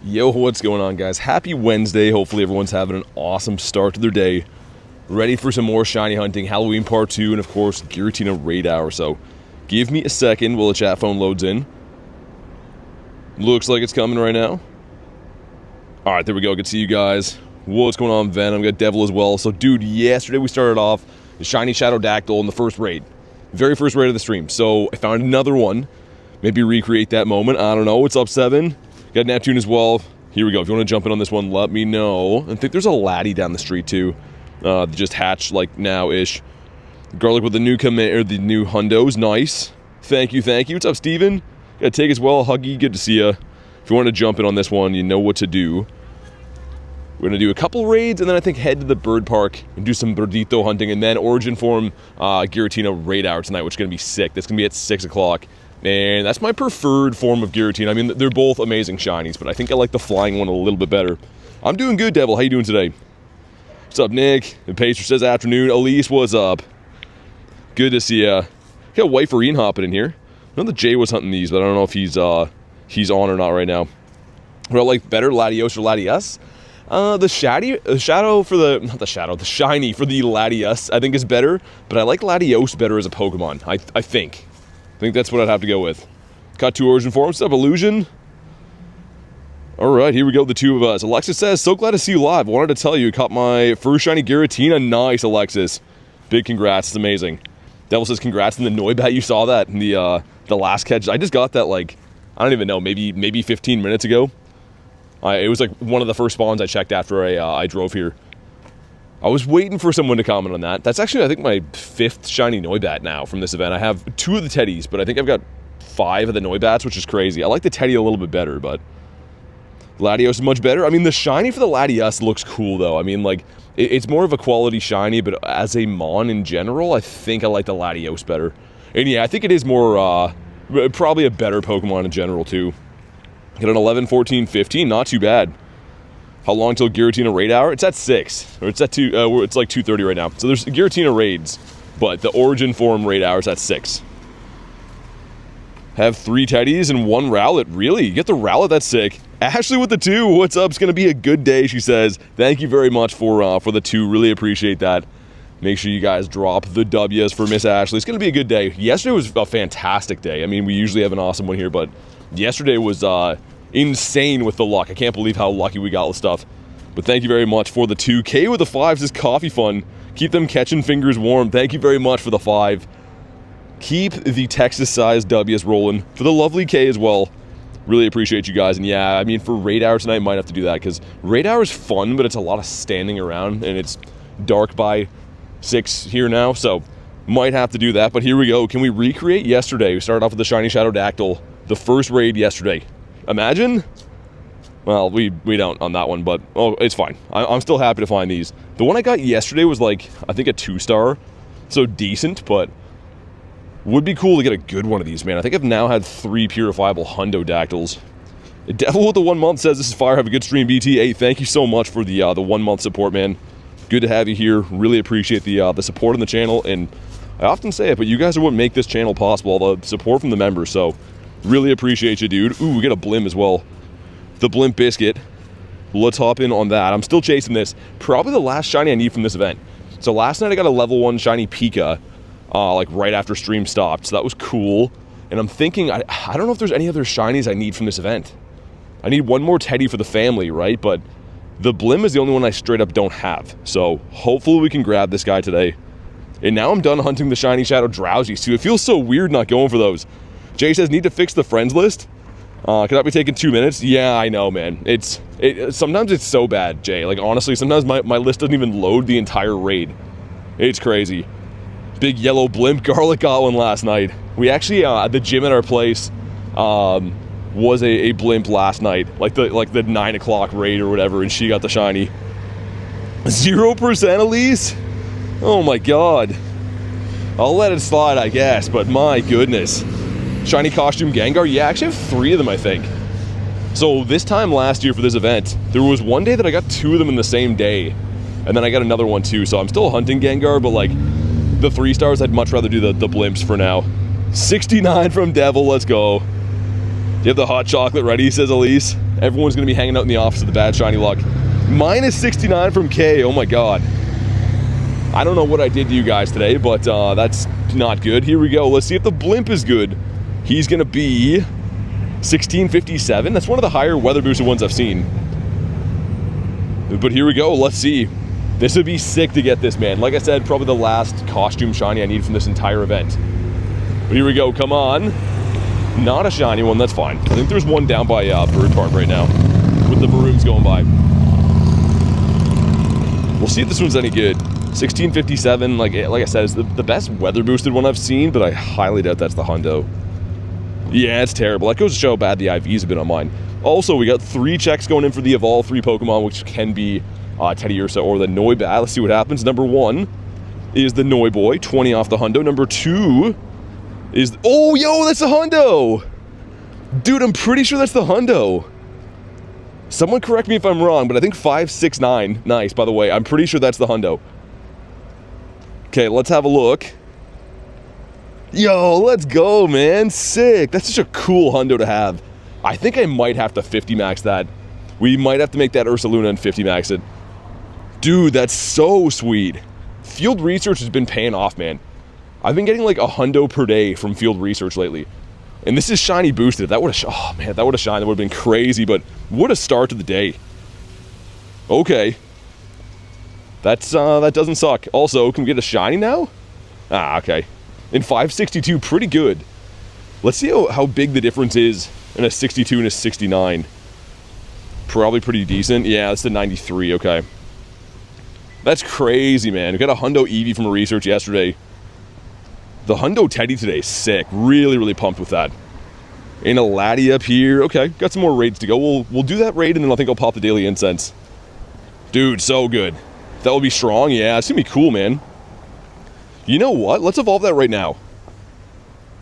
Yo, what's going on, guys? Happy Wednesday. Hopefully everyone's having an awesome start to their day. Ready for some more shiny hunting, Halloween part 2, and of course, Giratina raid hour. So, give me a second while the chat phone loads in. Looks like it's coming right now. Alright, there we go. Good to see you guys. What's going on, Venom? Got Devil as well. So, dude, yesterday we started off the shiny Shadowdactyl in the first raid. Very first raid of the stream. So, I found another one. Maybe recreate that moment. I don't know. What's up, 7? Got Neptune as well. Here we go. If you want to jump in on this one, let me know. I think there's a laddie down the street too. That just hatched like now-ish. Garlic with the new the new hundos. Nice. Thank you, thank you. What's up, Steven? Got Take as well. Huggy, good to see you. If you want to jump in on this one, you know what to do. We're going to do a couple raids, and then I think head to the bird park and do some birdito hunting, and then Origin Form Giratina raid hour tonight, which is going to be sick. That's going to be at 6 o'clock. And that's my preferred form of Giratina. I mean, they're both amazing shinies, but I think I like the flying one a little bit better. I'm doing good, Devil. How you doing today? What's up, Nick? The Pacer says afternoon. Elise, what's up? Good to see ya. Got White Farine hopping in here. I know that Jay was hunting these, but I don't know if he's on or not right now. What I like better, Latios or Latias? The shiny for the Latias, I think is better, but I like Latios better as a Pokemon, I think. I think that's what I'd have to go with. Got 2 Origin Forms. What's up, Illusion? Alright, here we go, the two of us. Alexis says, so glad to see you live. I wanted to tell you, caught my first shiny Giratina. Nice, Alexis. Big congrats, it's amazing. Devil says congrats on the Noibat. You saw that in the last catch. I just got that, like, I don't even know, maybe 15 minutes ago. It was like one of the first spawns I checked after I drove here. I was waiting for someone to comment on that. That's actually, I think, my 5th shiny Noibat now from this event. I have 2 of the Teddies, but I think I've got 5 of the Noibats, which is crazy. I like the Teddy a little bit better, but Latios is much better. I mean, the shiny for the Latias looks cool, though. I mean, like, it's more of a quality shiny, but as a Mon in general, I think I like the Latios better. And yeah, I think it is more, probably a better Pokemon in general, too. Got an 11, 14, 15, not too bad. How long till Giratina raid hour? It's at 6, or it's at 2. It's like 2:30 right now. So there's Giratina raids, but the Origin Form raid hour is at 6. Have 3 Teddies and 1 Rowlet. Really? You get the Rowlet? That's sick. Ashley with the 2. What's up? It's gonna be a good day, she says. Thank you very much for the 2. Really appreciate that. Make sure you guys drop the W's for Miss Ashley. It's gonna be a good day. Yesterday was a fantastic day. I mean, we usually have an awesome one here, but yesterday was insane with the luck. I can't believe how lucky we got with stuff. But thank you very much for the 2. K with the 5s is coffee fun. Keep them catching fingers warm. Thank you very much for the 5. Keep the Texas-sized W's rolling. For the lovely K as well. Really appreciate you guys. And yeah, I mean, for raid hour tonight, might have to do that, because raid hour is fun, but it's a lot of standing around, and it's dark by 6 here now, so might have to do that. But here we go. Can we recreate yesterday? We started off with the shiny Shadowdactyl. The first raid yesterday. Imagine? Well, we don't on that one, but oh, it's fine. I'm still happy to find these. The one I got yesterday was like, I think a 2-star, so decent, but would be cool to get a good one of these, man. I think I've now had 3 purifiable Hundodactyls. Devil with the 1 month says, this is fire, have a good stream, BT. Hey, thank you so much for the 1 month support, man. Good to have you here. Really appreciate the support on the channel, and I often say it, but you guys are what make this channel possible, all the support from the members, so really appreciate you, dude. Ooh, we get a Blimp as well. The Blimp Biscuit. Let's hop in on that. I'm still chasing this. Probably the last shiny I need from this event. So last night I got a level 1 shiny Pika, like right after stream stopped. So that was cool. And I'm thinking, I don't know if there's any other shinies I need from this event. I need 1 more Teddy for the family, right? But the Blimp is the only one I straight up don't have. So hopefully we can grab this guy today. And now I'm done hunting the shiny Shadow Drowsies too. It feels so weird not going for those. Jay says, need to fix the friends list. Could that be taking 2 minutes? Yeah, I know, man. Sometimes it's so bad, Jay. Like, honestly, sometimes my list doesn't even load the entire raid. It's crazy. Big yellow Blimp. Garlic got one last night. We actually, at the gym at our place, was a Blimp last night. Like the 9 o'clock raid or whatever, and she got the shiny. 0% Elise? Oh my god. I'll let it slide, I guess, but my goodness. Shiny Costume Gengar? Yeah, I actually have 3 of them, I think. So this time last year for this event, there was one day that I got 2 of them in the same day. And then I got another one too, so I'm still hunting Gengar, but like, the 3 stars, I'd much rather do the Blimps for now. 69 from Devil, let's go. Do you have the hot chocolate ready, says Elise? Everyone's going to be hanging out in the office of the bad shiny luck. Minus 69 from K. Oh my god. I don't know what I did to you guys today, but that's not good. Here we go. Let's see if the blimp is good. He's going to be 1657. That's one of the higher weather boosted ones I've seen. But here we go. Let's see. This would be sick to get this, man. Like I said, probably the last costume shiny I need from this entire event. But here we go. Come on. Not a shiny one. That's fine. I think there's one down by Bird Park right now with the Varooms going by. We'll see if this one's any good. 1657, like I said, is the best weather boosted one I've seen, but I highly doubt that's the hundo. Yeah, it's terrible. That goes to show how bad the IVs have been on mine. Also, we got 3 checks going in for the Evolve 3 Pokemon, which can be Teddiursa or the Noibat. Let's see what happens. Number 1 is the Noiboy, 20 off the hundo. Number 2 is... Oh, yo, that's the hundo! Dude, I'm pretty sure that's the hundo. Someone correct me if I'm wrong, but I think 569. Nice, by the way. I'm pretty sure that's the hundo. Okay, let's have a look. Yo, let's go, man. Sick. That's such a cool hundo to have. I think I might have to 50 max that. We might have to make that Ursaluna and 50 max it. Dude, that's so sweet. Field research has been paying off, man. I've been getting like a hundo per day from field research lately. And this is shiny boosted. That would have, oh man, that would have shined. That would have been crazy, but what a start to the day. Okay. That doesn't suck. Also, can we get a shiny now? Ah, okay. In 562, pretty good. Let's see how big the difference is in a 62 and a 69. Probably pretty decent. Yeah, that's the 93, okay. That's crazy, man. We got a hundo Eevee from a research yesterday. The hundo Teddy today is sick. Really, really pumped with that. And a Laddie up here. Okay, got some more raids to go. We'll do that raid, and then I think I'll pop the daily incense. Dude, so good. That will be strong. Yeah, it's gonna be cool, man. You know what? Let's evolve that right now.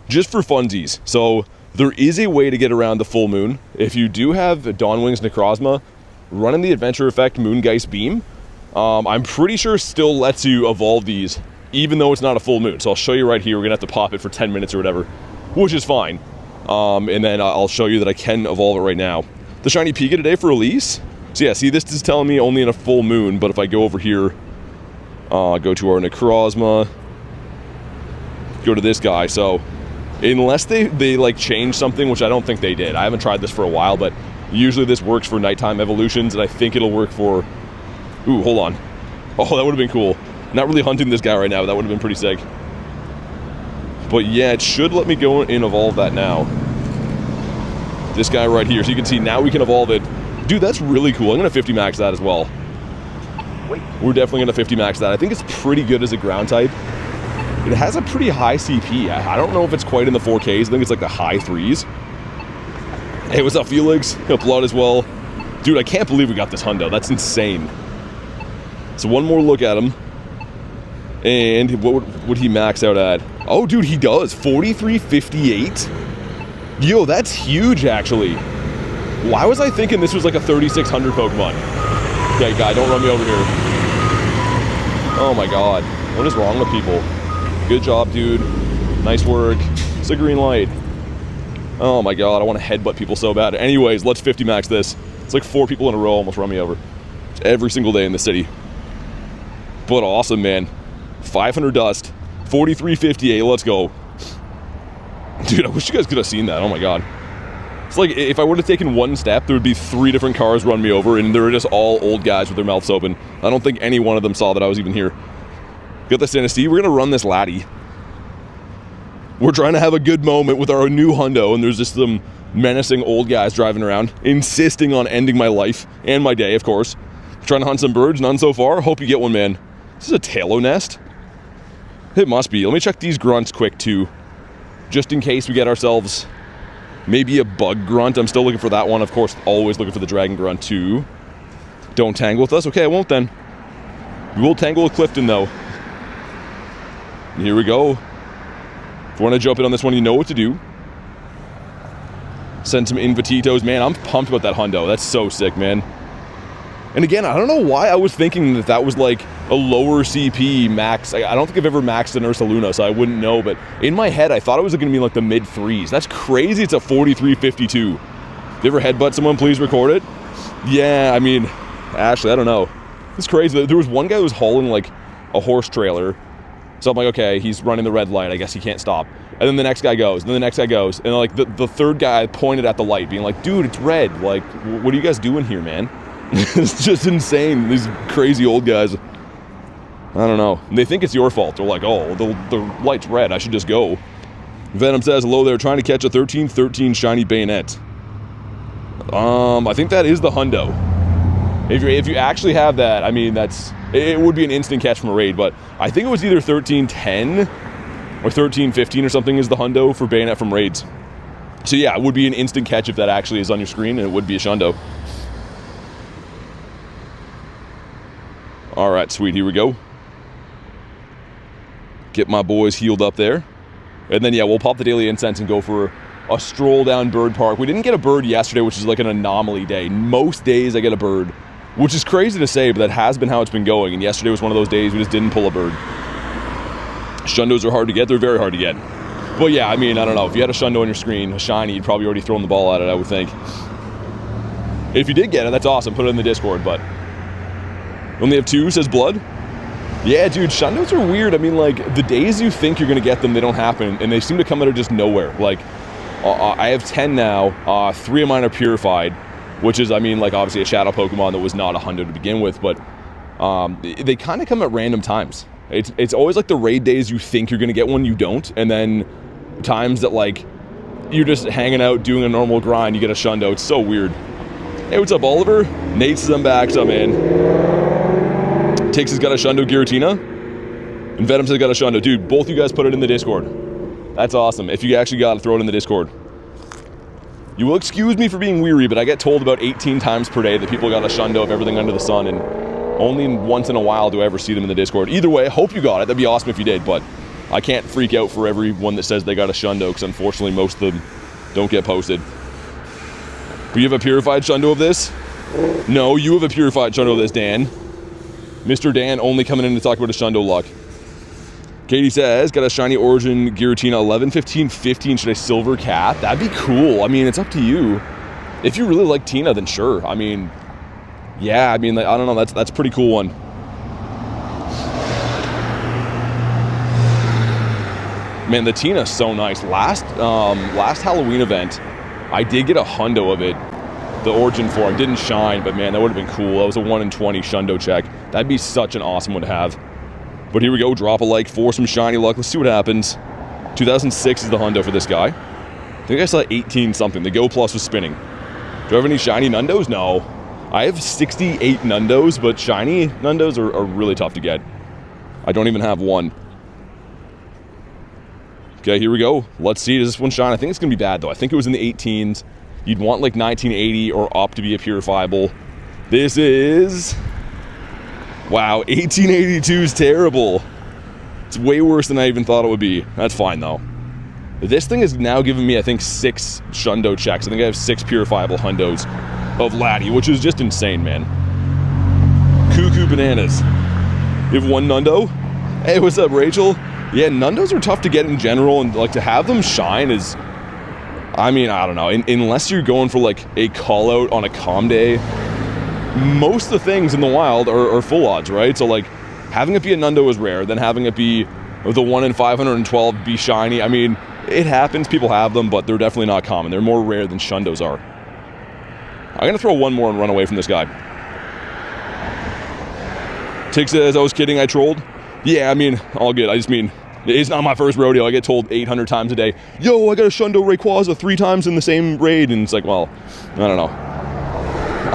Just for funsies. So, there is a way to get around the full moon. If you do have Dawnwing's Necrozma, running the Adventure Effect Moongeist Beam, I'm pretty sure still lets you evolve these, even though it's not a full moon. So I'll show you right here. We're gonna have to pop it for 10 minutes or whatever, which is fine. And then I'll show you that I can evolve it right now. The shiny Pika today for release. So yeah, see, this is telling me only in a full moon, but if I go over here, go to our Necrozma, go to this guy. So unless they like change something, which I don't think they did. I haven't tried this for a while, but usually this works for nighttime evolutions, and I think it'll work for... Ooh, hold on. Oh, that would have been cool. Not really hunting this guy right now, but that would have been pretty sick. But yeah, it should let me go and evolve that now. This guy right here. So you can see now we can evolve it. Dude, that's really cool. I'm going to 50 max that as well. We're definitely going to 50 max that. I think it's pretty good as a ground type. It has a pretty high CP. I don't know if it's quite in the 4Ks. I think it's like the high 3s. Hey, what's up, Felix? Blood as well. Dude, I can't believe we got this hundo. That's insane. So one more look at him. And what would he max out at? Oh, dude, he does. 4358. Yo, that's huge, actually. Why was I thinking this was like a 3600 Pokemon? Okay, guy, don't run me over here. Oh my god. What is wrong with people? Good job, dude. Nice work. It's a green light. Oh my god, I want to headbutt people so bad. Anyways, let's 50 max this. It's like 4 people in a row almost run me over. It's every single day in the city. But awesome, man. 500 dust. 4358, let's go. Dude, I wish you guys could have seen that. Oh my god. It's like if I would have taken one step, there would be 3 different cars run me over, and they're just all old guys with their mouths open. I don't think any one of them saw that I was even here. Got this Dynasty. We're gonna run this Laddie. We're trying to have a good moment with our new hundo, and there's just some menacing old guys driving around, insisting on ending my life and my day, of course. Trying to hunt some birds, none so far. Hope you get one, man. This is a Talo nest? It must be. Let me check these grunts quick, too. Just in case we get ourselves maybe a bug grunt. I'm still looking for that one. Of course, always looking for the dragon grunt, too. Don't tangle with us? Okay, I won't then. We will tangle with Clifton, though. Here we go. If you want to jump in on this one, you know what to do. Send some Invititos. Man, I'm pumped about that hundo. That's so sick, man. And again, I don't know why I was thinking that that was like a lower CP max. I don't think I've ever maxed an Ursaluna, so I wouldn't know. But in my head, I thought it was going to be like the mid 3s. That's crazy. It's a 4352. you ever headbutt someone, please record it. Yeah, I mean, Ashley, I don't know. It's crazy. There was one guy who was hauling like a horse trailer. So I'm like, okay, he's running the red light. I guess he can't stop. And then the next guy goes, and then the next guy goes. And like the third guy pointed at the light being like, dude, it's red. Like, what are you guys doing here, man? It's just insane. These crazy old guys. I don't know. They think it's your fault. They're like, oh, the light's red. I should just go. Venom says, hello there, trying to catch a 13-13 shiny bayonet. I think that is the hundo. If you actually have that, I mean, it would be an instant catch from a raid, but I think it was either 13-10 or 13-15 or something is the hundo for bayonet from raids. So yeah, it would be an instant catch if that actually is on your screen, and it would be a shundo. Alright, sweet, here we go. Get my boys healed up there. And then, yeah, we'll pop the daily incense and go for a stroll down Bird Park. We didn't get a bird yesterday, which is like an anomaly day. Most days I get a bird, which is crazy to say, but that has been how it's been going. And yesterday was one of those days we just didn't pull a bird. Shundos are hard to get. They're very hard to get. But yeah, I mean, I don't know. If you had a shundo on your screen, a shiny, you'd probably already thrown the ball at it, I would think. If you did get it, that's awesome. Put it in the Discord, but... Only have 2, says Blood. Yeah, dude, shundos are weird. I mean, like, the days you think you're going to get them, they don't happen, and they seem to come out of just nowhere. Like, I have 10 now. 3 of mine are purified, which is, I mean, like, obviously a shadow Pokemon that was not a hundo to begin with, but they kind of come at random times. It's always like the raid days you think you're going to get one, you don't, and then times that, like, you're just hanging out doing a normal grind, you get a shundo. It's so weird. Hey, what's up, Oliver? Nate says I'm back, so man. Takes has got a shundo Giratina, and Venom says got a shundo. Dude, both you guys put it in the Discord. That's awesome. If you actually got to throw it in the Discord. You will excuse me for being weary, but I get told about 18 times per day that people got a shundo of everything under the sun, and only once in a while do I ever see them in the Discord. Either way, I hope you got it. That'd be awesome if you did, but I can't freak out for everyone that says they got a shundo, because unfortunately most of them don't get posted. Do you have a purified shundo of this? No, you have a purified shundo of this, Dan. Mr. Dan only coming in to talk about a shundo luck. Katie says, got a shiny origin Giratina 11, 15, 15. Should I silver cat? That'd be cool. I mean, it's up to you. If you really like Tina, then sure. I mean, yeah, I mean, like, I don't know. That's a pretty cool one. Man, the Tina's so nice. Last Halloween event, I did get a hundo of it. The origin form didn't shine, but man, that would have been cool. That was a 1 in 20 shundo check. That'd be such an awesome one to have. But here we go, drop a like for some shiny luck. Let's see what happens. 2006 is the hundo for this guy. I think I saw 18 something. The Go Plus was spinning. Do I have any shiny Nundos? No. I have 68 Nundos, but shiny Nundos are really tough to get. I don't even have one. Okay, here we go. Let's see, does this one shine? I think it's going to be bad, though. I think it was in the 18s. You'd want like 1980 or up to be a purifiable. This is... Wow, 1882 is terrible. It's way worse than I even thought it would be. That's fine, though. This thing has now given me, I think, 6 shundo checks. I think I have 6 purifiable hundos of Laddie, which is just insane, man. Cuckoo bananas. You have 1 Nundo? Hey, what's up, Rachel? Yeah, Nundos are tough to get in general, and like to have them shine is... I mean, I don't know. Unless you're going for like a call-out on a calm day, most of the things in the wild are full odds, right? So like having it be a Nundo is rare, then having it be the 1 in 512 be shiny. I mean, it happens, people have them, but they're definitely not common. They're more rare than Shundos are. I'm gonna throw one more and run away from this guy. Tick says, I was kidding, I trolled. Yeah, I mean, all good. I just mean, it's not my first rodeo. I get told 800 times a day, yo, I got a Shundo Rayquaza 3 times in the same raid, and it's like, well, I don't know.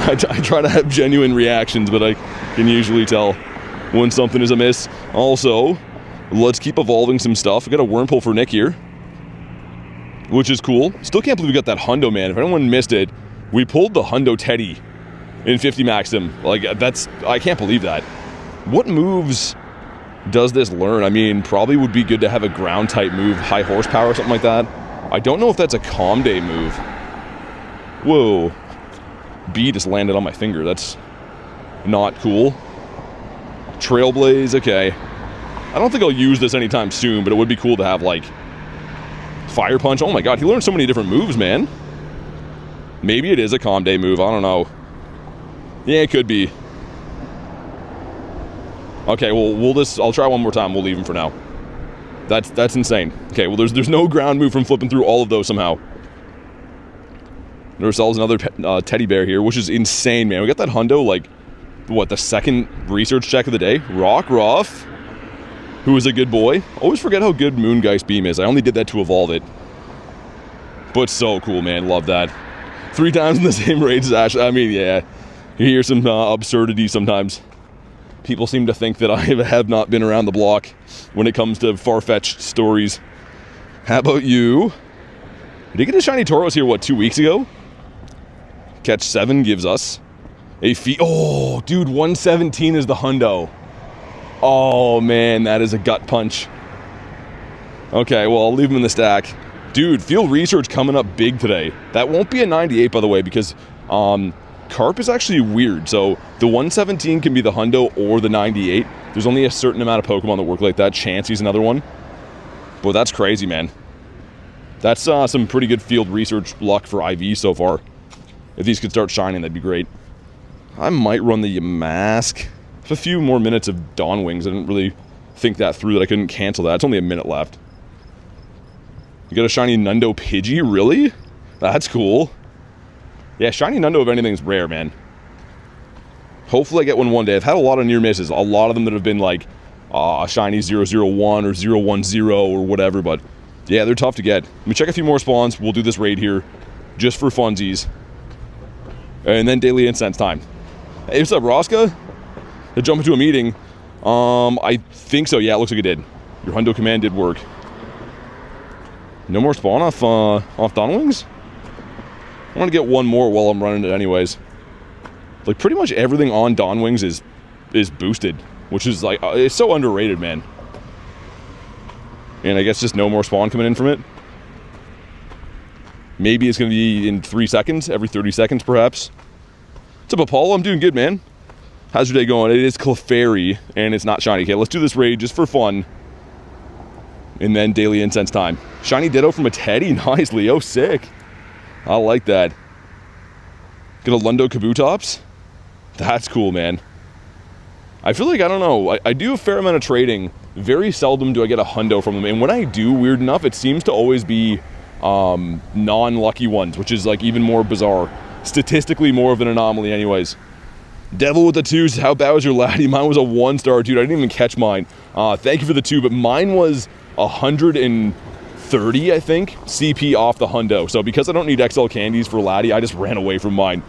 I try to have genuine reactions, but I can usually tell when something is amiss. Also, let's keep evolving some stuff. We got a Wurmple for Nick here, which is cool. Still can't believe we got that Hundo, man. If anyone missed it, we pulled the Hundo Teddy in 50 maxim. Like, I can't believe that. What moves does this learn? I mean, probably would be good to have a ground type move, high horsepower or something like that. I don't know if that's a Calm Day move. Whoa. B just landed on my finger. That's not cool. Trailblaze, okay. I don't think I'll use this anytime soon, but it would be cool to have, like, Fire Punch. Oh my god, he learned so many different moves, man. Maybe it is a calm day move. I don't know. Yeah, it could be. Okay, well, I'll try one more time. We'll leave him for now. That's insane. Okay, well, there's no ground move from flipping through all of those somehow. Ourselves another teddy bear here, which is insane, man. We got that hundo, like, what, the second research check of the day? Rock Ruff, who is a good boy. Always forget how good Moongeist Beam is. I only did that to evolve it. But so cool, man. Love that. 3 times in the same raid as Ash. I mean, yeah. You hear some absurdity sometimes. People seem to think that I have not been around the block when it comes to far-fetched stories. How about you? Did you get a shiny Tauros here, what, 2 weeks ago? Catch 7 gives us a fee. Oh, dude, 117 is the hundo. Oh, man, that is a gut punch. Okay, well, I'll leave him in the stack. Dude, field research coming up big today. That won't be a 98, by the way, because Carp is actually weird. So the 117 can be the hundo or the 98. There's only a certain amount of Pokemon that work like that. Chansey's another one. But that's crazy, man. That's some pretty good field research luck for IV so far. If these could start shining, that'd be great. I might run the Yamask. A few more minutes of Dawn Wings. I didn't really think that through, that I couldn't cancel that. It's only a minute left. You got a shiny Nundo Pidgey? Really? That's cool. Yeah, shiny Nundo, if anything, is rare, man. Hopefully I get one day. I've had a lot of near misses. A lot of them that have been like shiny 001 or 010 or whatever, but yeah, they're tough to get. Let me check a few more spawns. We'll do this raid here just for funsies. And then daily incense time. Hey, what's up, Rosca? To jump into a meeting. I think so. Yeah, it looks like it did. Your hundo command did work. No more spawn off Dawn Wings? I want to get one more while I'm running it anyways. Like, pretty much everything on Dawn Wings is boosted, which is like, it's so underrated, man. And I guess just no more spawn coming in from it. Maybe it's going to be in 3 seconds, every 30 seconds perhaps. What's up, Apollo? I'm doing good, man. How's your day going? It is Clefairy, and it's not shiny. Okay, let's do this raid just for fun. And then daily incense time. Shiny Ditto from a Teddy. Nice, Leo. Sick. I like that. Get a Lundo Kabutops? That's cool, man. I feel like, I don't know, I do a fair amount of trading. Very seldom do I get a hundo from them. And when I do, weird enough, it seems to always be non-lucky ones, which is like even more bizarre. Statistically more of an anomaly anyways. Devil with the 2s, how bad was your laddie? Mine was a 1-star, dude. I didn't even catch mine. Thank you for the 2, but mine was 130, I think, CP off the hundo. So because I don't need XL candies for laddie, I just ran away from mine.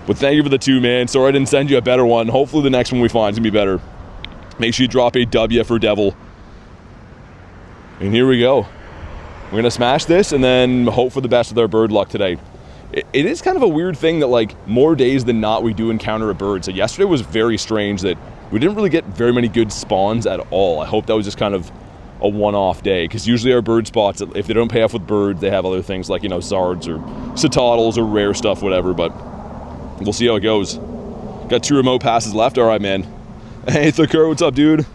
But thank you for the 2, man. Sorry I didn't send you a better one. Hopefully the next one we find is going to be better. Make sure you drop a W for Devil. And here we go. We're going to smash this and then hope for the best with our bird luck today. It is kind of a weird thing that, like, more days than not we do encounter a bird. So yesterday was very strange that we didn't really get very many good spawns at all. I hope that was just kind of a one-off day, because usually our bird spots, if they don't pay off with birds, they have other things like, you know, Zards or Cetoddles or rare stuff, whatever, but we'll see how it goes. Got 2 remote passes left. All right, man. Hey, Thakura, what's up, dude?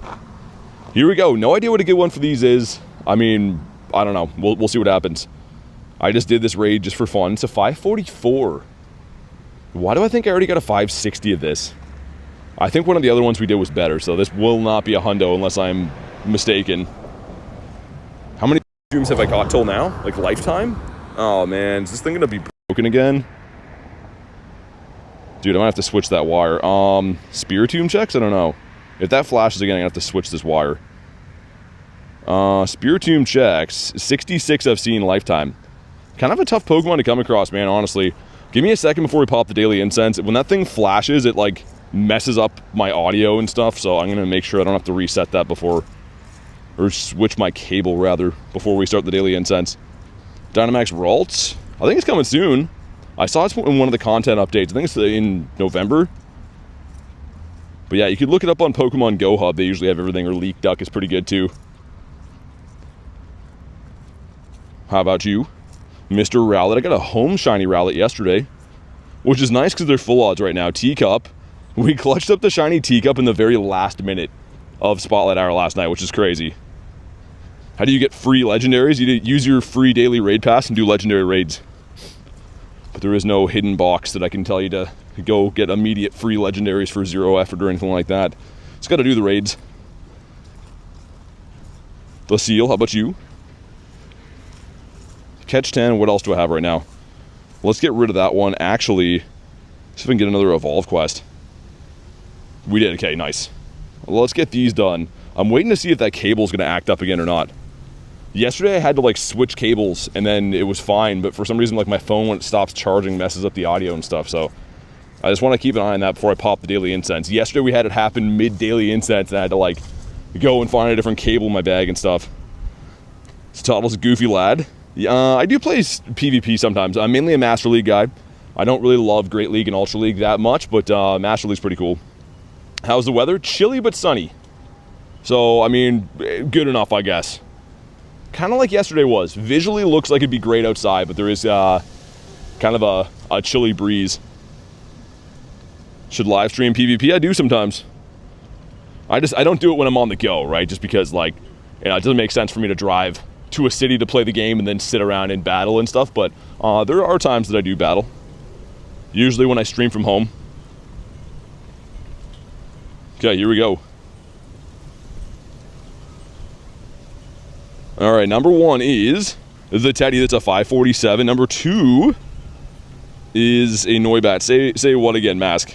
Here we go. No idea what a good one for these is. I mean, I don't know. We'll see what happens. I just did this raid just for fun. It's a 544. Why do I think I already got a 560 of this? I think one of the other ones we did was better, so this will not be a hundo unless I'm mistaken. How many streams have I got till now? Like lifetime? Oh man, is this thing gonna be broken again? Dude, I might have to switch that wire. Spiritomb checks? I don't know. If that flashes again, I'm gonna have to switch this wire. Spiritomb checks. 66 I've seen lifetime. Kind of a tough Pokemon to come across, man, honestly. Give me a second before we pop the daily incense. When that thing flashes, it, like, messes up my audio and stuff, so I'm going to make sure I don't have to reset that before, or switch my cable, rather, before we start the daily incense. Dynamax Ralts? I think it's coming soon. I saw it in one of the content updates. I think it's in November. But yeah, you could look it up on Pokemon GO Hub. They usually have everything, or Leak Duck is pretty good, too. How about you? Mr. Rowlet. I got a home shiny Rowlet yesterday, which is nice because they're full odds right now. Teacup. We clutched up the shiny Teacup in the very last minute of Spotlight Hour last night, which is crazy. How do you get free legendaries? You use your free daily raid pass and do legendary raids. But there is no hidden box that I can tell you to go get immediate free legendaries for 0 effort or anything like that. Just gotta do the raids. The seal, how about you? Catch 10, what else do I have right now? Let's get rid of that one. Actually, see if we can get another evolve quest. We did, okay, nice. Well, let's get these done. I'm waiting to see if that cable's gonna act up again or not. Yesterday I had to like switch cables and then it was fine, but for some reason like my phone when it stops charging messes up the audio and stuff, so I just want to keep an eye on that before I pop the daily incense. Yesterday we had it happen mid-daily incense and I had to like go and find a different cable in my bag and stuff. So Toddle's a goofy lad. I do play PvP sometimes. I'm mainly a Master League guy. I don't really love Great League and Ultra League that much, but Master League's pretty cool. How's the weather? Chilly but sunny. So, I mean, good enough, I guess. Kind of like yesterday was. Visually looks like it'd be great outside, but there is kind of a chilly breeze. Should live stream PvP? I do sometimes. I don't do it when I'm on the go, right? Just because, like, you know, it doesn't make sense for me to drive to a city to play the game and then sit around and battle and stuff, but there are times that I do battle. Usually when I stream from home. Okay, here we go. Alright, number 1 is the Teddy that's a 547. Number 2 is a Noibat. Say what again, Mask?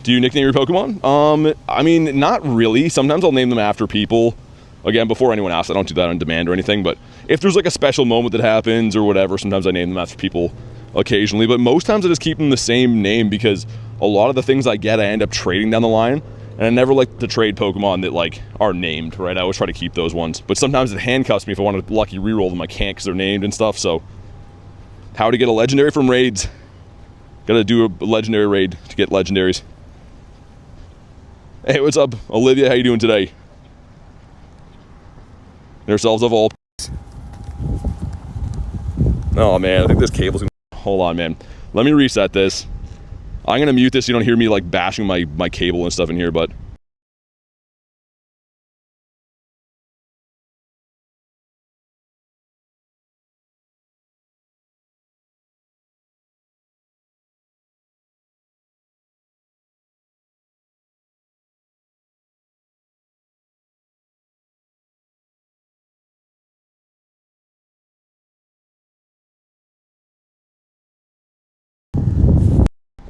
Do you nickname your Pokemon? I mean, not really. Sometimes I'll name them after people. Again, before anyone asks, I don't do that on demand or anything, but if there's like a special moment that happens or whatever, sometimes I name them after people occasionally, but most times I just keep them the same name because a lot of the things I get, I end up trading down the line, and I never like to trade Pokemon that like are named, right? I always try to keep those ones, but sometimes it handcuffs me if I want to lucky reroll them, I can't because they're named and stuff, so how to get a legendary from raids. Gotta do a legendary raid to get legendaries. Hey, what's up, Olivia? How you doing today? Ourselves of all. Oh man, I think this cable's gonna. Hold on, man. Let me reset this. I'm gonna mute this so you don't hear me like bashing my cable and stuff in here, but.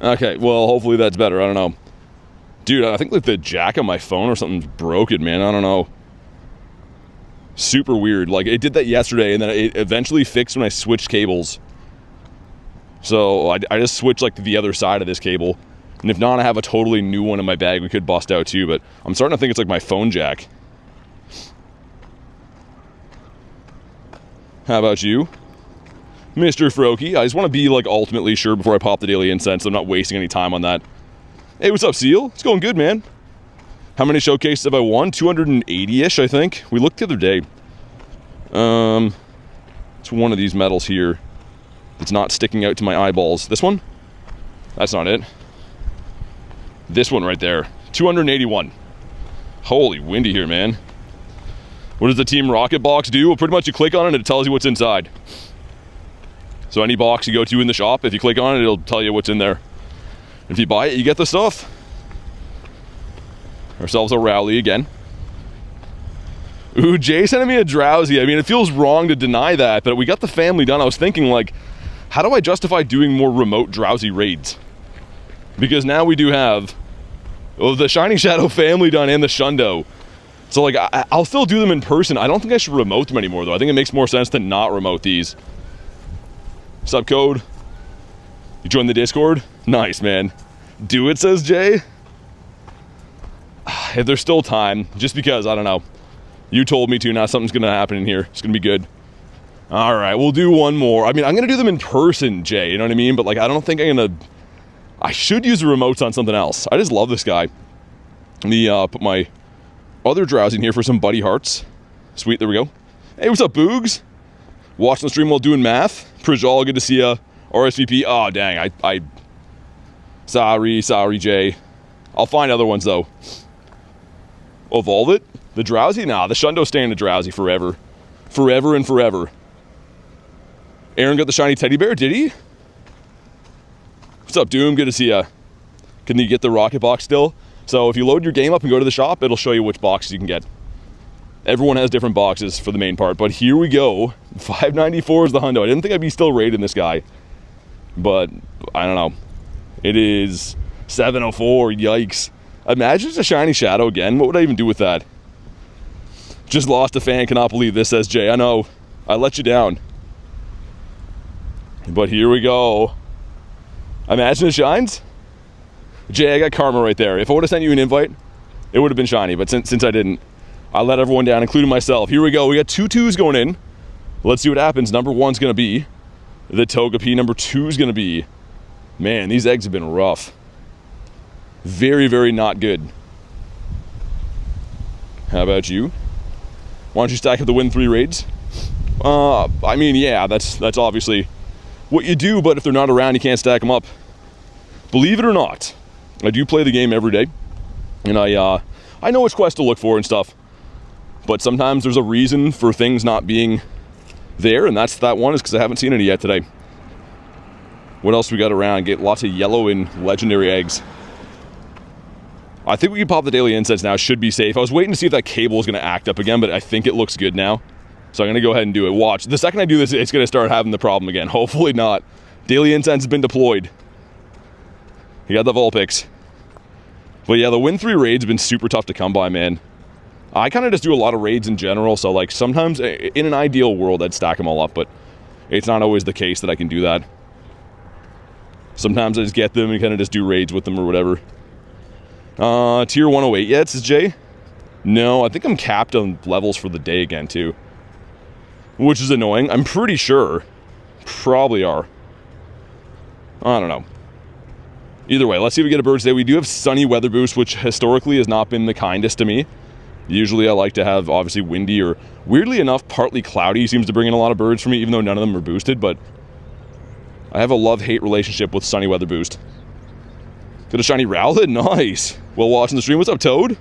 Okay, well, hopefully that's better. I don't know. Dude, I think like the jack on my phone or something's broken, man. I don't know. Super weird. Like, it did that yesterday, and then it eventually fixed when I switched cables. So, I just switched, like, to the other side of this cable. And if not, I have a totally new one in my bag we could bust out, too. But I'm starting to think it's, like, my phone jack. How about you? Mr. Froakie, I just want to be, like, ultimately sure before I pop the daily incense. So I'm not wasting any time on that. Hey, what's up, Seal? It's going good, man. How many showcases have I won? 280-ish, I think. We looked the other day. It's one of these medals here that's not sticking out to my eyeballs. This one? That's not it. This one right there. 281. Holy windy here, man. What does the Team Rocket box do? Well, pretty much you click on it and it tells you what's inside. So any box you go to in the shop, if you click on it, it'll tell you what's in there. If you buy it, you get the stuff. Ourselves a rally again. Ooh, Jay sent me a drowsy. I mean, it feels wrong to deny that, but we got the family done. I was thinking, like, how do I justify doing more remote drowsy raids? Because now we do have the Shiny Shadow family done and the Shundo. So, like, I'll still do them in person. I don't think I should remote them anymore, though. I think it makes more sense to not remote these. Sub code. You join the Discord? Nice, man. Do it, says Jay. If there's still time, just because, I don't know. You told me to, now something's gonna happen in here. It's gonna be good. Alright, we'll do one more. I mean, I'm gonna do them in person, Jay, you know what I mean? But, like, I don't think I'm gonna... I should use the remotes on something else. I just love this guy. Let me put my other drowsy in here for some buddy hearts. Sweet, there we go. Hey, what's up, Boogs? Watching the stream while doing math. Prijal, good to see ya. RSVP. Oh, dang, Sorry, Jay. I'll find other ones, though. Evolve it? The drowsy? Nah, the Shundo's staying the drowsy forever. Forever and forever. Aaron got the shiny teddy bear, did he? What's up, Doom? Good to see ya. Can you get the rocket box still? So if you load your game up and go to the shop, it'll show you which boxes you can get. Everyone has different boxes for the main part, but here we go. 594 is the hundo. I didn't think I'd be still raiding this guy, but I don't know. It is 704, yikes. Imagine it's a shiny shadow again. What would I even do with that? Just lost a fan, cannot believe this, says Jay. I know, I let you down. But here we go. Imagine it shines. Jay, I got karma right there. If I would have sent you an invite, it would have been shiny, but since I didn't, I let everyone down, including myself. Here we go. We got 2 2s going in. Let's see what happens. Number 1's going to be the Togepi. Number 2 is going to be... Man, these eggs have been rough. Very, very not good. How about you? Why don't you stack up the win 3 raids? I mean, yeah, that's obviously what you do, but if they're not around, you can't stack them up. Believe it or not, I do play the game every day, and I know which quest to look for and stuff. But sometimes there's a reason for things not being there, and that one is because I haven't seen any yet today. What else we got around? Get lots of yellow and legendary eggs. I think we can pop the daily incense now. Should be safe. I was waiting to see if that cable is going to act up again, but I think it looks good now. So I'm going to go ahead and do it. Watch. The second I do this, it's going to start having the problem again. Hopefully not. Daily incense has been deployed. You got the Vulpix. But yeah, the win 3 raids have been super tough to come by, man. I kind of just do a lot of raids in general, so like sometimes in an ideal world I'd stack them all up, but it's not always the case that I can do that. Sometimes I just get them and kind of just do raids with them or whatever. Tier 108 yet, says Jay? No, I think I'm capped on levels for the day again too, which is annoying. I'm pretty sure. Probably are. I don't know. Either way, let's see if we get a bird today. We do have sunny weather boost, which historically has not been the kindest to me. Usually I like to have, obviously, windy or, weirdly enough, partly cloudy seems to bring in a lot of birds for me, even though none of them are boosted, but I have a love-hate relationship with sunny weather boost. Got a shiny Rowlet? Nice! Well, watching the stream. What's up, Toad?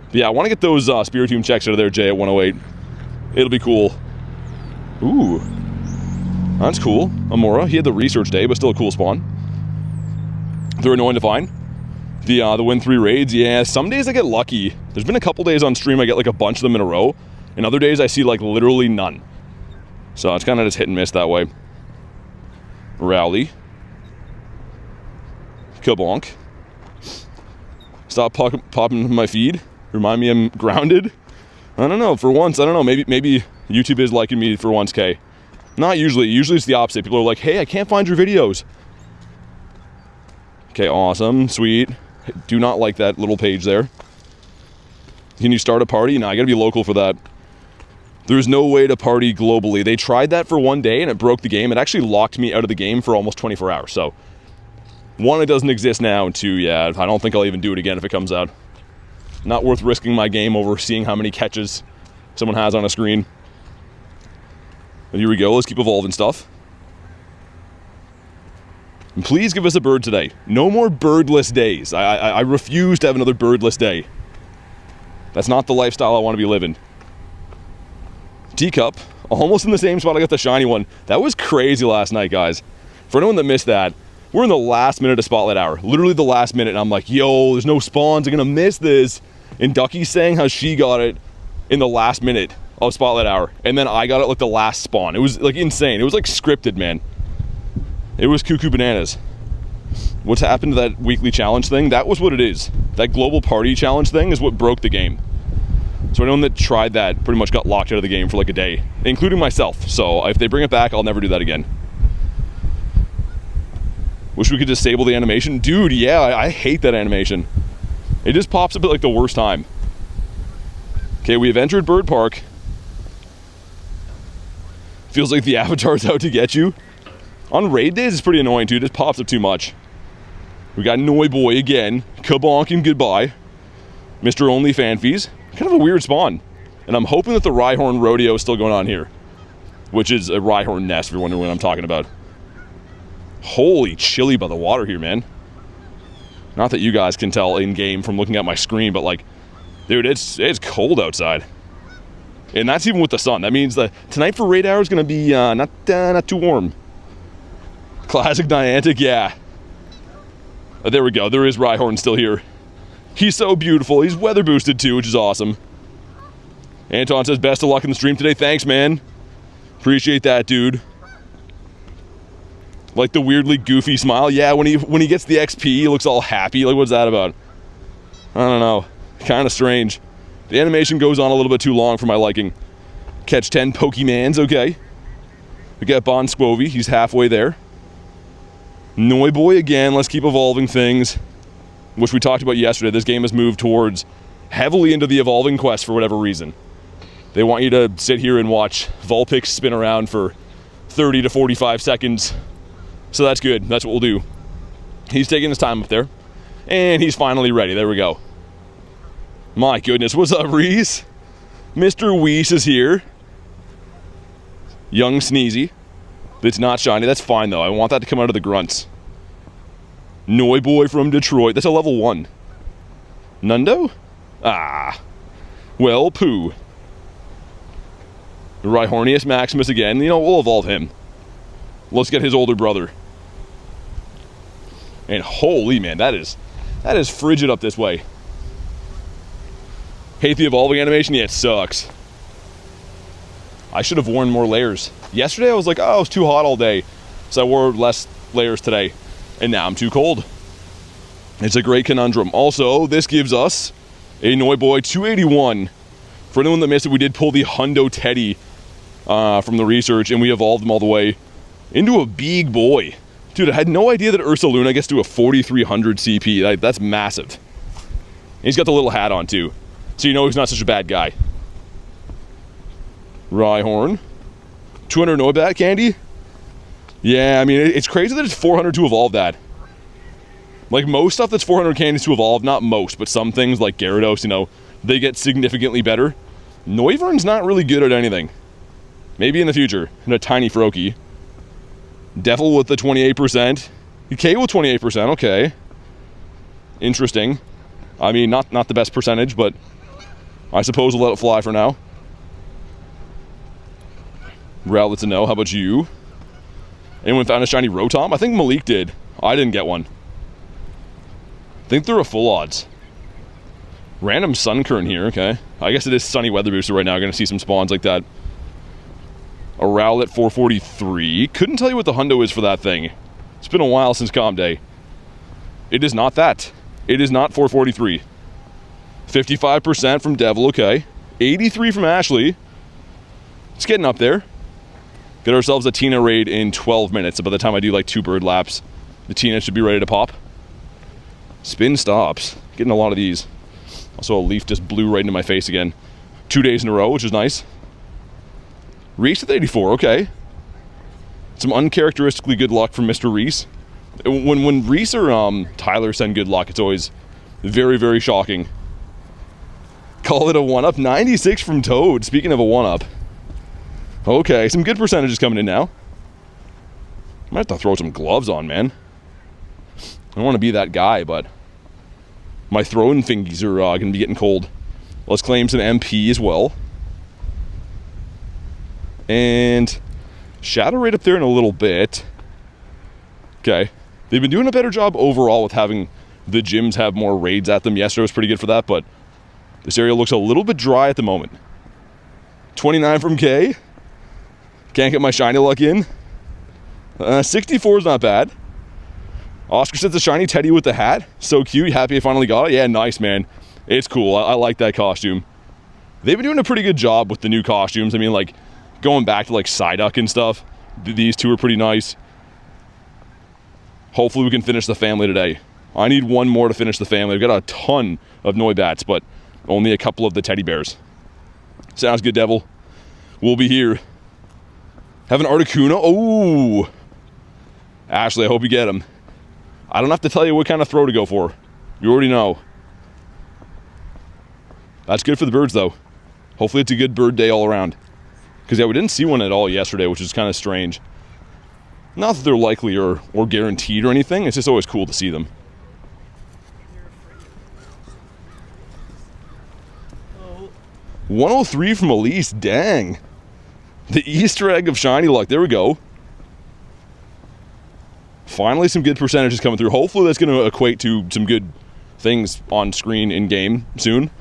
But yeah, I want to get those Spiritomb checks out of there, Jay, at 108. It'll be cool. Ooh. That's cool. Amora, he had the research day, but still a cool spawn. They're annoying to find. The win 3 raids, yeah, some days I get lucky. There's been a couple days on stream I get like a bunch of them in a row, and other days I see like literally none. So it's kind of just hit and miss that way. Rowley. Kabonk. Stop popping my feed. Remind me I'm grounded. I don't know, for once, I don't know, maybe YouTube is liking me for once, K. Not usually. Usually it's the opposite. People are like, hey, I can't find your videos. Okay, awesome, sweet. Do not like that little page there. Can you start a party? No, I gotta be local for that. There's no way to party globally. They tried that for one day and it broke the game. It actually locked me out of the game for almost 24 hours. So, 1, it doesn't exist now, and 2, yeah, I don't think I'll even do it again if it comes out. Not worth risking my game over seeing how many catches someone has on a screen. But here we go, let's keep evolving stuff. And please give us a bird today. No more birdless days. I refuse to have another birdless day. That's not the lifestyle I want to be living. Teacup, almost in the same spot I got the shiny one. That was crazy last night, guys. For anyone that missed that, we're in the last minute of Spotlight Hour. Literally the last minute, and I'm like, yo, there's no spawns, I'm gonna miss this. And Ducky's saying how she got it in the last minute of Spotlight Hour, and then I got it like the last spawn. It was like insane. It was like scripted, man. It was cuckoo bananas. What's happened to that weekly challenge thing? That was what it is. That global party challenge thing is what broke the game. So anyone that tried that pretty much got locked out of the game for like a day, including myself. So if they bring it back, I'll never do that again. Wish we could disable the animation. Dude, yeah, I hate that animation. It just pops up at like the worst time. Okay, we have entered Bird Park. Feels like the avatar's out to get you. On raid days, it's pretty annoying too. It just pops up too much. We got Noiboy again. Kabonk and goodbye. Mr. Only Fanfies. Kind of a weird spawn. And I'm hoping that the Rhyhorn Rodeo is still going on here. Which is a Rhyhorn nest, if you're wondering what I'm talking about. Holy chilly by the water here, man. Not that you guys can tell in-game from looking at my screen, but like, dude, it's cold outside. And that's even with the sun. That means that tonight for radar is going to be not too warm. Classic Niantic, yeah. There we go. There is Rhyhorn still here. He's so beautiful. He's weather boosted too, which is awesome. Anton says, best of luck in the stream today. Thanks, man. Appreciate that, dude. Like the weirdly goofy smile. Yeah, when he gets the XP, he looks all happy. Like, what's that about? I don't know. Kind of strange. The animation goes on a little bit too long for my liking. Catch 10 Pokemans, okay. We got Bon Squovy. He's halfway there. Noiboy again. Let's keep evolving things. Which we talked about yesterday. This game has moved towards heavily into the evolving quest for whatever reason. They want you to sit here and watch Vulpix spin around for 30 to 45 seconds. So that's good. That's what we'll do. He's taking his time up there. And he's finally ready. There we go. My goodness. What's up, Reese? Mr. Weiss is here. Young Sneezy. It's not shiny. That's fine, though. I want that to come out of the grunts. Noiboy from Detroit. That's a level 1. Nundo? Ah. Well, poo. Rhyhornius Maximus again. You know, we'll evolve him. Let's get his older brother. And holy man, that is frigid up this way. Hate the evolving animation? Yeah, it sucks. I should have worn more layers. Yesterday I was like, oh, it's too hot all day. So I wore less layers today. And now I'm too cold. It's a great conundrum. Also, this gives us a Noiboy 281. For anyone that missed it, we did pull the Hundo Teddy from the research, and we evolved him all the way into a big boy. Dude, I had no idea that Ursaluna gets to a 4,300 CP. That's massive. And he's got the little hat on, too. So you know he's not such a bad guy. Rhyhorn. 200 Noibat candy? Yeah, I mean, it's crazy that it's 400 to evolve that. Like, most stuff that's 400 candies to evolve, not most, but some things like Gyarados, you know, they get significantly better. Noivern's not really good at anything. Maybe in the future. And a tiny Froakie. Devil with the 28%. K with 28%, okay. Interesting. I mean, not the best percentage, but I suppose we'll let it fly for now. Rowlet's a no. How about you? Anyone found a shiny Rotom? I think Malik did. I didn't get one. I think they're a full odds. Random sun current here, okay. I guess it is sunny weather booster right now. Gonna see some spawns like that. A Rowlet 443. Couldn't tell you what the hundo is for that thing. It's been a while since Comp Day. It is not that. It is not 443. 55% from Devil, okay. 83 from Ashley. It's getting up there. Get ourselves a Tina raid in 12 minutes. So by the time I do like 2 bird laps, the Tina should be ready to pop. Spin stops. Getting a lot of these. Also, a leaf just blew right into my face again. 2 days in a row, which is nice. Reese with 84, okay. Some uncharacteristically good luck from Mr. Reese. When Reese or Tyler send good luck, it's always very, very shocking. Call it a 1-up. 96 from Toad. Speaking of a 1-up. Okay, some good percentages coming in now. Might have to throw some gloves on, man. I don't want to be that guy, but my throwing fingies are going to be getting cold. Let's claim some MP as well. And Shadow right up there in a little bit. Okay. They've been doing a better job overall with having the gyms have more raids at them. Yesterday was pretty good for that, but this area looks a little bit dry at the moment. 29 from K. Can't get my shiny luck in. 64 is not bad. Oscar says the shiny Teddy with the hat. So cute. Happy I finally got it. Yeah, nice, man. It's cool. I like that costume. They've been doing a pretty good job with the new costumes. I mean, like, going back to, like, Psyduck and stuff. These two are pretty nice. Hopefully we can finish the family today. I need one more to finish the family. I've got a ton of Noibats, but only a couple of the teddy bears. Sounds good, Devil. We'll be here. Have an Articuno. Oh! Ashley, I hope you get him. I don't have to tell you what kind of throw to go for. You already know. That's good for the birds, though. Hopefully it's a good bird day all around. Because, yeah, we didn't see one at all yesterday, which is kind of strange. Not that they're likely or guaranteed or anything. It's just always cool to see them. 103 from Elise, dang. The Easter egg of shiny luck, there we go. Finally some good percentages coming through. Hopefully that's going to equate to some good things on screen in-game soon.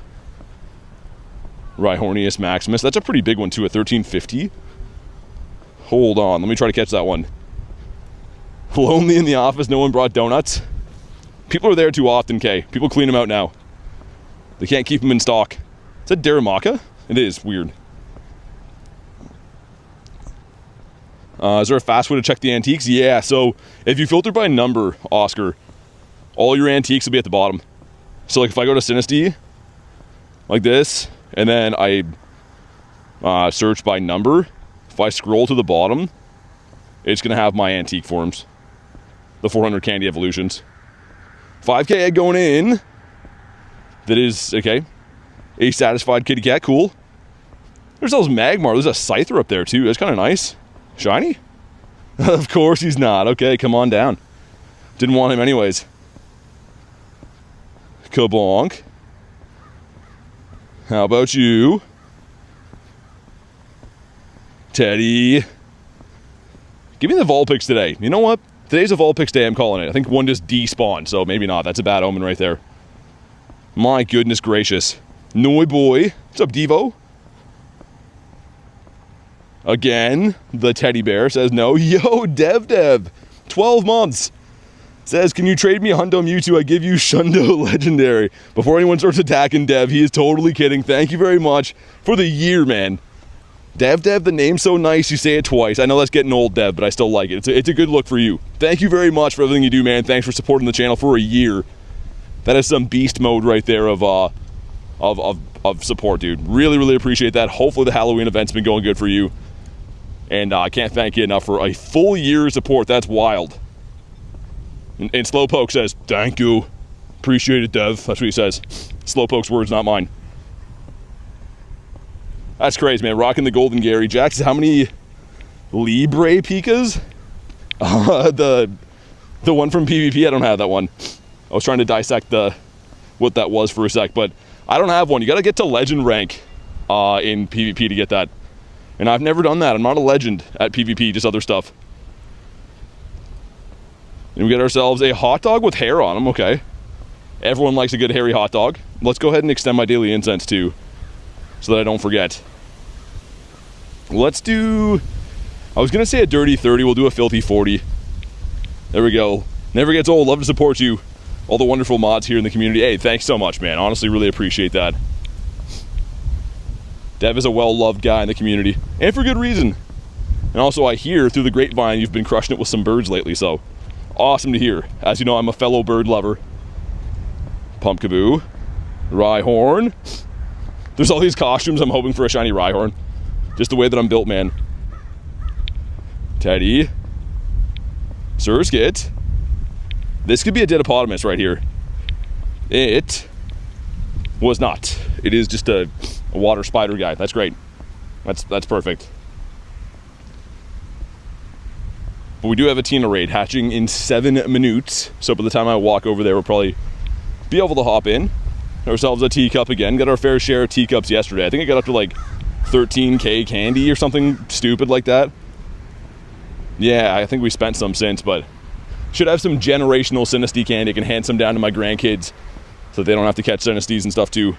Rhyhornius Maximus, that's a pretty big one too, at 1350. Hold on, let me try to catch that one. Lonely in the office, no one brought donuts. People are there too often, Kay. People clean them out now. They can't keep them in stock. Is that Daramaka? It is, weird. Is there a fast way to check the antiques? Yeah, so if you filter by number, Oscar, all your antiques will be at the bottom. So like if I go to Synesty, like this, and then I search by number, if I scroll to the bottom, it's going to have my antique forms. The 400 candy evolutions. 5k egg going in. That is, okay. A satisfied kitty cat, cool. There's those Magmar, there's a Scyther up there too, that's kind of nice. Shiny? Of course he's not. Okay, come on down. Didn't want him anyways. Kabonk. How about you? Teddy. Give me the Vulpix today. You know what? Today's a Vulpix day, I'm calling it. I think one just despawned, so maybe not. That's a bad omen right there. My goodness gracious. Noi boy. What's up, Devo? Again, the teddy bear says no. Yo, Dev, 12 months. Says, can you trade me a Hundo Mewtwo? I give you Shundo Legendary. Before anyone starts attacking Dev, he is totally kidding. Thank you very much for the year, man. Dev, the name's so nice, you say it twice. I know that's getting old, Dev, but I still like it. It's a good look for you. Thank you very much for everything you do, man. Thanks for supporting the channel for a year. That is some beast mode right there of support, dude. Really appreciate that. Hopefully the Halloween event's been going good for you. And I can't thank you enough for a full year's support. That's wild. And Slowpoke says, thank you. Appreciate it, Dev. That's what he says. Slowpoke's words, not mine. That's crazy, man. Rocking the Golden Gary. Jax, how many Libre Pikas? The one from PvP, I don't have that one. I was trying to dissect what that was for a sec, but I don't have one. You gotta get to legend rank in PvP to get that. And I've never done that. I'm not a legend at PvP, just other stuff. And we get ourselves a hot dog with hair on them, okay. Everyone likes a good hairy hot dog. Let's go ahead and extend my daily incense too, so that I don't forget. Let's do, I was gonna say a dirty 30, we'll do a filthy 40. There we go. Never gets old, love to support you. All the wonderful mods here in the community. Hey, thanks so much, man. Honestly, really appreciate that. Dev is a well-loved guy in the community, and for good reason. And also, I hear through the grapevine you've been crushing it with some birds lately, so awesome to hear. As you know, I'm a fellow bird lover. Pumpkaboo. Rhyhorn. There's all these costumes. I'm hoping for a shiny Rhyhorn. Just the way that I'm built, man. Teddy. Surskit. This could be a Didopotamus right here. It was not. It is just a water spider guy. That's great. That's perfect. But we do have a Tina raid hatching in 7 minutes. So by the time I walk over there, we'll probably be able to hop in. Ourselves a teacup again. Got our fair share of teacups yesterday. I think I got up to like 13k candy or something stupid like that. Yeah, I think we spent some since, but should have some generational Synesty candy. I can hand some down to my grandkids so they don't have to catch Synesties and stuff too.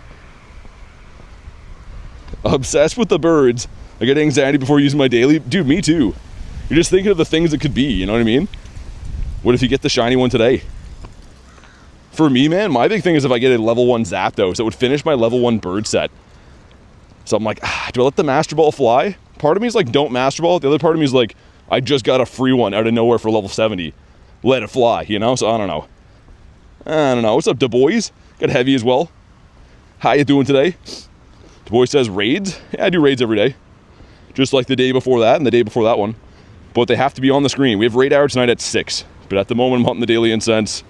Obsessed with the birds. I get anxiety before using my daily. Dude, me too. You're just thinking of the things that could be, you know what I mean? What if you get the shiny one today? For me, man, my big thing is if I get a level 1 Zapdos, it would finish my level 1 bird set. So I'm like, do I let the Master Ball fly? Part of me is like, don't Master Ball. The other part of me is like, I just got a free one out of nowhere for level 70. Let it fly, you know? So I don't know. What's up, Du Bois? Got Heavy as well. How you doing today? Du Bois says raids. Yeah, I do raids every day. Just like the day before that and the day before that one. But they have to be on the screen. We have raid hour tonight at 6. But at the moment, I'm hunting the daily incense.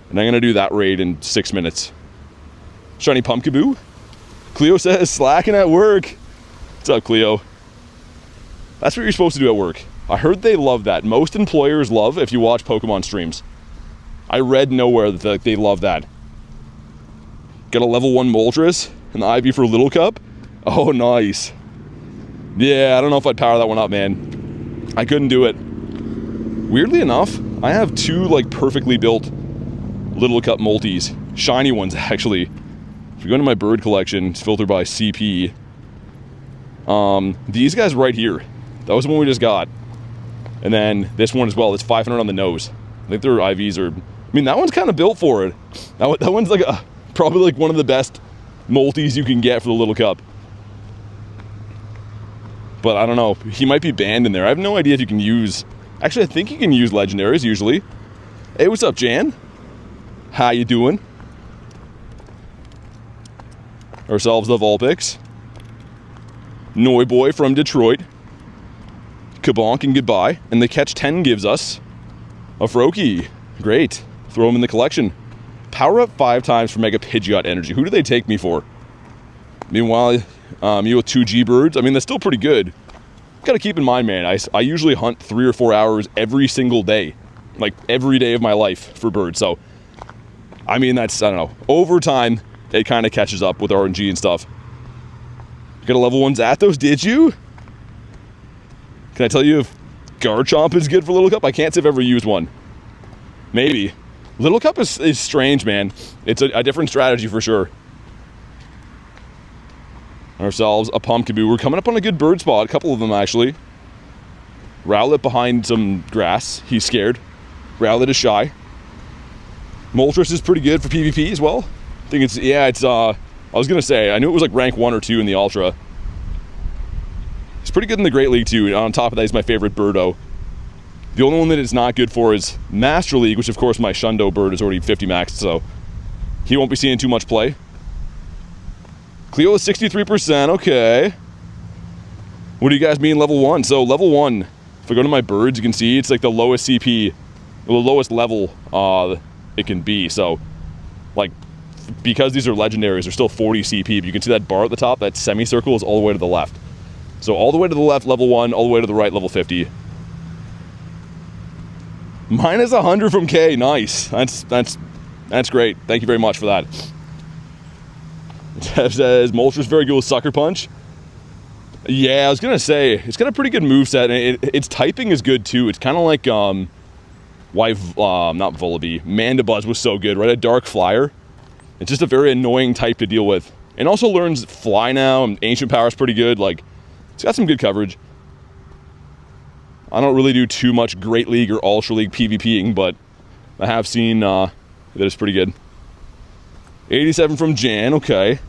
And I'm going to do that raid in 6 minutes. Shiny Pumpkaboo. Cleo says, slacking at work. What's up, Cleo? That's what you're supposed to do at work. I heard they love that. Most employers love if you watch Pokemon streams. I read nowhere that they love that. Got a level 1 Moltres and the IV for Little Cup. Oh, nice. Yeah, I don't know if I'd power that one up, man. I couldn't do it. Weirdly enough, I have 2, like, perfectly built Little Cup multis. Shiny ones, actually. If you go into my bird collection, it's filtered by CP. These guys right here. That was the one we just got. And then this one as well. It's 500 on the nose. I think their IVs are... I mean, that one's kind of built for it. That one's like probably like one of the best multis you can get for the Little Cup. But I don't know. He might be banned in there. I have no idea if you can use... Actually, I think you can use legendaries usually. Hey, what's up, Jan? How you doing? Ourselves the Vulpix. Noiboy from Detroit. Kabonk and goodbye. And the catch 10 gives us a Froakie. Great. Throw him in the collection. Power up 5 times for Mega Pidgeot energy. Who do they take me for? Meanwhile, you with 2 G-Birds. I mean, that's still pretty good. Gotta keep in mind, man, I usually hunt 3 or 4 hours every single day. Like, every day of my life for birds. So, I mean, that's, I don't know. Over time, it kind of catches up with RNG and stuff. You got a level 1 Zathos, did you? Can I tell you if Garchomp is good for Little Cup? I can't say I've ever used one. Maybe. Little Cup is strange, man. It's a different strategy for sure. Ourselves a Pumpkaboo. We're coming up on a good bird spot. A couple of them, actually. Rowlet behind some grass. He's scared. Rowlet is shy. Moltres is pretty good for PvP as well. I think it's, yeah, it's, I was going to say, I knew it was like rank 1 or 2 in the Ultra. He's pretty good in the Great League too. On top of that, he's my favorite birdo. The only one that it's not good for is Master League, which of course my Shundo bird is already 50 maxed, so he won't be seeing too much play. Cleo is 63%, okay. What do you guys mean level 1? So level 1, if I go to my birds, you can see it's like the lowest CP, well, the lowest level it can be. So, like, because these are legendaries, they're still 40 CP. But you can see that bar at the top, that semicircle is all the way to the left. So all the way to the left, level 1, all the way to the right, level 50. Minus 100 from K, nice. That's great. Thank you very much for that. Tev says, Moltres very good with Sucker Punch. Yeah, I was gonna say, it's got a pretty good moveset, and its typing is good too. It's kind of like, why, not Vullaby, Mandibuzz was so good, right? A Dark Flyer. It's just a very annoying type to deal with. And also learns Fly now, and Ancient Power is pretty good. Like, it's got some good coverage. I don't really do too much Great League or Ultra League PvPing, but I have seen that it's pretty good. 87 from Jan, okay.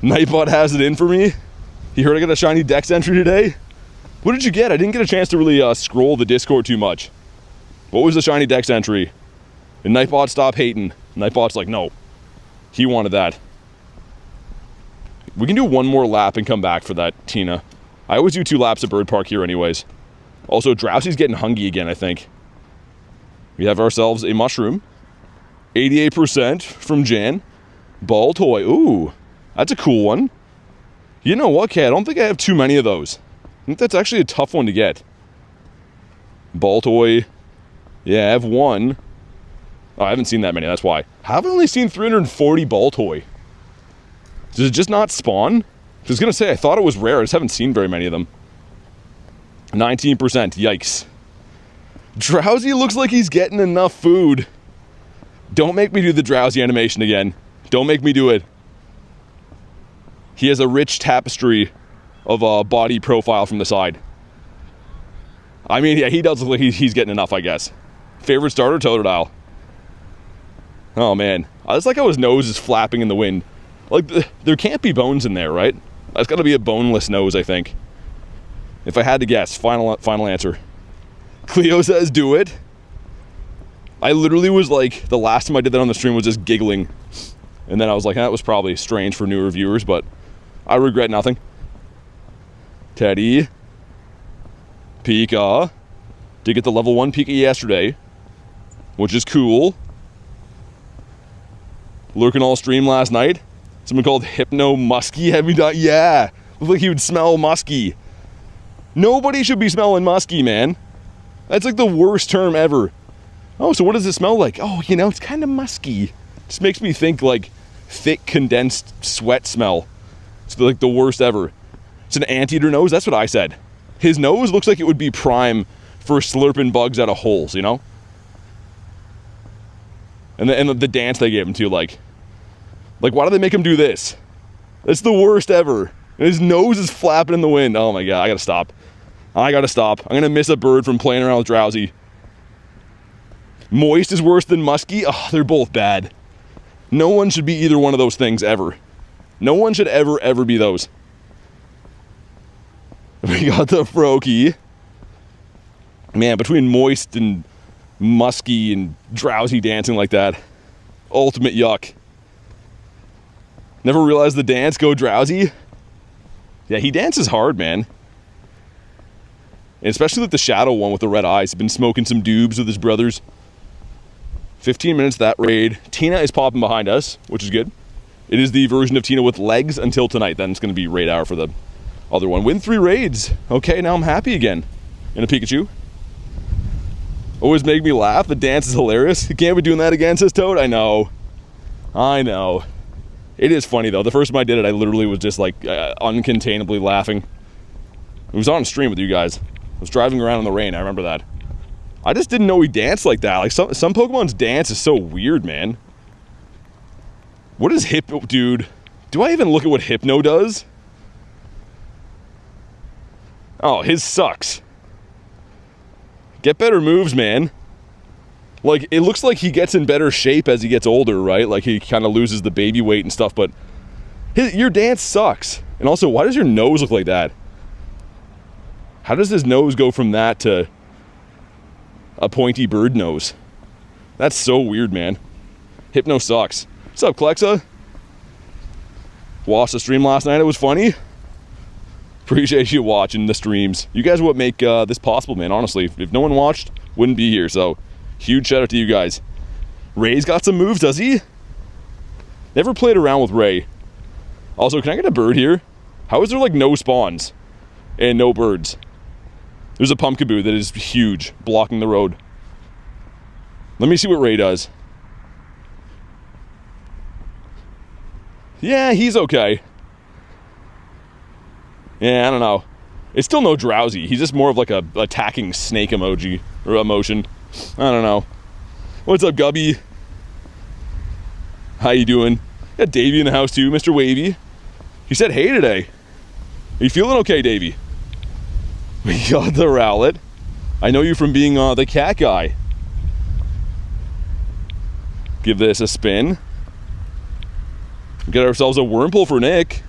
Nightbot has it in for me. You heard I got a shiny Dex entry today? What did you get? I didn't get a chance to really scroll the Discord too much. What was the shiny Dex entry? And Nightbot stopped hating. Nightbot's like, no. He wanted that. We can do one more lap and come back for that, Tina. I always do 2 laps at Bird Park here anyways. Also, Drowsy's getting hungry again, I think. We have ourselves a mushroom. 88% from Jan. Ball toy. Ooh, that's a cool one. You know what, Kat? I don't think I have too many of those. I think that's actually a tough one to get. Ball toy. Yeah, I have one. Oh, I haven't seen that many, that's why. How have I only seen 340 ball toy? Does it just not spawn? I was gonna say, I thought it was rare. I just haven't seen very many of them. 19%, yikes. Drowsy looks like he's getting enough food. Don't make me do the Drowsy animation again. Don't make me do it. He has a rich tapestry of a body profile from the side. I mean, yeah, he does look like he's getting enough, I guess. Favorite starter, Totodile. Oh, man. I just like how his nose is flapping in the wind. Like, there can't be bones in there, right? That's got to be a boneless nose, I think. If I had to guess, final answer. Cleo says, do it. I literally was like, the last time I did that on the stream was just giggling. And then I was like, that was probably strange for newer viewers, but I regret nothing. Teddy. Pika. Did get the level 1 Pika yesterday, which is cool. Lurking all stream last night. Someone called Hypno Musky had me die. Yeah. Looked like he would smell musky. Nobody should be smelling musky, man. That's like the worst term ever. Oh, so what does it smell like? Oh, you know, it's kind of musky. Just makes me think like thick condensed sweat smell. It's like the worst ever. It's an anteater nose, that's what I said. His nose looks like it would be prime for slurping bugs out of holes, you know? And the dance they gave him too, like why do they make him do this? That's the worst ever. And his nose is flapping in the wind. Oh my god, I gotta stop. I gotta stop. I'm gonna miss a bird from playing around with Drowsy. Moist is worse than musky. Oh, they're both bad. No one should be either one of those things ever. No one should ever be those. We got the Froakie. Man, between moist and musky and drowsy dancing like that. Ultimate yuck. Never realized the dance go drowsy. Yeah, he dances hard, man. And especially like the shadow one with the red eyes. He's been smoking some doobs with his brothers. 15 minutes that raid. Tina is popping behind us, which is good. It is the version of Tina with legs until tonight. Then it's going to be raid hour for the other one. Win 3 raids. Okay, now I'm happy again. In a Pikachu. Always make me laugh. The dance is hilarious. You can't be doing that again, says Toad. I know. I know. It is funny though. The first time I did it, I literally was just like uncontainably laughing. It was on stream with you guys. I was driving around in the rain. I remember that. I just didn't know he danced like that. Like some Pokemon's dance is so weird, man. What is Hypno, dude? Do I even look at what Hypno does? Oh, his sucks. Get better moves, man. Like, it looks like he gets in better shape as he gets older, right? Like, he kind of loses the baby weight and stuff, but your dance sucks. And also, why does your nose look like that? How does his nose go from that to a pointy bird nose? That's so weird, man. Hypno sucks. What's up, Klexa? Watched the stream last night. It was funny. Appreciate you watching the streams. You guys are what make this possible, man. Honestly, if no one watched, wouldn't be here. So, huge shout out to you guys. Ray's got some moves, does he? Never played around with Ray. Also, can I get a bird here? How is there like no spawns and no birds? There's a Pumpkaboo that is huge, blocking the road. Let me see what Ray does. Yeah, he's okay. Yeah, I don't know. It's still no drowsy. He's just more of like a attacking snake emoji or emotion. I don't know. What's up, Gubby? How you doing? Got Davey in the house too, Mr. Wavy. He said hey today. Are you feeling okay, Davey? We got the Rowlet. I know you from being the cat guy. Give this a spin. Get ourselves a Wurmple for Nick.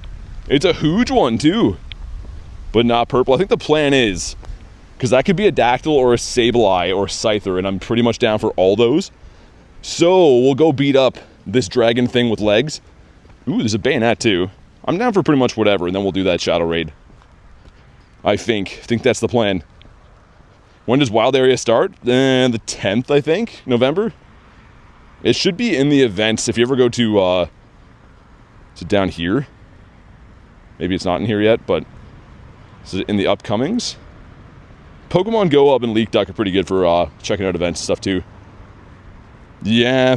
It's a huge one too, but not purple. I think the plan is, because that could be a Dactyl or a Sableye or Scyther, and I'm pretty much down for all those. So we'll go beat up this dragon thing with legs. Ooh, there's a Bayonet too. I'm down for pretty much whatever, and then we'll do that Shadow Raid. I think that's the plan. When does Wild Area start? The 10th, I think, November. It should be in the events. If you ever go to, is it down here? Maybe it's not in here yet, but is it in the upcomings? Pokemon GO up and Leak Duck are pretty good for checking out events and stuff too. Yeah,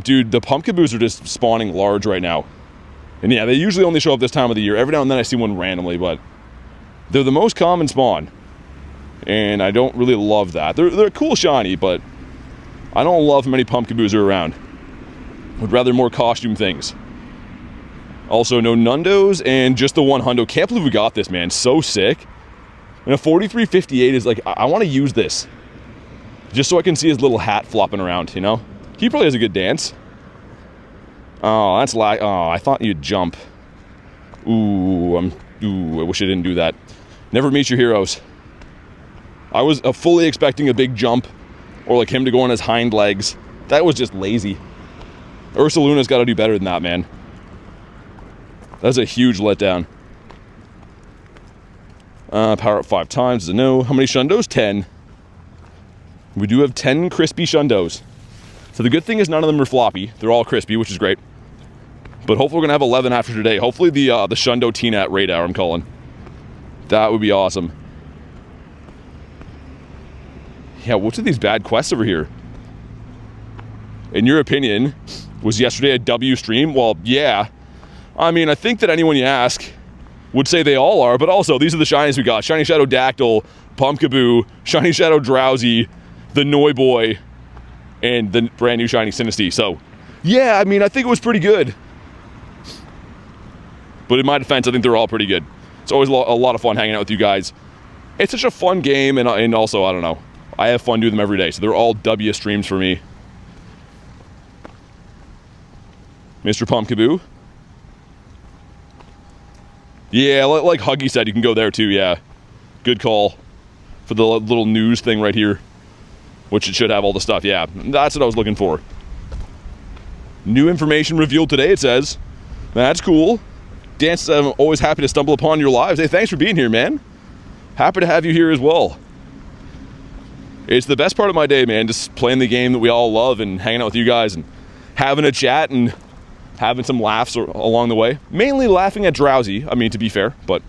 dude, the Pumpkaboos are just spawning large right now. And yeah, they usually only show up this time of the year. Every now and then I see one randomly, but they're the most common spawn. And I don't really love that. They're a cool shiny, but I don't love how many Pumpkaboos are around. Would rather more costume things. Also, no Nundos and just the one Hundo. Can't believe we got this, man. So sick. And a 4358 is like, I want to use this. Just so I can see his little hat flopping around, you know? He probably has a good dance. Oh, that's like, oh, I thought you'd jump. Ooh, I wish I didn't do that. Never meet your heroes. I was fully expecting a big jump, or like him to go on his hind legs. That was just lazy. Ursaluna's got to do better than that, man. That's a huge letdown. Power up 5 times is a no. How many Shundos? 10. We do have 10 crispy Shundos. So the good thing is none of them are floppy. They're all crispy, which is great. But hopefully we're going to have 11 after today. Hopefully the Shundo Tina at raid hour, I'm calling. That would be awesome. Yeah, what's with these bad quests over here? In your opinion, was yesterday a W stream? Well, yeah. I mean, I think that anyone you ask, would say they all are, but also these are the shinies we got. Shiny Shadow Dactyl, Pumpkaboo, Shiny Shadow Drowsy, the Noiboy, and the brand new shiny Sinistea. So, yeah, I mean, I think it was pretty good. But in my defense, I think they're all pretty good. It's always a lot of fun hanging out with you guys. It's such a fun game, and also, I don't know, I have fun doing them every day, so they're all W streams for me. Mr. Pumpkaboo. Yeah, like Huggy said, you can go there too, yeah. Good call for the little news thing right here, which it should have all the stuff, yeah. That's what I was looking for. New information revealed today, it says. That's cool. Dance, I'm always happy to stumble upon your lives. Hey, thanks for being here, man. Happy to have you here as well. It's the best part of my day, man, just playing the game that we all love and hanging out with you guys and having a chat and having some laughs along the way. Mainly laughing at Drowsy, I mean, to be fair, but...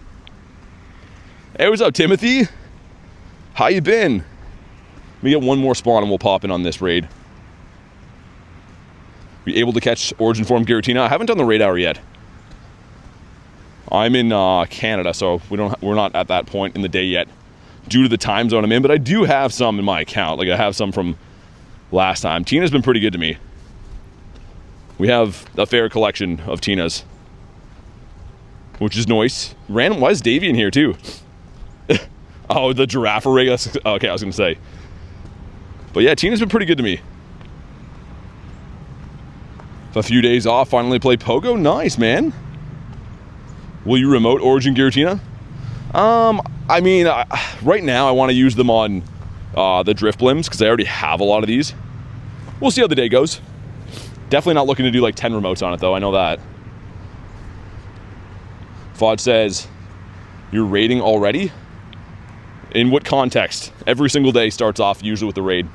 Hey, what's up, Timothy? How you been? Let me get one more spawn and we'll pop in on this raid. Be able to catch Origin Form Giratina? I haven't done the raid hour yet. I'm in Canada, so we're not at that point in the day yet due to the time zone I'm in, but I do have some in my account. Like, I have some from last time. Tina's been pretty good to me. We have a fair collection of Tinas, which is nice. Random, why is Davey in here too? Oh, the giraffe rig. Okay, I was gonna say. But yeah, Tina's been pretty good to me. A few days off, finally play Pogo. Nice, man. Will you remote Origin Giratina? I mean, right now I want to use them on the Drift Blims because I already have a lot of these. We'll see how the day goes. Definitely not looking to do like 10 remotes on it though, I know that. Fod says, you're raiding already? In what context? Every single day starts off usually with the raid,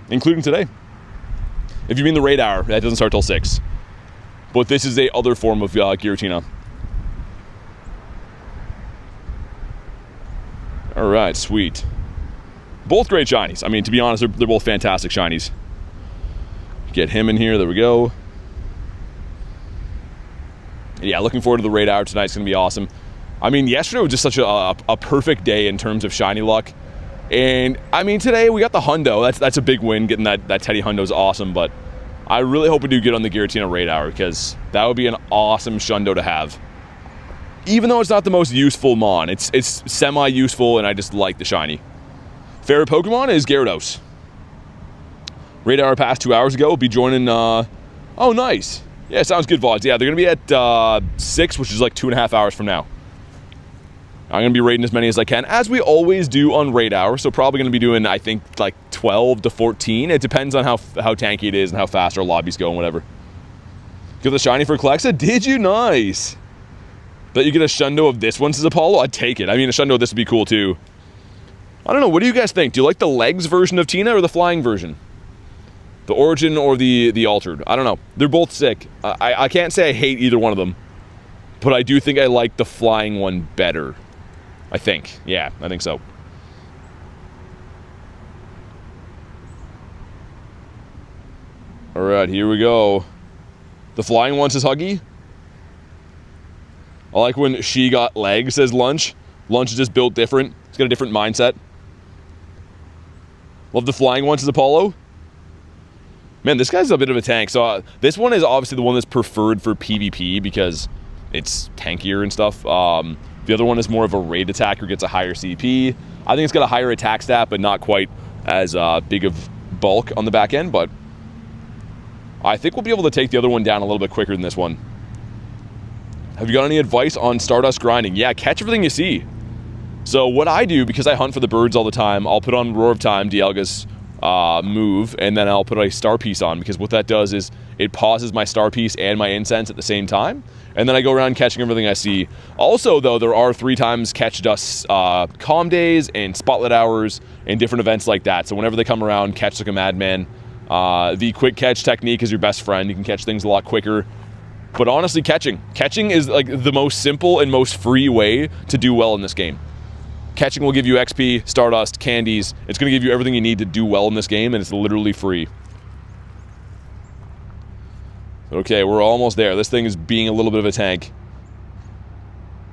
including today. If you mean the raid hour, that doesn't start till 6. But this is a other form of Giratina. Alright, sweet. Both great shinies. I mean, to be honest, they're both fantastic shinies. Get him in here, there we go. Yeah, looking forward to the raid hour tonight. It's going to be awesome. I mean, yesterday was just such a perfect day in terms of shiny luck. And, I mean, today we got the hundo. That's a big win. Getting that Teddy hundo is awesome, but I really hope we do get on the Giratina raid hour because that would be an awesome shundo to have. Even though it's not the most useful mon, it's semi-useful, and I just like the shiny. Favorite Pokemon is Gyarados. Raid hour passed 2 hours ago. We'll be joining, oh, nice. Yeah, sounds good, VODs. Yeah, they're going to be at 6, which is like 2.5 hours from now. I'm going to be raiding as many as I can, as we always do on raid hour. So probably going to be doing, I think, like 12 to 14. It depends on how tanky it is and how fast our lobbies go and whatever. Get the shiny for Klexa? Did you? Nice. Bet you get a shundo of this one, says Apollo. I'd take it. I mean, a shundo of this would be cool too. I don't know. What do you guys think? Do you like the legs version of Tina or the flying version? The Origin or the Altered? I don't know. They're both sick. I can't say I hate either one of them. But I do think I like the flying one better. I think. Yeah, I think so. Alright, here we go. The flying one says Huggy. I like when she got legs, says Lunch. Lunch is just built different. It's got a different mindset. Love the flying one, says Apollo. Man, this guy's a bit of a tank. So this one is obviously the one that's preferred for PvP because it's tankier and stuff. The other one is more of a raid attacker, gets a higher CP. I think it's got a higher attack stat, but not quite as big of bulk on the back end. But I think we'll be able to take the other one down a little bit quicker than this one. Have you got any advice on Stardust grinding? Yeah, catch everything you see. So what I do, because I hunt for the birds all the time, I'll put on Roar of Time, Dialga's move, and then I'll put a star piece on, because what that does is it pauses my star piece and my incense at the same time, and then I go around catching everything I see. Also, though, there are 3 times catch dust calm days and spotlight hours and different events like that. So whenever they come around, catch like a madman. The quick catch technique is your best friend. You can catch things a lot quicker. But honestly, catching is like the most simple and most free way to do well in this game. Catching will give you XP, Stardust, candies. It's going to give you everything you need to do well in this game, and it's literally free. Okay, we're almost there. This thing is being a little bit of a tank.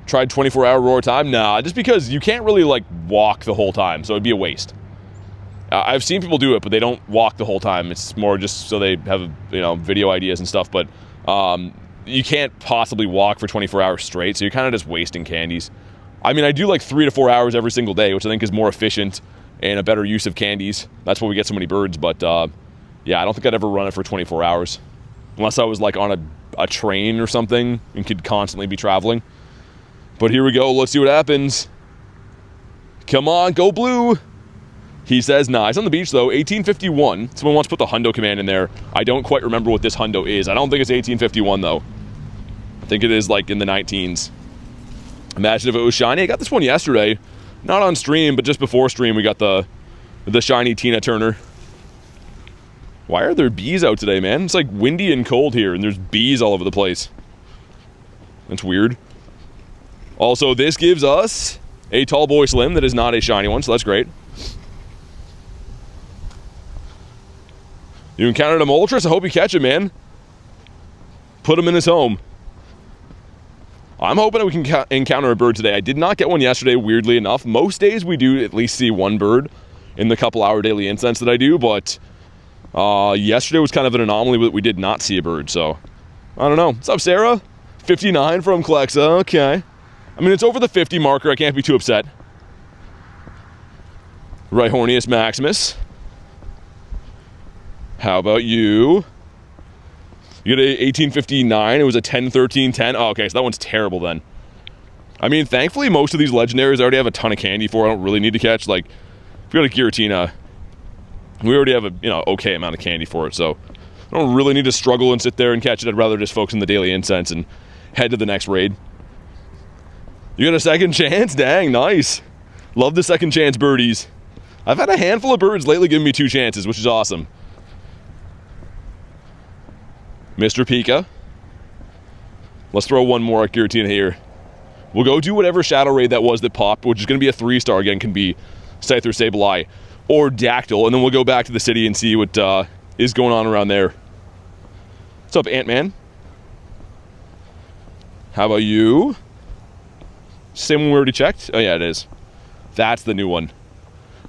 Tried 24-hour roar time? Nah, just because you can't really, like, walk the whole time, so it'd be a waste. I've seen people do it, but they don't walk the whole time. It's more just so they have, you know, video ideas and stuff, but you can't possibly walk for 24 hours straight, so you're kind of just wasting candies. I mean, I do like 3 to 4 hours every single day, which I think is more efficient and a better use of candies. That's why we get so many birds, but yeah, I don't think I'd ever run it for 24 hours. Unless I was like on a train or something and could constantly be traveling. But here we go, let's see what happens. Come on, go blue. He says, nah, he's on the beach though, 1851. Someone wants to put the hundo command in there. I don't quite remember what this hundo is. I don't think it's 1851 though. I think it is like in the 19s. Imagine if it was shiny. I got this one yesterday. Not on stream, but just before stream we got the shiny Tina Turner. Why are there bees out today, man? It's like windy and cold here, and there's bees all over the place. That's weird. Also, this gives us a Tall Boy Slim that is not a shiny one, so that's great. You encountered a Moltres? I hope you catch it, man. Put him in his home. I'm hoping that we can encounter a bird today. I did not get one yesterday, weirdly enough. Most days we do at least see one bird in the couple-hour daily incense that I do, but yesterday was kind of an anomaly that we did not see a bird, so I don't know. What's up, Sarah? 59 from Klexa, okay. I mean, it's over the 50 marker. I can't be too upset. Rhyhornius Maximus. How about you? You get a 1859. It was a 10-13-10. Oh, okay, so that one's terrible then. I mean, thankfully, most of these legendaries I already have a ton of candy for. I don't really need to catch. Like, if we got a Giratina, we already have a, you know, okay amount of candy for it, so I don't really need to struggle and sit there and catch it. I'd rather just focus on the daily incense and head to the next raid. You got a second chance? Dang, nice. Love the second chance birdies. I've had a handful of birds lately giving me 2 chances, which is awesome. Mr. Pika. Let's throw one more at Giratina here. We'll go do whatever shadow raid that was that popped, which is going to be a 3-star again, can be Scyther, Sableye, or Dactyl, and then we'll go back to the city and see what is going on around there. What's up, Ant-Man? How about you? Same one we already checked? Oh yeah, it is. That's the new one.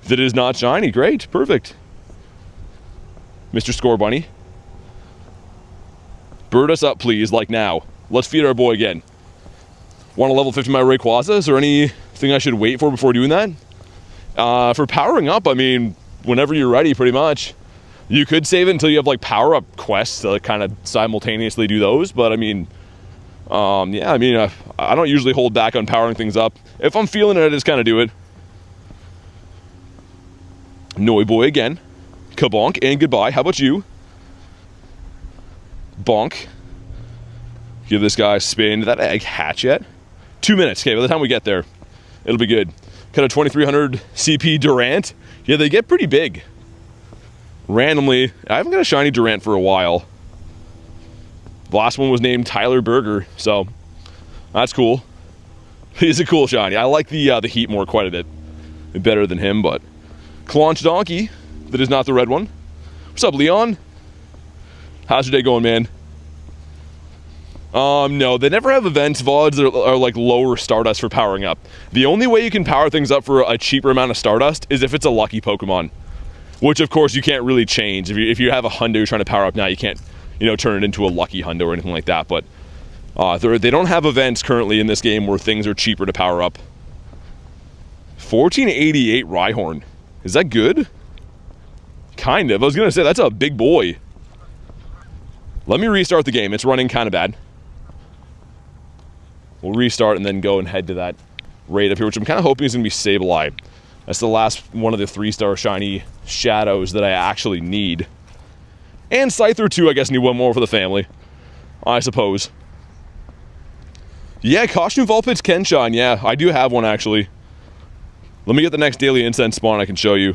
That is not shiny. Great, perfect. Mr. Score Bunny. Bird us up, please, like now. Let's feed our boy again. Want a level 50 my Rayquaza? Is there anything I should wait for before doing that? For powering up, I mean, whenever you're ready, pretty much. You could save it until you have, like, power-up quests to kind of simultaneously do those, but, I mean, yeah, I mean, I don't usually hold back on powering things up. If I'm feeling it, I just kind of do it. Noiboy again. Kabonk, and goodbye. How about you? Bonk. Give this guy a spin. Did that egg hatch yet? 2 minutes. Okay, by the time we get there, it'll be good. Got a 2300 CP Durant. Yeah, they get pretty big. Randomly, I haven't got a shiny Durant for a while. The last one was named Tyler Berger, so that's cool. He's a cool shiny. I like the heat more quite a bit. Better than him, but Claunch Donkey, that is not the red one. What's up, Leon? How's your day going, man? No, they never have events. VODs are like lower Stardust for powering up. The only way you can power things up for a cheaper amount of Stardust is if it's a lucky Pokemon. Which, of course, you can't really change. If you have a Hundo you're trying to power up now, you can't, you know, turn it into a lucky Hundo or anything like that. But they don't have events currently in this game where things are cheaper to power up. 1488 Rhyhorn. Is that good? Kind of. I was going to say, that's a big boy. Let me restart the game. It's running kind of bad. We'll restart and then go and head to that raid up here, which I'm kind of hoping is going to be Sableye. That's the last one of the 3-star shiny shadows that I actually need. And Scyther too, I guess, need one more for the family. I suppose. Yeah, Costume Vulpix can shine. Yeah, I do have one, actually. Let me get the next daily incense spawn I can show you.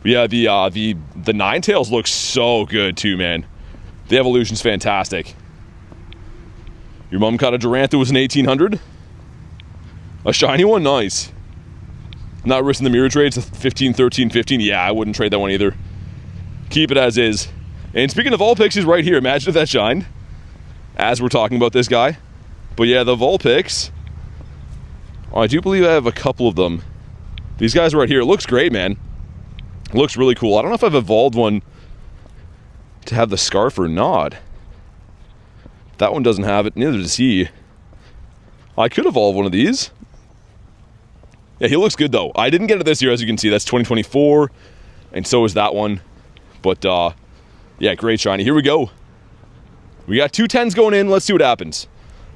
Yeah, the Ninetales looks so good too, man. The evolution's fantastic. Your mom caught a Durant that was an 1800? A shiny one? Nice. Not risking the mirror trades, 15, 13, 15. Yeah, I wouldn't trade that one either. Keep it as is. And speaking of Vulpix, he's right here. Imagine if that shined. As we're talking about this guy. But yeah, the Vulpix Oh, I do believe I have a couple of them. These guys right here. It looks great, man. It looks really cool. I don't know if I've evolved one to have the scarf or not. That one doesn't have it. Neither does he. I could evolve one of these. Yeah, he looks good, though. I didn't get it this year, as you can see. That's 2024. And so is that one. But, yeah, great shiny. Here we go. We got 2 10s going in. Let's see what happens.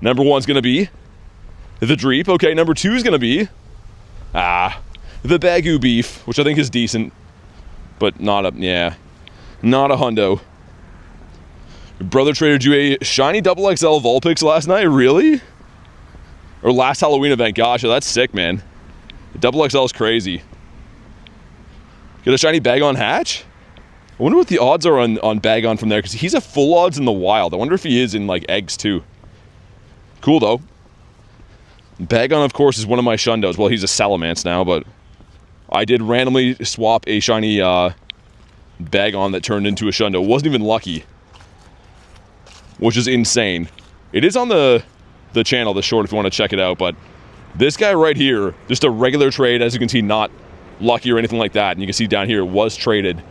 Number 1's going to be the Dreep. Okay, number 2 is going to be the Bagoo Beef, which I think is decent. But not a, yeah, not a hundo. Your brother traded you a shiny XXL Vulpix last night? Really? Or last Halloween event. Gosh, that's sick, man. The XXL is crazy. Get a shiny Bagon Hatch? I wonder what the odds are on Bagon from there, because he's a full odds in the wild. I wonder if he is in, like, eggs, too. Cool, though. Bagon, of course, is one of my shundos. Well, he's a Salamence now, but I did randomly swap a shiny Bagon that turned into a shundo. It wasn't even lucky, which is insane. It is on the channel, the short, if you want to check it out, but this guy right here, just a regular trade, as you can see, not lucky or anything like that. And you can see down here, it was traded.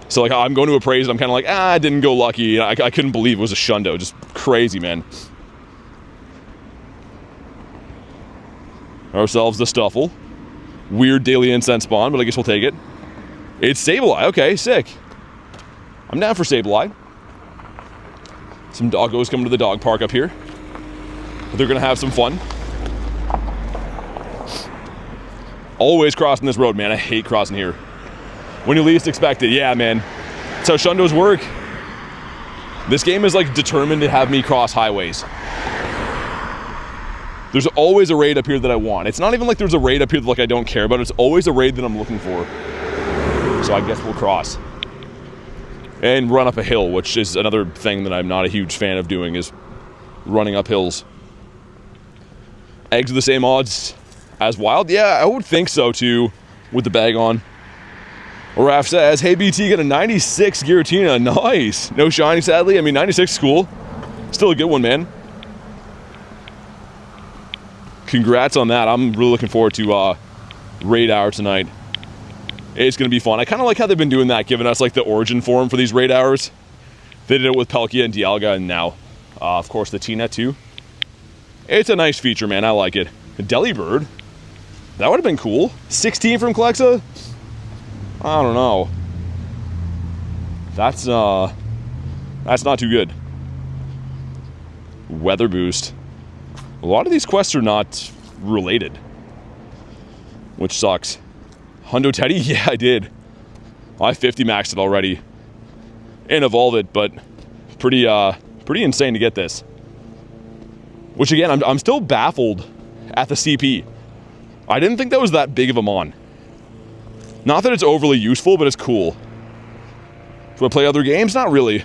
So, like, I'm going to appraise it. I'm kind of like, I didn't go lucky. I couldn't believe it was a shundo. Just crazy, man. Ourselves the Stuffle. Weird daily incense spawn, but I guess we'll take it. It's Sableye. Okay, sick. I'm down for Sableye. Some doggos coming to the dog park up here. They're going to have some fun. Always crossing this road, man. I hate crossing here. When you least expect it. Yeah, man. That's how shundos work. This game is, like, determined to have me cross highways. There's always a raid up here that I want. It's not even like there's a raid up here that, like, I don't care about. It's always a raid that I'm looking for. So I guess we'll cross. And run up a hill, which is another thing that I'm not a huge fan of doing, is running up hills. Eggs are the same odds as wild? Yeah, I would think so, too, with the bag on. Raph says, hey, BT, get a 96 Giratina. Nice. No shiny, sadly. I mean, 96 is cool. Still a good one, man. Congrats on that. I'm really looking forward to raid hour tonight. It's going to be fun. I kind of like how they've been doing that, giving us, like, the origin form for these raid hours. They did it with Palkia and Dialga, and now, of course, the T-Net, too. It's a nice feature, man. I like it. A Delibird. That would have been cool. 16 from Klexa? I don't know. That's not too good. Weather Boost. A lot of these quests are not related, which sucks. Hundo Teddy? Yeah, I did. I 50 maxed it already and evolved it, but pretty insane to get this. Which again, I'm still baffled at the CP. I didn't think that was that big of a mon. Not that it's overly useful, but it's cool. Do I play other games? Not really.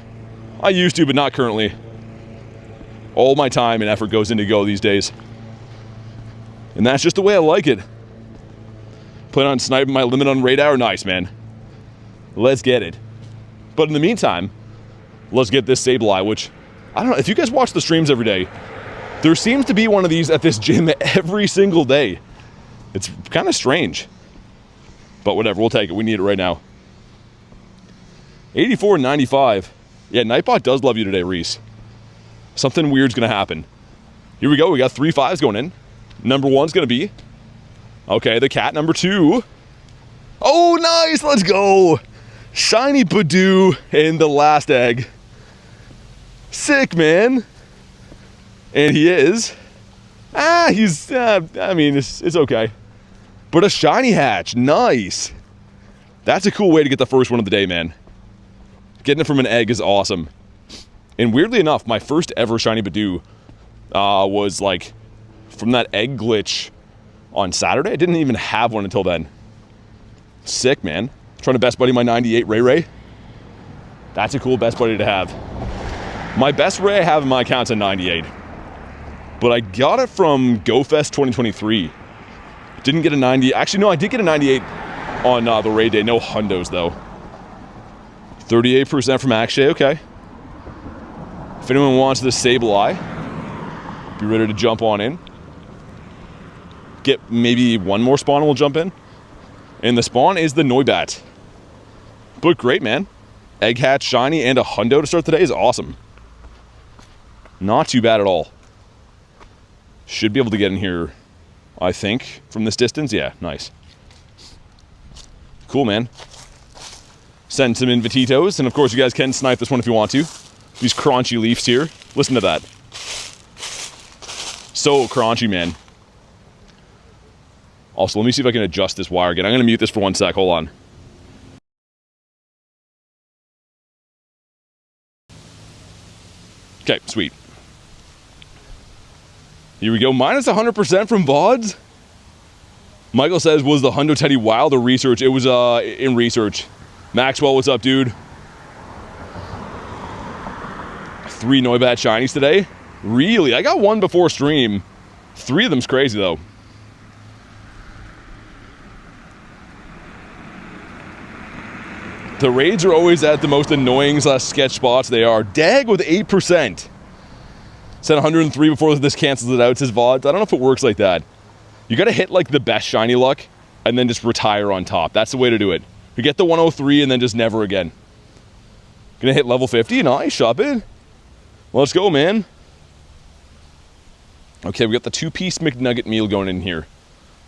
I used to, but not currently. All my time and effort goes into Go these days. And that's just the way I like it. Plan on sniping my limit on raid hour? Nice, man. Let's get it. But in the meantime, let's get this Sableye, which, I don't know, if you guys watch the streams every day, there seems to be one of these at this gym every single day. It's kind of strange. But whatever, we'll take it. We need it right now. 84.95. Yeah, Nightbot does love you today, Reese. Something weird's going to happen. Here we go. We got 3 5s going in. Number 1's going to be... Okay, the cat. Number 2. Oh, nice. Let's go. Shiny Badoo in the last egg. Sick, man. And he is... he's... I mean, it's okay. But a shiny hatch. Nice. That's a cool way to get the first one of the day, man. Getting it from an egg is awesome. And weirdly enough, my first ever shiny Badoo was like from that egg glitch on Saturday. I didn't even have one until then. Sick, man. Trying to best buddy my 98 Ray Ray. That's a cool best buddy to have. My best Ray I have in my account's a 98. But I got it from GoFest 2023. Didn't get a 90. Actually, no, I did get a 98 on the raid day. No hundos, though. 38% from Akshay. Okay. If anyone wants this Sableye, be ready to jump on in. get maybe one more spawn and we'll jump in. And the spawn is the Noibat. But great, man. Egg hatch, shiny, and a hundo to start the day is awesome. Not too bad at all. Should be able to get in here, I think, from this distance. Yeah, nice. Cool, man. Send some invititos, and of course you guys can snipe this one if you want to. These crunchy leaves here. Listen to that. So crunchy, man. Also, let me see if I can adjust this wire again. I'm going to mute this for 1 sec. Hold on. Okay, sweet. Here we go. Minus 100% from VODs. Michael says, was the Hundo Teddy wild or research? It was in research. Maxwell, what's up, dude? 3 Noibat shinies today? Really? I got 1 before stream. 3 of them's crazy, though. The raids are always at the most annoying / sketch spots they are. Dag with 8%. Said 103 before this cancels it out, says VOD. I don't know if it works like that. You gotta hit like the best shiny luck and then just retire on top. That's the way to do it. You get the 103 and then just never again. Gonna hit level 50. Nice, shop it. Let's go, man. Okay, we got the 2-piece McNugget meal going in here.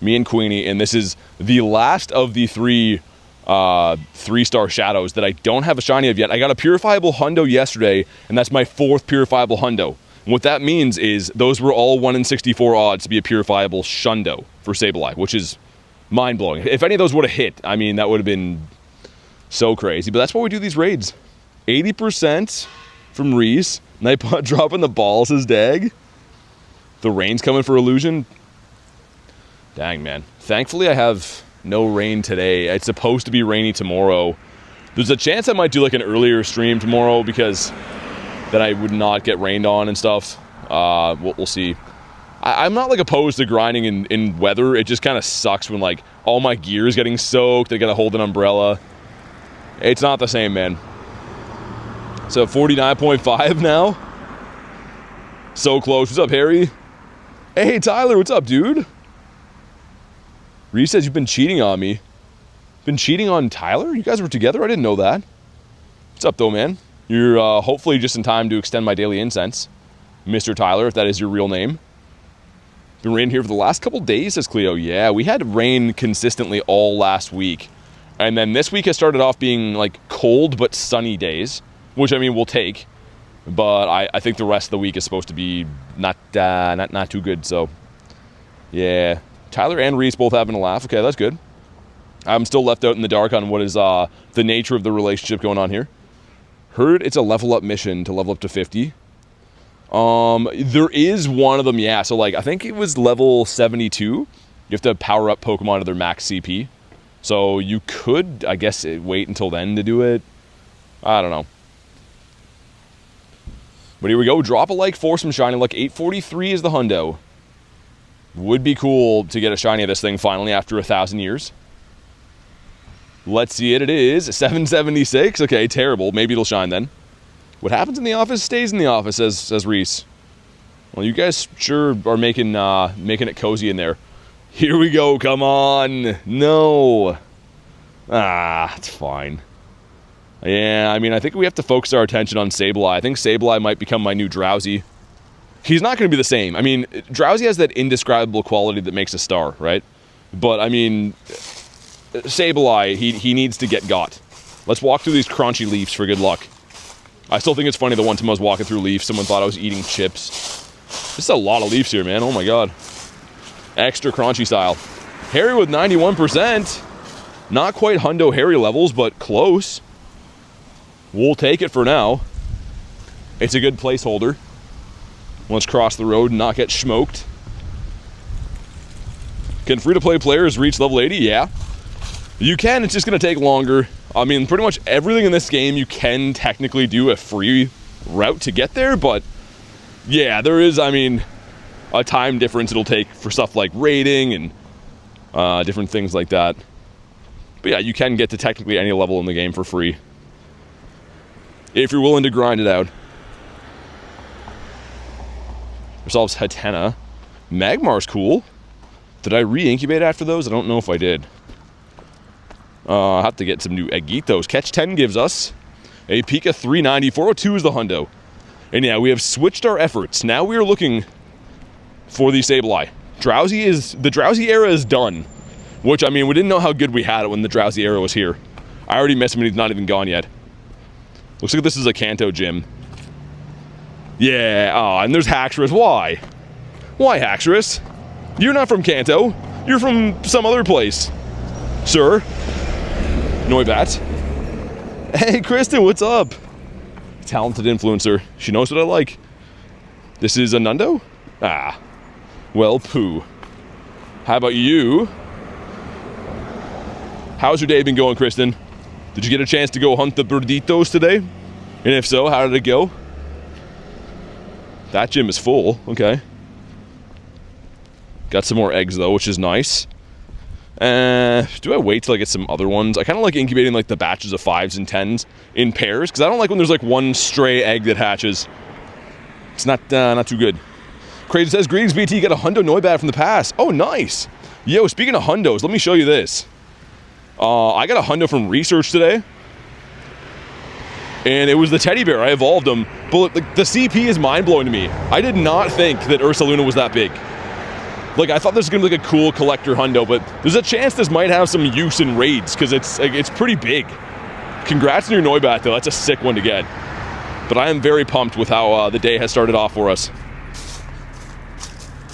Me and Queenie, and this is the last of the 3 3-star shadows that I don't have a shiny of yet. I got a purifiable hundo yesterday, and that's my 4th purifiable hundo. And what that means is those were all 1 in 64 odds to be a purifiable shundo for Sableye, which is mind-blowing. If any of those would have hit, I mean, that would have been so crazy. But that's why we do these raids. 80% from Reese. Nightbot dropping the balls as Dag. The rain's coming for Illusion. Dang, man. Thankfully, I have no rain today. It's supposed to be rainy tomorrow. There's a chance I might do like an earlier stream tomorrow because then I would not get rained on and stuff. We'll see. I'm not like opposed to grinding in weather. It just kind of sucks when like all my gear is getting soaked. I gotta hold an umbrella. It's not the same, man. So 49.5 now. So close. What's up, Harry? Hey, Tyler. What's up, dude? Reese says you've been cheating on me. Been cheating on Tyler? You guys were together? I didn't know that. What's up, though, man? You're hopefully just in time to extend my daily incense. Mr. Tyler, if that is your real name. Been raining here for the last couple days, says Cleo. Yeah, we had rain consistently all last week. And then this week has started off being like cold but sunny days, which I mean we'll take. But I think the rest of the week is supposed to be not too good, so yeah. Tyler and Reese both having a laugh. Okay, that's good. I'm still left out in the dark on what is the nature of the relationship going on here. Heard it's a level up mission to level up to 50. There is one of them, yeah. So like I think it was level 72. You have to power up Pokemon to their max CP. So you could, I guess, wait until then to do it. I don't know. But here we go. Drop a like for some shiny luck. 843 is the hundo. Would be cool to get a shiny of this thing finally after 1,000 years. Let's see it. It is 776. Okay, terrible. Maybe it'll shine then. What happens in the office stays in the office, says Reese. Well, you guys sure are making it cozy in there. Here we go. Come on. No. It's fine. Yeah, I mean, I think we have to focus our attention on Sableye. I think Sableye might become my new Drowsy. He's not going to be the same. I mean, Drowsy has that indescribable quality that makes a star, right? But, I mean, Sableye, he needs to get got. Let's walk through these crunchy leaves for good luck. I still think it's funny the one time I was walking through leaves, someone thought I was eating chips. This is a lot of leaves here, man. Oh, my God. Extra crunchy style. Harry with 91%. Not quite Hundo Harry levels, but close. We'll take it for now. It's a good placeholder. Let's cross the road and not get smoked. Can free-to-play players reach level 80? Yeah. You can, it's just going to take longer. I mean, pretty much everything in this game you can technically do a free route to get there, but yeah, there is, I mean, a time difference it'll take for stuff like raiding and different things like that. But yeah, you can get to technically any level in the game for free. If you're willing to grind it out. Ourselves Hatena. Magmar's cool. Did I re-incubate after those? I don't know if I did. I'll have to get some new Eggitos. Catch 10 gives us a Pika 390. 402 is the hundo. And yeah, we have switched our efforts. Now we are looking for the Sableye. The Drowsy era is done. Which, I mean, we didn't know how good we had it when the Drowsy era was here. I already miss him and he's not even gone yet. Looks like this is a Kanto gym. Yeah, and there's Haxorus. Why? Why, Haxorus? You're not from Kanto. You're from some other place. Sir. Noibat. Hey, Kristen, what's up? Talented influencer. She knows what I like. This is a Nundo? Ah. Well, poo. How about you? How's your day been going, Kristen? Did you get a chance to go hunt the birditos today? And if so, how did it go? That gym is full. Okay. Got some more eggs, though, which is nice. Do I wait till I get some other ones? I kind of like incubating like the batches of 5s and 10s in pairs, because I don't like when there's like one stray egg that hatches. It's not too good. Crazy says, greetings, BT, got a hundo Noibat from the past. Oh, nice. Yo, speaking of hundos, let me show you this. I got a hundo from research today. And it was the teddy bear. I evolved him. But the CP is mind-blowing to me. I did not think that Ursaluna was that big. Like, I thought this was going to be like a cool collector hundo, but there's a chance this might have some use in raids, because it's pretty big. Congrats on your Noibat, though. That's a sick one to get. But I am very pumped with how the day has started off for us.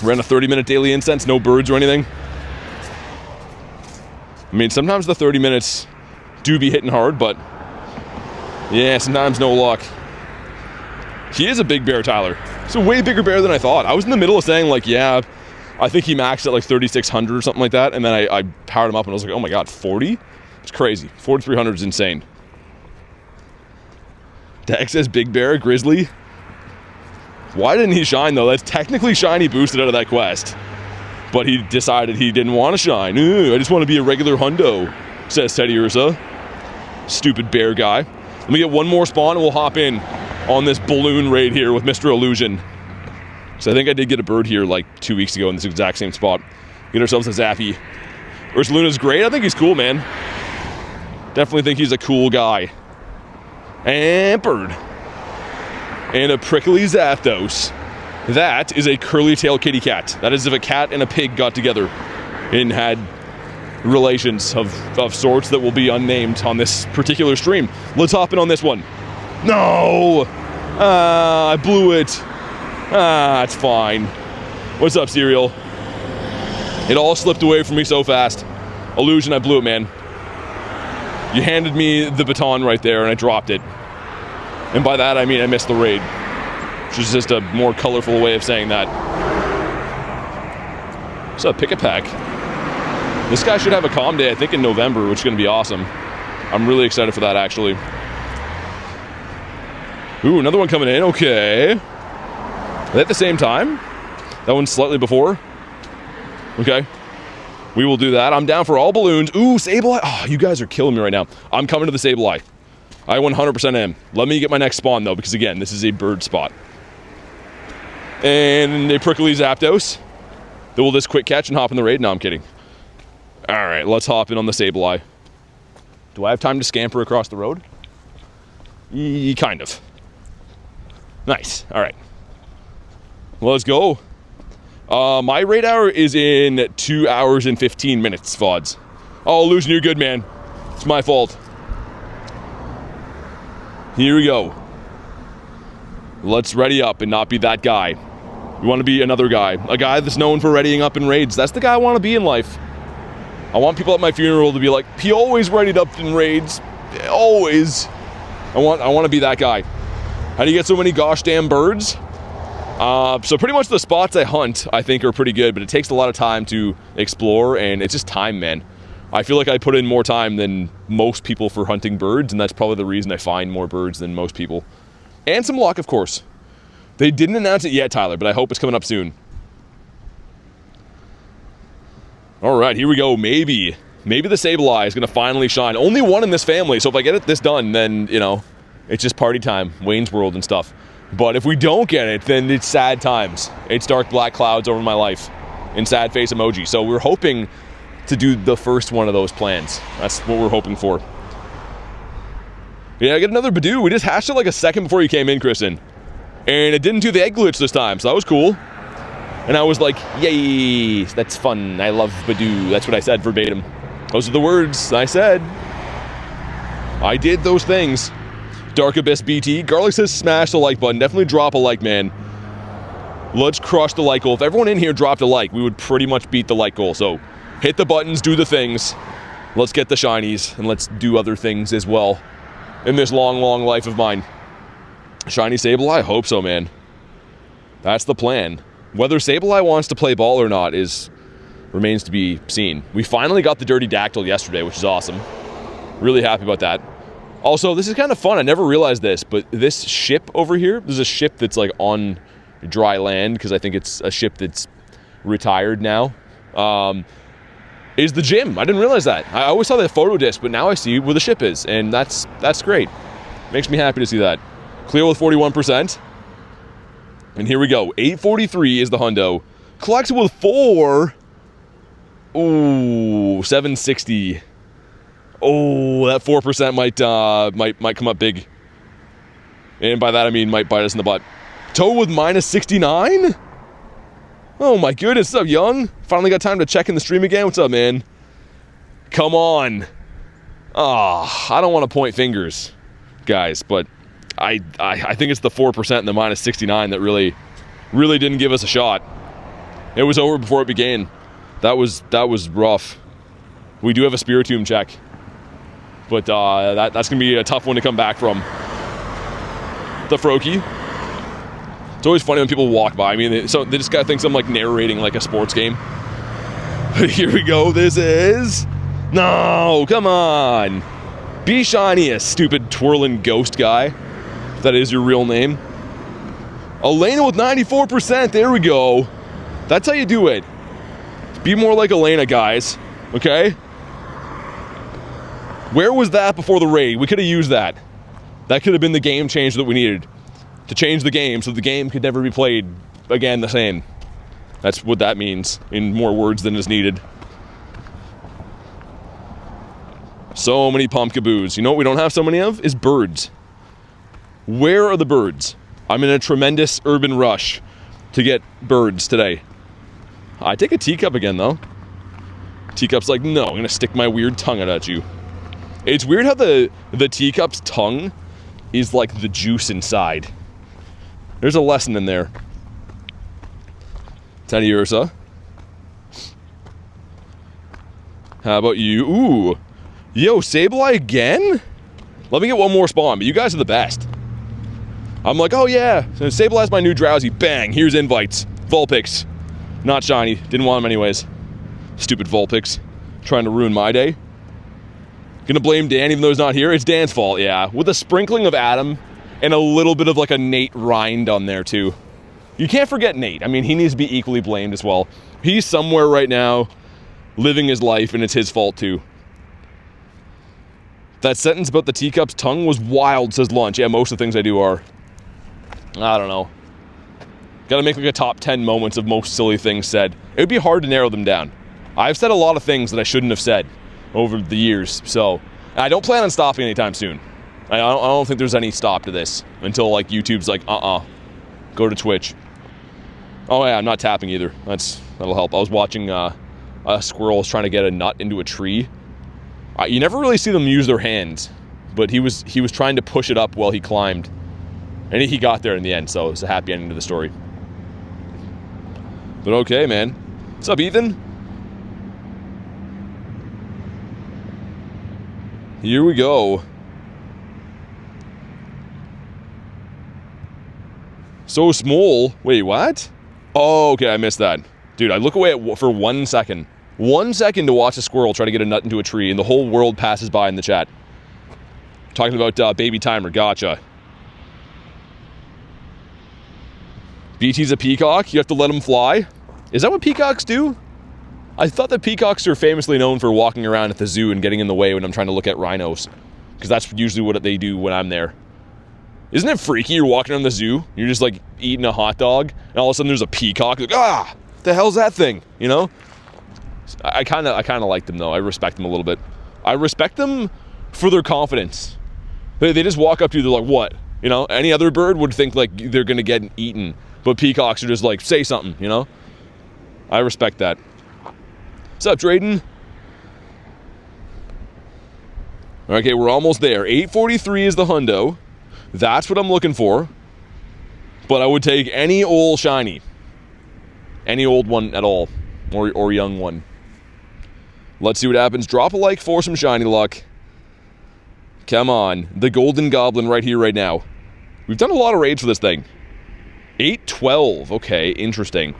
Ran a 30-minute daily incense, no birds or anything. I mean, sometimes the 30 minutes do be hitting hard, but yeah, sometimes no luck. He is a big bear, Tyler. He's a way bigger bear than I thought. I was in the middle of saying, like, yeah, I think he maxed at like 3,600 or something like that, and then I powered him up and I was like, oh my god, 40? It's crazy. 4,300 is insane. Dex says big bear, grizzly. Why didn't he shine, though? That's technically shiny boosted out of that quest. But he decided he didn't want to shine. I just want to be a regular hundo, says Teddiursa. Stupid bear guy. Let me get one more spawn and we'll hop in on this balloon raid here with Mr. Illusion. So I think I did get a bird here like 2 weeks ago in this exact same spot. Get ourselves a Zappy. Ursaluna's great. I think he's cool, man. Definitely think he's a cool guy. And bird. And a prickly Zapdos. That is a curly-tailed kitty cat. That is if a cat and a pig got together and had relations of sorts that will be unnamed on this particular stream. Let's hop in on this one. No! I blew it. It's fine. What's up, Cereal? It all slipped away from me so fast. Illusion, I blew it, man. You handed me the baton right there and I dropped it. And by that I mean I missed the raid. Which is just a more colorful way of saying that. So, pick a pack. This guy should have a calm day, I think, in November, which is going to be awesome. I'm really excited for that, actually. Ooh, another one coming in. Okay. Are they at the same time? That one's slightly before. Okay. We will do that. I'm down for all balloons. Ooh, Sableye. Oh, you guys are killing me right now. I'm coming to the Sableye. I 100% am. Let me get my next spawn, though, because, again, this is a bird spot. And a prickly Zapdos. Then we'll just quick catch and hop in the raid. No, I'm kidding. Alright, let's hop in on the Sableye. Do I have time to scamper across the road? Kind of. Nice. Alright. Let's go. My raid hour is in 2 hours and 15 minutes, VODs. Oh, Illusion, you're good, man. It's my fault. Here we go. Let's ready up and not be that guy. We want to be another guy. A guy that's known for readying up in raids. That's the guy I want to be in life. I want people at my funeral to be like, he always readied up in raids. Always. I want to be that guy. How do you get so many gosh damn birds? So pretty much the spots I hunt, I think, are pretty good, but it takes a lot of time to explore, and it's just time, man. I feel like I put in more time than most people for hunting birds, and that's probably the reason I find more birds than most people. And some luck, of course. They didn't announce it yet, Tyler, but I hope it's coming up soon. All right, here we go. Maybe the Sableye is going to finally shine. Only one in this family, so if I get this done, then, you know, it's just party time, Wayne's World and stuff. But if we don't get it, then it's sad times. It's dark black clouds over my life. and sad face emoji. So we're hoping to do the first one of those plans. That's what we're hoping for. Yeah, I get another Badoo. We just hatched it like a second before you came in, Kristen. And it didn't do the egg glitch this time, so that was cool. And I was like, yay, that's fun. I love Badoo. That's what I said verbatim. Those are the words I said. I did those things. Dark Abyss BT. Garlic says smash the like button. Definitely drop a like, man. Let's crush the like goal. If everyone in here dropped a like, we would pretty much beat the like goal. So hit the buttons, do the things. Let's get the shinies, and let's do other things as well in this long, long life of mine. Shiny Sableye? I hope so, man. That's the plan. Whether Sableye wants to play ball or not remains to be seen. We finally got the Dirty Dactyl yesterday, which is awesome. Really happy about that. Also, this is kind of fun. I never realized this, but this ship over here, there's a ship that's like on dry land, because I think it's a ship that's retired now, is the gym. I didn't realize that. I always saw that photo disc, but now I see where the ship is, and that's great. Makes me happy to see that. Clear with 41%. And here we go. 843 is the hundo. Collected with 4. Ooh, 760. Oh, that 4% might come up big. And by that I mean might bite us in the butt. Toe with minus 69? Oh my goodness, what's up, Young? Finally got time to check in the stream again. What's up, man? Come on. Ah, I don't want to point fingers, guys, but I think it's the 4% and the minus 69 that really didn't give us a shot. It was over before it began. That was rough. We do have a Spiritomb check, but that's gonna be a tough one to come back from. The Froakie. It's always funny when people walk by me, they just gotta think I'm like narrating like a sports game. But here we go. This is no, come on, be shiniest, stupid twirling ghost guy. If that is your real name. Elena with 94%. There we go. That's how you do it. Be more like Elena, guys. Okay? Where was that before the raid? We could have used that. That could have been the game change that we needed. To change the game so the game could never be played again the same. That's what that means in more words than is needed. So many Pumpkaboos. You know what we don't have so many of? Is birds. Where are the birds? I'm in a tremendous urban rush to get birds today. I take a teacup again, though. Teacup's like, no, I'm gonna stick my weird tongue out at you. It's weird how the teacup's tongue is like the juice inside. There's a lesson in there. Teddiursa. How about you? Ooh. Yo, Sableye again? Let me get one more spawn, but you guys are the best. I'm like, oh yeah, so Sableye's my new Drowsy. Bang, here's invites. Vulpix. Not shiny. Didn't want him anyways. Stupid Vulpix. Trying to ruin my day. Gonna blame Dan even though he's not here. It's Dan's fault, yeah. With a sprinkling of Adam and a little bit of like a Nate rind on there too. You can't forget Nate. I mean, he needs to be equally blamed as well. He's somewhere right now living his life and it's his fault too. That sentence about the teacup's tongue was wild, says Lunch. Yeah, most of the things I do are. I don't know. Gotta make like a top 10 moments of most silly things said. It would be hard to narrow them down. I've said a lot of things that I shouldn't have said over the years, so I don't plan on stopping anytime soon. I don't think there's any stop to this until like YouTube's like, go to Twitch. Oh yeah, I'm not tapping either. That'll help. I was watching a squirrel trying to get a nut into a tree. You never really see them use their hands, but he was trying to push it up while he climbed, and he got there in the end. So it's a happy ending to the story. But okay, man. What's up, Ethan? Here we go. So small. Wait, what? Oh, okay, I missed that. Dude, I look away for 1 second. 1 second to watch a squirrel try to get a nut into a tree, and the whole world passes by in the chat. Talking about baby timer. Gotcha. BT's a peacock. You have to let him fly. Is that what peacocks do? I thought that peacocks are famously known for walking around at the zoo and getting in the way when I'm trying to look at rhinos. Because that's usually what they do when I'm there. Isn't it freaky? You're walking around the zoo, you're just like eating a hot dog, and all of a sudden there's a peacock. Like, ah! The hell's that thing? You know? I kind of like them, though. I respect them a little bit. I respect them for their confidence. They just walk up to you, they're like, what? You know, any other bird would think, like, they're going to get eaten. But peacocks are just like, say something, you know? I respect that. What's up, Drayden? Okay, we're almost there. 843 is the hundo. That's what I'm looking for. But I would take any old shiny. Any old one at all. Or young one. Let's see what happens. Drop a like for some shiny luck. Come on. The golden goblin right here, right now. We've done a lot of raids for this thing. 812. Okay, interesting.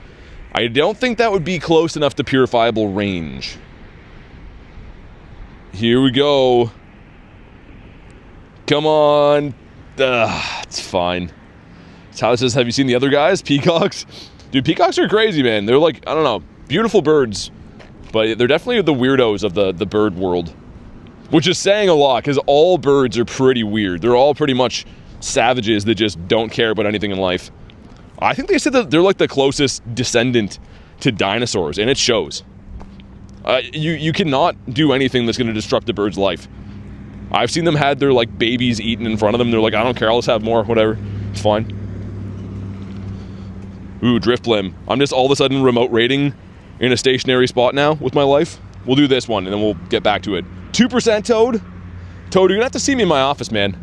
I don't think that would be close enough to purifiable range. Here we go. Come on. It's fine. Tyler says, have you seen the other guys? Peacocks? Dude, peacocks are crazy, man. They're like, I don't know, beautiful birds. But they're definitely the weirdos of the bird world. Which is saying a lot, because all birds are pretty weird. They're all pretty much savages that just don't care about anything in life. I think they said that they're like the closest descendant to dinosaurs, and it shows. You cannot do anything that's going to disrupt a bird's life. I've seen them had their like babies eaten in front of them. They're like, I don't care, I'll just have more, whatever. It's fine. Ooh, Drift Blim. I'm just all of a sudden remote raiding in a stationary spot now with my life. We'll do this one, and then we'll get back to it. 2% Toad? Toad, you're gonna have to see me in my office, man.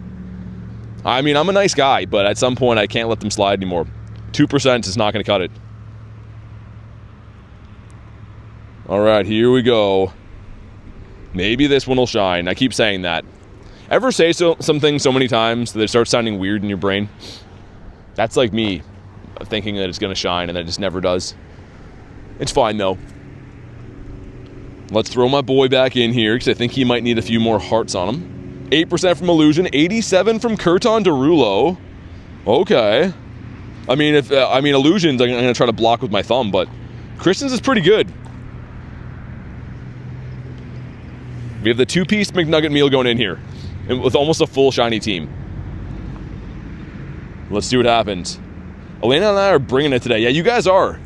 I mean, I'm a nice guy, but at some point I can't let them slide anymore. 2% is not gonna cut it. Alright, here we go. Maybe this one will shine. I keep saying that. Ever say something so many times that it starts sounding weird in your brain? That's like me, thinking that it's gonna shine and then it just never does. It's fine though. Let's throw my boy back in here because I think he might need a few more hearts on him. 8% from Illusion, 87 from Curton Derulo. Okay. I mean, Illusions I'm gonna try to block with my thumb, but Christian's is pretty good. We have the 2-piece McNugget meal going in here, and with almost a full shiny team. Let's see what happens. Elena and I are bringing it today. Yeah, you guys are.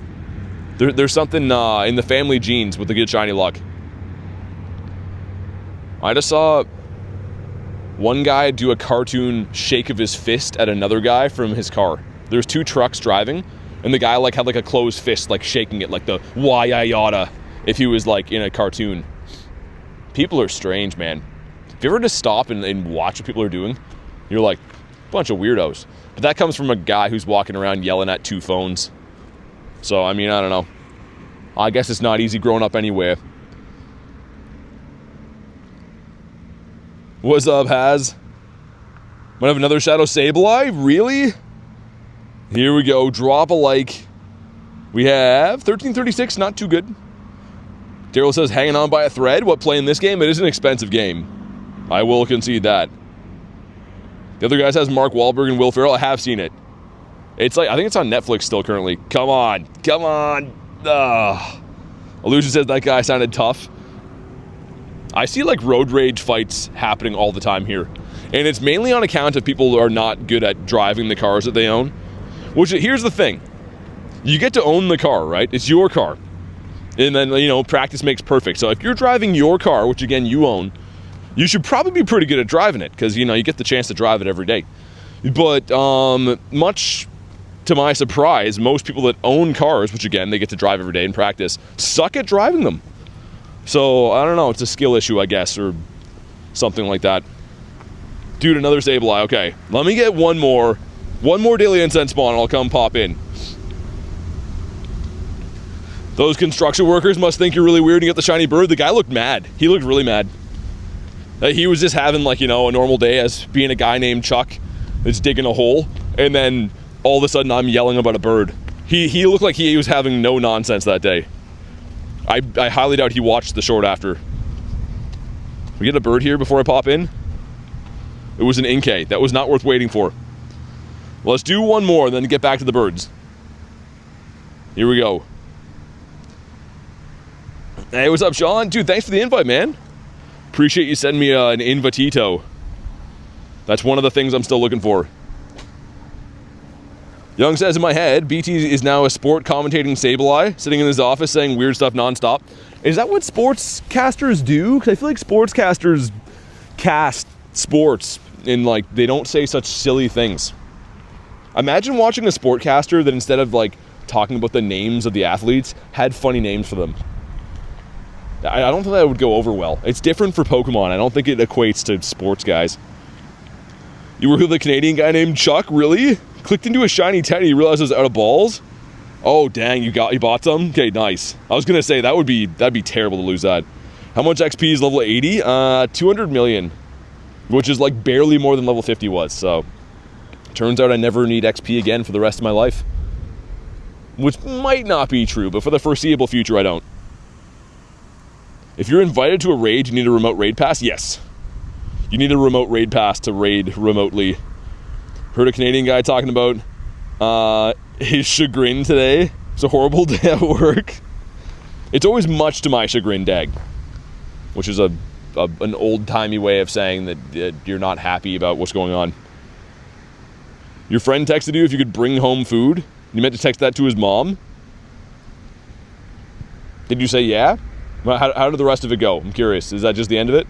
There's something in the family genes with the good shiny luck. I just saw one guy do a cartoon shake of his fist at another guy from his car. There's 2 trucks driving, and the guy like had like a closed fist, like shaking it like the why-I-yada if he was like in a cartoon. People are strange, man. If you ever just stop and watch what people are doing, you're like, bunch of weirdos. But that comes from a guy who's walking around yelling at 2 phones. So, I mean, I don't know. I guess it's not easy growing up anyway. What's up, Haz? Might have another Shadow Sableye? Really? Here we go. Drop a like. We have 1336, not too good. Daryl says, hanging on by a thread. What, playing this game? It is an expensive game. I will concede that. The other guy says Mark Wahlberg and Will Ferrell. I have seen it. It's like, I think it's on Netflix still currently. Come on. Come on. Illusion says that guy sounded tough. I see like road rage fights happening all the time here. And it's mainly on account of people who are not good at driving the cars that they own. Which, here's the thing. You get to own the car, right? It's your car. And then, you know, practice makes perfect. So if you're driving your car, which again you own, you should probably be pretty good at driving it, because, you know, you get the chance to drive it every day. But much to my surprise, most people that own cars, which again they get to drive every day in practice, suck at driving them. So I don't know, it's a skill issue, I guess, or something like that. Dude, another Sableye. Okay, let me get one more Daily Incense spawn and I'll come pop in. Those construction workers must think you're really weird to get the shiny bird. The guy looked mad. He looked really mad. He was just having, like, you know, a normal day as being a guy named Chuck that's digging a hole, and then all of a sudden I'm yelling about a bird. He looked like he was having no nonsense that day. I highly doubt he watched the short after. We get a bird here before I pop in. It was an Inkay. That was not worth waiting for. Let's do one more, then get back to the birds. Here we go. Hey, what's up, Sean? Dude, thanks for the invite, man. Appreciate you sending me an invitito. That's one of the things I'm still looking for. Young says, in my head, BT is now a sport commentating Sableye, sitting in his office saying weird stuff nonstop. Is that what sportscasters do? Because I feel like sportscasters cast sports and, like, they don't say such silly things. Imagine watching a sportcaster that instead of, like, talking about the names of the athletes, had funny names for them. I don't think that would go over well. It's different for Pokemon. I don't think it equates to sports guys. You were with a Canadian guy named Chuck? Really? Clicked into a shiny Teddy, realized it was out of balls? Oh, dang, you bought some? Okay, nice. I was gonna say, that'd be terrible to lose that. How much XP is level 80? 200 million. Which is like barely more than level 50 was, so. Turns out I never need XP again for the rest of my life. Which might not be true, but for the foreseeable future, I don't. If you're invited to a raid, you need a remote raid pass? Yes. You need a remote raid pass to raid remotely. Heard a Canadian guy talking about his chagrin today. It's a horrible day at work. It's always much to my chagrin, Dag. Which is an old-timey way of saying that you're not happy about what's going on. Your friend texted you if you could bring home food. You meant to text that to his mom? Did you say yeah? How did the rest of it go? I'm curious. Is that just the end of it?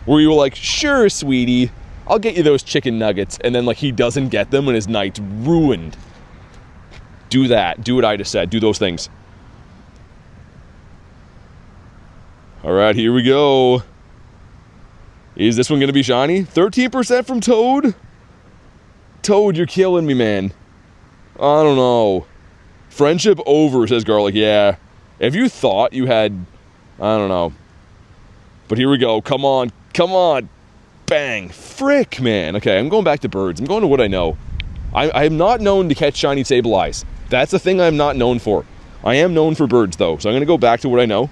Where you were like, sure, sweetie, I'll get you those chicken nuggets. And then, like, he doesn't get them and his night's ruined. Do that. Do what I just said. Do those things. All right, here we go. Is this one going to be shiny? 13% from Toad? Toad, you're killing me, man. I don't know. Friendship over, says Garlic. Yeah. If you thought you had... I don't know. But here we go. Come on. Come on. Bang. Frick, man. Okay, I'm going back to birds. I'm going to what I know. I am not known to catch shiny Sableyes. That's the thing I'm not known for. I am known for birds, though. So I'm going to go back to what I know.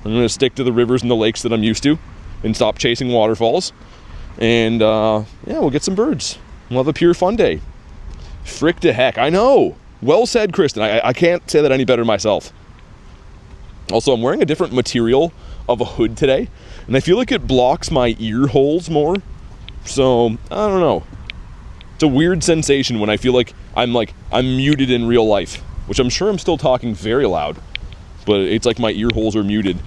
I'm going to stick to the rivers and the lakes that I'm used to. And stop chasing waterfalls. And, yeah, we'll get some birds. We'll have a pure fun day. Frick to heck. I know. Well said, Kristen. I can't say that any better myself. Also, I'm wearing a different material of a hood today, and I feel like it blocks my ear holes more. So, I don't know. It's a weird sensation when I feel like I'm muted in real life, which I'm sure I'm still talking very loud, but it's like my ear holes are muted.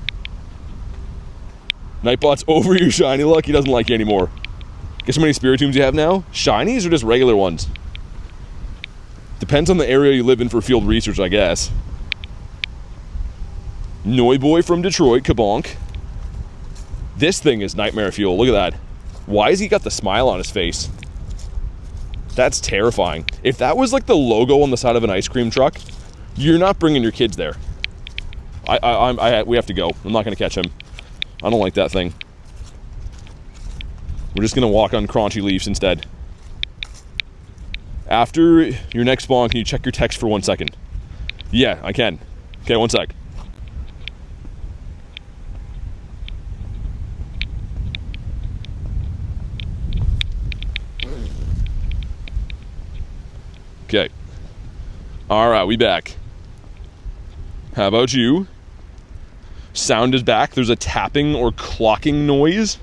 Nightbot's over your shiny luck. He doesn't like you anymore. Guess how many Spiritombs you have now? Shinies or just regular ones? Depends on the area you live in for field research, I guess. Noiboy from Detroit, kabonk. This thing is nightmare fuel. Look at that. Why has he got the smile on his face? That's terrifying. If that was like the logo on the side of an ice cream truck, you're not bringing your kids there. We have to go. I'm not going to catch him. I don't like that thing. We're just going to walk on crunchy leaves instead. After your next spawn, can you check your text for 1 second? Yeah, I can. Okay, 1 sec. Okay. Alright, we back. How about you? Sound is back. There's a tapping or clocking noise.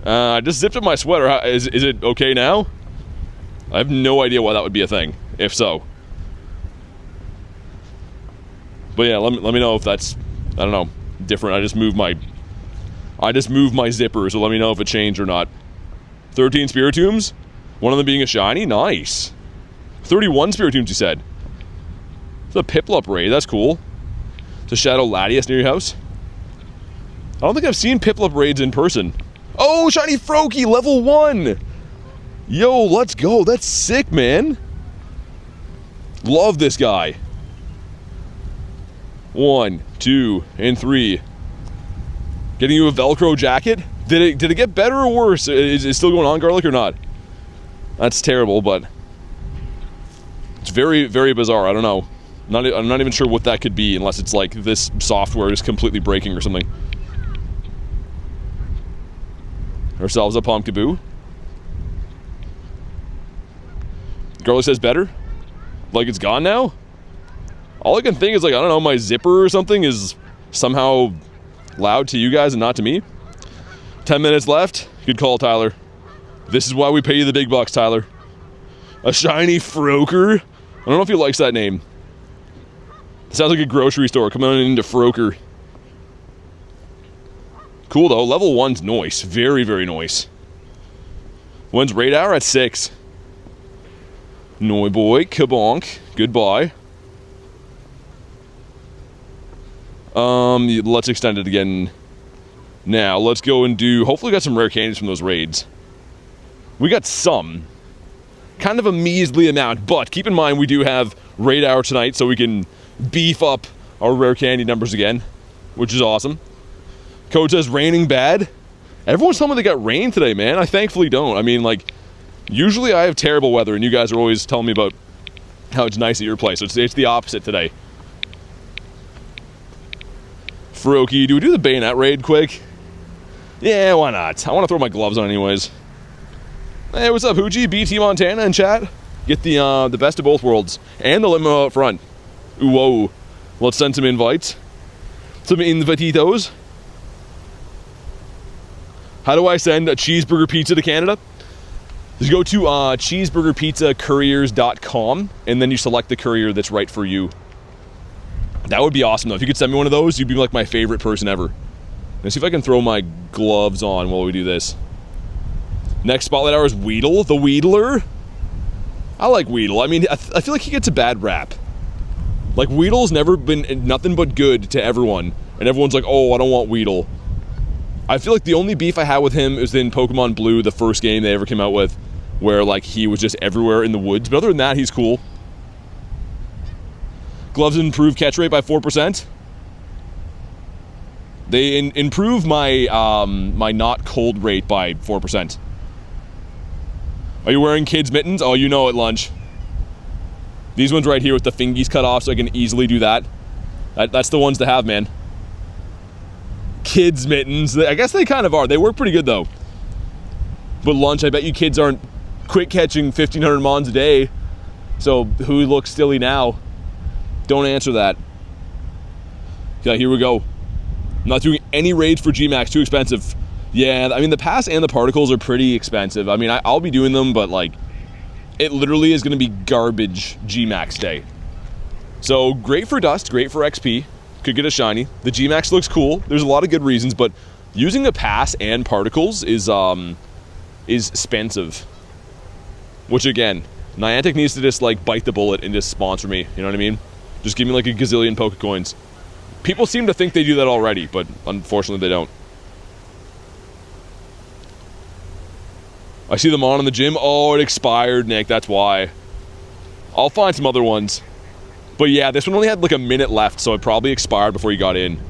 I just zipped up my sweater. Is it okay now? I have no idea why that would be a thing, if so. But yeah, let me know if that's, I don't know, different. I just moved my zipper, so let me know if it changed or not. 13 Spiritombs? One of them being a shiny? Nice. 31 Spiritombs, you said. It's a Piplup raid, that's cool. It's a Shadow Latias near your house. I don't think I've seen Piplup raids in person. Oh, shiny Froakie, level 1! Yo, let's go. That's sick, man. Love this guy. 1, 2, and 3. Getting you a Velcro jacket? Did it get better or worse? Is it still going on, Garlic, or not? That's terrible, but it's very, very bizarre. I don't know. I'm not even sure what that could be, unless it's like this software is completely breaking or something. Ourselves a Pumpkaboo. Garlic says better? Like it's gone now? All I can think is like, I don't know, my zipper or something is somehow loud to you guys and not to me. 10 minutes left. Good call, Tyler. This is why we pay you the big bucks, Tyler. A shiny Froaker. I don't know if he likes that name. It sounds like a grocery store coming on into Froaker. Cool though, level 1's nice. Very, very nice. When's radar at 6? Noibat, kabonk. Goodbye. Let's extend it again. Now, let's go and do... Hopefully we got some rare candies from those raids. We got some. Kind of a measly amount, but keep in mind we do have raid hour tonight, so we can beef up our rare candy numbers again, which is awesome. Code says raining bad. Everyone's telling me they got rain today, man. I thankfully don't. I mean, like, usually I have terrible weather, and you guys are always telling me about how it's nice at your place. So it's the opposite today. Froakie, do we do the bayonet raid quick? Yeah, why not? I want to throw my gloves on anyways. Hey, what's up, Hoochie? BT Montana in chat. Get the best of both worlds. And the limo out front. Ooh, whoa. Let's send some invites. Some invititos. How do I send a cheeseburger pizza to Canada? Just go to cheeseburgerpizzacouriers.com and then you select the courier that's right for you. That would be awesome though. If you could send me one of those, you'd be like my favorite person ever. Let's see if I can throw my gloves on while we do this. Next spotlight hour is Weedle, the Weedler. I like Weedle. I mean, I feel like he gets a bad rap. Like, Weedle's never been nothing but good to everyone. And everyone's like, oh, I don't want Weedle. I feel like the only beef I had with him is in Pokemon Blue, the first game they ever came out with, where, like, he was just everywhere in the woods. But other than that, he's cool. Gloves improve catch rate by 4%. They improve my my not cold rate by 4%. Are you wearing kids' mittens? Oh, you know it, Lunch. These ones right here with the fingies cut off so I can easily do that. That's the ones to have, man. Kids' mittens. I guess they kind of are. They work pretty good, though. But Lunch, I bet you kids aren't quick catching 1,500 mons a day. So who looks silly now? Don't answer that. Yeah, here we go. I'm not doing any raids for Gmax, too expensive. Yeah, I mean, the pass and the particles are pretty expensive. I mean, I'll be doing them, but, like, it literally is going to be garbage Gmax day. So, great for Dust, great for XP. Could get a shiny. The Gmax looks cool. There's a lot of good reasons, but using a pass and particles is expensive. Which, again, Niantic needs to just, like, bite the bullet and just sponsor me. You know what I mean? Just give me, like, a gazillion Pokecoins. People seem to think they do that already, but unfortunately they don't. I see them on in the gym. Oh, it expired, Nick. That's why. I'll find some other ones. But yeah, this one only had like a minute left, so it probably expired before you got in.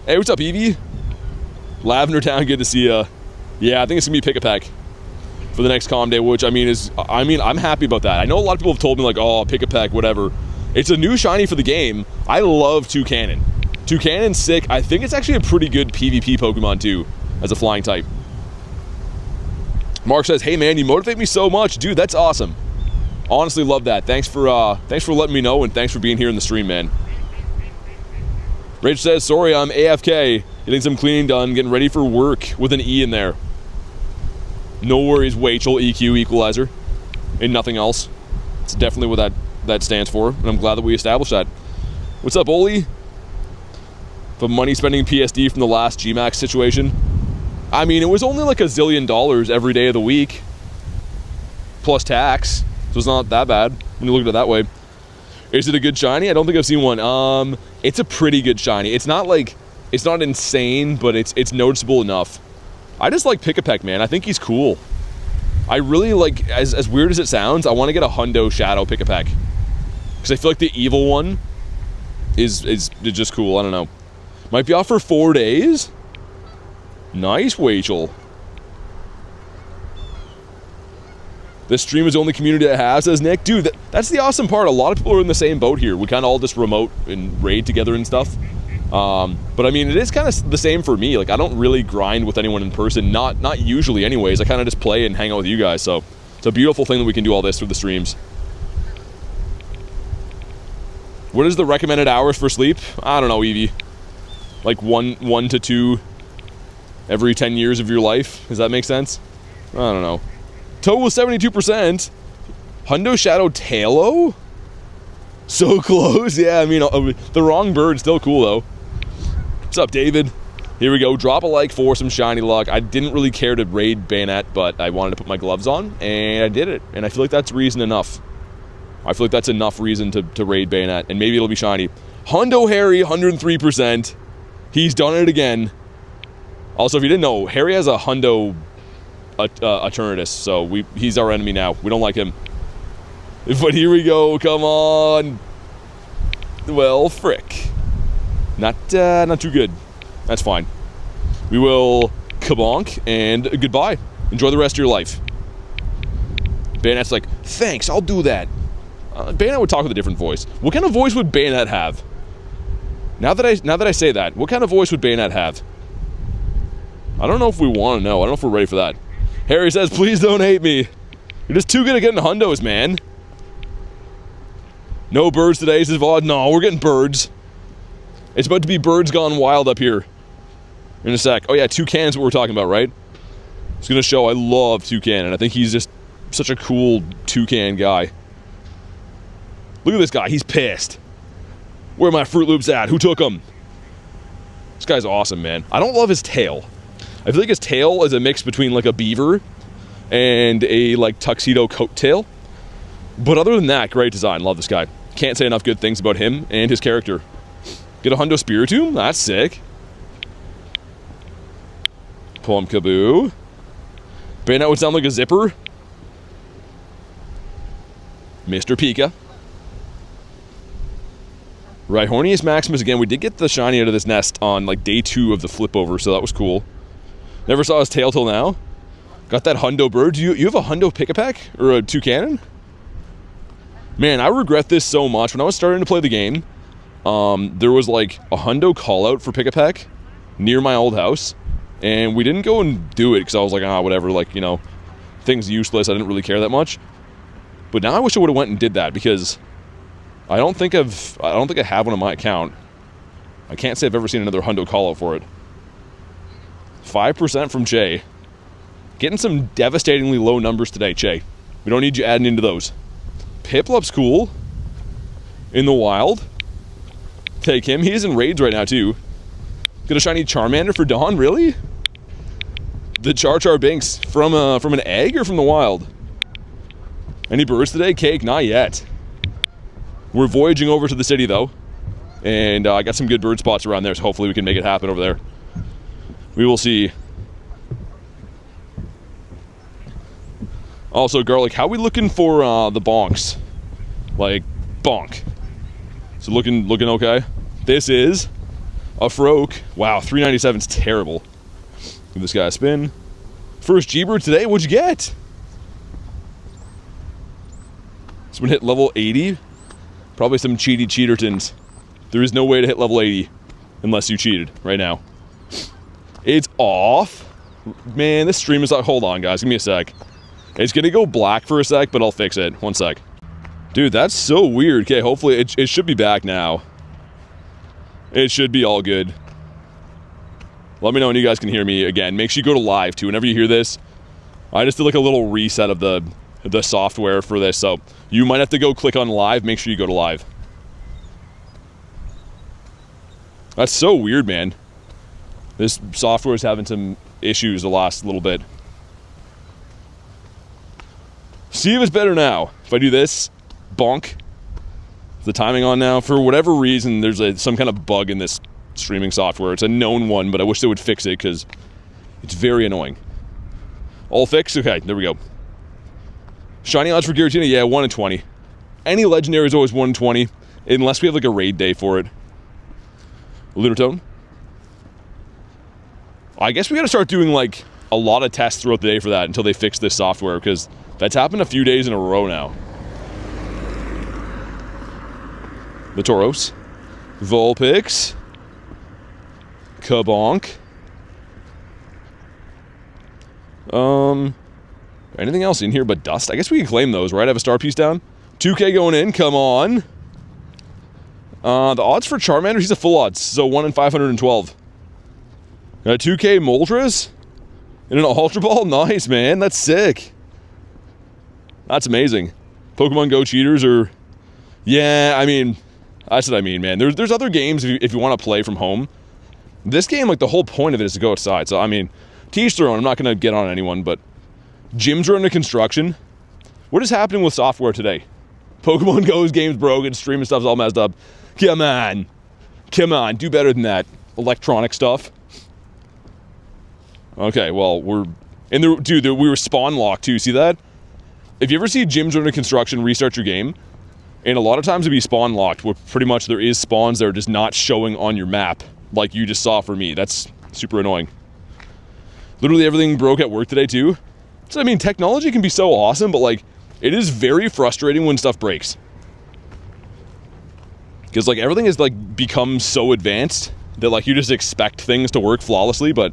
Hey, what's up, Evie? Lavender Town, good to see ya. Yeah, I think it's gonna be Pick-a-Peck for the next Calm Day, which I'm happy about that. I know a lot of people have told me like, oh, Pick-a-Peck, whatever. It's a new shiny for the game. I love Toucanon. Toucanon's sick. I think it's actually a pretty good PvP Pokemon too, as a flying type. Mark says, hey man, you motivate me so much. Dude, that's awesome. Honestly love that. Thanks for letting me know, and thanks for being here in the stream, man. Rach says, sorry, I'm AFK. Getting some cleaning done, getting ready for work with an E in there. No worries, Wachel, EQ, equalizer. And nothing else. It's definitely what that stands for, and I'm glad that we established that. What's up, Oli? The money spending PSD from the last Gmax situation. I mean, it was only like $1 zillion every day of the week. Plus tax. So it's not that bad when you look at it that way. Is it a good shiny? I don't think I've seen one. It's a pretty good shiny. It's not like, it's not insane, but it's noticeable enough. I just like Pick-a-Peck, man. I think he's cool. I really like, as weird as it sounds, I want to get a Hundo Shadow Pick-a-Peck. Because I feel like the evil one is just cool. I don't know. Might be off for 4 days. Nice, Wachel. This stream is the only community I have, says Nick. Dude, that's the awesome part. A lot of people are in the same boat here. We kind of all just remote and raid together and stuff. But I mean, it is kind of the same for me. Like, I don't really grind with anyone in person. Not usually anyways. I kind of just play and hang out with you guys. So it's a beautiful thing that we can do all this through the streams. What is the recommended hours for sleep? I don't know, Evie. Like one to 2 every 10 years of your life. Does that make sense? I don't know. Toe was 72%. Hundo Shadow Tailo? So close. Yeah, I mean, the wrong bird, still cool, though. What's up, David? Here we go. Drop a like for some shiny luck. I didn't really care to raid Bayonet, but I wanted to put my gloves on, and I did it. And I feel like that's reason enough. I feel like that's enough reason to raid Bayonet, and maybe it'll be shiny. Hundo Harry, 103%. He's done it again. Also, if you didn't know, Harry has a Hundo Eternatus, so he's our enemy now. We don't like him. But here we go. Come on. Well, frick. Not too good. That's fine. We will kabonk and goodbye. Enjoy the rest of your life. Bayonet's like, thanks, I'll do that. Bayonet would talk with a different voice. What kind of voice would Bayonet have? Now that I say that, what kind of voice would Bayonet have? I don't know if we want to know. I don't know if we're ready for that. Harry says, please don't hate me. You're just too good at getting hundos, man. No birds today, says Vaughn. No, we're getting birds. It's about to be birds gone wild up here. In a sec. Oh yeah, Toucan is what we're talking about, right? It's gonna show I love Toucan, and I think he's just such a cool Toucan guy. Look at this guy, he's pissed. Where are my Fruit Loops at? Who took them? This guy's awesome, man. I don't love his tail. I feel like his tail is a mix between like a beaver and a like tuxedo coat tail. But other than that, great design. Love this guy. Can't say enough good things about him and his character. Get a Hundo Spiritomb? That's sick. Pumpkaboo. Bayonet would sound like a zipper. Mr. Pika. Rhyhornius Maximus again. We did get the shiny out of this nest on like day 2 of the flip over, so that was cool. Never saw his tail till now. Got that Hundo bird. You have a Hundo Pick-a-Peck? Or a Toucan? Man, I regret this so much. When I was starting to play the game, there was like a Hundo call-out for Pick-a-Peck near my old house. And we didn't go and do it because I was like, whatever, like, you know, thing's useless. I didn't really care that much. But now I wish I would have went and did that because I don't think I have one on my account. I can't say I've ever seen another Hundo call-out for it. 5% from Che. Getting some devastatingly low numbers today, Che. We don't need you adding into those. Piplup's cool. In the wild. Take him. He's in raids right now, too. Got a shiny Charmander for Dawn, really? The Char Binks from an egg or from the wild? Any birds today? Cake? Not yet. We're voyaging over to the city, though. And I got some good bird spots around there, so hopefully we can make it happen over there. We will see. Also, Garlic, how are we looking for the bonks? Like, bonk. So looking okay? This is a Froak. Wow, 397 is terrible. Give this guy a spin. First G-Bird today, what'd you get? This one hit level 80. Probably some cheaty cheatertons. There is no way to hit level 80 unless you cheated right now. It's off. Man, this stream is like, hold on guys, give me a sec. It's gonna go black for a sec, but I'll fix it. One sec. Dude, that's so weird. Okay, hopefully it should be back now. It should be all good. Let me know when you guys can hear me again. Make sure you go to live too. Whenever you hear this, I just did like a little reset of the software for this, so you might have to go click on live. Make sure you go to live. That's so weird, man. This software is having some issues the last little bit. See if it's better now. If I do this, bonk. Is the timing on now? For whatever reason, there's some kind of bug in this streaming software. It's a known one, but I wish they would fix it because it's very annoying. All fixed? Okay, there we go. Shiny odds for Giratina? Yeah, 1 in 20. Any legendary is always 1 in 20, unless we have like a raid day for it. Lunatone? I guess we gotta start doing like a lot of tests throughout the day for that until they fix this software, because that's happened a few days in a row now. The Tauros. Vulpix. Kabonk. Anything else in here but dust? I guess we can claim those, right? I have a star piece down. 2K going in, come on. The odds for Charmander, he's a full odds, so 1 in 512. 2K Moltres? In an Ultra Ball? Nice, man. That's sick. That's amazing. Pokemon GO cheaters are... Yeah, I mean, that's what I mean, man. There's other games if you want to play from home. This game, like, the whole point of it is to go outside. So, I mean, to each their own. I'm not going to get on anyone, but gyms are under construction. What is happening with software today? Pokemon GO's game's broken, streaming stuff's all messed up. Come on. Come on, do better than that. Electronic stuff. Okay, well, we're... And dude, we were spawn locked too, see that? If you ever see gyms under construction, restart your game, and a lot of times it'd be spawn locked, where pretty much there is spawns that are just not showing on your map, like you just saw for me. That's super annoying. Literally everything broke at work today too. So, I mean, technology can be so awesome, but like, it is very frustrating when stuff breaks. Because like, everything has like become so advanced that like, you just expect things to work flawlessly, but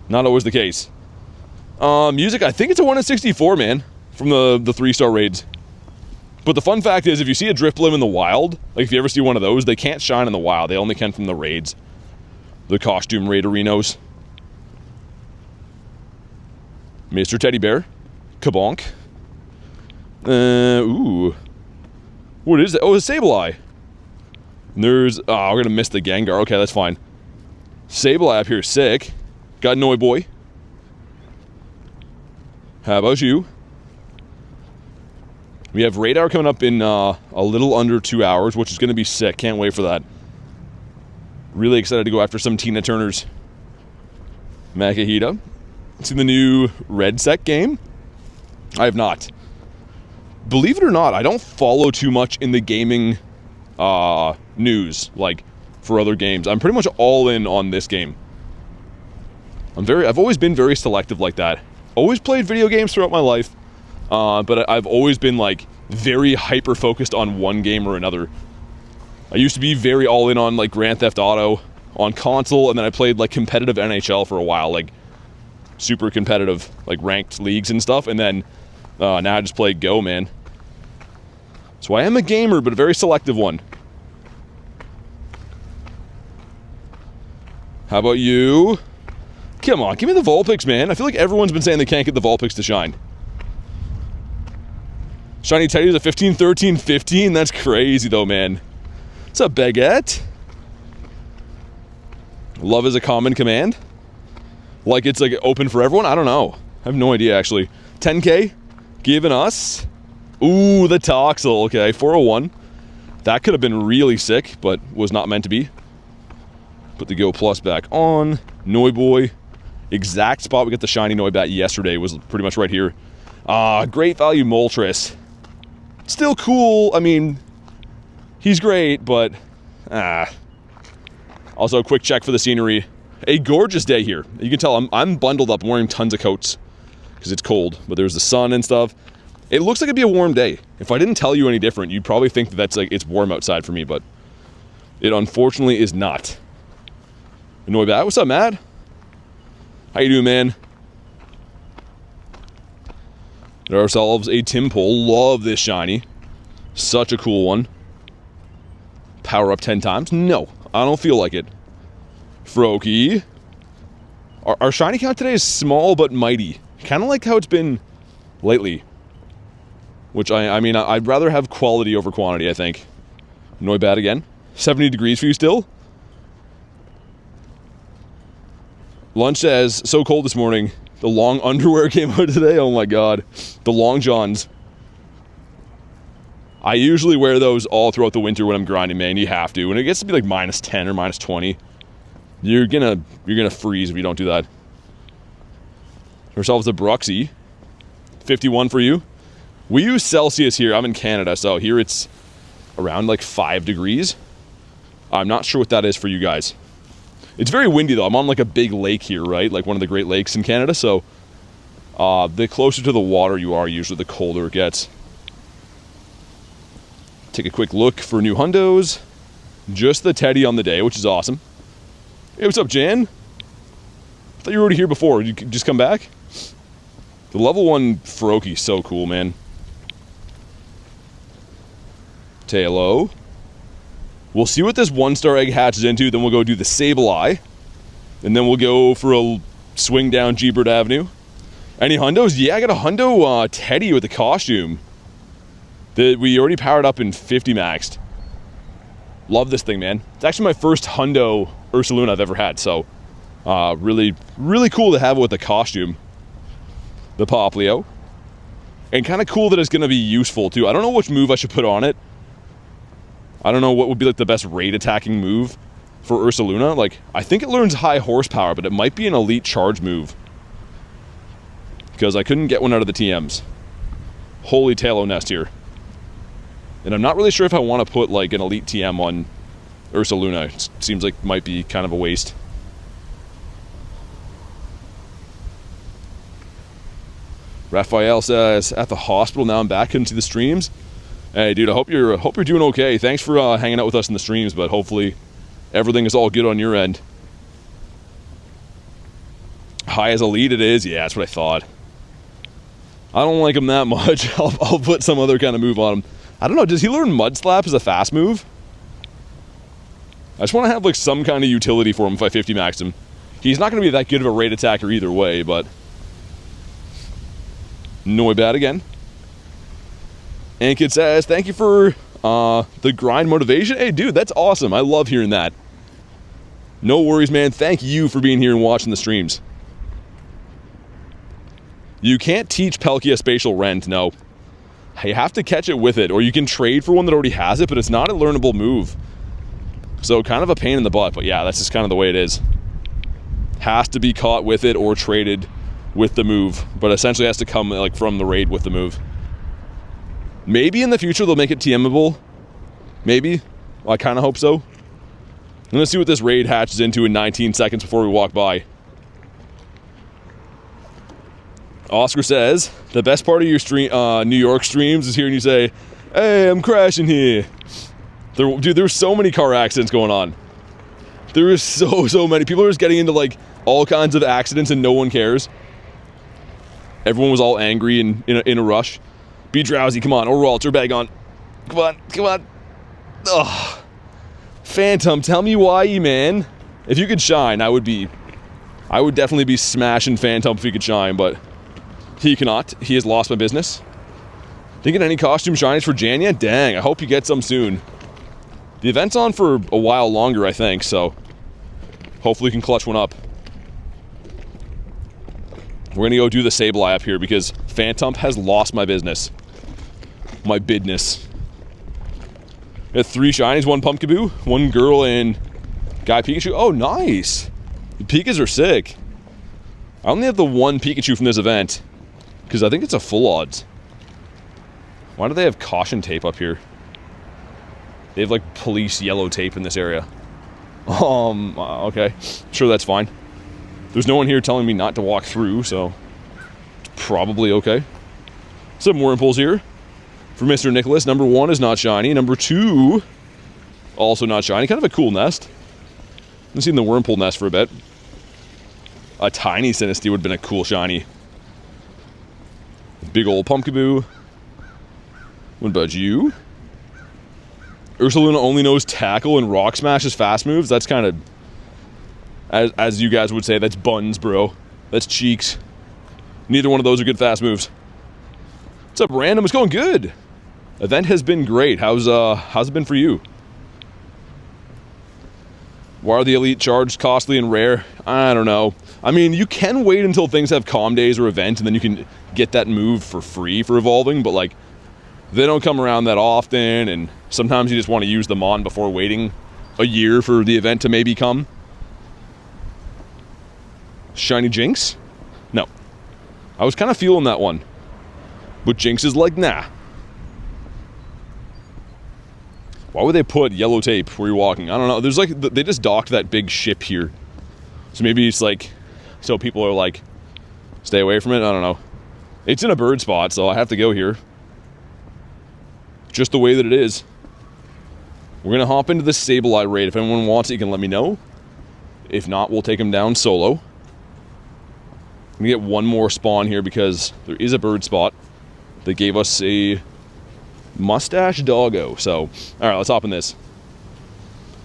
not always the case. Music, I think it's a 1 in 64, man, from the 3-star raids. But the fun fact is, if you see a Drifblim in the wild, like if you ever see one of those, they can't shine in the wild. They only can from the raids. The costume raid arenos. Mr. Teddy Bear. Kabonk. Ooh. What is it? Oh, it's Sableye. And there's... Oh, we're gonna miss the Gengar. Okay, that's fine. Sableye up here, sick. Got Noibat. How about you? We have Radar coming up in a little under 2 hours, which is going to be sick. Can't wait for that. Really excited to go after some Tina Turners. Makahita. See the new Red Set game? I have not. Believe it or not, I don't follow too much in the gaming news, like, for other games. I'm pretty much all in on this game. I've always been very selective like that. Always played video games throughout my life, but I've always been, like, very hyper-focused on one game or another. I used to be very all-in on, like, Grand Theft Auto on console, and then I played, like, competitive NHL for a while, like, super competitive, like, ranked leagues and stuff, and then now I just play Go, man. So I am a gamer, but a very selective one. How about you? Come on, give me the Vulpix, man. I feel like everyone's been saying they can't get the Vulpix to shine. Shiny Teddy's a 15, 13, 15? That's crazy, though, man. What's up, Baguette? Love is a common command? Like it's, like, open for everyone? I don't know. I have no idea, actually. 10K? Giving us... Ooh, the Toxel. Okay, 401. That could have been really sick, but was not meant to be. Put the Go Plus back on. Noibat. Exact spot we got the shiny Noibat yesterday was pretty much right here. Great value Moltres. Still cool. I mean, he's great, but also a quick check for the scenery. A gorgeous day here. You can tell I'm bundled up. I'm wearing tons of coats because it's cold, but there's the sun and stuff. It looks like it'd be a warm day. If I didn't tell you any different, you'd probably think that that's like it's warm outside for me, but it unfortunately is not. Noibat, what's up, Matt? How you doing, man? Get ourselves a Timpole. Love this shiny. Such a cool one. Power up 10 times? No, I don't feel like it. Froakie. Our shiny count today is small but mighty. Kind of like how it's been lately. Which, I mean, I'd rather have quality over quantity, I think. Noibat again. 70 degrees for you still? Lunch says, so cold this morning. The long underwear came out today. Oh my god. The long johns. I usually wear those all throughout the winter when I'm grinding, man. You have to. When it gets to be like minus 10 or minus 20, you're gonna freeze if you don't do that. Ourselves a Bruxie. 51 for you. We use Celsius here. I'm in Canada, so here it's around like 5 degrees. I'm not sure what that is for you guys. It's very windy, though. I'm on, like, a big lake here, right? Like, one of the Great Lakes in Canada, so the closer to the water you are, usually the colder it gets. Take a quick look for new hundos. Just the Teddy on the day, which is awesome. Hey, what's up, Jan? I thought you were already here before. Did you just come back? The level 1 Froakie's so cool, man. Tailo. We'll see what this 1-star egg hatches into, then we'll go do the Sableye. And then we'll go for a swing down G-Bird Avenue. Any hundos? Yeah, I got a hundo Teddy with the costume. We already powered up in 50 maxed. Love this thing, man. It's actually my first hundo Ursaluna I've ever had, so really, really cool to have it with the costume. The Poplio. And kind of cool that it's going to be useful, too. I don't know which move I should put on it. I don't know what would be like the best raid attacking move for Ursaluna. Like, I think it learns high horsepower, but it might be an elite charge move. Because I couldn't get one out of the TMs. Holy Talo Nest here. And I'm not really sure if I want to put like an elite TM on Ursaluna. It seems like it might be kind of a waste. Raphael says, at the hospital now, I'm back. Couldn't see the streams. Hey, dude, I hope you're doing okay. Thanks for hanging out with us in the streams, but hopefully everything is all good on your end. High as elite it is. Yeah, that's what I thought. I don't like him that much. I'll put some other kind of move on him. I don't know, does he learn Mud Slap as a fast move? I just want to have like some kind of utility for him if I 50 max him. He's not going to be that good of a raid attacker either way, but... Noibat again. Ankit says, thank you for the grind motivation. Hey, dude, that's awesome. I love hearing that. No worries, man. Thank you for being here and watching the streams. You can't teach Palkia Spatial Rend, no. You have to catch it with it, or you can trade for one that already has it, but it's not a learnable move. So kind of a pain in the butt, but yeah, that's just kind of the way it is. Has to be caught with it or traded with the move, but essentially has to come like from the raid with the move. Maybe in the future they'll make it TMable. Maybe. Well, I kind of hope so. And let's see what this raid hatches into in 19 seconds before we walk by. Oscar says, the best part of your stream, New York streams is hearing you say, hey, I'm crashing here. Dude, there's so many car accidents going on. There is so many. People are just getting into like all kinds of accidents and no one cares. Everyone was all angry and in a rush. Be drowsy, come on. Overalter, bag on. Come on. Ugh. Phantom, tell me why, man. If you could shine, I would definitely be smashing Phantom if he could shine, but he cannot. He has lost my business. Thinking any costume shinies for Jan yet? Dang, I hope you get some soon. The event's on for a while longer, I think, so hopefully we can clutch one up. We're gonna go do the Sableye up here because Phantom has lost my business. My bidness. We got 3 shinies, 1 Pumpkaboo, 1 girl, and Guy Pikachu. Oh, nice! The Pikas are sick. I only have the 1 Pikachu from this event because I think it's a full odds. Why do they have caution tape up here? They have like police yellow tape in this area. Okay. Sure, that's fine. There's no one here telling me not to walk through, so it's probably okay. Some more impulse here for Mr. Nicholas. Number 1 is not shiny. Number 2, also not shiny. Kind of a cool nest. I've seen the Wurmple nest for a bit. A tiny Sinistea would have been a cool shiny. Big old Pumpkaboo. What about you? Ursaluna only knows Tackle and Rock Smash as fast moves. That's kind of, as you guys would say, that's buns, bro. That's cheeks. Neither one of those are good fast moves. What's up, Random? It's going good. Event has been great. How's it been for you? Why are the elite charges costly and rare? I don't know. I mean, you can wait until things have calm days or event, and then you can get that move for free for evolving, but like, they don't come around that often, and sometimes you just want to use them on before waiting a year for the event to maybe come. Shiny Jinx? No. I was kind of feeling that one. But Jinx is like, nah. Why would they put yellow tape where you're walking? I don't know. There's like, they just docked that big ship here. So maybe it's like, so people are like, stay away from it? I don't know. It's in a bird spot, so I have to go here. Just the way that it is. We're going to hop into the Sableye raid. If anyone wants it, you can let me know. If not, we'll take him down solo. I'm going to get one more spawn here because there is a bird spot that gave us a mustache doggo. So, alright, let's hop in this.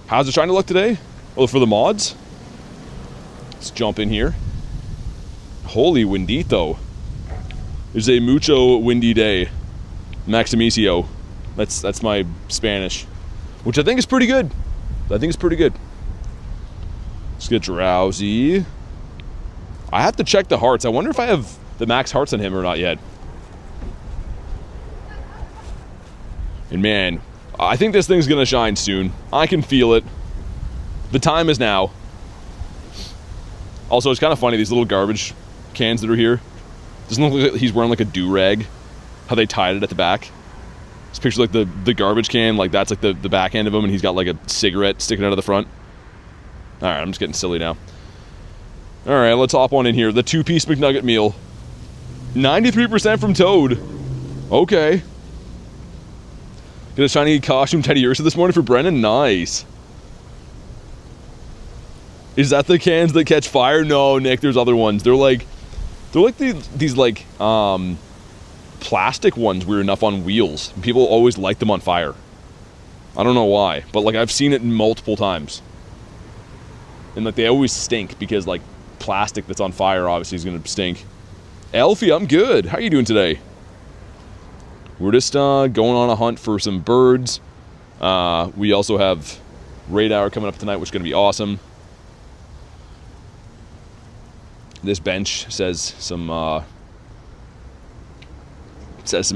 How's it trying to look today? Well, for the mods. Let's jump in here. Holy windito. It's a mucho windy day. Maximicio. That's my Spanish, which I think is pretty good. I think it's pretty good. Let's get Drowsy. I have to check the hearts. I wonder if I have the max hearts on him or not yet. And man, I think this thing's gonna shine soon. I can feel it. The time is now. Also, it's kind of funny, these little garbage cans that are here. Doesn't look like he's wearing like a do-rag. How they tied it at the back. Just picture like the garbage can, like that's like the back end of him, and he's got like a cigarette sticking out of the front. Alright, I'm just getting silly now. Alright, let's hop on in here. The 2-piece McNugget meal. 93% from Toad. Okay. Get a shiny costume Teddiursa this morning for Brennan? Nice. Is that the cans that catch fire? No, Nick, there's other ones. They're like these like plastic ones, weird enough, on wheels. People always light them on fire. I don't know why, but like I've seen it multiple times. And like they always stink because like plastic that's on fire obviously is gonna stink. Elfie, I'm good. How are you doing today? We're just going on a hunt for some birds. We also have raid hour coming up tonight, which is gonna be awesome. This bench says some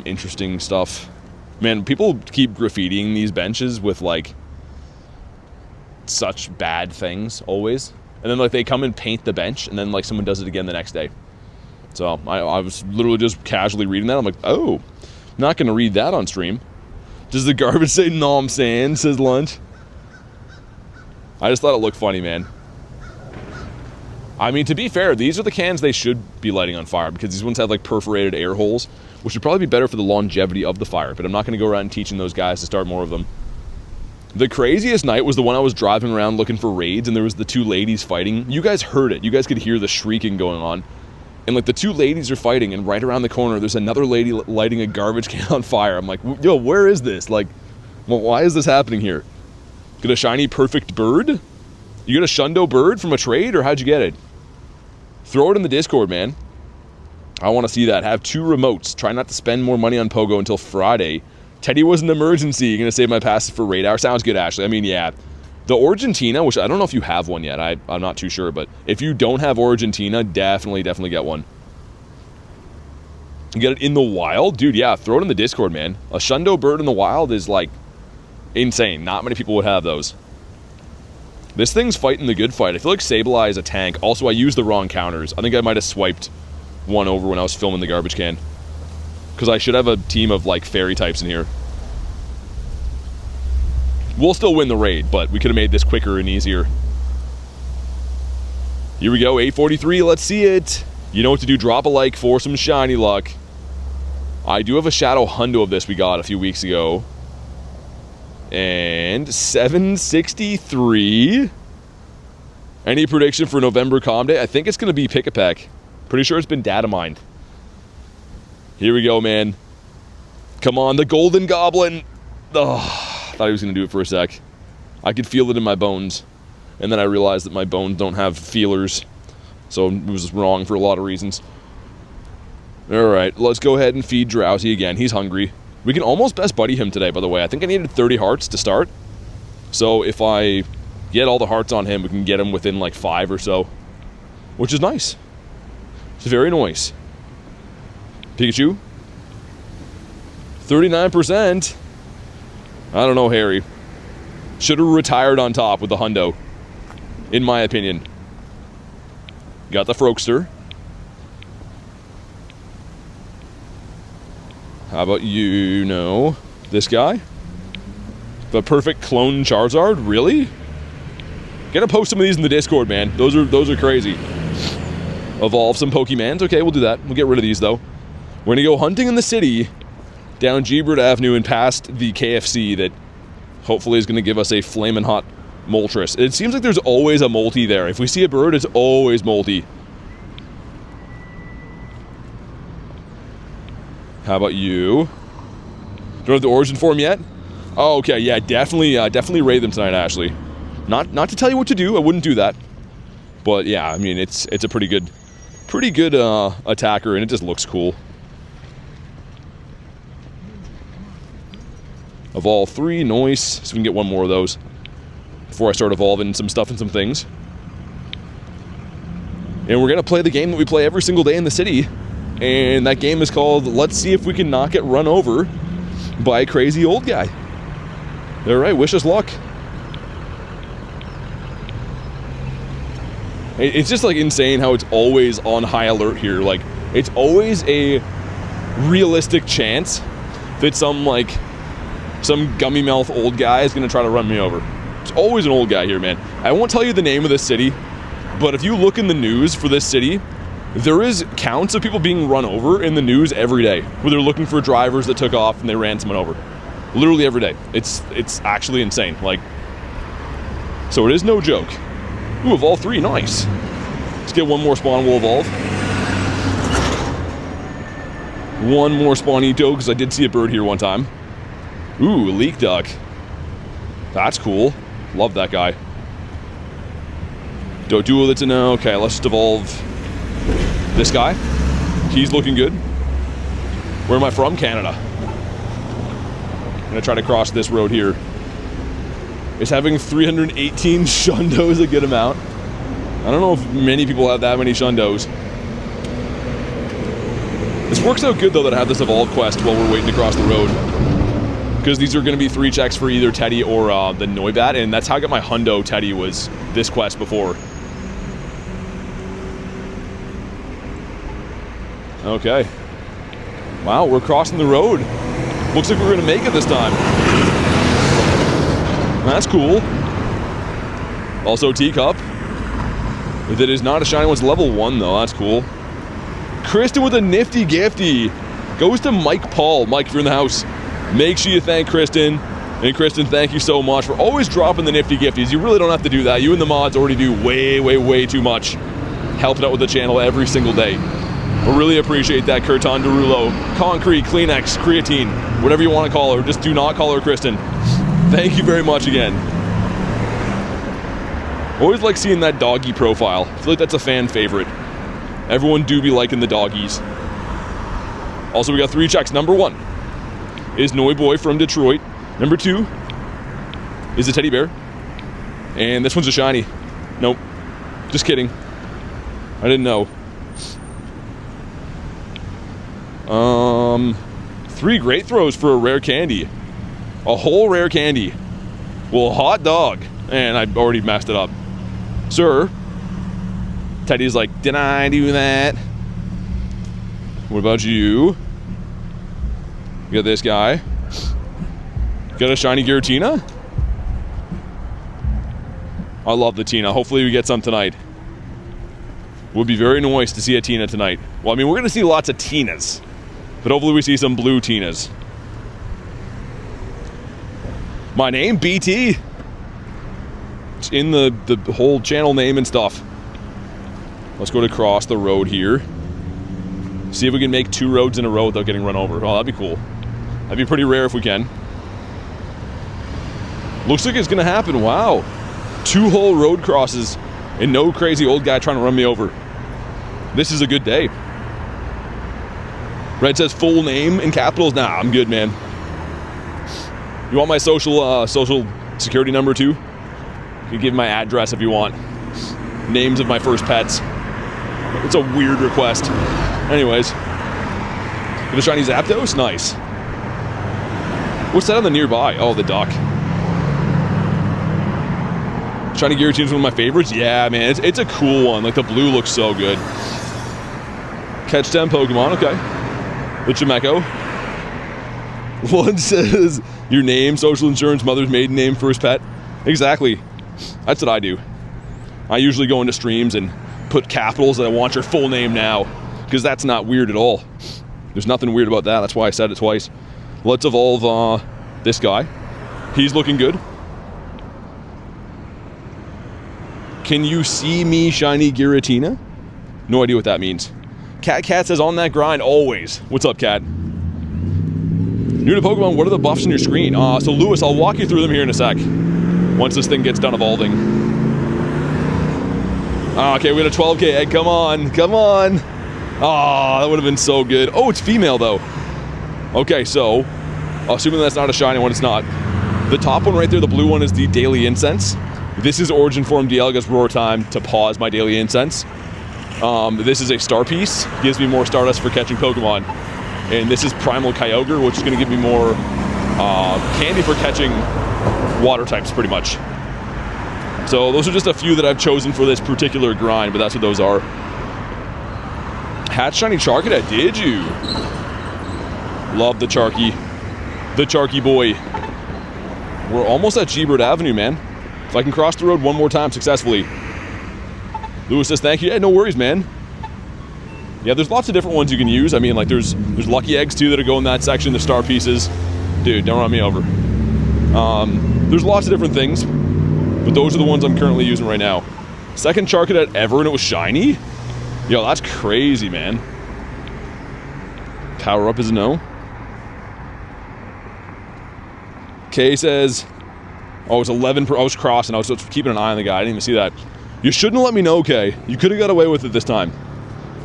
interesting stuff. Man, people keep graffitiing these benches with like such bad things always, and then like they come and paint the bench, and then like someone does it again the next day. So I was literally just casually reading that. I'm like, oh, not gonna read that on stream. Does the garbage say "know what I'm saying"? Says Lunch. I just thought it looked funny, man. I mean, to be fair, these are the cans they should be lighting on fire, because these ones have like perforated air holes, which would probably be better for the longevity of the fire, but I'm not going to go around teaching those guys to start more of them. The craziest night was the one I was driving around looking for raids, and there was the 2 ladies fighting. You guys heard it. You guys could hear the shrieking going on. And like the 2 ladies are fighting, and right around the corner, there's another lady lighting a garbage can on fire. I'm like, yo, where is this? Like, well, why is this happening here? Get a shiny perfect bird? You get a Shundo bird from a trade, or how'd you get it? Throw it in the Discord, man. I want to see that. Have 2 remotes. Try not to spend more money on Pogo until Friday. Teddy was an emergency. You're going to save my passes for raid hour? Sounds good, Ashley. I mean, yeah. The Argentina, which I don't know if you have one yet. I'm not too sure, but if you don't have Argentina, definitely get one. You get it in the wild? Dude, yeah. Throw it in the Discord, man. A Shundo bird in the wild is, like, insane. Not many people would have those. This thing's fighting the good fight. I feel like Sableye is a tank. Also, I used the wrong counters. I think I might have swiped one over when I was filming the garbage can. Because I should have a team of, like, fairy types in here. We'll still win the raid, but we could have made this quicker and easier. Here we go, 843. Let's see it. You know what to do. Drop a like for some shiny luck. I do have a Shadow Hundo of this we got a few weeks ago. And 763. Any prediction for November Com Day? I think it's going to be Pick-a-Peck. Pretty sure it's been data mined. Here we go, man. Come on, the Golden Goblin. Oh, I thought he was going to do it for a sec. I could feel it in my bones. And then I realized that my bones don't have feelers. So it was wrong for a lot of reasons. Alright, let's go ahead and feed Drowsy again. He's hungry. We can almost best buddy him today, by the way. I think I needed 30 hearts to start. So if I get all the hearts on him, we can get him within like 5 or so. Which is nice. It's very nice. Pikachu. 39%. I don't know, Harry. Should have retired on top with the hundo. In my opinion. Got the Frokester. How about you know this guy? The perfect clone Charizard? Really? Gonna post some of these in the Discord, man. Those are crazy. Evolve some Pokemons. Okay, we'll do that. We'll get rid of these, though. We're gonna go hunting in the city, down Gebert Avenue and past the KFC that hopefully is gonna give us a flamin' hot Moltres. It seems like there's always a multi there. If we see a bird, it's always multi. How about you? Don't have the origin form yet? Oh, okay, yeah, definitely raid them tonight, Ashley. Not to tell you what to do, I wouldn't do that. But yeah, I mean, it's a pretty good attacker, and it just looks cool. Evolve 3, nice. So we can get one more of those before I start evolving some stuff and some things. And we're going to play the game that we play every single day in the city. And that game is called, let's see if we can not get run over by a crazy old guy. Alright, wish us luck. It's just like insane how it's always on high alert here. Like, it's always a realistic chance that some gummy mouth old guy is gonna try to run me over. It's always an old guy here, man. I won't tell you the name of this city, but if you look in the news for this city, there is counts of people being run over in the news every day, where they're looking for drivers that took off and they ran someone over. Literally every day. It's actually insane. Like, so it is no joke. Ooh, evolve 3, nice. Let's get one more spawn, we'll evolve. One more Spawnito, because I did see a bird here one time. Ooh, leak duck. That's cool. Love that guy. Doduo, that's a no. Okay, let's just evolve this guy. He's looking good. Where am I from? Canada. I'm gonna try to cross this road here. Is having 318 shundos a good amount? I don't know if many people have that many shundos. This works out good though that I have this evolve quest while we're waiting to cross the road. Because these are going to be 3 checks for either Teddy or the Noibat, and that's how I got my Hundo Teddy, was this quest before. Okay. Wow, we're crossing the road. Looks like we're going to make it this time. That's cool. Also teacup. That is not a shiny one, it's level 1 though, that's cool. Kristen with a nifty gifty. Goes to Mike Paul. Mike, if you're in the house, make sure you thank Kristen. And Kristen, thank you so much for always dropping the nifty gifties. You really don't have to do that. You and the mods already do way, way, way too much. Helping out with the channel every single day. I really appreciate that, Kurtan Derulo. Concrete, Kleenex, Creatine, whatever you want to call her. Just do not call her Kristen. Thank you very much again. Always like seeing that doggy profile. I feel like that's a fan favorite. Everyone do be liking the doggies. Also, we got 3 checks. Number 1 is Noiboy from Detroit. Number 2 is a teddy bear. And this one's a shiny. Nope. Just kidding. I didn't know. 3 great throws for a rare candy. A whole rare candy. Well, hot dog. And I already messed it up. Sir. Teddy's like, did I do that? What about you? You got this guy. Got a shiny Giratina? I love the Tina. Hopefully we get some tonight. Would be very nice to see a Tina tonight. Well, I mean, we're going to see lots of Tinas. But hopefully we see some blue Tinas. My name, BT. It's in the whole channel name and stuff. Let's go to cross the road here. See if we can make 2 roads in a row without getting run over. Oh, that'd be cool. That'd be pretty rare if we can. Looks like it's gonna happen. Wow. 2 whole road crosses and no crazy old guy trying to run me over. This is a good day. Red says full name in capitals. Nah, I'm good, man. You want my social security number too? You can give my address if you want. Names of my first pets. It's a weird request. Anyways. Get a shiny Zapdos? Nice. What's that on the nearby? Oh, the duck. Shiny Giratina is one of my favorites. Yeah, man. It's a cool one. Like, the blue looks so good. Catch 10 Pokemon. Okay. The Chimecho. One says your name, social insurance, mother's maiden name, first pet. Exactly. That's what I do. I usually go into streams and put capitals that I want your full name now, because that's not weird at all. There's nothing weird about that. That's why I said it twice. Let's evolve this guy. He's looking good. Can you see me, shiny Giratina? No idea what that means. Cat says on that grind always. What's up, Cat? New to Pokemon, what are the buffs on your screen? So Lewis, I'll walk you through them here in a sec. Once this thing gets done evolving. Okay, we got a 12k egg. Come on. Come on. That would have been so good. Oh, it's female, though. Okay, so Assuming that's not a shiny one, it's not. The top one right there, the blue one, is the Daily Incense. This is Origin Form Dialga's Roar Time to pause my Daily Incense. This is a star piece, gives me more Stardust for catching Pokemon. And this is Primal Kyogre, which is going to give me more candy for catching water types, pretty much. So those are just a few that I've chosen for this particular grind, but that's what those are. Hatch Shiny Charcadet, did you? Love the Charky. The Charky boy. We're almost at G-Bird Avenue, man. If I can cross the road one more time successfully. Lewis says, thank you. Yeah, no worries, man. Yeah, there's lots of different ones you can use. I mean, like, there's Lucky Eggs, too, that go in that section. The star pieces. Dude, don't run me over. There's lots of different things, but those are the ones I'm currently using right now. Second Charcadet ever, and it was shiny? Yo, that's crazy, man. Power up is a no. Kay says, oh, it's 11 per. I was crossing. I was keeping an eye on the guy. I didn't even see that. You shouldn't have let me know, Kay. You could have got away with it this time.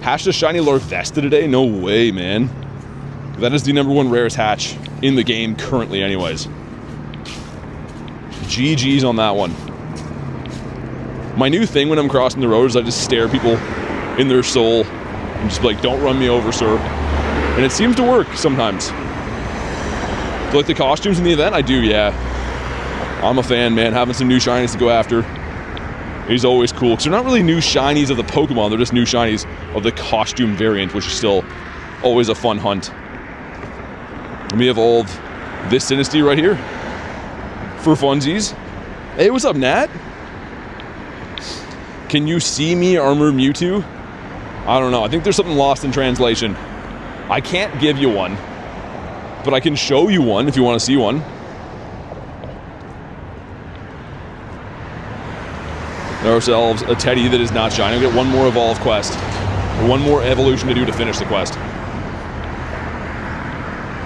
Hatched a shiny Larvesta today? No way, man. That is the #1 rarest hatch in the game currently, anyways. GG's on that one. My new thing when I'm crossing the road is I just stare people in their soul and just be like, don't run me over, sir. And it seems to work sometimes. Do you like the costumes in the event? I do, yeah. I'm a fan, man. Having some new shinies to go after is always cool. Because they're not really new shinies of the Pokemon. They're just new shinies of the costume variant, which is still always a fun hunt. Let me evolve this Sinistea right here for funsies. Hey, what's up, Nat? Can you see me armor Mewtwo? I don't know. I think there's something lost in translation. I can't give you one, but I can show you one if you want to see one. Ourselves a Teddy that is not shiny. We'll get one more evolve quest. Or one more evolution to do to finish the quest.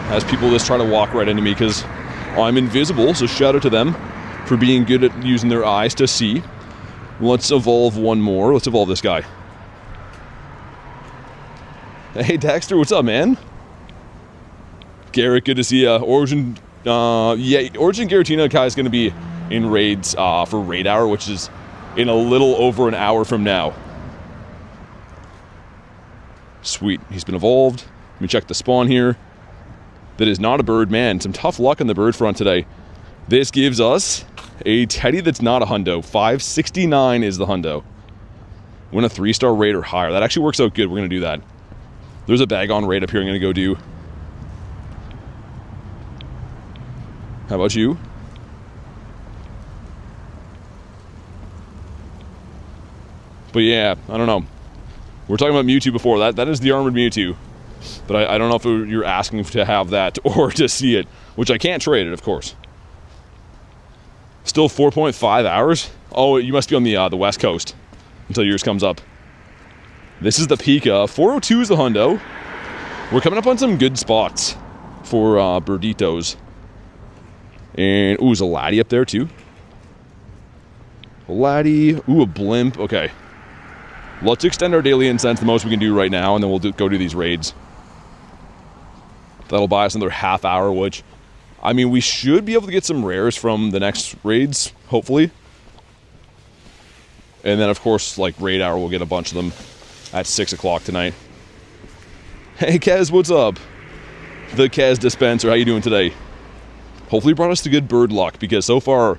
As people just try to walk right into me because I'm invisible, so shout out to them for being good at using their eyes to see. Let's evolve one more. Let's evolve this guy. Hey, Dexter, what's up, man? Garrett, good to see ya. Origin, Origin Giratina Kai is going to be in raids for Raid Hour, which is in a little over an hour from now. Sweet, he's been evolved. Let me check the spawn here. That is not a bird, man. Some tough luck on the bird front today. This gives us a Teddy that's not a hundo. 569 is the hundo. Win a 3-star raid or higher. That actually works out good. We're going to do that. There's a bag on raid up here I'm going to go do. How about you? But yeah, I don't know. We were talking about Mewtwo before. That is the armored Mewtwo. But I don't know if you're asking to have that or to see it. Which I can't trade it, of course. Still 4.5 hours? Oh, you must be on the West Coast until yours comes up. This is the Pika. 402 is the hundo. We're coming up on some good spots for Birditos. And, ooh, there's a Laddie up there, too. A Laddie. Ooh, a Blimp. Okay. Let's extend our daily incense the most we can do right now, and then we'll go do these raids. That'll buy us another half hour, which, I mean, we should be able to get some rares from the next raids, hopefully. And then, of course, like, raid hour, we'll get a bunch of them at 6 o'clock tonight. Hey, Kez, what's up? The Kez dispenser, how you doing today? Hopefully brought us to good bird luck, because so far,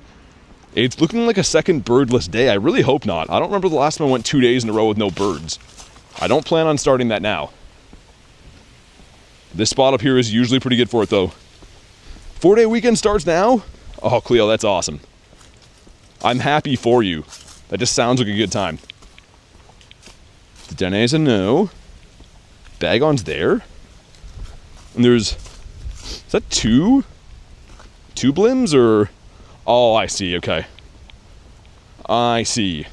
it's looking like a second birdless day. I really hope not. I don't remember the last time I went 2 days in a row with no birds. I don't plan on starting that now. This spot up here is usually pretty good for it, though. 4-day weekend starts now? Oh, Cleo, that's awesome. I'm happy for you. That just sounds like a good time. The Dene's a no. Bagon's there. And there's... Is that two? Two Blims, or... Oh, I see, okay. I see.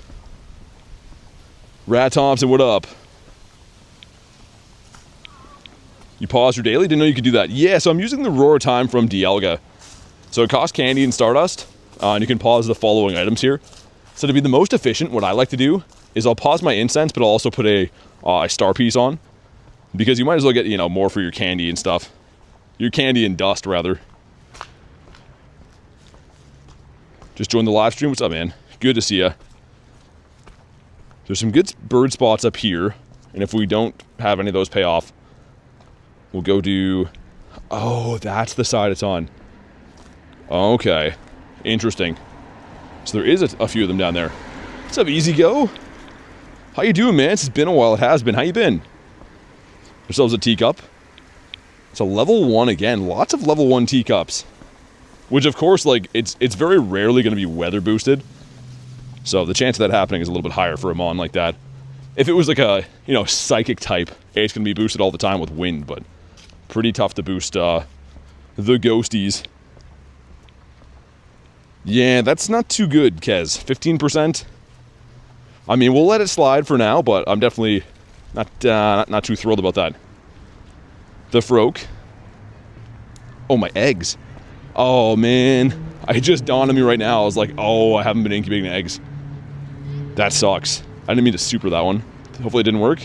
Rat Thompson, what up? You paused your daily? Didn't know you could do that. Yeah, so I'm using the Roar Time from Dialga. So it costs candy and Stardust, and you can pause the following items here. So to be the most efficient, what I like to do is I'll pause my incense, but I'll also put a star piece on. Because you might as well get, you know, more for your candy and stuff. Your candy and dust, rather. Just joined the live stream. What's up, man? Good to see you. There's some good bird spots up here. And if we don't have any of those pay off, we'll go do... Oh, that's the side it's on. Okay. Interesting. So there is a few of them down there. What's up, Easy Go? How you doing, man? It's been a while. It has been. How you been? Ourselves a teacup. It's a level 1 again. Lots of level 1 teacups. Which, of course, like, it's very rarely going to be weather boosted. So the chance of that happening is a little bit higher for a mon like that. If it was like a, you know, psychic type, it's going to be boosted all the time with wind, but pretty tough to boost the ghosties. Yeah, that's not too good, Kez. 15%. I mean, we'll let it slide for now, but I'm definitely not too thrilled about that. The Froak. Oh, my eggs. Oh, man. It just dawned on me right now. I was like, oh, I haven't been incubating eggs. That sucks. I didn't mean to super that one. Hopefully it didn't work.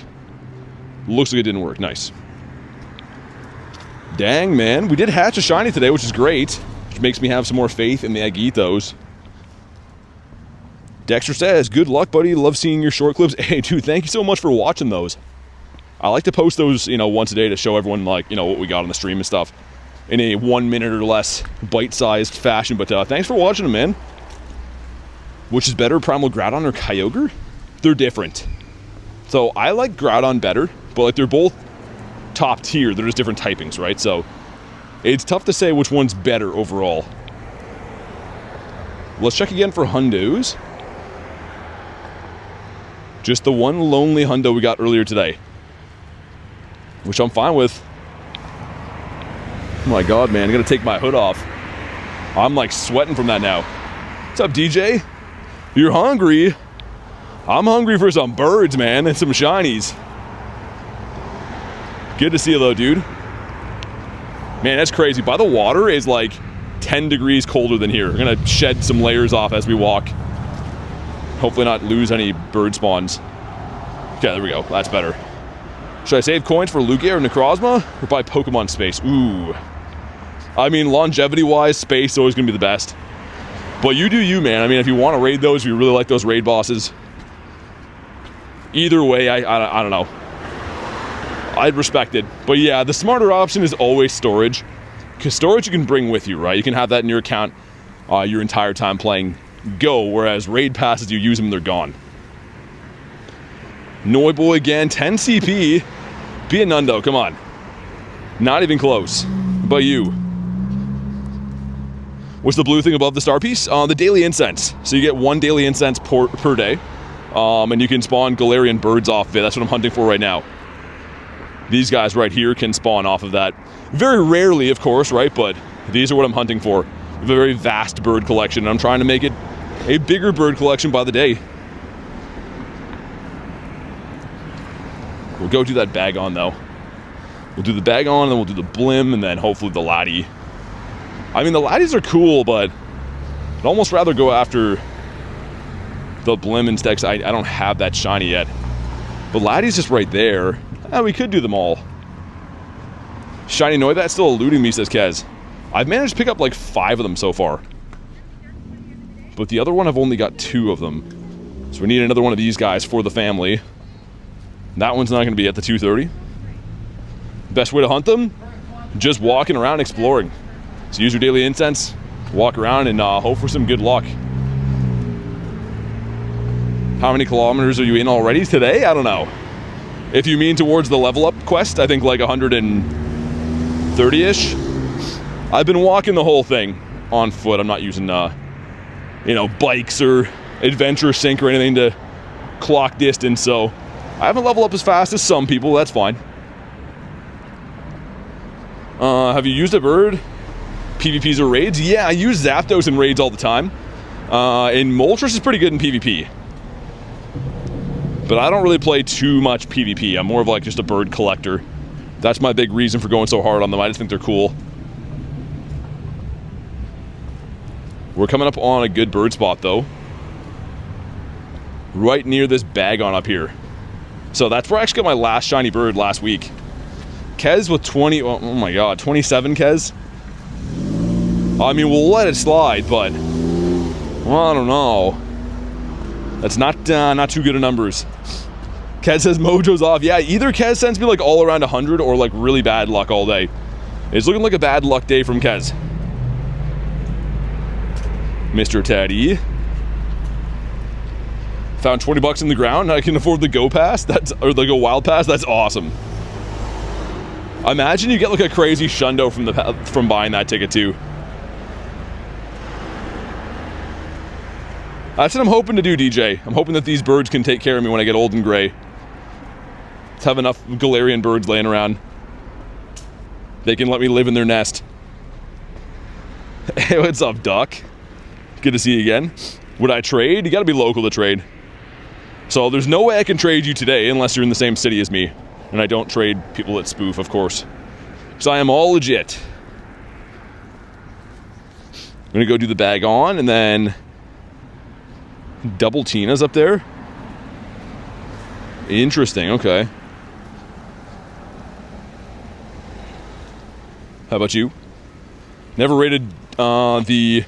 Looks like it didn't work. Nice. Dang, man. We did hatch a shiny today, which is great. Which makes me have some more faith in the egg ethos. Dexter says, good luck, buddy. Love seeing your short clips. Hey, dude, thank you so much for watching those. I like to post those, you know, once a day to show everyone, like, you know, what we got on the stream and stuff. In a 1 minute or less bite-sized fashion. But thanks for watching them, man. Which is better, Primal Groudon or Kyogre? They're different. So I like Groudon better, but like they're both top tier. They're just different typings, right? So it's tough to say which one's better overall. Let's check again for hundos. Just the one lonely hundo we got earlier today, which I'm fine with. Oh my god, man, I gotta take my hood off. I'm like sweating from that now. What's up, DJ? You're hungry? I'm hungry for some birds, man, and some shinies. Good to see you though, dude. Man, that's crazy. By the water is like 10 degrees colder than here. We're gonna shed some layers off as we walk. Hopefully not lose any bird spawns. Okay, there we go. That's better. Should I save coins for Lugia or Necrozma? Or buy Pokemon Space? Ooh. I mean, longevity-wise, Space is always going to be the best. But you do you, man. I mean, if you want to raid those, if you really like those raid bosses. Either way, I don't know. I'd respect it. But yeah, the smarter option is always storage. Because storage you can bring with you, right? You can have that in your account your entire time playing Go. Whereas raid passes, you use them and they're gone. Noiboy again, 10 CP. Be a Nundo, come on. Not even close. But you. What's the blue thing above the star piece? The daily incense. So you get 1 daily incense per day. And you can spawn Galarian birds off of it. That's what I'm hunting for right now. These guys right here can spawn off of that. Very rarely, of course, right? But these are what I'm hunting for. We have a very vast bird collection. And I'm trying to make it a bigger bird collection by the day. We'll go do that bag on though. We'll do the bag on, and then we'll do the blim, and then hopefully the laddie. I mean, the laddies are cool, but I'd almost rather go after the blim instead, because I don't have that shiny yet. But laddie's just right there. We could do them all. Shiny Noibat still eluding me, says Kez. I've managed to pick up like 5 of them so far. But the other one, I've only got 2 of them. So we need another one of these guys for the family. That one's not going to be at the 2:30. Best way to hunt them? Just walking around exploring. So use your daily incense, walk around, and hope for some good luck. How many kilometers are you in already today? I don't know. If you mean towards the level up quest, I think like 130-ish. I've been walking the whole thing on foot. I'm not using, you know, bikes or Adventure Sync or anything to clock distance, so I haven't leveled up as fast as some people. That's fine. Have you used a bird? PvPs or raids? Yeah, I use Zapdos in raids all the time. And Moltres is pretty good in PvP. But I don't really play too much PvP. I'm more of like just a bird collector. That's my big reason for going so hard on them. I just think they're cool. We're coming up on a good bird spot though. Right near this bag on up here. So that's where I actually got my last shiny bird last week. Kez with 20, oh my god, 27 Kez. I mean, we'll let it slide, but Well, I don't know. That's not too good of numbers. Kez says mojo's off. Yeah, either Kez sends me like all around 100 or like really bad luck all day. It's looking like a bad luck day from Kez. Mr. Teddy. Found 20 bucks in the ground. I can afford the Go Pass. Or the Go Wild Pass. That's awesome. Imagine you get like a crazy shundo from buying that ticket too. That's what I'm hoping to do, DJ. I'm hoping that these birds can take care of me when I get old and gray. Let's have enough Galarian birds laying around. They can let me live in their nest. Hey, what's up, Duck? Good to see you again. Would I trade? You gotta be local to trade. So there's no way I can trade you today unless you're in the same city as me. And I don't trade people that spoof, of course. Because I am all legit. I'm gonna go do the bag on and then... Double Tina's up there? Interesting, okay. How about you? Never raided the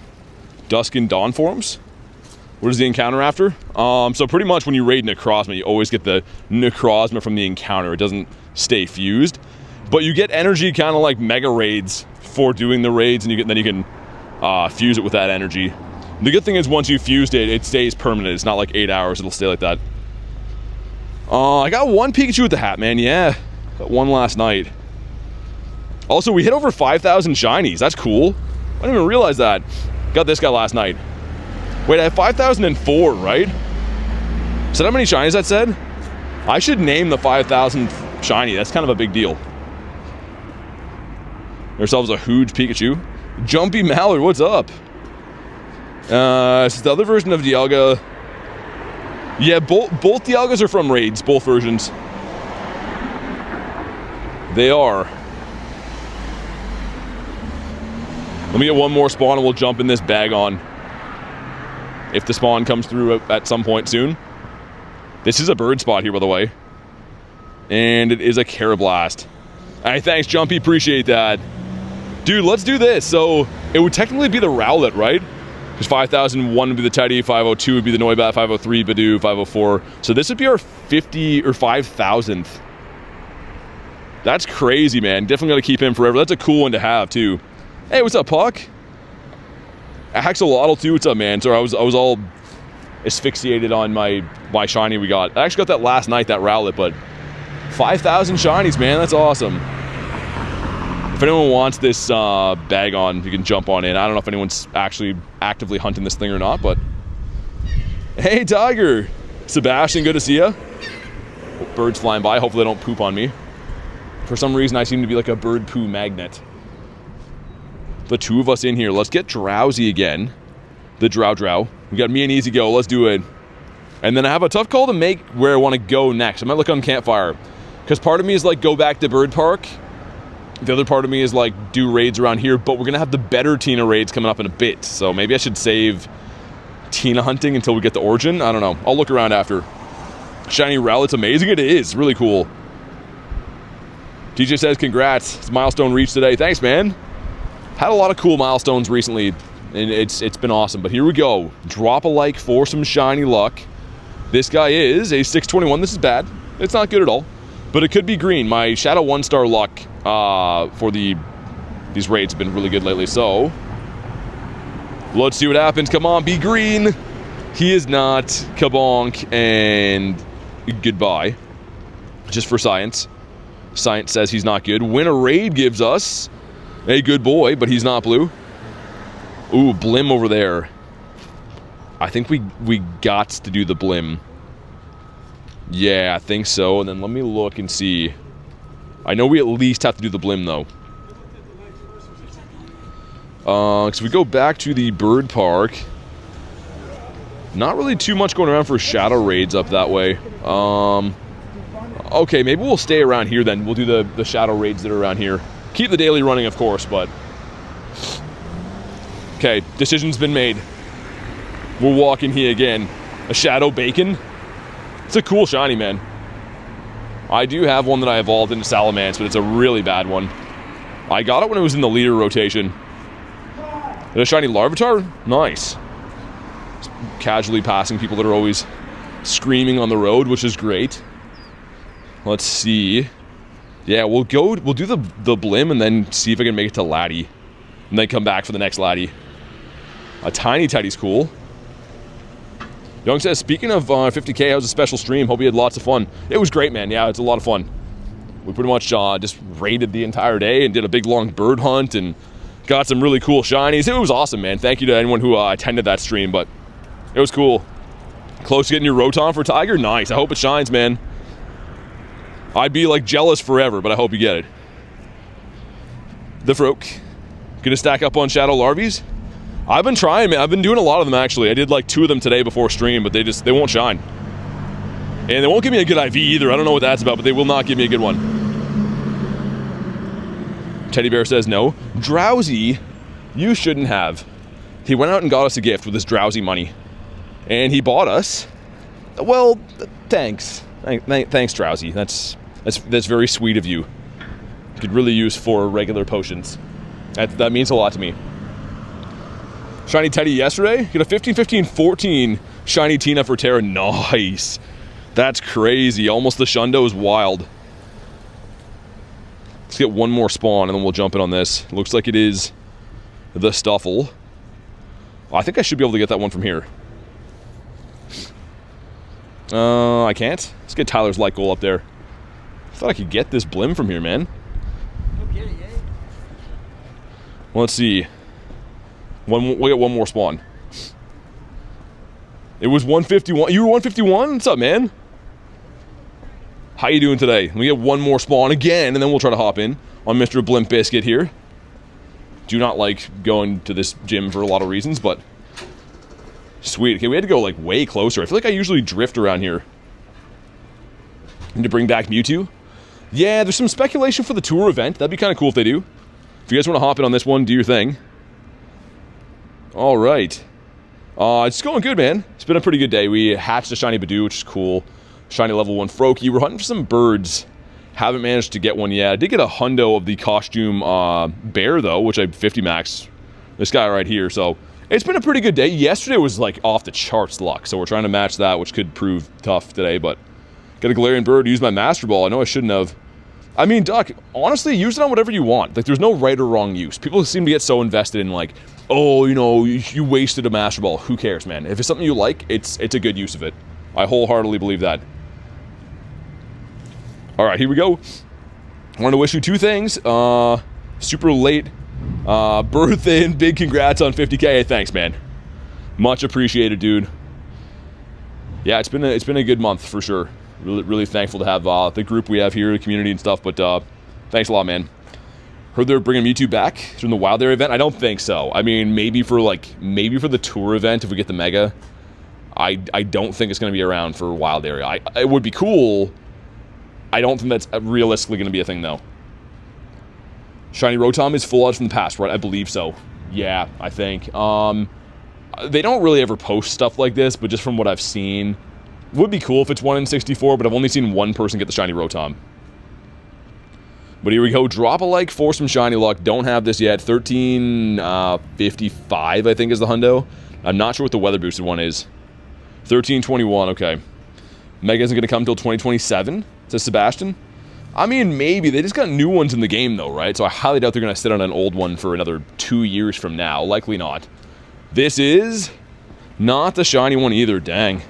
Dusk and Dawn forums. What is the encounter after? So pretty much when you raid Necrozma, you always get the Necrozma from the encounter. It doesn't stay fused. But you get energy kind of like mega raids for doing the raids, and then you can fuse it with that energy. The good thing is once you fused it, it stays permanent. It's not like 8 hours, it'll stay like that. I got one Pikachu with the hat, man, yeah. Got one last night. Also, we hit over 5,000 shinies. That's cool. I didn't even realize that. Got this guy last night. Wait, I had 5,004, right? Is that how many shinies that said? I should name the 5,000th shiny. That's kind of a big deal. Ourselves a huge Pikachu. Jumpy Mallard, what's up? This is the other version of Dialga. Yeah, both Dialgas are from raids, both versions. They are. Let me get one more spawn and we'll jump in this bag on. If the spawn comes through at some point soon. This is a bird spot here, by the way. And it is a Carablast. Alright, thanks, Jumpy. Appreciate that. Dude, let's do this. So, it would technically be the Rowlet, right? Because 5,001 would be the Teddy, 502 would be the Noibat, 503 Badoo, 504. So this would be our 50 or 5,000th. That's crazy, man. Definitely got to keep him forever. That's a cool one to have, too. Hey, what's up, Puck? Axolotl, too. What's up, man? Sorry, I was all asphyxiated on my shiny we got. I actually got that last night, that Rowlet, but 5,000 shinies, man. That's awesome. If anyone wants this bag on, you can jump on in. I don't know if anyone's actually actively hunting this thing or not, but... Hey, Tiger! Sebastian, good to see ya. Birds flying by. Hopefully they don't poop on me. For some reason, I seem to be like a bird poo magnet. The two of us in here. Let's get Drowsy again. The Drow. We got me and Easy Go. Let's do it. And then I have a tough call to make where I want to go next. I might look on Campfire. Because part of me is like, go back to Bird Park. The other part of me is like, do raids around here, but we're going to have the better Tina raids coming up in a bit. So maybe I should save Tina hunting until we get the Origin. I don't know. I'll look around after. Shiny Rowlet's amazing. It is. Really cool. DJ says, congrats. It's milestone reached today. Thanks, man. Had a lot of cool milestones recently, and it's been awesome. But here we go. Drop a like for some shiny luck. This guy is a 621. This is bad. It's not good at all. But it could be green. My Shadow 1-star luck for these raids have been really good lately. So, let's see what happens. Come on, be green. He is not. Kabonk and goodbye. Just for science. Science says he's not good. Win a raid gives us a good boy, but he's not blue. Ooh, Blim over there. I think we got to do the Blim. Yeah, I think so. And then let me look and see. I know we at least have to do the Blim, though. So we go back to the Bird Park. Not really too much going around for shadow raids up that way. Okay, maybe we'll stay around here then. We'll do the shadow raids that are around here. Keep the daily running, of course, but... Okay, decision's been made. We're walking here again. A Shadow Bacon. It's a cool shiny, man. I do have one that I evolved into Salamence, but it's a really bad one. I got it when it was in the leader rotation. And a shiny Larvitar? Nice. casually passing people that are always screaming on the road, which is great. Let's see. Yeah, we'll do the Blim and then see if I can make it to Laddie. And then come back for the next Laddie. A tiny Teddy's cool. Young says, speaking of 50K, how was a special stream? Hope you had lots of fun. It was great, man. Yeah, it's a lot of fun. We pretty much just raided the entire day and did a big long bird hunt and got some really cool shinies. It was awesome, man. Thank you to anyone who attended that stream, but it was cool. Close to getting your Rotom for Tiger? Nice. I hope it shines, man. I'd be like jealous forever, but I hope you get it. The Froak. Gonna stack up on Shadow Larvies? I've been trying, man. I've been doing a lot of them, actually. I did like 2 of them today before stream, but they won't shine. And they won't give me a good IV either. I don't know what that's about, but they will not give me a good one. Teddy Bear says no. Drowsy, you shouldn't have. He went out and got us a gift with his Drowsy money. And he bought us. Well, thanks. Thanks, Drowsy. That's very sweet of you. Could really use 4 regular potions. That means a lot to me. Shiny Teddy yesterday. Get a 15, 15, 14 Shiny Tina for Terra. Nice. That's crazy. Almost the Shundo is wild. Let's get one more spawn and then we'll jump in on this. Looks like it is the Stuffle. I think I should be able to get that one from here. I can't. Let's get Tyler's light goal up there. I thought I could get this Blim from here, man. Okay, yeah. Let's see. We'll get one more spawn. It was 151. You were 151? What's up, man? How you doing today? We get one more spawn again, and then we'll try to hop in on Mr. Blimp Biscuit here. Do not like going to this gym for a lot of reasons, but sweet. Okay, we had to go like way closer. I feel like I usually drift around here. Need to bring back Mewtwo. Yeah, there's some speculation for the tour event. That'd be kind of cool if they do. If you guys want to hop in on this one, do your thing. All right. It's going good, man. It's been a pretty good day. We hatched a shiny Badoo, which is cool. Shiny level 1 Froakie. We're hunting for some birds. Haven't managed to get one yet. I did get a hundo of the costume bear, though, which I 50 max. This guy right here. So it's been a pretty good day. Yesterday was like off the charts luck. So we're trying to match that, which could prove tough today. But got a Galarian bird. Use my Master Ball. I know I shouldn't have. I mean, Duck, honestly, use it on whatever you want. Like, there's no right or wrong use. People seem to get so invested in, like, oh, you know, you wasted a Master Ball. Who cares, man? If it's something you like, it's a good use of it. I wholeheartedly believe that. All right, here we go. I want to wish you 2 things. Super late birthday and big congrats on 50K. Thanks, man. Much appreciated, dude. Yeah, it's been a good month for sure. Really thankful to have the group we have here, the community and stuff, but thanks a lot, man. Heard they're bringing Mewtwo back from the Wild Area event. I don't think so. I mean, maybe for the tour event if we get the Mega. I don't think it's going to be around for Wild Area. It would be cool. I don't think that's realistically going to be a thing, though. Shiny Rotom is full out from the past, right? I believe so. Yeah, I think. They don't really ever post stuff like this, but just from what I've seen, would be cool if it's 1 in 64, but I've only seen one person get the Shiny Rotom. But here we go. Drop a like for some shiny luck. Don't have this yet. 1355, I think, is the hundo. I'm not sure what the weather boosted one is. 1321, okay. Mega isn't going to come until 2027, says Sebastian. I mean, maybe. They just got new ones in the game, though, right? So I highly doubt they're going to sit on an old one for another 2 years from now. Likely not. This is not the shiny one either. Dang.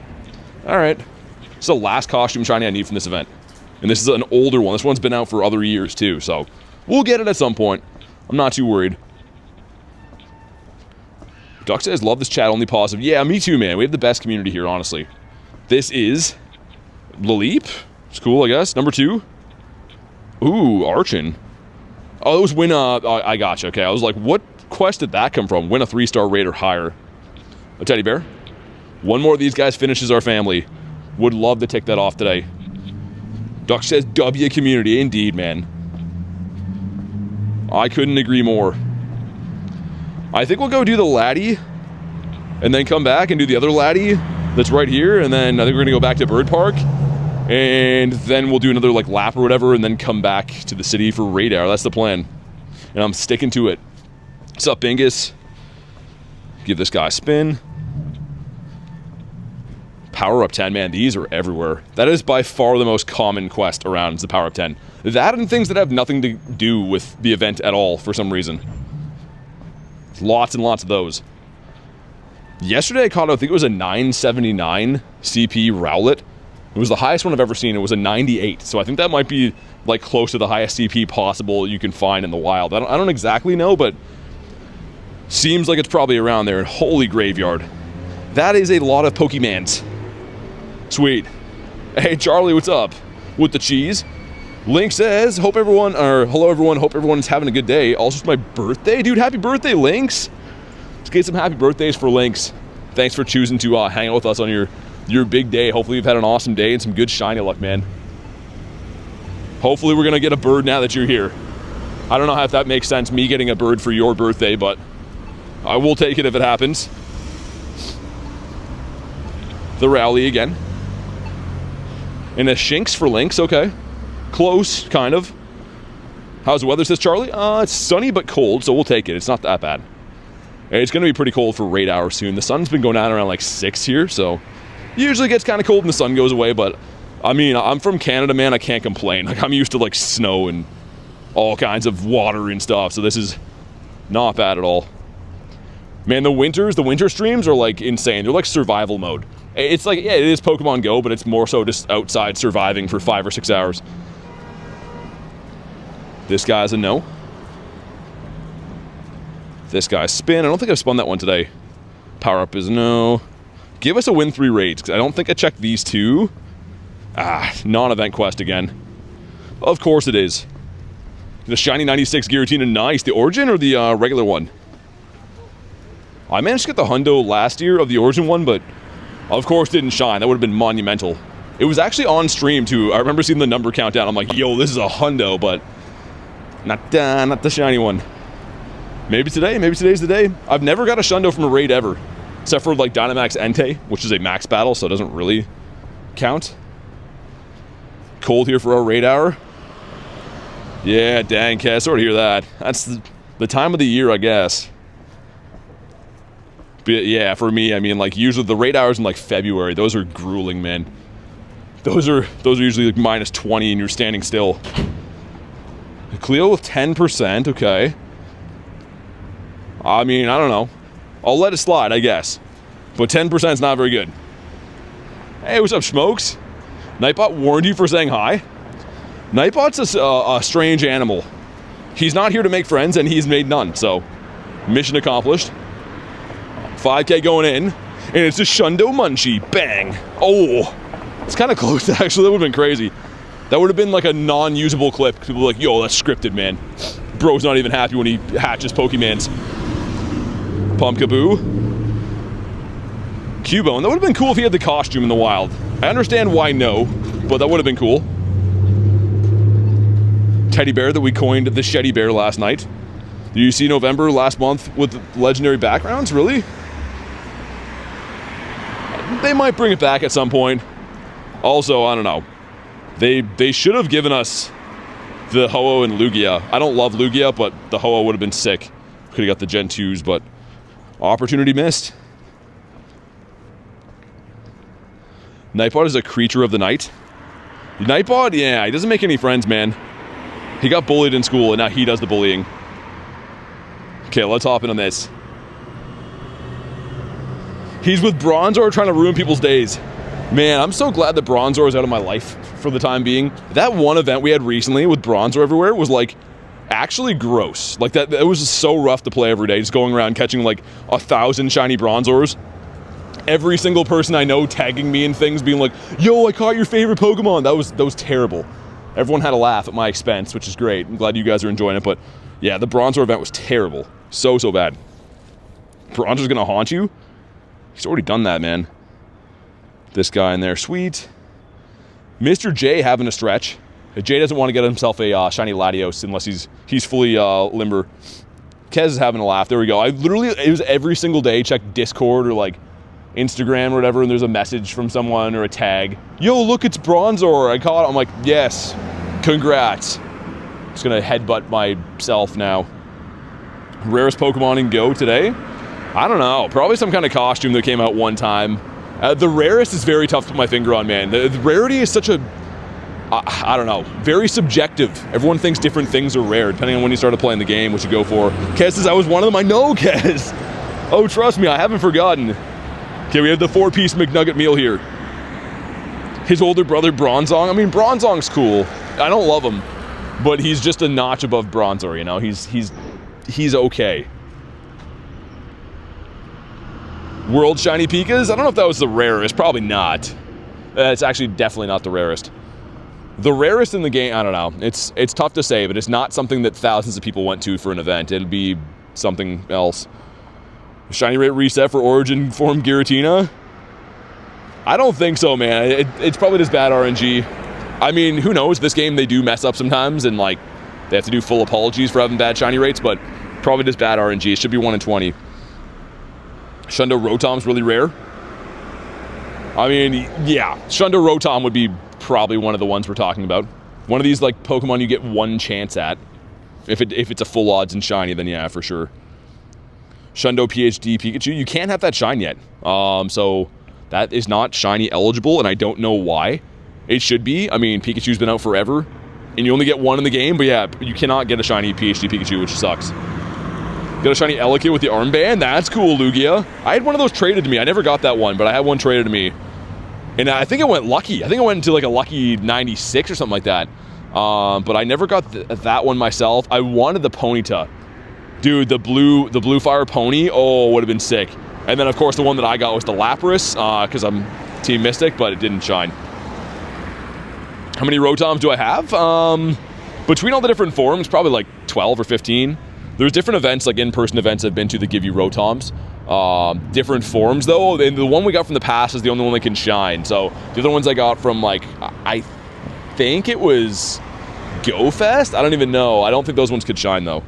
All right. This is the last costume shiny I need from this event. And this is an older one. This one's been out for other years, too. So we'll get it at some point. I'm not too worried. Duck says, love this chat, only positive. Yeah, me too, man. We have the best community here, honestly. This is Laleep. It's cool, I guess. Number 2. Ooh, Archon. Oh, it was win I gotcha. Okay, I was like, what quest did that come from? Win a 3-star raid or higher. A teddy bear. One more of these guys finishes our family. Would love to tick that off today. Duck says, W community. Indeed, man. I couldn't agree more. I think we'll go do the laddie. And then come back and do the other laddie that's right here. And then I think we're going to go back to Bird Park. And then we'll do another like lap or whatever. And then come back to the city for raid hour. That's the plan. And I'm sticking to it. What's up, Bingus? Give this guy a spin. Power up 10, man, these are everywhere. That is by far the most common quest around, is the power up 10. That and things that have nothing to do with the event at all for some reason. Lots and lots of those. Yesterday I caught, I think it was a 979 CP Rowlet. It was the highest one I've ever seen. It was a 98, so I think that might be like close to the highest CP possible you can find in the wild. I don't exactly know, but seems like it's probably around there. And holy graveyard. That is a lot of Pokemans. Sweet. Hey Charlie, what's up? With the cheese. Link says, hello everyone, hope everyone's having a good day. Also, it's my birthday. Dude, happy birthday, Lynx. Let's get some happy birthdays for Lynx. Thanks for choosing to hang out with us on your big day. Hopefully you've had an awesome day and some good shiny luck, man. Hopefully we're gonna get a bird now that you're here. I don't know if that makes sense, me getting a bird for your birthday, but I will take it if it happens. The rally again. And a Shinx for Lynx, okay. Close, kind of. How's the weather, says Charlie? It's sunny but cold, so we'll take it. It's not that bad. It's going to be pretty cold for raid hour soon. The sun's been going down around like 6 here, so usually gets kind of cold when the sun goes away, but I mean, I'm from Canada, man. I can't complain. Like, I'm used to like snow and all kinds of water and stuff, so this is not bad at all. Man, the winter streams are like insane. They're like survival mode. It's like, yeah, it is Pokemon Go, but it's more so just outside surviving for 5 or 6 hours. This guy's a no. This guy's spin. I don't think I've spun that one today. Power up is no. Give us a win 3 raids, because I don't think I checked these two. Non-event quest again. Of course it is. The shiny 96 Giratina, nice. The Origin or the regular one? I managed to get the hundo last year of the Origin one, but of course didn't shine. That would have been monumental. It was actually on stream too. I remember seeing the number countdown. I'm like, yo, this is a hundo, but not the shiny one. Maybe today, maybe today's the day. I've never got a shundo from a raid ever, except for like Dynamax Entei, which is a max battle, so it doesn't really count. Cold here for our raid hour. Yeah, dang, Cass, sorry to hear that. That's the time of the year, I guess. But yeah, for me, I mean, like, usually the raid hours in like February, those are grueling, man. Those are usually like minus 20 and you're standing still. Cleo with 10%, okay. I mean, I don't know. I'll let it slide, I guess. But 10% is not very good. Hey, what's up, Smokes? Nightbot warned you for saying hi? Nightbot's a strange animal. He's not here to make friends, and he's made none, so mission accomplished. 5K going in, and it's a Shundo Munchie. Bang! Oh, it's kind of close, actually. That would have been crazy. That would have been like a non-usable clip. People were like, yo, that's scripted, man. Bro's not even happy when he hatches Pokemans. Pumpkaboo. Cubone. That would have been cool if he had the costume in the wild. I understand why no, but that would have been cool. Teddy bear that we coined the Sheddy Bear last night. Did you see November last month with legendary backgrounds? Really? They might bring it back at some point. Also, I don't know. They should have given us the Ho-Oh and Lugia. I don't love Lugia, but the Ho-Oh would have been sick. Could have got the Gen 2s, but opportunity missed. Nightbot is a creature of the night. Nightbot, yeah, he doesn't make any friends, man. He got bullied in school, and now he does the bullying. Okay, let's hop in on this. He's with Bronzor trying to ruin people's days. Man, I'm so glad that Bronzor is out of my life for the time being. That one event we had recently with Bronzor everywhere was like actually gross. Like that it was just so rough to play every day, just going around catching like 1,000 shiny Bronzors. Every single person I know tagging me in things, being like, yo, I caught your favorite Pokemon. That was terrible. Everyone had a laugh at my expense, which is great. I'm glad you guys are enjoying it, but yeah, the Bronzor event was terrible. So bad. Bronzor's gonna haunt you? He's already done that, man. This guy in there, sweet. Mr. J having a stretch. Jay doesn't want to get himself a shiny Latios unless he's fully limber. Kez is having a laugh. There we go. It was every single day, check Discord or like Instagram or whatever, and there's a message from someone or a tag. Yo, look, it's Bronzor. I caught it. I'm like, yes, congrats. Just gonna headbutt myself now. Rarest Pokemon in Go today? I don't know. Probably some kind of costume that came out one time The rarest is very tough to put my finger on, man. The rarity is such a, I don't know, very subjective. Everyone thinks different things are rare, depending on when you started playing the game, what you go for. Kez says I was one of them. I know, Kez. Oh, trust me, I haven't forgotten. Okay, we have the 4-piece McNugget meal here. His older brother, Bronzong. I mean, Bronzong's cool. I don't love him, but he's just a notch above Bronzor, you know? He's okay. World Shiny Pikas? I don't know if that was the rarest. Probably not. It's actually definitely not the rarest. The rarest in the game, I don't know. It's tough to say, but it's not something that thousands of people went to for an event. It'll be something else. Shiny rate reset for Origin form Giratina? I don't think so, man. It's probably just bad RNG. I mean, who knows? This game, they do mess up sometimes, and like, they have to do full apologies for having bad shiny rates, but probably just bad RNG. It should be 1 in 20. Shundo Rotom's really rare. I mean, yeah, Shundo Rotom would be probably one of the ones we're talking about. One of these like Pokemon you get one chance at. If it's a full odds and shiny, then yeah, for sure. Shundo PhD Pikachu, you can't have that shine yet. So that is not shiny eligible, and I don't know why. It should be. I mean, Pikachu's been out forever, and you only get one in the game, but yeah, you cannot get a shiny PhD Pikachu, which sucks. Got a shiny Elekid with the armband. That's cool, Lugia. I had one of those traded to me. I never got that one, but I had one traded to me. And I think it went lucky. I think it went into like a lucky 96 or something like that. But I never got that one myself. I wanted the Ponyta. Dude, the blue fire pony. Oh, would have been sick. And then, of course, the one that I got was the Lapras, because I'm Team Mystic, but it didn't shine. How many Rotoms do I have? Between all the different forms, probably like 12 or 15. There's different events, like in-person events I've been to that give you Rotoms. Different forms, though. And the one we got from the past is the only one that can shine. So the other ones I got from, like, I think it was Go Fest? I don't even know. I don't think those ones could shine, though.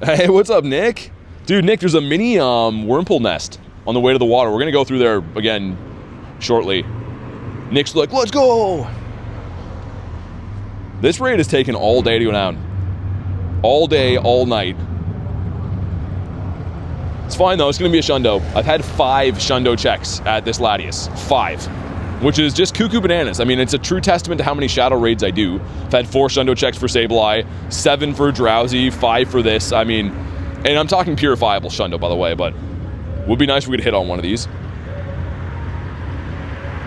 Hey, what's up, Nick? Dude, Nick, there's a mini Wurmple nest on the way to the water. We're going to go through there again shortly. Nick's like, let's go! This raid is taking all day to go down. All day, all night. It's fine, though. It's going to be a Shundo. I've had 5 Shundo checks at this Latias. 5. Which is just cuckoo bananas. I mean, it's a true testament to how many Shadow raids I do. I've had 4 Shundo checks for Sableye, 7 for Drowsy, 5 for this. I mean, and I'm talking purifiable Shundo, by the way, but would be nice if we could hit on one of these.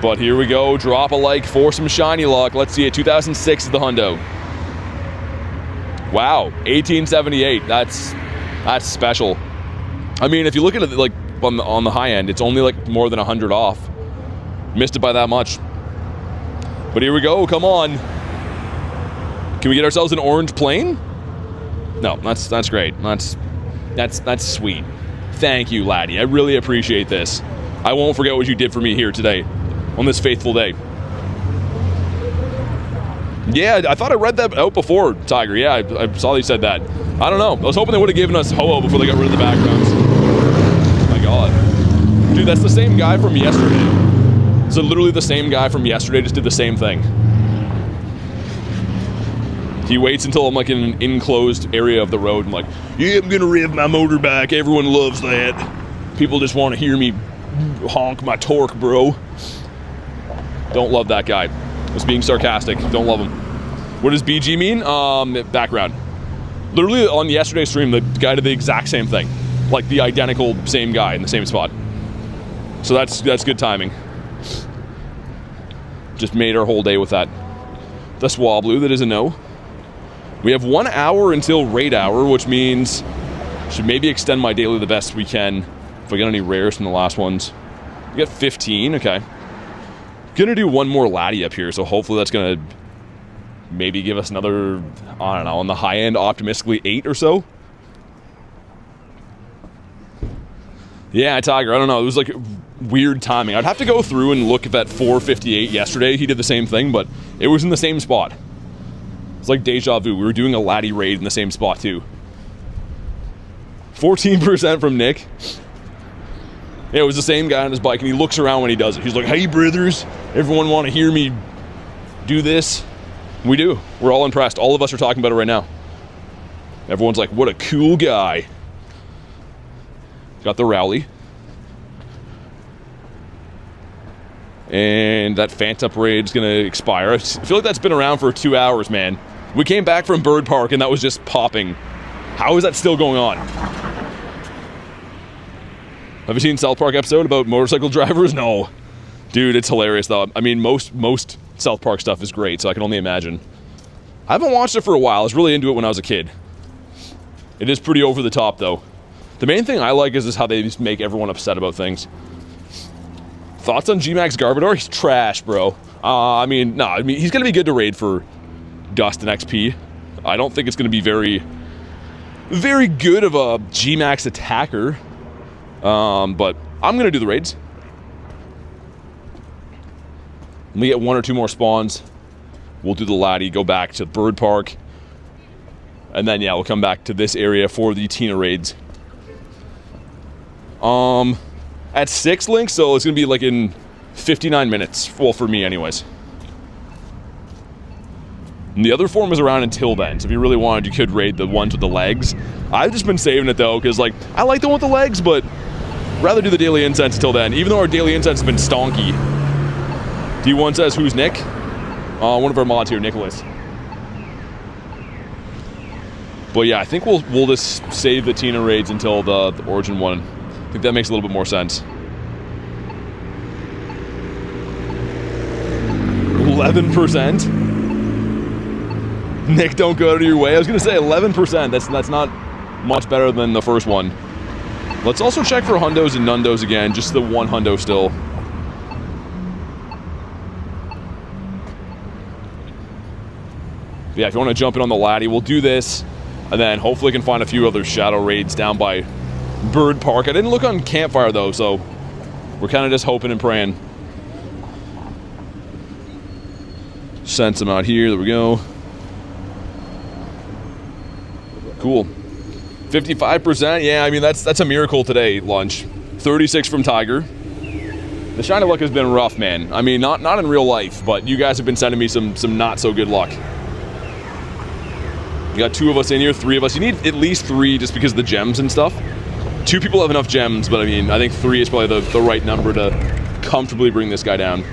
But here we go. Drop a like for some shiny luck. Let's see it. 2006 is the hundo. Wow, 1878. That's special. I mean, if you look at it like on the high end, it's only like more than 100 off. Missed it by that much. But here we go. Come on. Can we get ourselves an orange plane? No, that's great. That's sweet. Thank you, laddie. I really appreciate this. I won't forget what you did for me here today on this faithful day. Yeah, I thought I read that out before, Tiger. Yeah, I saw you said that. I don't know. I was hoping they would have given us Ho-Oh before they got rid of the backgrounds. Oh my god. Dude, that's the same guy from yesterday. So literally the same guy from yesterday just did the same thing. He waits until I'm like in an enclosed area of the road and like, yeah, I'm gonna rev my motor back. Everyone loves that. People just want to hear me honk my torque, bro. Don't love that guy. I was being sarcastic. Don't love him. What does BG mean? Background. Literally on yesterday's stream, the guy did the exact same thing. Like the identical same guy in the same spot. So that's good timing. Just made our whole day with that. The Swablu, that is a no. We have 1 hour until raid hour, which means should maybe extend my daily the best we can. If I get any rares from the last ones. We got 15, okay. Gonna do one more laddie up here, so hopefully that's gonna maybe give us another, I don't know, on the high end, optimistically 8 or so. Yeah, Tiger, I don't know, it was like weird timing. I'd have to go through and look at that 458 yesterday. He did the same thing, but it was in the same spot. It's like deja vu. We were doing a laddie raid in the same spot too. 14% from Nick. Yeah, it was the same guy on his bike, and he looks around when he does it. He's like, hey, brothers, everyone want to hear me do this? We do. We're all impressed. All of us are talking about it right now. Everyone's like, what a cool guy. Got the Rowley. And that Phantom Raid is going to expire. I feel like that's been around for 2 hours, man. We came back from Bird Park and that was just popping. How is that still going on? Have you seen South Park episode about motorcycle drivers? No. Dude, it's hilarious though. I mean, most South Park stuff is great, so I can only imagine. I haven't watched it for a while. I was really into it when I was a kid. It is pretty over the top though. The main thing I like is how they just make everyone upset about things. Thoughts on G-Max Garbodor? He's trash, bro. I mean, he's going to be good to raid for Dust and XP. I don't think it's going to be very good of a G-Max attacker. But I'm going to do the raids. Let me get 1 or 2 more spawns. We'll do the laddie, go back to Bird Park. And then, yeah, we'll come back to this area for the Tina raids. At 6 links, so it's gonna be like in 59 minutes. Well, for me anyways. And the other form is around until then, so if you really wanted, you could raid the ones with the legs. I've just been saving it though, because like, I like the one with the legs, but rather do the daily incense until then, even though our daily incense has been stonky. D1 says, who's Nick? One of our mods here, Nicholas. But yeah, I think we'll just save the Tina raids until the Origin one. I think that makes a little bit more sense. 11%? Nick, don't go out of your way. I was gonna say 11%. That's not much better than the first one. Let's also check for hundos and nundos again. Just the one hundo still. Yeah, if you want to jump in on the laddie, we'll do this. And then hopefully can find a few other shadow raids down by Bird Park. I didn't look on Campfire though, so we're kind of just hoping and praying. Send some out here. There we go. Cool. 55%. Yeah, I mean that's a miracle today. Lunch. 36 from Tiger. The shiny luck has been rough, man. I mean, not in real life, but you guys have been sending me some not so good luck. You got 2 of us in here, 3 of us. You need at least 3 just because of the gems and stuff. 2 people have enough gems, but I mean, I think 3 is probably the right number to comfortably bring this guy down.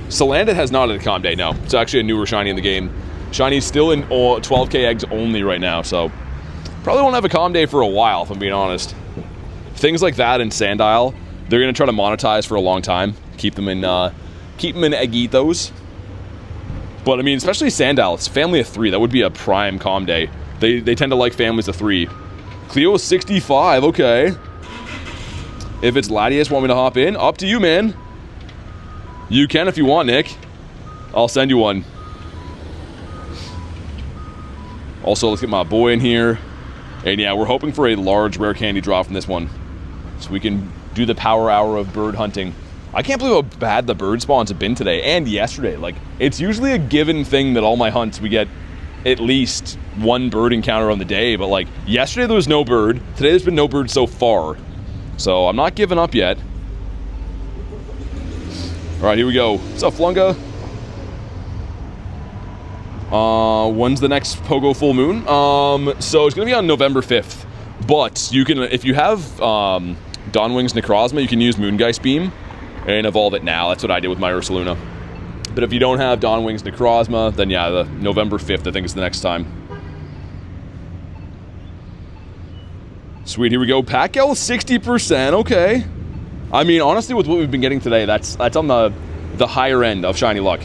Salandit has not had a calm day, no. It's actually a newer shiny in the game. Shiny's still in 12k eggs only right now, so probably won't have a calm day for a while, if I'm being honest. Things like that and Sandile, they're going to try to monetize for a long time. Keep them in eggitos. But I mean, especially Sandile, it's a family of 3. That would be a prime calm day. They tend to like families of 3. Cleo is 65, okay. If it's Latias, want me to hop in? Up to you, man. You can if you want, Nick. I'll send you one. Also, let's get my boy in here. And yeah, we're hoping for a large rare candy drop from this one, so we can do the power hour of bird hunting. I can't believe how bad the bird spawns have been today and yesterday. Like, it's usually a given thing that all my hunts, we get at least 1 bird encounter on the day, but like, yesterday there was no bird. Today there's been no bird so far. So I'm not giving up yet. Alright, here we go. What's up, Flunga? When's the next Pogo full moon? So it's gonna be on November 5th. But you can, if you have Dawnwing's Necrozma, you can use Moongeist Beam and evolve it now. That's what I did with my Ursaluna. But if you don't have Dawnwing's Necrozma, then yeah, the November 5th I think is the next time. Sweet, here we go. Pacquiao 60%, okay. I mean, honestly, with what we've been getting today, that's on the higher end of shiny luck.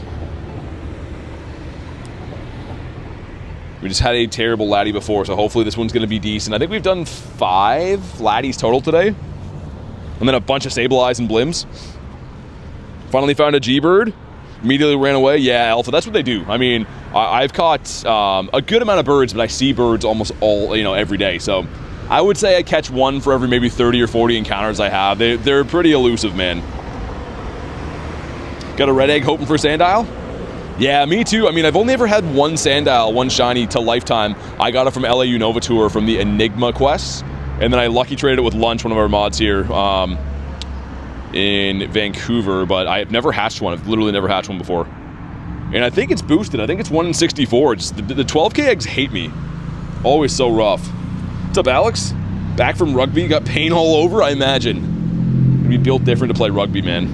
We just had a terrible laddie before, so hopefully this one's going to be decent. I think we've done 5 laddies total today. And then a bunch of Sableyes and Blims. Finally found a G-Bird. Immediately ran away. Yeah, Alpha, that's what they do. I mean, I've caught a good amount of birds, but I see birds almost every day. So I would say I catch 1 for every maybe 30 or 40 encounters I have. They're pretty elusive, man. Got a red egg hoping for Sandile? Yeah, me too. I mean, I've only ever had 1 Sandile, 1 shiny to lifetime. I got it from LA Unova Tour from the Enigma quests. And then I lucky traded it with Lunch, one of our mods here in Vancouver. But I've never hatched one. I've literally never hatched one before. And I think it's boosted. I think it's 1 in 64. It's the 12k eggs hate me. Always so rough. What's up, Alex? Back from rugby, got pain all over, I imagine. Gonna be built different to play rugby, man.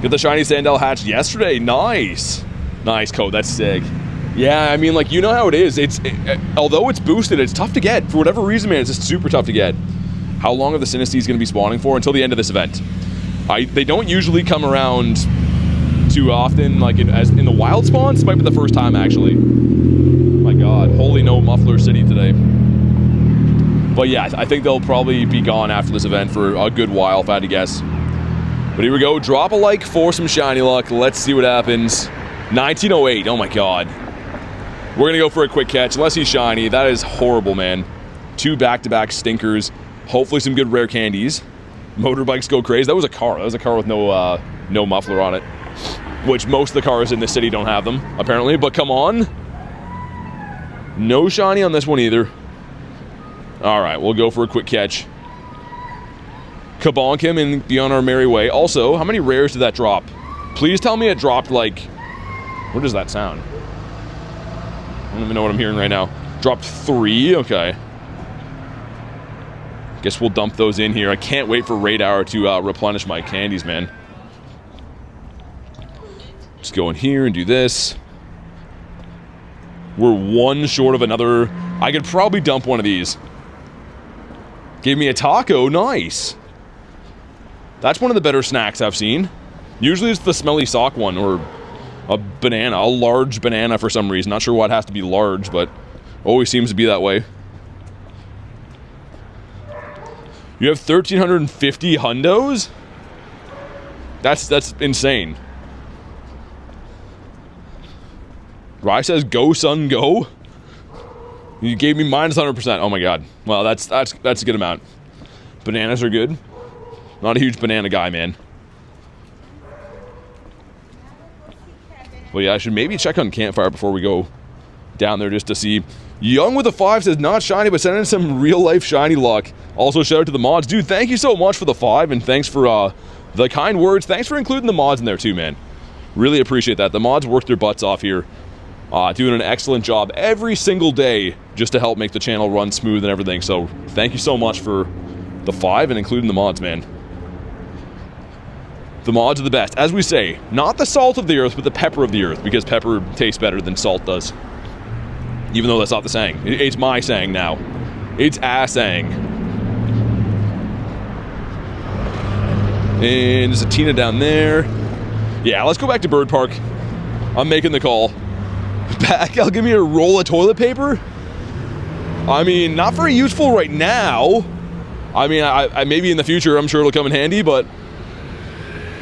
Get the shiny Sandel hatched yesterday. Nice. Nice code. That's sick. Yeah, I mean, like, you know how it is. Although it's boosted, it's tough to get. For whatever reason, man, it's just super tough to get. How long are the Sinisties going to be spawning for? Until the end of this event. They don't usually come around too often, like in the wild spawns. This might be the first time, actually. Oh my god, holy no muffler city today. But yeah, I think they'll probably be gone after this event for a good while, if I had to guess. But here we go, drop a like for some shiny luck. Let's see what happens. 1908, oh my god. We're gonna go for a quick catch, unless he's shiny. That is horrible, man. 2 back-to-back stinkers. Hopefully some good rare candies. Motorbikes go crazy. That was a car. That was a car with no muffler on it. Which most of the cars in this city don't have them, apparently. But come on. No shiny on this one either. Alright, we'll go for a quick catch. Kabonk him and be on our merry way. Also, how many rares did that drop? Please tell me it dropped, like... What does that sound? I don't even know what I'm hearing right now. Dropped 3? Okay. Guess we'll dump those in here. I can't wait for Raid Hour to replenish my candies, man. Just go in here and do this. We're 1 short of another. I could probably dump one of these. Gave me a taco. Nice. That's one of the better snacks I've seen. Usually it's the smelly sock one, or a banana, a large banana for some reason. Not sure why it has to be large, but always seems to be that way. You have 1,350 hundos? That's insane. Rye says, go, son, go. You gave me minus 100%. Oh my god. Well, that's a good amount. Bananas are good. Not a huge banana guy, man. Well, yeah, I should maybe check on Campfire before we go down there just to see. Young with a 5 says, not shiny, but sending some real-life shiny luck. Also, shout out to the mods. Dude, thank you so much for the 5, and thanks for the kind words. Thanks for including the mods in there too, man. Really appreciate that. The mods work their butts off here. Doing an excellent job every single day just to help make the channel run smooth and everything. So, thank you so much for the 5 and including the mods, man. The mods are the best. As we say, not the salt of the earth, but the pepper of the earth, because pepper tastes better than salt does. Even though that's not the saying. It's my saying now. It's a saying. And there's a Tina down there. Yeah, let's go back to Bird Park. I'm making the call. I'll give me a roll of toilet paper? I mean, not very useful right now. I mean, I maybe in the future, I'm sure it'll come in handy, but...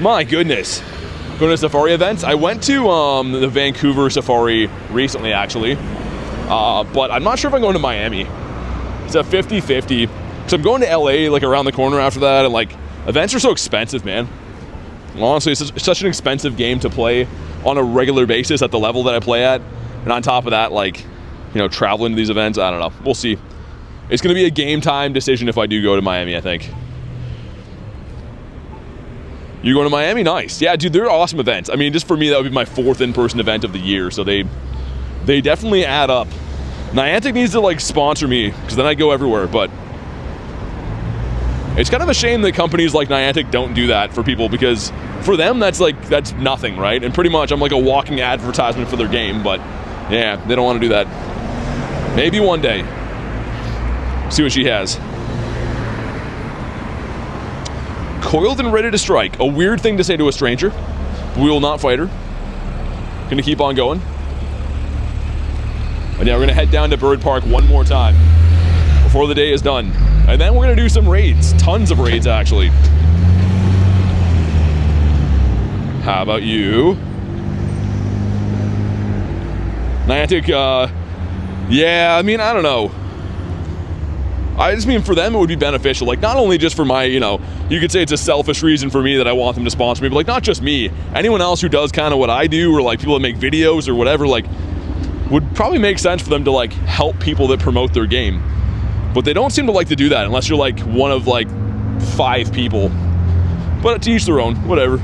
My goodness. Going to safari events? I went to the Vancouver Safari recently, actually. But I'm not sure if I'm going to Miami. It's a 50-50. So I'm going to LA, like, around the corner after that, and, like, events are so expensive, man. Honestly, it's such an expensive game to play on a regular basis at the level that I play at. And on top of that, like, you know, traveling to these events, I don't know. We'll see. It's going to be a game time decision if I do go to Miami, I think. You going to Miami? Nice. Yeah, dude, they're awesome events. I mean, just for me, that would be my 4th in-person event of the year, so they definitely add up. Niantic needs to, like, sponsor me, because then I go everywhere, but it's kind of a shame that companies like Niantic don't do that for people, because for them, that's nothing, right? And pretty much I'm like a walking advertisement for their game, but yeah, they don't want to do that. Maybe one day. See what she has. Coiled and ready to strike. A weird thing to say to a stranger. But we will not fight her. Gonna keep on going. And now we're gonna head down to Bird Park one more time before the day is done. And then we're gonna do some raids. Tons of raids, actually. How about you? Niantic, yeah, I mean, I don't know. I just mean for them it would be beneficial, like not only just for my, you know, you could say it's a selfish reason for me that I want them to sponsor me, but like not just me, anyone else who does kind of what I do, or like people that make videos or whatever, like would probably make sense for them to like help people that promote their game. But they don't seem to like to do that unless you're like one of like 5 people. But to each their own, whatever.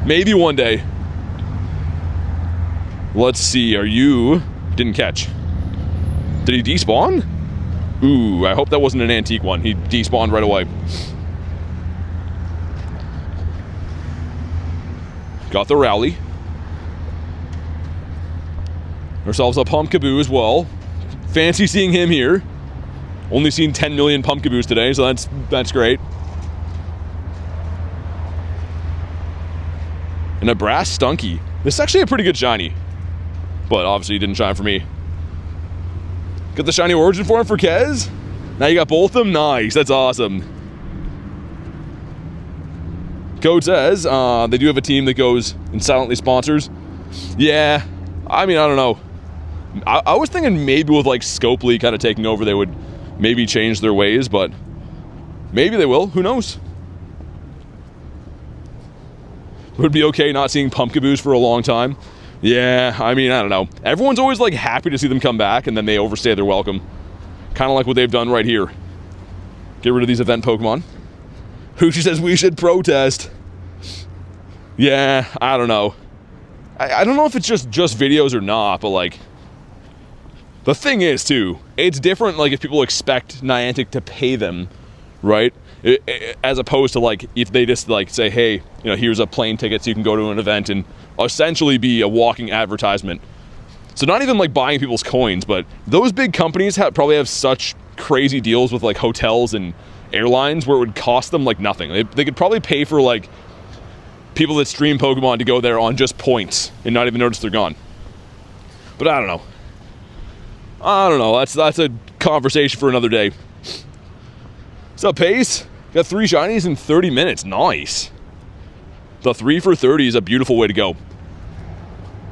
Maybe one day. Let's see, are you... Didn't catch. Did he despawn? Ooh, I hope that wasn't an antique one. He despawned right away. Got the rally. Ourselves a Pumpkaboo as well. Fancy seeing him here. Only seen 10 million Pumpkaboos today, so that's great. And a brass Stunky. This is actually a pretty good shiny. But obviously it didn't shine for me. Got the shiny origin form for Kez. Now you got both of them. Nice, that's awesome. Code says they do have a team that goes and silently sponsors. Yeah, I mean, I don't know. I was thinking maybe with like Scopely kind of taking over, they would maybe change their ways, but maybe they will. Who knows? Would it be okay not seeing Pumpkaboos for a long time? Yeah, I mean, I don't know. Everyone's always like happy to see them come back, and then they overstay their welcome. Kind of like what they've done right here. Get rid of these event Pokemon. Hoochie says we should protest. Yeah, I don't know. I don't know if it's just videos or not, but like, the thing is too, it's different like if people expect Niantic to pay them, right? As opposed to like if they just like say, hey, you know, here's a plane ticket so you can go to an event and essentially be a walking advertisement. So not even like buying people's coins, but those big companies probably have such crazy deals with like hotels and airlines where it would cost them like nothing. They could probably pay for like people that stream Pokemon to go there on just points and not even notice they're gone. But I don't know. That's a conversation for another day. What's up, Pace? Got 3 shinies in 30 minutes. Nice. The 3 for 30 is a beautiful way to go.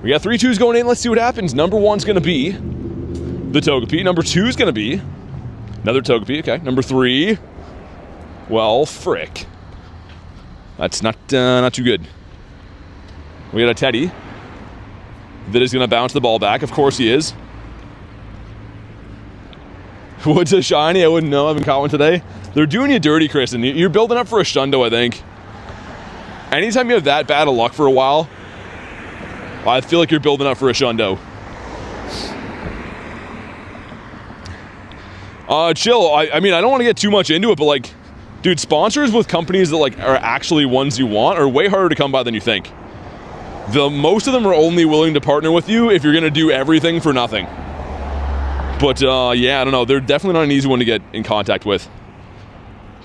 We got 3 2s going in. Let's see what happens. Number 1's going to be the Togepi. Number 2 is going to be another Togepi. Okay. Number 3. Well, frick. That's not too good. We got a Teddy that is going to bounce the ball back. Of course he is. What's a shiny? I wouldn't know. I haven't caught one today. They're doing you dirty, Kristen. You're building up for a Shundo, I think. Anytime you have that bad of luck for a while, I feel like you're building up for a Shundo. Chill. I mean, I don't want to get too much into it, but like, dude, sponsors with companies that like are actually ones you want are way harder to come by than you think. Most of them are only willing to partner with you if you're going to do everything for nothing. But yeah, I don't know. They're definitely not an easy one to get in contact with.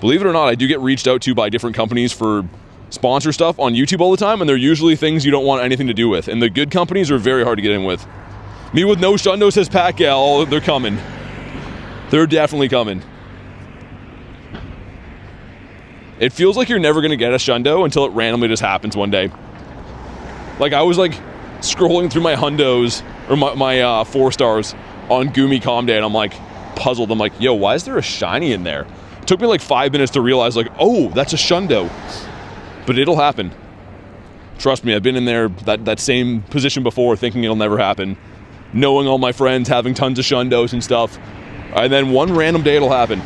Believe it or not, I do get reached out to by different companies for sponsor stuff on YouTube all the time, and they're usually things you don't want anything to do with. And the good companies are very hard to get in with. Me with no Shundo, says Pat Gal. They're coming. They're definitely coming. It feels like you're never going to get a Shundo until it randomly just happens one day. Like, I was like scrolling through my Hundos, or my 4 stars on Gumi Com Day, and I'm like puzzled. I'm like, yo, why is there a shiny in there? It took me like 5 minutes to realize, like, oh, that's a Shundo. But it'll happen. Trust me, I've been in there, that same position before, thinking it'll never happen. Knowing all my friends, having tons of Shundos and stuff. And then one random day it'll happen.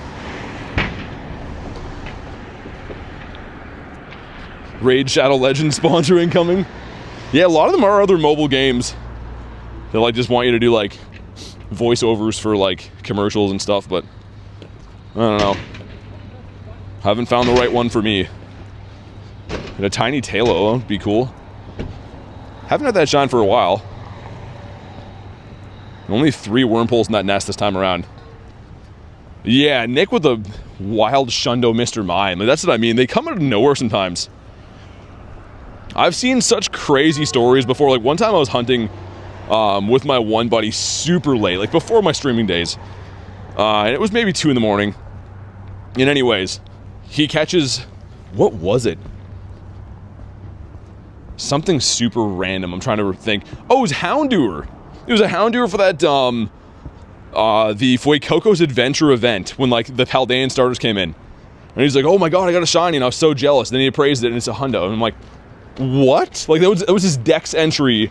Raid Shadow Legends sponsor incoming. Yeah, a lot of them are other mobile games. They like just want you to do like voiceovers for like commercials and stuff, but I don't know. Haven't found the right one for me. And a tiny Tailo would be cool. Haven't had that shine for a while. Only 3 Wurmples in that nest this time around. Yeah, Nick with a wild Shundo Mr. Mime. Like, that's what I mean. They come out of nowhere sometimes. I've seen such crazy stories before. Like, one time I was hunting with my one buddy super late, like before my streaming days. And it was maybe 2 in the morning. And anyways, he catches... What was it? Something super random. I'm trying to think. Oh, it was Houndour. It was a Houndour for that, the Fuecoco's Adventure event when, like, the Paldean starters came in. And he's like, oh my god, I got a shiny, and I was so jealous. And then he appraised it, and it's a hundo. And I'm like, what? Like, that was his Dex entry.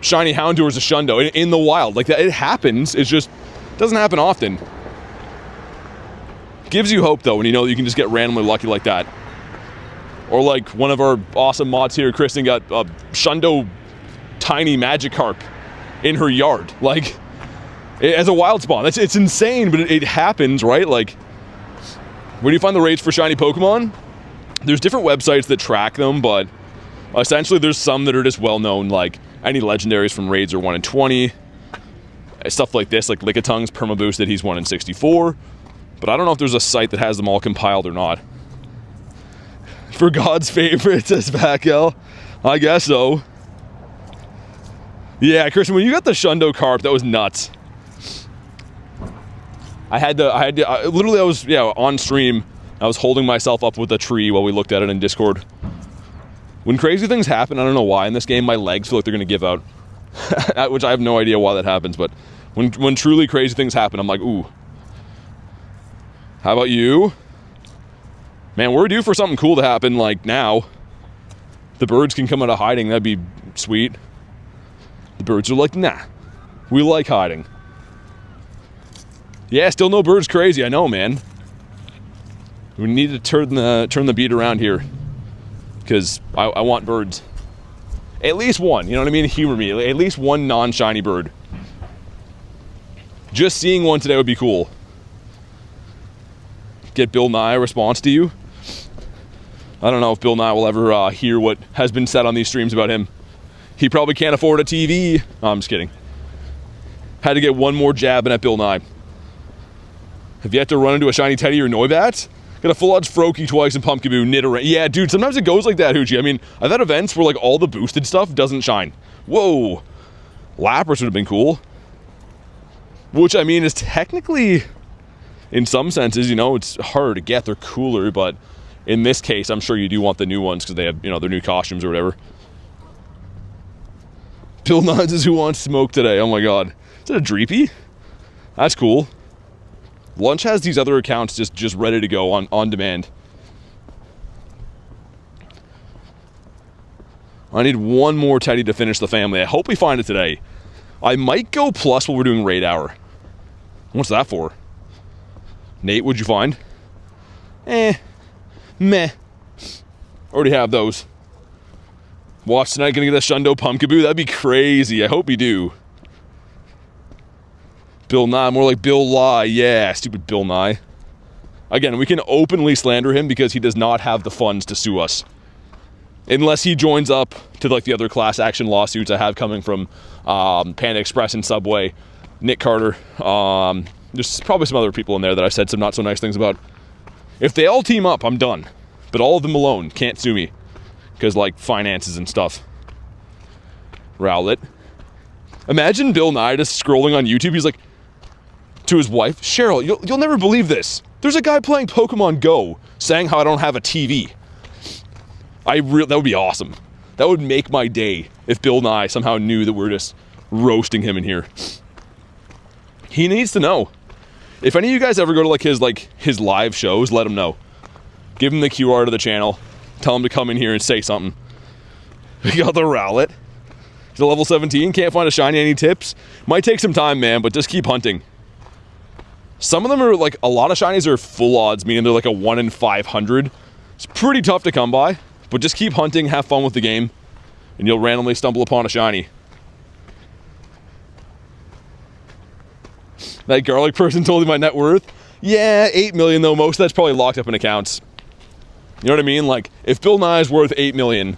Shiny Houndour is a Shundo in the wild. Like, that, it happens. It's just, doesn't happen often. Gives you hope, though, when you know that you can just get randomly lucky like that. Or like one of our awesome mods here, Kristen, got a Shundo tiny Magikarp in her yard. Like, As a wild spawn. It's insane, but it happens, right? Like, where do you find the rates for shiny Pokemon? There's different websites that track them, but essentially there's some that are just well-known, like any legendaries from raids are 1 in 20. Stuff like this, like Lickitung's perma-boosted, he's 1 in 64. But I don't know if there's a site that has them all compiled or not. For God's favorite, says Pacquiao. I guess so. Yeah, Christian, when you got the Shundo Carp, that was nuts. Literally, I was, on stream. I was holding myself up with a tree while we looked at it in Discord. When crazy things happen, I don't know why in this game, my legs feel like they're going to give out. Which I have no idea why that happens, but when truly crazy things happen, I'm like, ooh. How about you? Man, we're due for something cool to happen, like, now. The birds can come out of hiding, that'd be sweet. The birds are like, nah. We like hiding. Yeah, still no birds crazy, I know, man. We need to turn the beat around here. Because I want birds. At least one, you know what I mean? Humor me. At least one non-shiny bird. Just seeing one today would be cool. Get Bill Nye a response to you. I don't know if Bill Nye will ever hear what has been said on these streams about him. He probably can't afford a TV. No, I'm just kidding. Had to get one more jab in at Bill Nye. Have you yet to run into a shiny Teddy or Noibat? Got a full odds Froakie twice and Pumpkaboo Nidoran. Yeah, dude, sometimes it goes like that, Hoochie. I mean, I've had events where, like, all the boosted stuff doesn't shine. Whoa. Lapras would have been cool. Which, I mean, is technically, in some senses, you know, it's harder to get. They're cooler, but in this case, I'm sure you do want the new ones because they have, you know, their new costumes or whatever. Bill Nods is who wants smoke today. Oh my god. Is that a Dreepy? That's cool. Lunch has these other accounts just ready to go on demand. I need one more Teddy to finish the family. I hope we find it today. I might go plus while we're doing raid hour. What's that for? Nate, what'd you find? Meh. Already have those. Watch tonight, gonna get a Shundo Pumpkaboo. That'd be crazy. I hope you do. Bill Nye, more like Bill Lie. Yeah, stupid Bill Nye. Again, we can openly slander him because he does not have the funds to sue us. Unless he joins up to, like, the other class action lawsuits I have coming from Panda Express and Subway, Nick Carter. There's probably some other people in there that I've said some not so nice things about. If they all team up, I'm done. But all of them alone can't sue me. Because, like, finances and stuff. Rowlet. Imagine Bill Nye just scrolling on YouTube. He's like, to his wife, Cheryl, you'll never believe this. There's a guy playing Pokemon GO saying how I don't have a TV. That would be awesome. That would make my day if Bill Nye somehow knew that we're just roasting him in here. He needs to know. If any of you guys ever go to his live shows, let him know. Give him the QR to the channel. Tell him to come in here and say something. We got the Rowlet. He's a level 17. Can't find a shiny. Any tips? Might take some time, man, but just keep hunting. Some of them are like, a lot of shinies are full odds, meaning they're like a 1 in 500. It's pretty tough to come by, but just keep hunting, have fun with the game, and you'll randomly stumble upon a shiny. That garlic person told me my net worth. Yeah, 8 million though. Most of that's probably locked up in accounts. You know what I mean? Like, if Bill Nye is worth 8 million,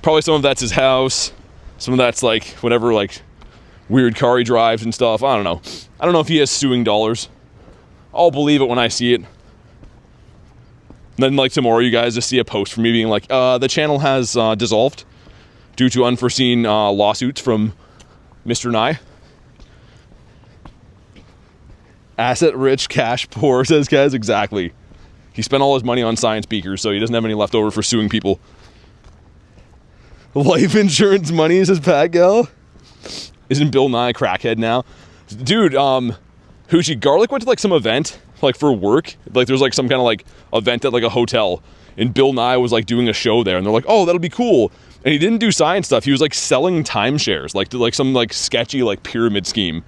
probably some of that's his house. Some of that's like whatever, like weird car he drives and stuff. I don't know. I don't know if he has suing dollars. I'll believe it when I see it. And then, like, tomorrow you guys just see a post from me being like, the channel has dissolved due to unforeseen lawsuits from Mr. Nye. Asset rich, cash poor, says Kaz. Exactly. He spent all his money on science speakers, so he doesn't have any left over for suing people. Life insurance money, says Pat Gal. Isn't Bill Nye a crackhead now? Dude, Hoochie, Garlic went to, like, some event, like, for work. Like, there was, like, some kind of, like, event at, like, a hotel. And Bill Nye was, like, doing a show there. And they're like, oh, that'll be cool. And he didn't do science stuff. He was, like, selling timeshares. Like some, like, sketchy, like, pyramid scheme.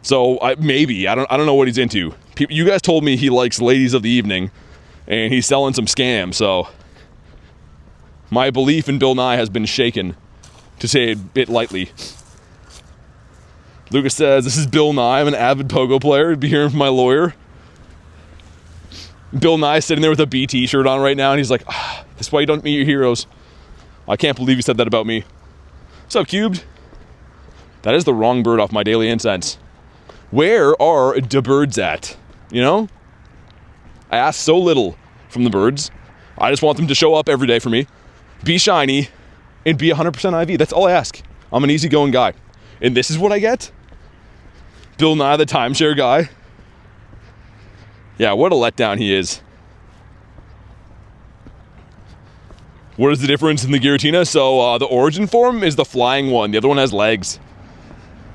So, maybe. I don't know what he's into. You guys told me he likes ladies of the evening. And he's selling some scams, so... My belief in Bill Nye has been shaken, to say it lightly. Lucas says, this is Bill Nye. I'm an avid pogo player. Be hearing from my lawyer. Bill Nye sitting there with a BT shirt on right now, and he's like, that's why you don't meet your heroes. I can't believe you said that about me. What's up, Cubed? That is the wrong bird off my daily incense. Where are the birds at? You know? I ask so little from the birds. I just want them to show up every day for me, be shiny, and be 100% IV. That's all I ask. I'm an easygoing guy. And this is what I get? Bill Nye, the timeshare guy. Yeah, what a letdown he is. What is the difference in the Giratina? So the origin form is the flying one. The other one has legs.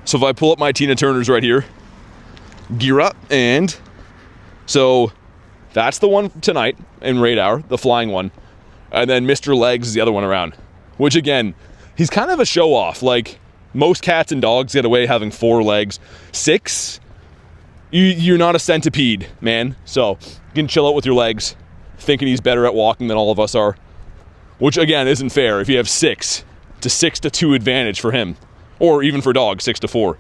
So if I pull up my Tina Turners right here, Gira, and so that's the one tonight in Raid Hour, the flying one. And then Mr. Legs is the other one around. Which again, he's kind of a show-off. Like, most cats and dogs get away having 4 legs. 6, you're not a centipede, man. So, you can chill out with your legs, thinking he's better at walking than all of us are. Which, again, isn't fair. If you have 6, it's a 6-2 advantage for him. Or even for dogs, 6-4.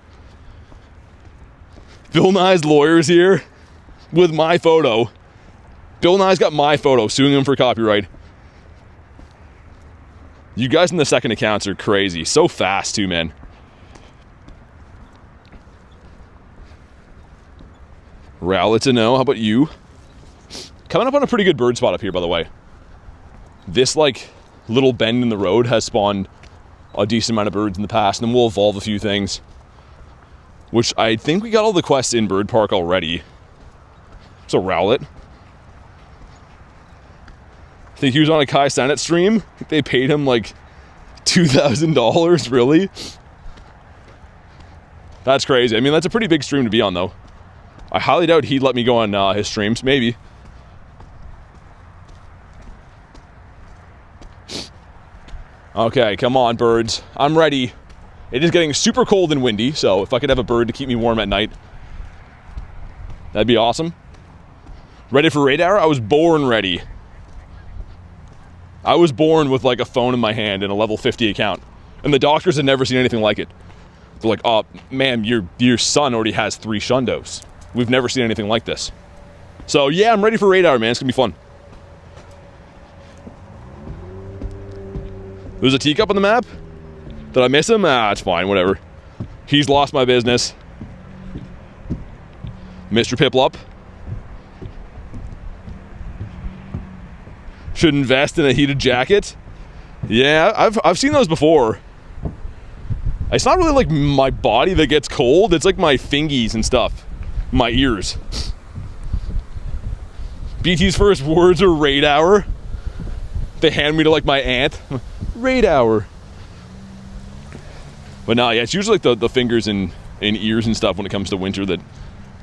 Bill Nye's lawyer's here with my photo. Bill Nye's got my photo, suing him for copyright. You guys in the second accounts are crazy. So fast, too, man. Rowlet to know. How about you? Coming up on a pretty good bird spot up here, by the way. This, like, little bend in the road has spawned a decent amount of birds in the past, and then we'll evolve a few things. Which I think we got all the quests in Bird Park already. So, Rowlet. I think he was on a Kai Senate stream. I think they paid him, like, $2,000, really? That's crazy. I mean, that's a pretty big stream to be on, though. I highly doubt he'd let me go on his streams. Maybe. Okay, come on, birds. I'm ready. It is getting super cold and windy, so if I could have a bird to keep me warm at night, that'd be awesome. Ready for Raid Hour? I was born ready. I was born with, like, a phone in my hand and a level 50 account. And the doctors had never seen anything like it. They're like, oh, ma'am, your son already has 3 shundos. We've never seen anything like this. So, yeah, I'm ready for Raid Hour, man. It's gonna be fun. There's a teacup on the map? Did I miss him? Ah, it's fine, whatever. He's lost my business. Mr. Piplup. Should invest in a heated jacket. Yeah, I've seen those before. It's not really like my body that gets cold. It's like my fingies and stuff. My ears. BT's first words are Raid Hour. They hand me to, like, my aunt. Raid Hour. But no, yeah, it's usually like the fingers and ears and stuff when it comes to winter that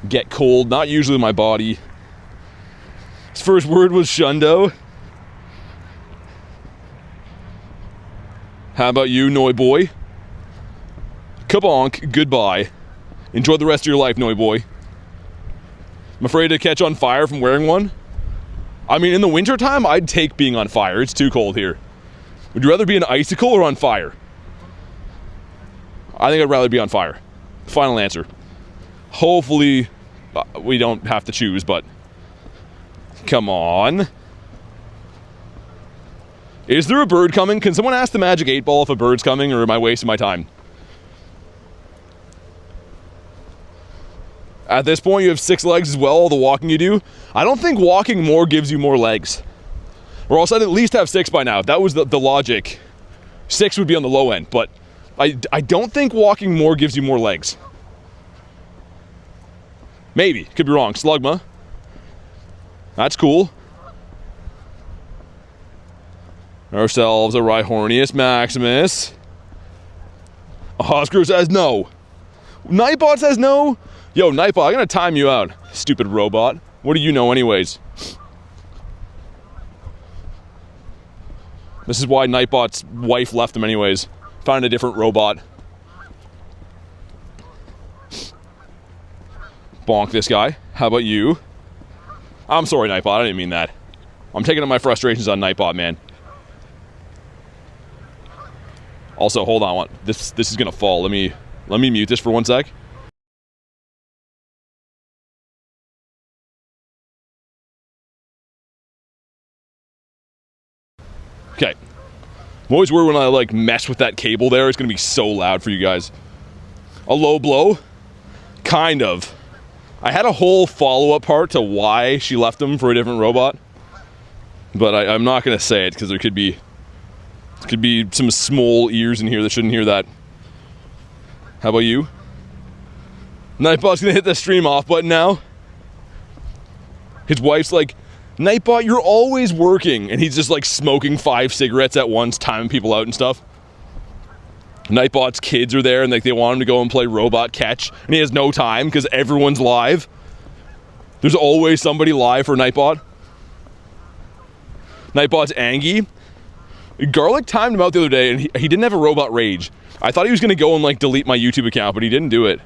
get cold. Not usually my body. His first word was shundo. How about you, Noi boy? Kabonk, goodbye. Enjoy the rest of your life, Noi boy. I'm afraid to catch on fire from wearing one. I mean, in the wintertime, I'd take being on fire. It's too cold here. Would you rather be an icicle or on fire? I think I'd rather be on fire. Final answer. Hopefully, we don't have to choose, but... Come on. Is there a bird coming? Can someone ask the Magic 8 Ball if a bird's coming, or am I wasting my time? At this point, you have 6 legs as well, all the walking you do. I don't think walking more gives you more legs. Or else I'd at least have 6 by now. If that was the logic. 6 would be on the low end, but I don't think walking more gives you more legs. Maybe. Could be wrong. Slugma. That's cool. Ourselves a Rhyhornius Maximus. Oscar says no. Nightbot says no. Yo, Nightbot, I'm gonna time you out, stupid robot. What do you know anyways? This is why Nightbot's wife left him anyways. Found a different robot. Bonk this guy. How about you? I'm sorry, Nightbot, I didn't mean that. I'm taking out my frustrations on Nightbot, man. Also, hold on, this is gonna fall. Let me mute this for 1 sec. Okay. I'm always worried when I like mess with that cable there. It's gonna be so loud for you guys. A low blow? Kind of. I had a whole follow-up part to why she left him for a different robot. But I'm not gonna say it because there could be some small ears in here that shouldn't hear that. How about you? Nightbot's gonna hit the stream off button now. His wife's like, Nightbot, you're always working. And he's just like smoking 5 cigarettes at once, timing people out and stuff. Nightbot's kids are there and like they want him to go and play robot catch. And he has no time because everyone's live. There's always somebody live for Nightbot. Nightbot's Angie. Garlic timed him out the other day and he didn't have a robot rage. I thought he was gonna go and like delete my YouTube account, but he didn't do it.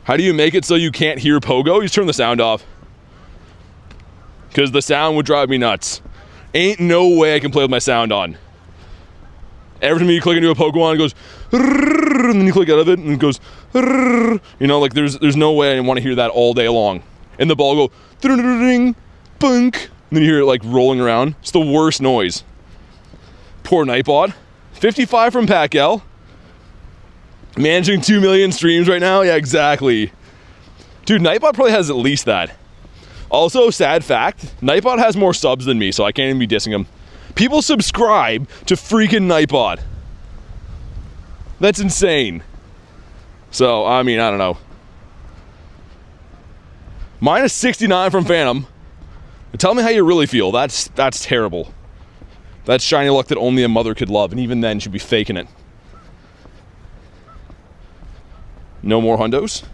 How do you make it so you can't hear Pogo? You just turn the sound off. Because the sound would drive me nuts. Ain't no way I can play with my sound on. Every time you click into a Pokemon, it goes, and then you click out of it, and it goes, you know, like there's no way I want to hear that all day long. And the ball go, bunk, and then you hear it like rolling around. It's the worst noise. Poor Nightbot. 55 from Pacquiao. Managing 2 million streams right now? Yeah, exactly. Dude, Nightbot probably has at least that. Also, sad fact, Nightbot has more subs than me, so I can't even be dissing him. People subscribe to freaking Nightbot. That's insane. So, I mean, I don't know. Minus 69 from Phantom. Tell me how you really feel. That's terrible. That's shiny luck that only a mother could love, and even then she'd be faking it. No more hundos.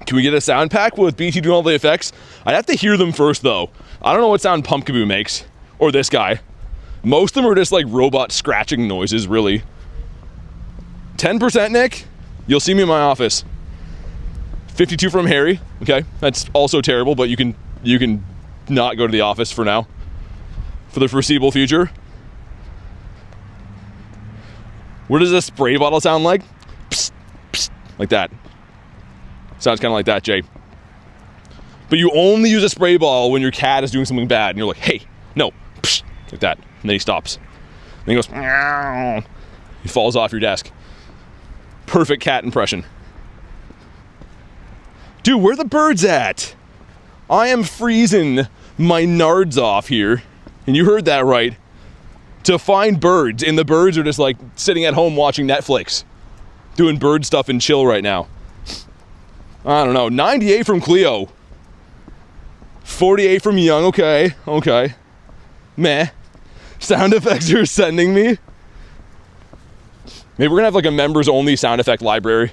Can we get a sound pack with BT doing all the effects? I'd have to hear them first, though. I don't know what sound Pumpkaboo makes. Or this guy. Most of them are just like robot scratching noises, really. 10%, Nick? You'll see me in my office. 52 from Harry. Okay, that's also terrible, but you can not go to the office for now. For the foreseeable future. What does a spray bottle sound like? Psst, psst, like that. Sounds kind of like that, Jay. But you only use a spray bottle when your cat is doing something bad, and you're like, hey, no, psst, like that. And then he stops. And he goes, meow. He falls off your desk. Perfect cat impression. Dude, where are the birds at? I am freezing my nards off here. And you heard that right. To find birds. And the birds are just like sitting at home watching Netflix. Doing bird stuff and chill right now. I don't know. 98 from Cleo. 48 from Young. Okay. Okay. Meh. Sound effects you're sending me? Maybe we're gonna have like a members only sound effect library.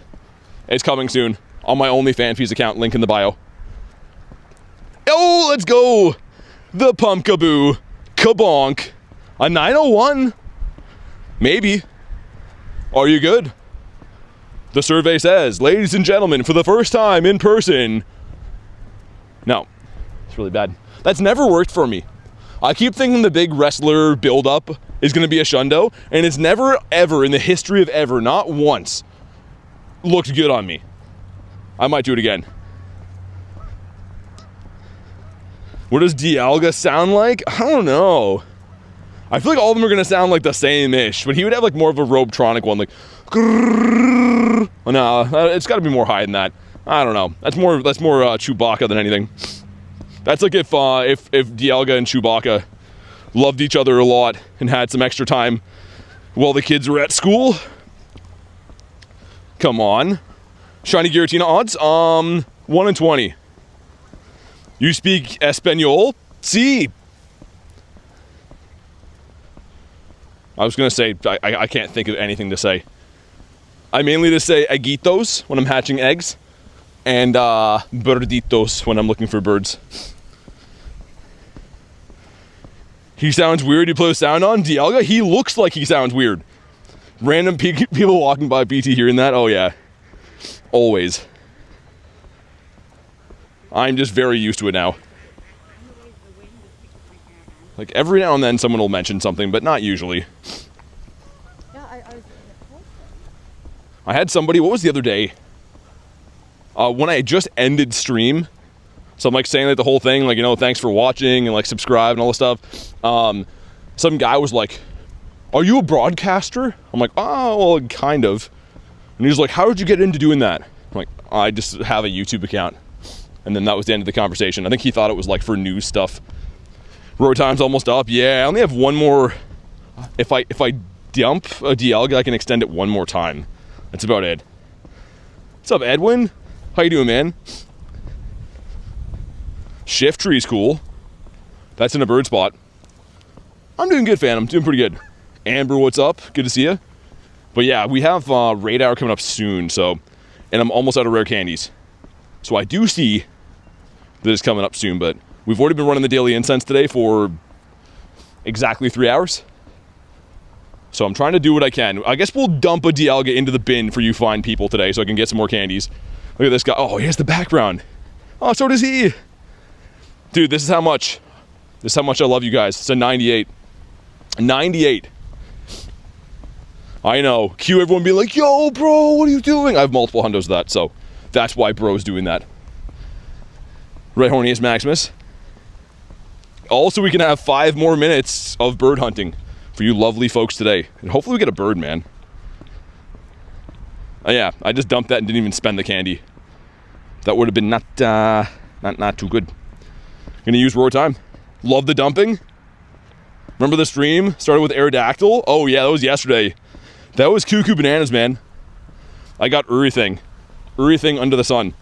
It's coming soon. On my OnlyFans account. Link in the bio. Oh, let's go! The Pumpkaboo. Kabonk. A 901? Maybe. Are you good? The survey says, ladies and gentlemen, for the first time in person. No. It's really bad. That's never worked for me. I keep thinking the big wrestler build-up is going to be a shundo, and it's never, ever, in the history of ever, not once, looked good on me. I might do it again. What does Dialga sound like? I don't know. I feel like all of them are going to sound like the same-ish, but he would have like more of a Robotronic one, like... Grrr. No, it's got to be more high than that. I don't know. That's more Chewbacca than anything. That's like if Dialga and Chewbacca loved each other a lot and had some extra time while the kids were at school. Come on. Shiny Giratina odds? 1 in 20. You speak Espanol? Si. I was gonna say, I can't think of anything to say. I mainly just say aguitos when I'm hatching eggs, and birditos when I'm looking for birds. He sounds weird, you put a sound on? Dialga? He looks like he sounds weird. Random people walking by BT hearing that? Oh yeah. Always. I'm just very used to it now. Like every now and then someone will mention something, but not usually. I had somebody, what was the other day? When I just ended stream, So I'm like saying like the whole thing, like, you know, thanks for watching and like subscribe and all this stuff. Some guy was like, are you a broadcaster? I'm like, oh, well, kind of. And he's like, how did you get into doing that? I'm like, I just have a YouTube account. And then that was the end of the conversation. I think he thought it was like for news stuff. Road time's almost up. Yeah, I only have one more. If I dump a DL, I can extend it one more time. That's about it. What's up, Edwin? How you doing, man? Shift tree's cool. That's in a bird spot. I'm doing good, fan. I'm doing pretty good. Amber, what's up? Good to see you. But yeah, we have raid hour coming up soon, so, and I'm almost out of rare candies. So I do see that it's coming up soon, but we've already been running the daily incense today for exactly 3 hours. So I'm trying to do what I can. I guess we'll dump a Dialga into the bin for you fine people today so I can get some more candies. Look at this guy. Oh, he has the background. Oh, so does he. Dude, this is how much I love you guys. It's a 98. 98. I know. Cue everyone being like, yo, bro, what are you doing? I have multiple hundos of that, so that's why bro's doing that. Right, Horniest Maximus. Also, we can have 5 more minutes of bird hunting for you lovely folks today. And hopefully we get a bird, man. Oh yeah, I just dumped that and didn't even spend the candy. That would have been not too good. Gonna use roar time. Love the dumping. Remember the stream? Started with Aerodactyl. Oh yeah, that was yesterday. That was cuckoo bananas, man. I got everything. Everything under the sun.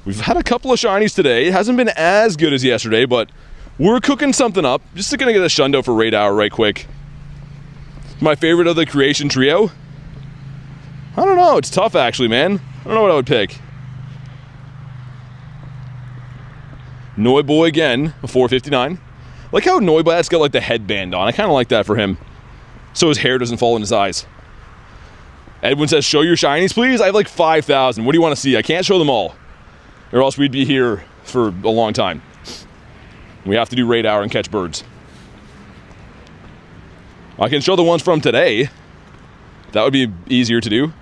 We've had a couple of shinies today. It hasn't been as good as yesterday, but we're cooking something up. Just gonna get a shundo for raid hour right quick. My favorite of the creation trio? I don't know, it's tough actually, man. I don't know what I would pick. Noiboy again, a 459. Like how Noibat's got like the headband on. I kind of like that for him. So his hair doesn't fall in his eyes. Edwin says, show your shinies, please. I have like 5,000. What do you want to see? I can't show them all. Or else we'd be here for a long time. We have to do raid hour and catch birds. I can show the ones from today. That would be easier to do.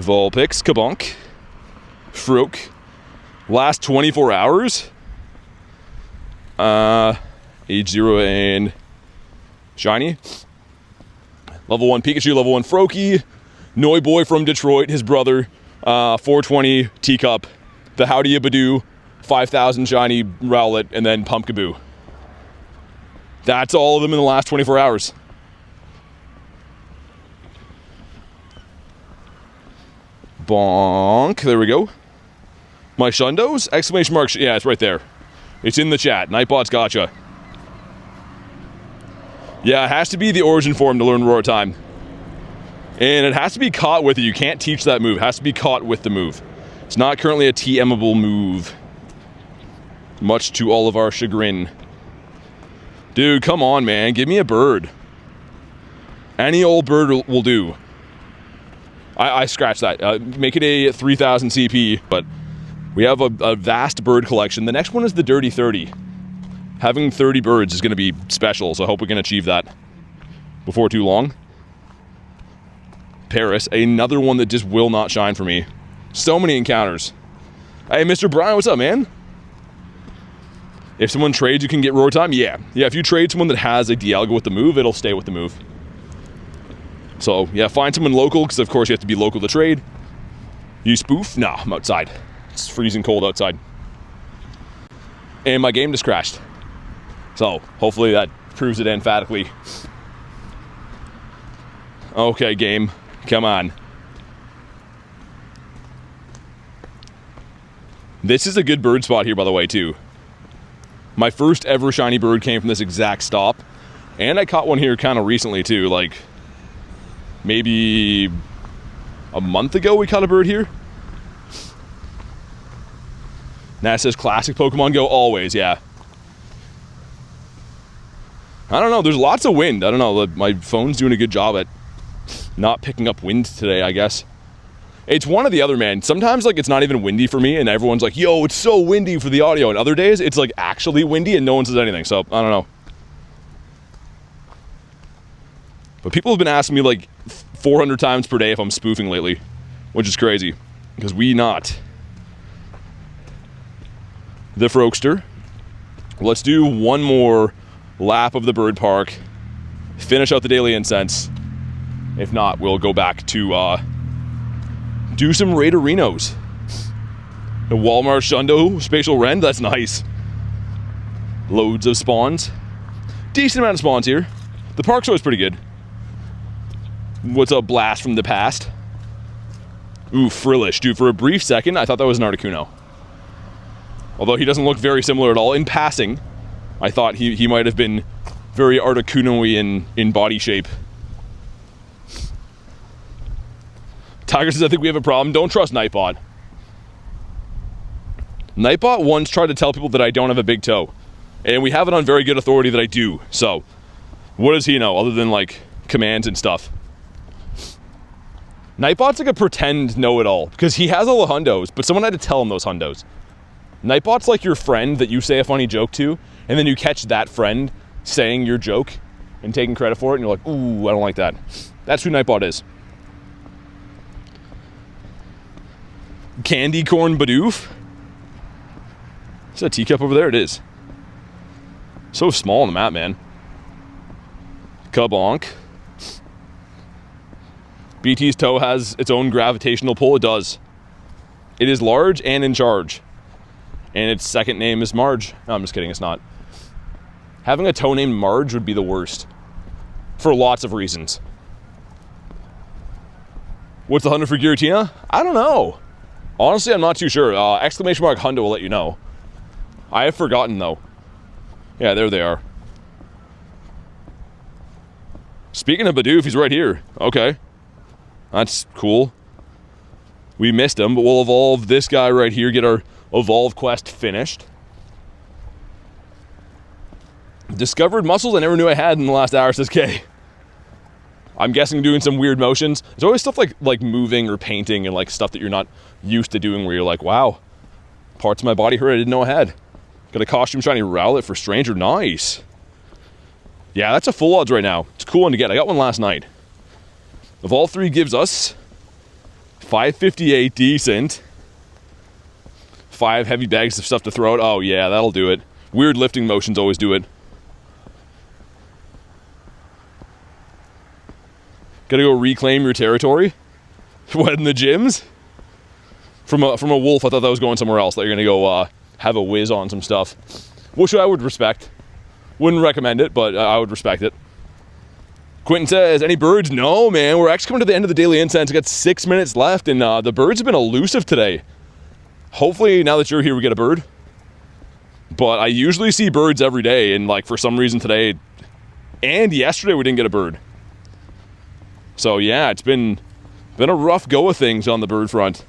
Vulpix, Kabonk, Froak. Last 24 hours. Age 0 and shiny. Level 1 Pikachu, level 1 Froakie. Noiboy from Detroit, his brother. 420 Teacup. The Howdy Badoo. 5,000 shiny Rowlet, and then Pumpkaboo. That's all of them in the last 24 hours. Bonk. There we go. My shundos? Exclamation mark. Yeah, it's right there. It's in the chat. Nightbot's gotcha. Yeah, it has to be the origin form to learn roar time. And it has to be caught with it. You can't teach that move. It has to be caught with the move. It's not currently a TMable move. Much to all of our chagrin. Dude, come on, man. Give me a bird. Any old bird will do. I scratched that. Make it a 3,000 CP, but we have a vast bird collection. The next one is the Dirty 30. Having 30 birds is going to be special, so I hope we can achieve that before too long. Paris, another one that just will not shine for me. So many encounters. Hey, Mr. Brian, what's up, man? If someone trades, you can get roar time? Yeah. Yeah, if you trade someone that has a Dialga with the move, it'll stay with the move. So, yeah, find someone local, because of course you have to be local to trade. You spoof? Nah, I'm outside. It's freezing cold outside. And my game just crashed. So, hopefully that proves it emphatically. Okay, game. Come on. This is a good bird spot here, by the way, too. My first ever shiny bird came from this exact stop. And I caught one here kind of recently, too. Like, maybe a month ago we caught a bird here. Nat says classic Pokemon Go always, yeah. I don't know, there's lots of wind. I don't know, my phone's doing a good job at not picking up wind today, I guess. It's one or the other, man. Sometimes, like, it's not even windy for me, and everyone's like, yo, it's so windy for the audio. And other days, it's, like, actually windy, and no one says anything. So, I don't know. But people have been asking me, like, 400 times per day if I'm spoofing lately, which is crazy. Because we not. The Frokester. Let's do one more lap of the bird park. Finish out the daily incense. If not, we'll go back to do some Raiderinos. The Walmart Shundo Spatial Rend, that's nice. Loads of spawns. Decent amount of spawns here. The park's always pretty good. What's a blast from the past? Ooh, Frillish. Dude, for a brief second, I thought that was an Articuno. Although he doesn't look very similar at all. In passing, I thought he might have been very Articuno-y in body shape. Tiger says, I think we have a problem. Don't trust Nightbot. Nightbot once tried to tell people that I don't have a big toe. And we have it on very good authority that I do. So, what does he know other than, like, commands and stuff? Nightbot's like a pretend know-it-all. Because he has all the hundos, but someone had to tell him those hundos. Nightbot's like your friend that you say a funny joke to, and then you catch that friend saying your joke and taking credit for it, and you're like, ooh, I don't like that. That's who Nightbot is. Candy Corn Bidoof. Is that a teacup over there? It is. So small on the map, man. Kabonk. BT's toe has its own gravitational pull. It does. It is large and in charge. And its second name is Marge. No, I'm just kidding. It's not. Having a toe named Marge would be the worst. For lots of reasons. What's the hundo for Giratina? I don't know. Honestly, I'm not too sure. Exclamation mark hundo will let you know. I have forgotten, though. Yeah, there they are. Speaking of Bidoof, he's right here. Okay. That's cool. We missed him, but we'll evolve this guy right here, get our evolve quest finished. Discovered muscles I never knew I had in the last hour, says K. I'm guessing doing some weird motions. There's always stuff like moving or painting and like stuff that you're not used to doing where you're like, wow, parts of my body hurt I didn't know I had. Got a costume shiny Rowlet for Stranger. Nice. Yeah, that's a full odds right now. It's a cool one to get. I got one last night. Evolve 3 gives us 558, decent. 5 heavy bags of stuff to throw out. Oh yeah, that'll do it. Weird lifting motions always do it. Gotta go reclaim your territory? What, in the gyms? From a wolf, I thought that was going somewhere else. That you're gonna go have a whiz on some stuff. Which I would respect. Wouldn't recommend it, but I would respect it. Quentin says, any birds? No, man. We're actually coming to the end of the daily incense. We got 6 minutes left, and the birds have been elusive today. Hopefully, now that you're here, we get a bird. But I usually see birds every day, and like for some reason today and yesterday we didn't get a bird. So yeah, it's been a rough go of things on the bird front.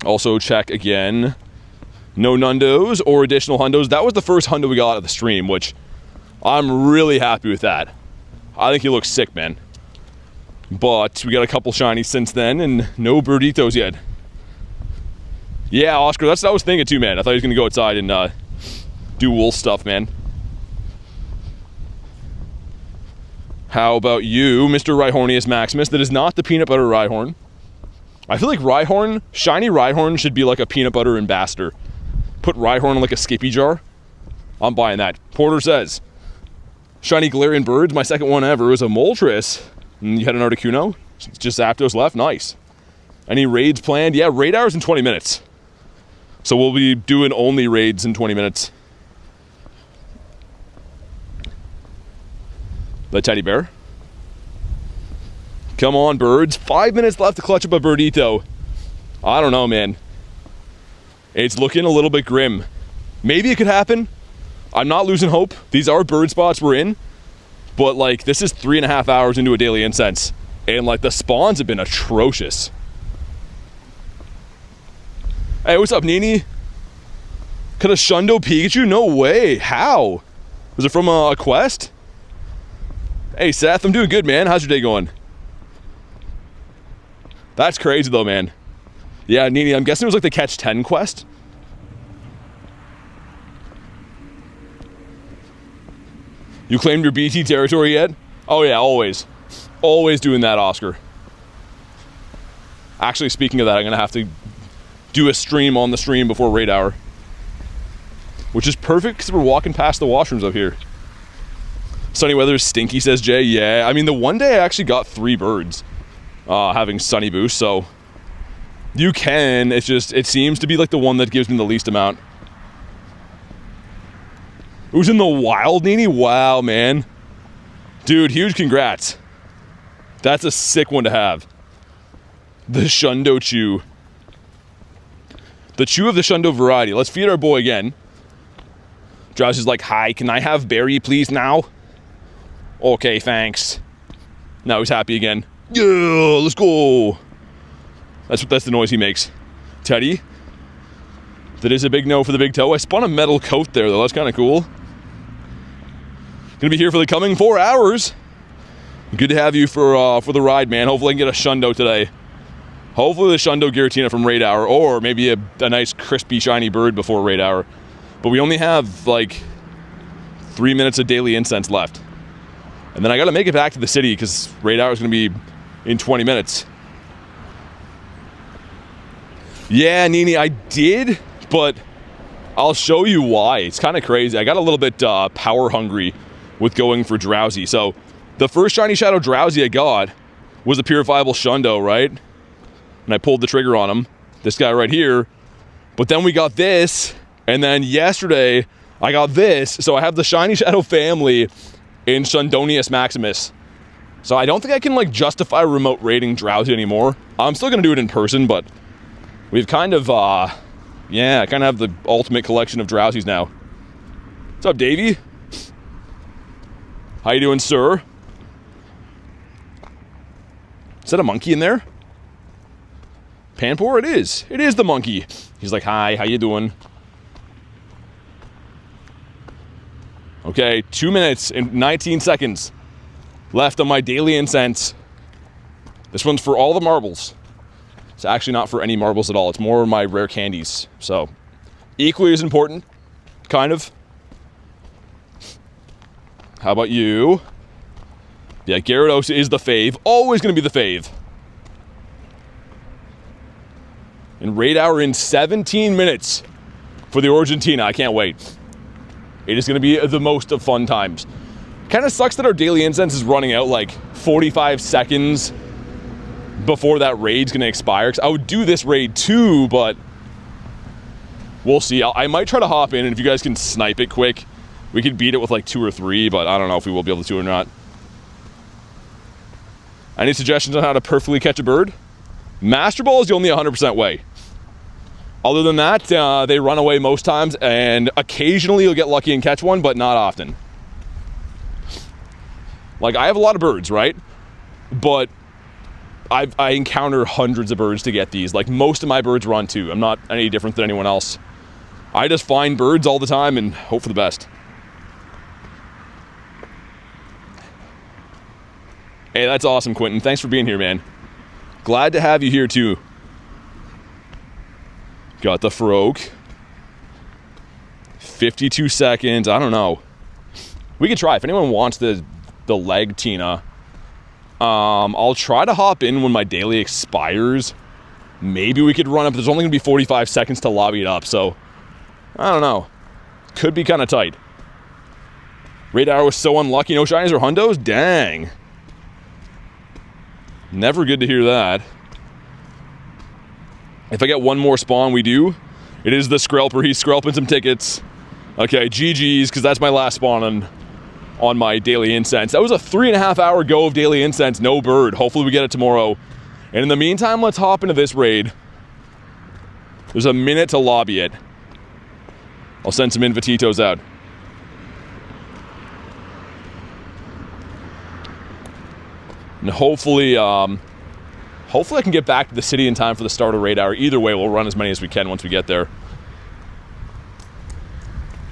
Also check again. No Nundos or additional hundos. That was the first hundo we got out of the stream, which I'm really happy with that. I think he looks sick, man. But we got a couple shinies since then, and no birditos yet. Yeah, Oscar, that's what I was thinking too, man. I thought he was gonna go outside and do wolf stuff, man. How about you, Mr. Rhyhornius Maximus? That is not the peanut butter Rhyhorn. I feel like Rhyhorn, shiny Rhyhorn should be like a peanut butter ambassador. Put Rhyhorn in like a Skippy jar. I'm buying that. Porter says, shiny Galarian birds, my second one ever was a Moltres. And you had an Articuno? Just Zapdos left? Nice. Any raids planned? Yeah, raid hours in 20 minutes. So we'll be doing only raids in 20 minutes. The teddy bear. Come on, birds. 5 minutes left to clutch up a birdito. I don't know, man. It's looking a little bit grim. Maybe it could happen. I'm not losing hope. These are bird spots we're in. But, like, this is 3.5 hours into a daily incense. And, like, the spawns have been atrocious. Hey, what's up, Nini? Could a Shundo Pikachu? No way. How? Was it from a quest? Hey, Seth, I'm doing good, man. How's your day going? That's crazy, though, man. Yeah, Nini, I'm guessing it was like the Catch 10 quest. You claimed your BT territory yet? Oh, yeah, always. Always doing that, Oscar. Actually, speaking of that, I'm going to have to do a stream on the stream before raid hour. Which is perfect because we're walking past the washrooms up here. Sunny weather is stinky, says Jay. Yeah, I mean, the one day I actually got 3 birds having sunny boost, so you can. It's just, it seems to be like the one that gives me the least amount. Who's in the wild, Nini? Wow, man. Dude, huge congrats. That's a sick one to have. The Shundo Chew. The Chew of the Shundo variety. Let's feed our boy again. Drowsy's like, hi, can I have berry please now? Okay, thanks. Now he's happy again. Yeah, let's go. That's the noise he makes. Teddy. That is a big no for the big toe. I spun a metal coat there though, that's kind of cool. Gonna be here for the coming 4 hours. Good to have you for the ride, man. Hopefully I can get a Shundo today. Hopefully the Shundo Giratina from raid hour, or maybe a nice crispy shiny bird before raid hour. But we only have like 3 minutes of daily incense left. And then I gotta make it back to the city because raid hour is gonna be in 20 minutes. Yeah, Nini, I did, but I'll show you why. It's kind of crazy. I got a little bit power hungry with going for Drowsy. So the first Shiny Shadow Drowsy I got was a purifiable Shundo, right? And I pulled the trigger on him. This guy right here. But then we got this, and then yesterday I got this. So I have the Shiny Shadow family in Shundonius Maximus. So I don't think I can like justify remote raiding Drowsy anymore. I'm still gonna do it in person, but we've kind of yeah, I kind of have the ultimate collection of Drowsies now. What's up, Davey? How you doing, sir? Is that a monkey in there? Panpour? It is. It is the monkey. He's like, hi, how you doing? Okay, 2 minutes and 19 seconds left on my daily incense. This one's for all the marbles. It's actually not for any marbles at all. It's more my rare candies. So, equally as important, kind of. How about you? Yeah, Gyarados is the fave. Always going to be the fave. And raid hour in 17 minutes for the Argentina. I can't wait. It is going to be the most of fun times. Kind of sucks that our daily incense is running out like 45 seconds before that raid's going to expire. Because I would do this raid too, but we'll see. I might try to hop in, and if you guys can snipe it quick, we could beat it with like 2 or 3, but I don't know if we will be able to or not. Any suggestions on how to perfectly catch a bird? Master Ball is the only 100% way. Other than that, they run away most times, and occasionally you'll get lucky and catch one, but not often. Like, I have a lot of birds, right? But I encounter hundreds of birds to get these. Like, most of my birds run too. I'm not any different than anyone else. I just find birds all the time and hope for the best. Hey, that's awesome, Quentin. Thanks for being here, man. Glad to have you here, too. Got the Farouk. 52 seconds. I don't know. We could try. If anyone wants the leg Tina, I'll try to hop in when my daily expires. Maybe we could run up. There's only going to be 45 seconds to lobby it up, so I don't know. Could be kind of tight. Raid hour was so unlucky. No shinies or hundos? Dang. Never good to hear that. If I get one more spawn, we do. It is the Skrelper. He's Skrelping some tickets. Okay, GG's, because that's my last spawn on my daily incense. That was a 3.5 hour go of daily incense, no bird. Hopefully we get it tomorrow. And in the meantime, let's hop into this raid. There's a minute to lobby it. I'll send some invititos out. And hopefully I can get back to the city in time for the start of raid hour. Either way, we'll run as many as we can once we get there.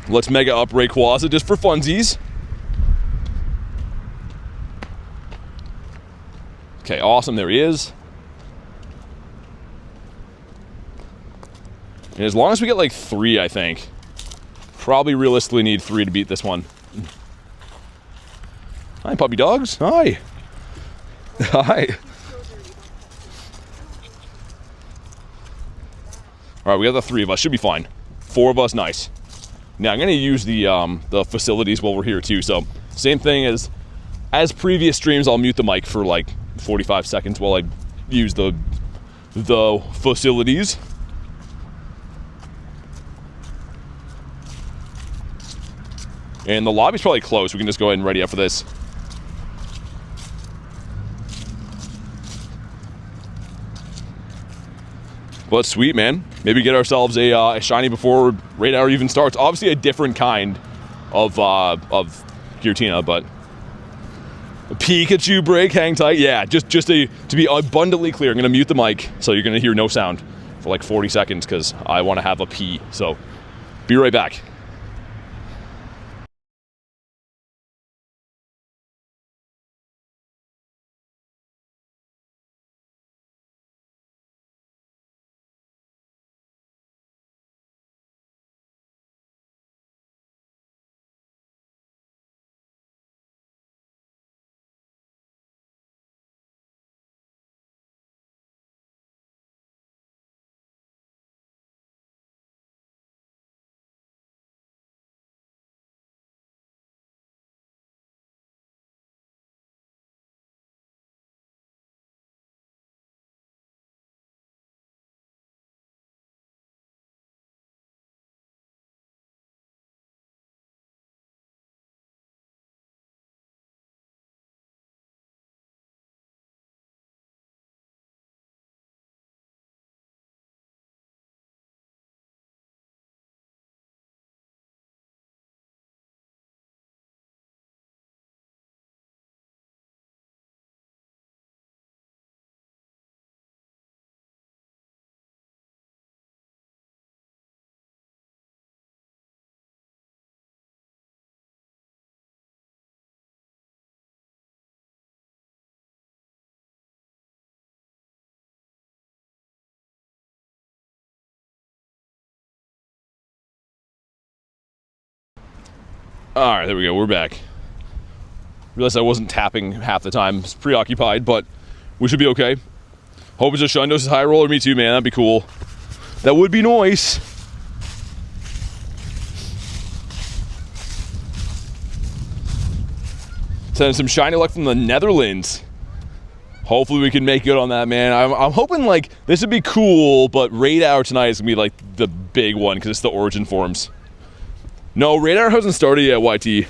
Let's mega up Rayquaza just for funsies. Okay, awesome. There he is. And as long as we get like 3, I think. Probably realistically need 3 to beat this one. Hi, puppy dogs. Hi. Hi. All right, we got the 3 of us. Should be fine. 4 of us, nice. Now I'm gonna use the facilities while we're here too. So same thing as previous streams. I'll mute the mic for like 45 seconds while I use the facilities. And the lobby's probably closed. We can just go ahead and ready up for this. Well, that's sweet, man. Maybe get ourselves a shiny before raid hour even starts. Obviously a different kind of Giratina, but a Pikachu break, hang tight. Yeah, just to be abundantly clear, I'm gonna mute the mic, so you're gonna hear no sound for like 40 seconds because I want to have a pee. So be right back. All right, there we go. We're back. Realized I wasn't tapping half the time. It's preoccupied, but we should be okay. Hope it's a Shundos high roller. Me too, man. That'd be cool. That would be nice. Sending some shiny luck from the Netherlands. Hopefully we can make good on that, man. I'm hoping like this would be cool, but raid hour tonight is gonna be like the big one because it's the origin forms. No, raid hour hasn't started yet, YT.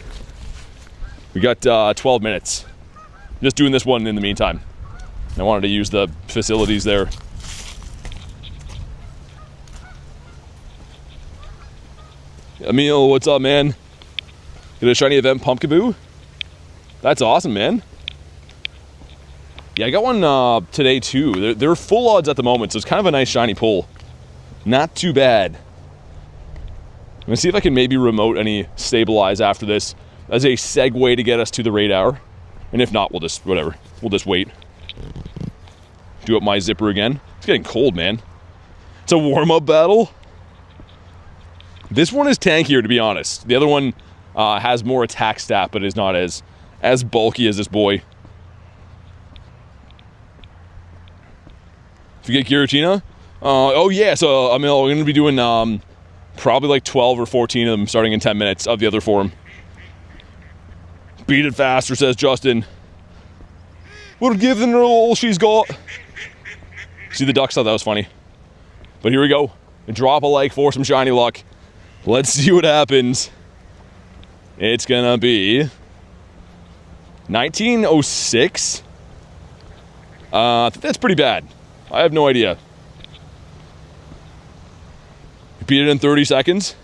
We got 12 minutes. Just doing this one in the meantime. I wanted to use the facilities there. Emil, what's up, man? Get a shiny event, Pumpkaboo? That's awesome, man. Yeah, I got one today too. They're full odds at the moment, so it's kind of a nice shiny pull. Not too bad. I'm gonna see if I can maybe remote any stabilize after this as a segue to get us to the raid hour. And if not, we'll just, whatever. We'll just wait. Do up my zipper again. It's getting cold, man. It's a warm-up battle. This one is tankier, to be honest. The other one has more attack stat, but is not as bulky as this boy. If you get Giratina, oh yeah, so we're going to be doing probably like 12 or 14 of them starting in 10 minutes of the other form. Beat it faster, says Justin. We're giving her all she's got. See the ducks? Thought that was funny. But here we go. Drop a like for some shiny luck. Let's see what happens. It's gonna be 1906. I think that's pretty bad. I have no idea. Beat it in 30 seconds.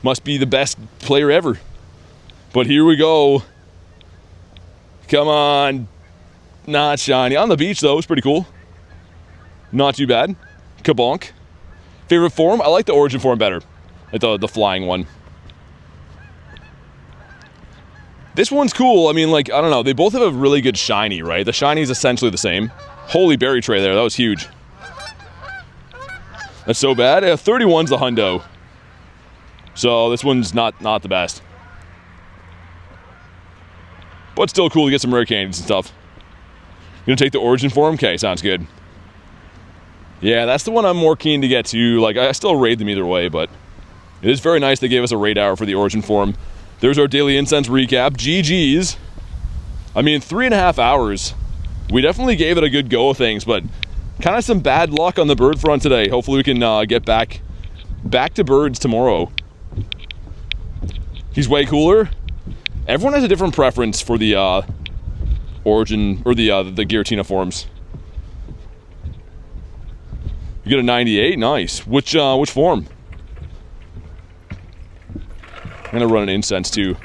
Must be the best player ever. But here we go. Come on. Not shiny. On the beach, though. It's pretty cool. Not too bad. Kabonk. Favorite form? I like the origin form better. Like the flying one. This one's cool. I mean, like, I don't know. They both have a really good shiny, right? The shiny is essentially the same. Holy berry tray there. That was huge. That's so bad. 31's the hundo. So this one's not the best. But still cool to get some rare candies and stuff. Gonna take the origin form? Okay, sounds good. Yeah, that's the one I'm more keen to get to. Like, I still raid them either way, but it is very nice they gave us a raid hour for the origin form. There's our daily incense recap. GG's. I mean, 3.5 hours. We definitely gave it a good go of things, but kind of some bad luck on the bird front today. Hopefully we can get back to birds tomorrow. He's way cooler. Everyone has a different preference for the origin or the Giratina forms. You get a 98, nice. Which form? I'm gonna run an incense too.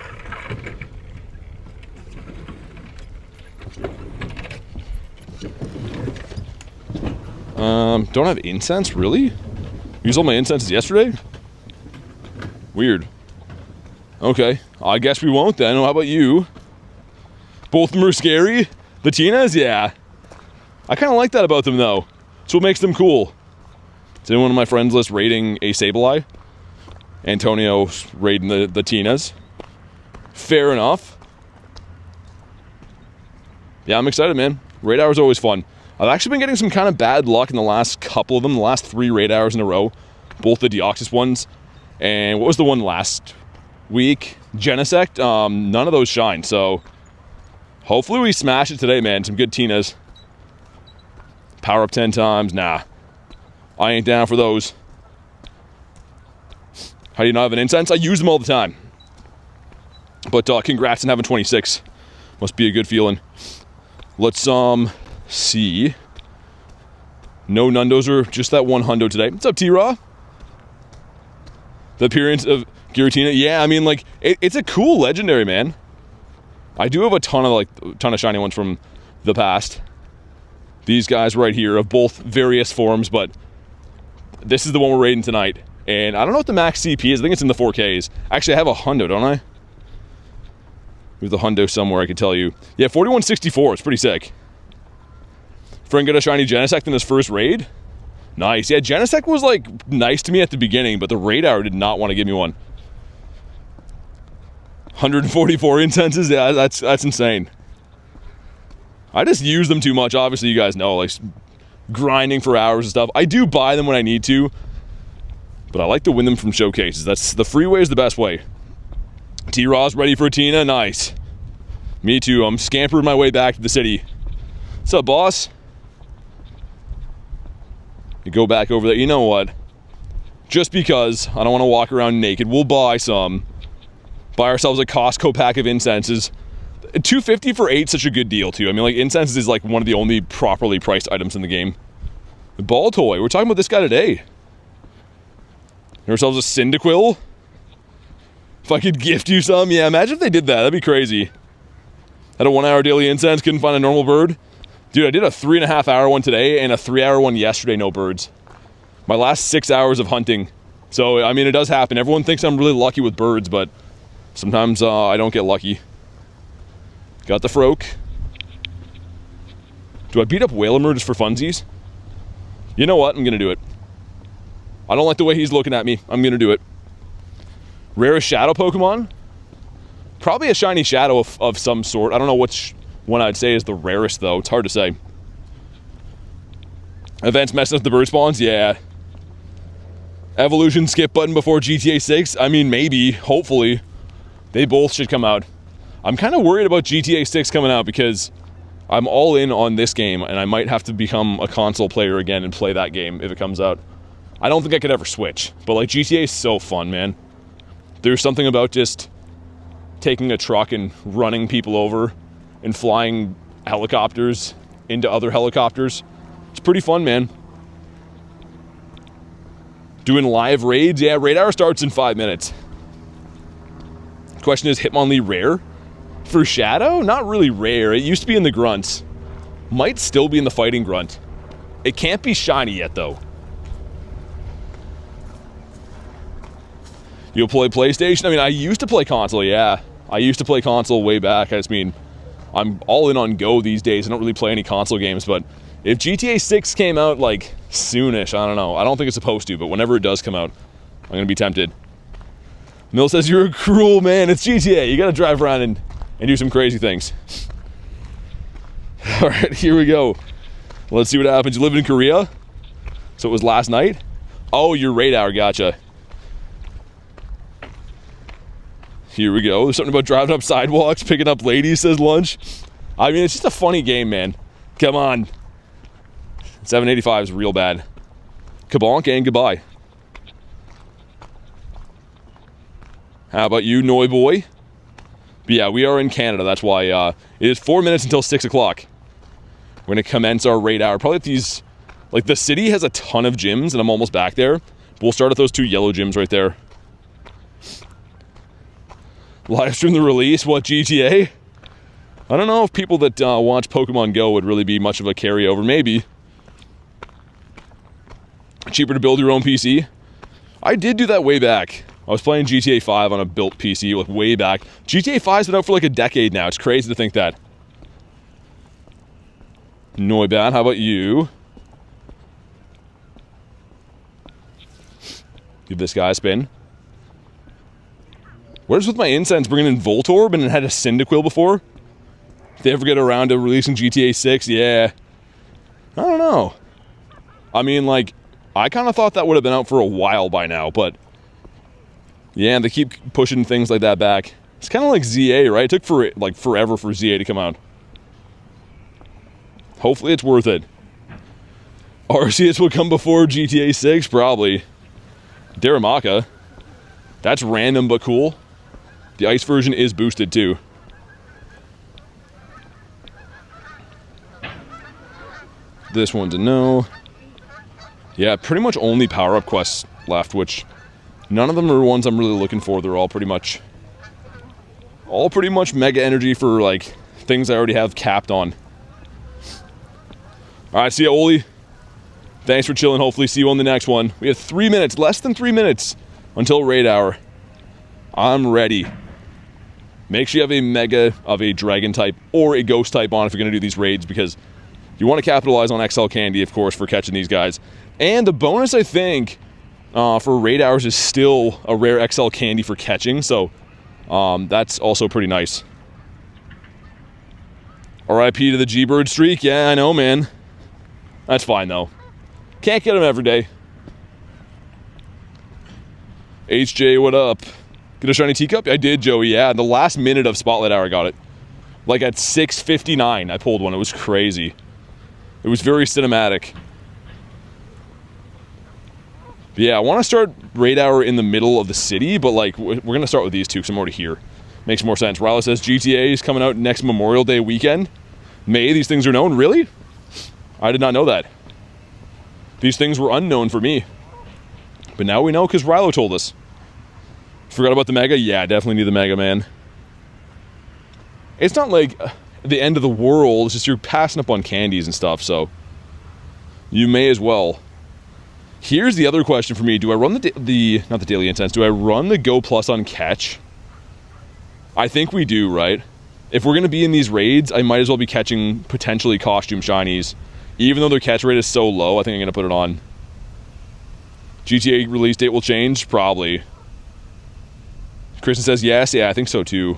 Don't have incense, really? Used all my incenses yesterday? Weird. Okay, I guess we won't then. How about you? Both of them are scary? The Tinas? Yeah. I kind of like that about them though. It's what makes them cool. It's in one of my friends list rating a Sableye. Antonio's raiding the Tinas. Fair enough. Yeah, I'm excited, man. Raid hours are always fun. I've actually been getting some kind of bad luck in the last couple of them, the last 3 raid hours in a row. Both the Deoxys ones. And what was the one last week? Genesect. None of those shine, so hopefully we smash it today, man. Some good Tinas. Power up 10 times. Nah. I ain't down for those. How do you not have an incense? I use them all the time. But congrats on having 26. Must be a good feeling. Let's see. No Nundozer, just that one hundo today. What's up, T-Raw? The appearance of Giratina. Yeah, I mean, like, it's a cool legendary, man. I do have a ton of shiny ones from the past. These guys right here of both various forms, but this is the one we're raiding tonight. And I don't know what the max CP is. I think it's in the 4Ks. Actually, I have a hundo, don't I? There's a hundo somewhere, I can tell you. Yeah, 4164. It's pretty sick. Friend got a shiny Genesect in his first raid. Nice. Yeah, Genesect was, like, nice to me at the beginning, but the raid hour did not want to give me one. 144 incenses? Yeah, that's insane. I just use them too much. Obviously, you guys know, like, grinding for hours and stuff. I do buy them when I need to, but I like to win them from showcases. That's the freeway is the best way. T-Raw's ready for Tina. Nice. Me too. I'm scampering my way back to the city. What's up, boss? You go back over there. You know what? Just because I don't want to walk around naked, we'll buy some. Buy ourselves a Costco pack of incenses. $250 for 8 such a good deal too. I mean, like, incenses is like one of the only properly priced items in the game. The ball toy. We're talking about this guy today. Get ourselves a Cyndaquil. If I could gift you some, yeah. Imagine if they did that. That'd be crazy. Had a 1 hour daily incense. Couldn't find a normal bird. Dude, I did a 3.5 hour one today and a 3 hour one yesterday. No birds. My last 6 hours of hunting. So I mean, it does happen. Everyone thinks I'm really lucky with birds, but sometimes I don't get lucky. Got the Froak. Do I beat up Whalemur just for funsies? You know what? I'm gonna do it. I don't like the way he's looking at me. I'm gonna do it. Rarest Shadow Pokemon? Probably a shiny Shadow of some sort. I don't know which one I'd say is the rarest, though. It's hard to say. Events messing up the bird spawns? Yeah. Evolution skip button before GTA 6? I mean, maybe. Hopefully. They both should come out. I'm kind of worried about GTA 6 coming out because I'm all in on this game, and I might have to become a console player again and play that game if it comes out. I don't think I could ever switch, but like GTA is so fun, man. There's something about just taking a truck and running people over and flying helicopters into other helicopters. It's pretty fun, man. Doing live raids? Yeah, raid hour starts in 5 minutes. Question is, Hitmonlee rare? For Shadow? Not really rare. It used to be in the grunts. Might still be in the fighting grunt. It can't be shiny yet, though. You'll play PlayStation? I mean, I used to play console, yeah. I used to play console way back. I just mean, I'm all in on Go these days. I don't really play any console games, but if GTA 6 came out, like, soonish, I don't know. I don't think it's supposed to, but whenever it does come out, I'm gonna be tempted. Mill says, you're a cruel man. It's GTA. You gotta drive around and do some crazy things. All right, here we go. Let's see what happens. You live in Korea? So it was last night? Oh, your raid hour, gotcha. Here we go. There's something about driving up sidewalks, picking up ladies, says Lunch. I mean, it's just a funny game, man. Come on. 785 is real bad. Kabonk and goodbye. How about you, Noi Boy? But yeah, we are in Canada. That's why it is 4 minutes until 6 o'clock. We're going to commence our raid hour. Probably at these... Like, the city has a ton of gyms, and I'm almost back there. But we'll start at those 2 yellow gyms right there. Livestream the release? What, GTA? I don't know if people that watch Pokemon GO would really be much of a carryover. Maybe. Cheaper to build your own PC? I did do that way back. I was playing GTA 5 on a built PC like way back. GTA 5's been out for like a decade now. It's crazy to think that. Noibat, how about you? Give this guy a spin. Where's with my incense bringing in Voltorb and it had a Cyndaquil before? If they ever get around to releasing GTA 6, yeah. I don't know. I mean, like, I kind of thought that would have been out for a while by now, but... Yeah, they keep pushing things like that back. It's kind of like ZA, right? It took forever for ZA to come out. Hopefully it's worth it. Arceus will come before GTA 6, probably. Daramaka. That's random but cool. The ice version is boosted too. This one's a no. Yeah, pretty much only power-up quests left, which none of them are ones I'm really looking for. They're all pretty much mega energy for like things I already have capped on. Alright, see ya, Oli. Thanks for chilling. Hopefully see you on the next one. We have 3 minutes, less than 3 minutes until raid hour. I'm ready. Make sure you have a mega of a dragon type or a ghost type on if you're going to do these raids, because you want to capitalize on XL candy, of course, for catching these guys. And the bonus, I think, for raid hours is still a rare XL candy for catching, so that's also pretty nice. RIP to the G-Bird streak. Yeah, I know, man. That's fine, though. Can't get them every day. HJ, what up? Get a shiny teacup? I did, Joey, yeah. In the last minute of Spotlight Hour, I got it. Like at 6:59, I pulled one. It was crazy. It was very cinematic. But yeah, I want to start raid hour in the middle of the city, but like, we're going to start with these two because I'm already here. Makes more sense. Riley says GTA is coming out next Memorial Day weekend. May, these things are known? Really? I did not know that. These things were unknown for me. But now we know because Rilo told us. Forgot about the Mega? Yeah, definitely need the Mega, man. It's not like the end of the world. It's just you're passing up on candies and stuff, so you may as well. Here's the other question for me. Do I run not the Daily Incense, do I run the Go Plus on Catch? I think we do, right? If we're going to be in these raids, I might as well be catching potentially costume shinies. Even though their catch rate is so low, I think I'm going to put it on. GTA release date will change? Probably. Kristen says yes. Yeah, I think so too.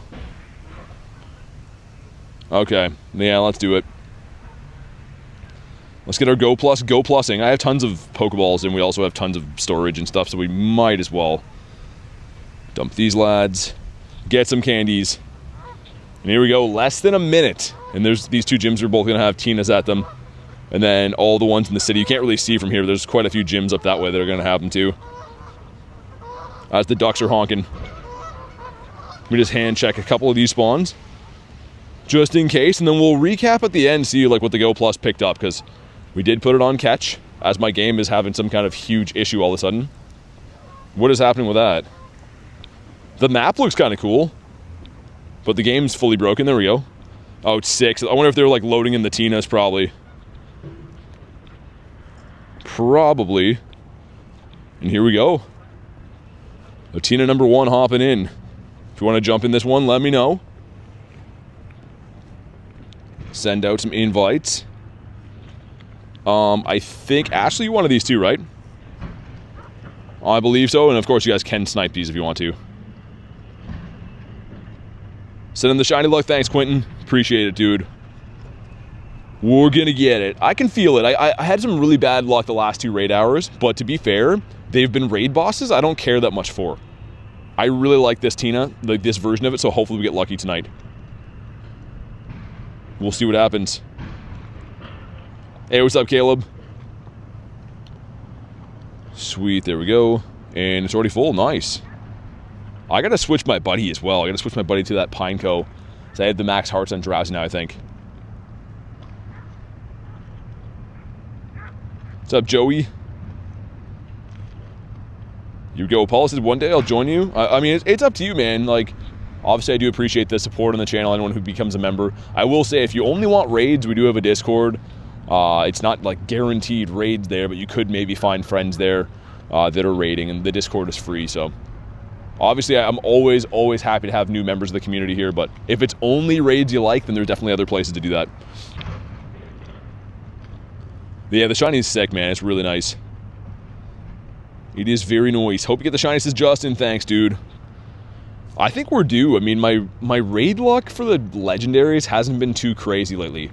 Okay. Yeah, let's do it. Let's get our Go Plussing. I have tons of Pokeballs and we also have tons of storage and stuff, so we might as well dump these lads. Get some candies. And here we go. Less than a minute. And there's these two gyms are both going to have Tinas at them. And then all the ones in the city. You can't really see from here. There's quite a few gyms up that way that are going to have them too. As the ducks are honking. We just hand check a couple of these spawns. Just in case. And then we'll recap at the end. See like what the Go Plus picked up. Because we did put it on Catch. As my game is having some kind of huge issue all of a sudden. What is happening with that? The map looks kind of cool. But the game's fully broken. There we go. Oh, it's 6. I wonder if they're like loading in the Tinas probably. Probably. And here we go. Latina number 1 hopping in. If you want to jump in this one, let me know. Send out some invites. I think Ashley, you wanted these two, right? I believe so, and of course you guys can snipe these if you want to. Send in the shiny luck. Thanks, Quentin. Appreciate it, dude. We're gonna get it. I can feel it. I had some really bad luck the last 2 raid hours, but to be fair, they've been raid bosses I don't care that much for. I really like this Tina, like this version of it, so hopefully we get lucky tonight. We'll see what happens. Hey, what's up, Caleb? Sweet, there we go. And it's already full, nice. I gotta switch my buddy as well. I gotta switch my buddy to that Pineco. So I have the max hearts on Drowsy now, I think. What's up, Joey? You go. Paul says, one day I'll join you. I mean, it's up to you, man. Like, obviously, I do appreciate the support on the channel, anyone who becomes a member. I will say, if you only want raids, we do have a Discord. It's not, like, guaranteed raids there, but you could maybe find friends there that are raiding, and the Discord is free, so... Obviously, I'm always happy to have new members of the community here, but if it's only raids you like, then there's definitely other places to do that. Yeah, the shiny is sick, man. It's really nice. It is very nice. Hope you get the shiny, says Justin. Thanks, dude. I think we're due. I mean, my raid luck for the legendaries hasn't been too crazy lately.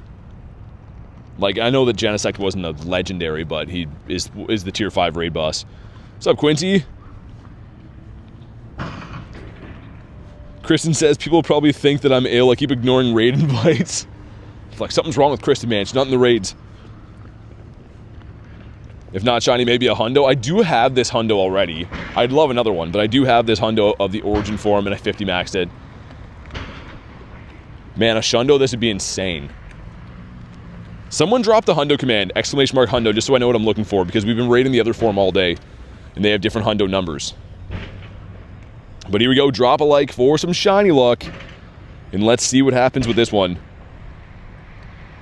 Like, I know that Genesect wasn't a legendary, but he is the tier 5 raid boss. What's up, Quincy? Kristen says people probably think that I'm ill. I keep ignoring raid invites. It's like, something's wrong with Kristen, man. She's not in the raids. If not shiny, maybe a hundo. I do have this hundo already. I'd love another one, but I do have this hundo of the origin form, and I 50 maxed it. Man, a shundo, this would be insane. Someone drop the hundo command, exclamation mark hundo, just so I know what I'm looking for, because we've been raiding the other form all day, and they have different hundo numbers. But here we go, drop a like for some shiny luck, and let's see what happens with this one.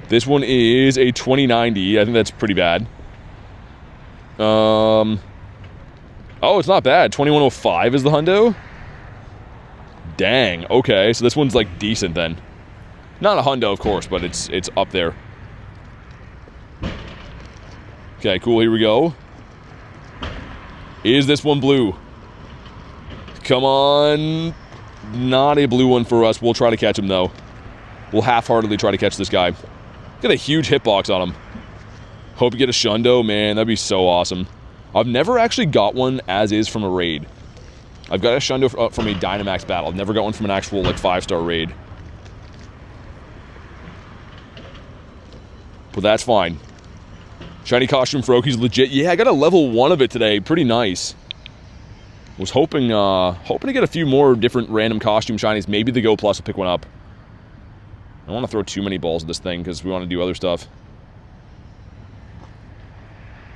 This one is a 2090. I think that's pretty bad. Oh, it's not bad. 2105 is the hundo? Dang, okay, so this one's like decent then. Not a hundo, of course, but it's up there. Okay, cool, here we go. Is this one blue? Come on. Not a blue one for us. We'll try to catch him, though. We'll half-heartedly try to catch this guy. Got a huge hitbox on him. Hope you get a shundo, man. That'd be so awesome. I've never actually got one as is from a raid. I've got a shundo from a Dynamax battle. I've never got one from an actual, like, 5-star raid. But that's fine. Shiny costume for Oki's legit. Yeah, I got a level 1 of it today. Pretty nice. Was hoping to get a few more different random costume shinies. Maybe the Go Plus will pick one up. I don't want to throw too many balls at this thing because we want to do other stuff.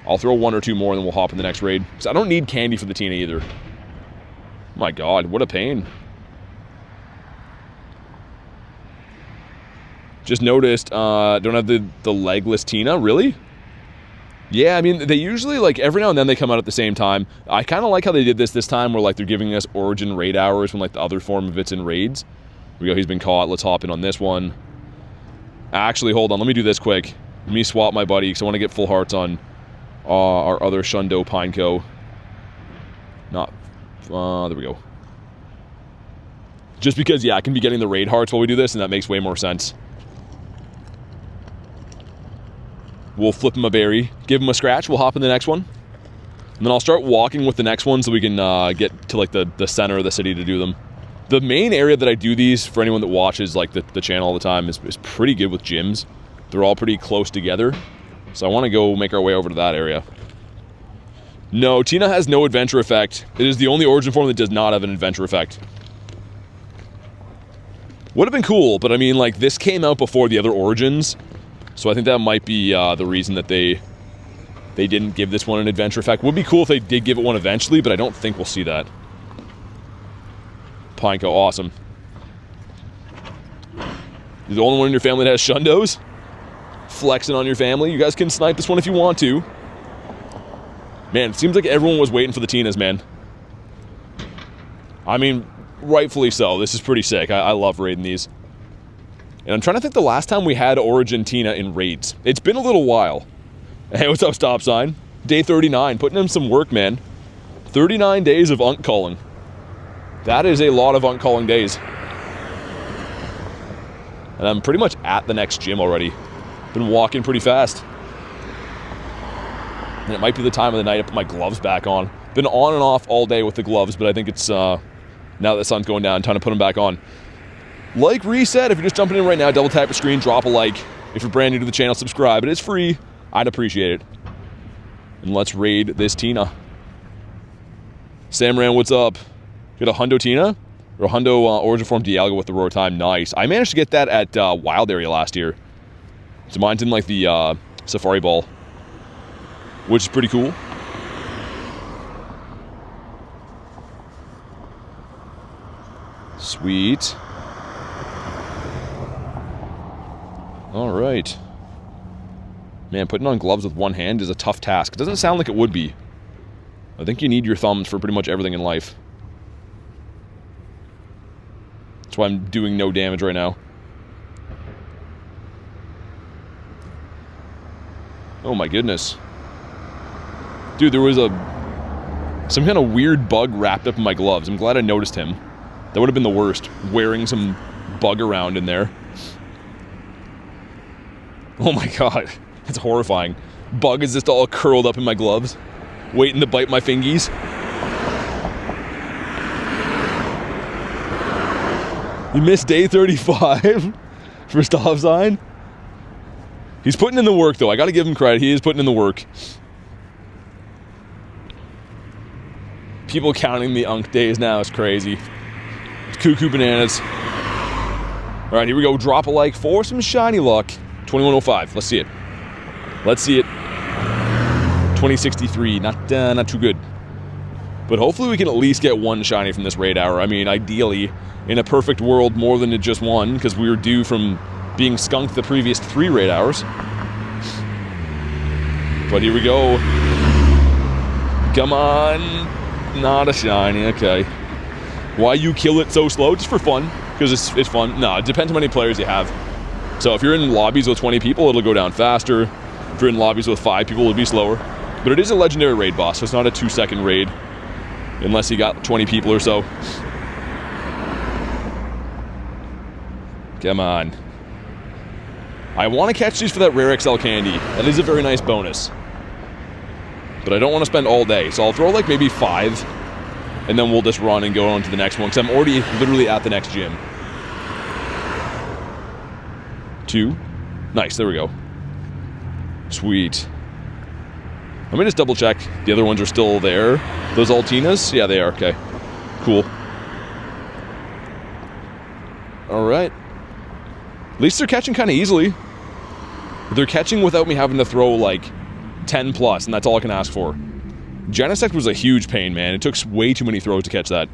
I'll throw 1 or 2 more and then we'll hop in the next raid. Because I don't need candy for the Tina either. My god, what a pain. Just noticed, don't have the legless Tina, really? Yeah, I mean, they usually, like, every now and then they come out at the same time. I kind of like how they did this time, where, like, they're giving us origin raid hours when, like, the other form of it's in raids. Here we go, he's been caught. Let's hop in on this one. Actually, hold on, let me do this quick. Let me swap my buddy, because I want to get full hearts on our other Shundo Pineco. Not, there we go. Just because, yeah, I can be getting the raid hearts while we do this, and that makes way more sense. We'll flip him a berry, give him a scratch, we'll hop in the next one. And then I'll start walking with the next one so we can get to, like, the center of the city to do them. The main area that I do these, for anyone that watches, like, the channel all the time, is pretty good with gyms. They're all pretty close together. So I want to go make our way over to that area. No, Tina has no adventure effect. It is the only origin form that does not have an adventure effect. Would have been cool, but I mean, like, this came out before the other origins. So I think that might be the reason that they didn't give this one an adventure effect. Would be cool if they did give it one eventually, but I don't think we'll see that. Pineco, awesome. You're the only one in your family that has shundos? Flexing on your family. You guys can snipe this one if you want to. Man, it seems like everyone was waiting for the Tinas, man. I mean, rightfully so. This is pretty sick. I love raiding these. And I'm trying to think the last time we had Origin Tina in raids. It's been a little while. Hey, what's up, Stop Sign? Day 39. Putting in some work, man. 39 days of Unk calling. That is a lot of Unk calling days. And I'm pretty much at the next gym already. Been walking pretty fast. And it might be the time of the night I put my gloves back on. Been on and off all day with the gloves, but I think it's, now that the sun's going down, time to put them back on. Like reset, if you're just jumping in right now, double tap your screen, drop a like. If you're brand new to the channel, subscribe. It is free. I'd appreciate it. And let's raid this Tina. Samran, what's up? Got a Hundo Tina? Or a Hundo Origin Form Dialga with the Roar Time. Nice. I managed to get that at Wild Area last year. So mine's in like the Safari Ball, which is pretty cool. Sweet. All right. Man, putting on gloves with one hand is a tough task. It doesn't sound like it would be. I think you need your thumbs for pretty much everything in life. That's why I'm doing no damage right now. Oh my goodness. Dude, there was some kind of weird bug wrapped up in my gloves. I'm glad I noticed him. That would have been the worst, wearing some bug around in there. Oh my god, that's horrifying. Bug is just all curled up in my gloves, waiting to bite my fingies. You missed day 35 for stop sign? He's putting in the work, though. I gotta give him credit. He is putting in the work. People counting the Unk days now is crazy. It's cuckoo bananas. Alright, here we go. Drop a like for some shiny luck. 2105. Let's see it. Let's see it. 2063. Not too good. But hopefully we can at least get one shiny from this raid hour. I mean, ideally, in a perfect world, more than just one, because we were due from being skunked the previous 3 raid hours. But here we go. Come on. Not a shiny. Okay. Why you kill it so slow? Just for fun. Because it's fun. No, it depends how many players you have. So if you're in lobbies with 20 people, it'll go down faster. If you're in lobbies with 5 people, it'll be slower. But it is a legendary raid boss, so it's not a 2-second raid. Unless you got 20 people or so. Come on. I want to catch these for that rare XL candy. That is a very nice bonus. But I don't want to spend all day, so I'll throw like maybe 5. And then we'll just run and go on to the next one, because I'm already literally at the next gym. 2. Nice, there we go. Sweet. Let me just double check. The other ones are still there. Those Altinas? Yeah, they are. Okay. Cool. Alright. At least they're catching kind of easily. They're catching without me having to throw like 10 plus, and that's all I can ask for. Genesect was a huge pain, man. It took way too many throws to catch that.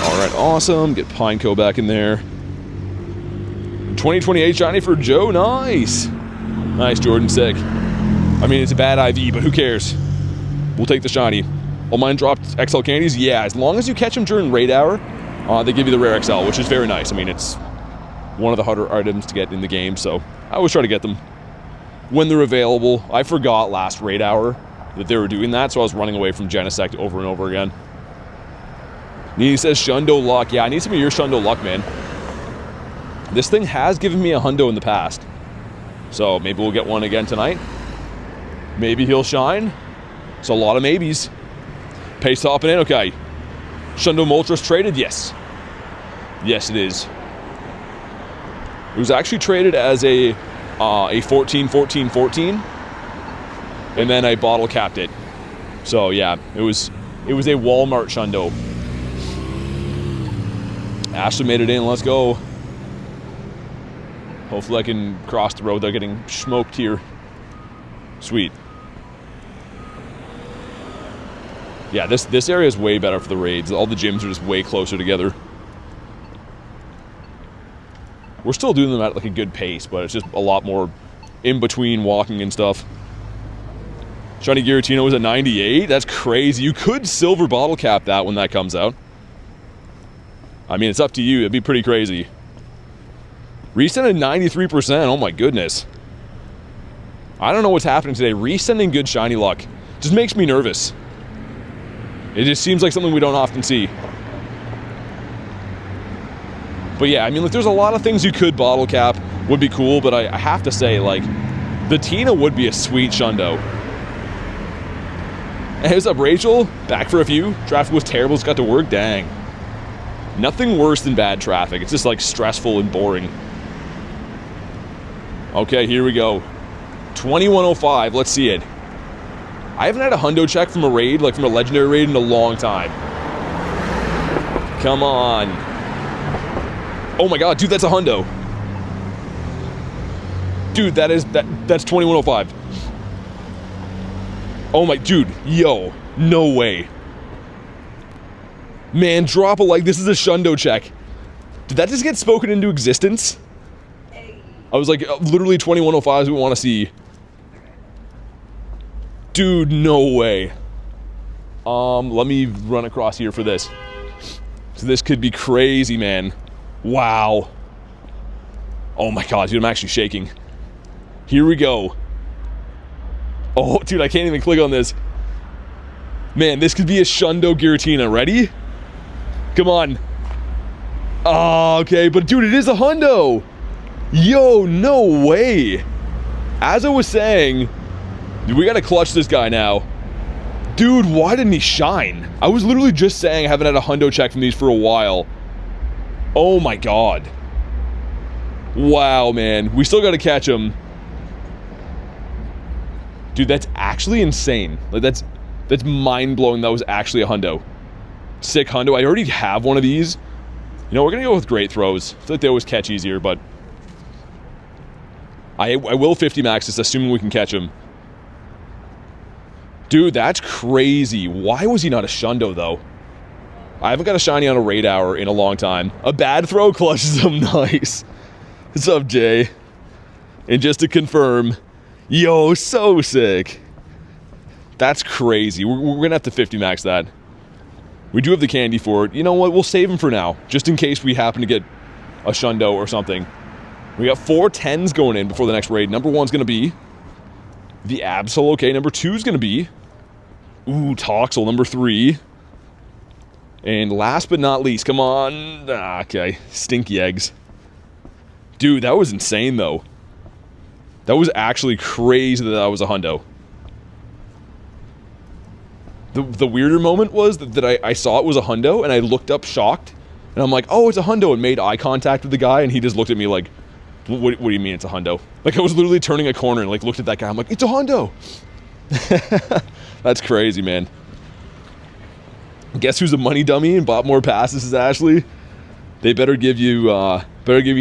Alright, awesome. Get Pineco back in there. 2028 shiny for Joe. Nice. Nice, Jordan. Sick. I mean, it's a bad IV, but who cares? We'll take the shiny. All mine dropped XL candies? Yeah, as long as you catch them during raid hour, they give you the rare XL, which is very nice. I mean, it's one of the harder items to get in the game, so I always try to get them when they're available. I forgot last raid hour that they were doing that, so I was running away from Genesect over and over again. Nini says Shundo luck. Yeah, I need some of your Shundo luck, man. This thing has given me a hundo in the past. So maybe we'll get one again tonight. Maybe he'll shine. It's a lot of maybes. Pace hopping in, okay. Shundo Moltres traded? Yes. Yes, it is. It was actually traded as a 14-14-14. And then I bottle capped it. So yeah, it was a Walmart Shundo. Ashley made it in, let's go. Hopefully I can cross the road without getting smoked here. Sweet. Yeah, this area is way better for the raids. All the gyms are just way closer together. We're still doing them at like a good pace, but it's just a lot more in between walking and stuff. Shiny Giratina was a 98? That's crazy. You could silver bottle cap that when that comes out. I mean, it's up to you. It'd be pretty crazy. Resend at 93%. Oh my goodness. I don't know what's happening today. Resending good shiny luck just makes me nervous. It just seems like something we don't often see. But yeah, I mean, like, there's a lot of things you could bottle cap. Would be cool, but I have to say, like, the Tina would be a sweet shundo. Hey, what's up, Rachel? Back for a few. Traffic was terrible, just got to work. Dang. Nothing worse than bad traffic. It's just, like, stressful and boring. Okay, here we go. 2105, let's see it. I haven't had a hundo check from a raid, like from a legendary raid, in a long time. Come on. Oh my god, dude, that's a hundo. Dude, that's 2105. Oh my, dude, yo, no way. Man, drop a like, this is a shundo check. Did that just get spoken into existence? I was like, literally 2105 is what we want to see. Dude, no way. Let me run across here for this. So this could be crazy, man. Wow. Oh my god, dude, I'm actually shaking. Here we go. Oh, dude, I can't even click on this. Man, this could be a shundo Giratina. Ready? Come on. Oh, okay, but dude, it is a hundo. Yo, no way. As I was saying, dude, we gotta clutch this guy now. Dude, why didn't he shine? I was literally just saying I haven't had a hundo check from these for a while. Oh my god. Wow, man. We still gotta catch him. Dude, that's actually insane. Like, that's mind-blowing. That was actually a hundo. Sick hundo. I already have one of these. You know, we're gonna go with great throws. I feel like they always catch easier, but I will 50 max this, assuming we can catch him. Dude, that's crazy. Why was he not a shundo, though? I haven't got a shiny on a raid hour in a long time. A bad throw clutches him. Nice. What's up, Jay? And just to confirm, yo, so sick. That's crazy. We're going to have to 50 max that. We do have the candy for it. You know what? We'll save him for now, just in case we happen to get a shundo or something. We got 4 10s going in before the next raid. Number 1's going to be the Absol. Okay, number 2's going to be, ooh, Toxel, number 3. And last but not least, come on. Okay, Stinky Eggs. Dude, that was insane, though. That was actually crazy that was a hundo. The weirder moment was that I saw it was a hundo, and I looked up shocked, and I'm like, oh, it's a hundo, and made eye contact with the guy, and he just looked at me like, what do you mean it's a hundo? Like, I was literally turning a corner and, like, looked at that guy. I'm like, it's a hundo. That's crazy, man. Guess who's a money dummy and bought more passes is Ashley? They better give you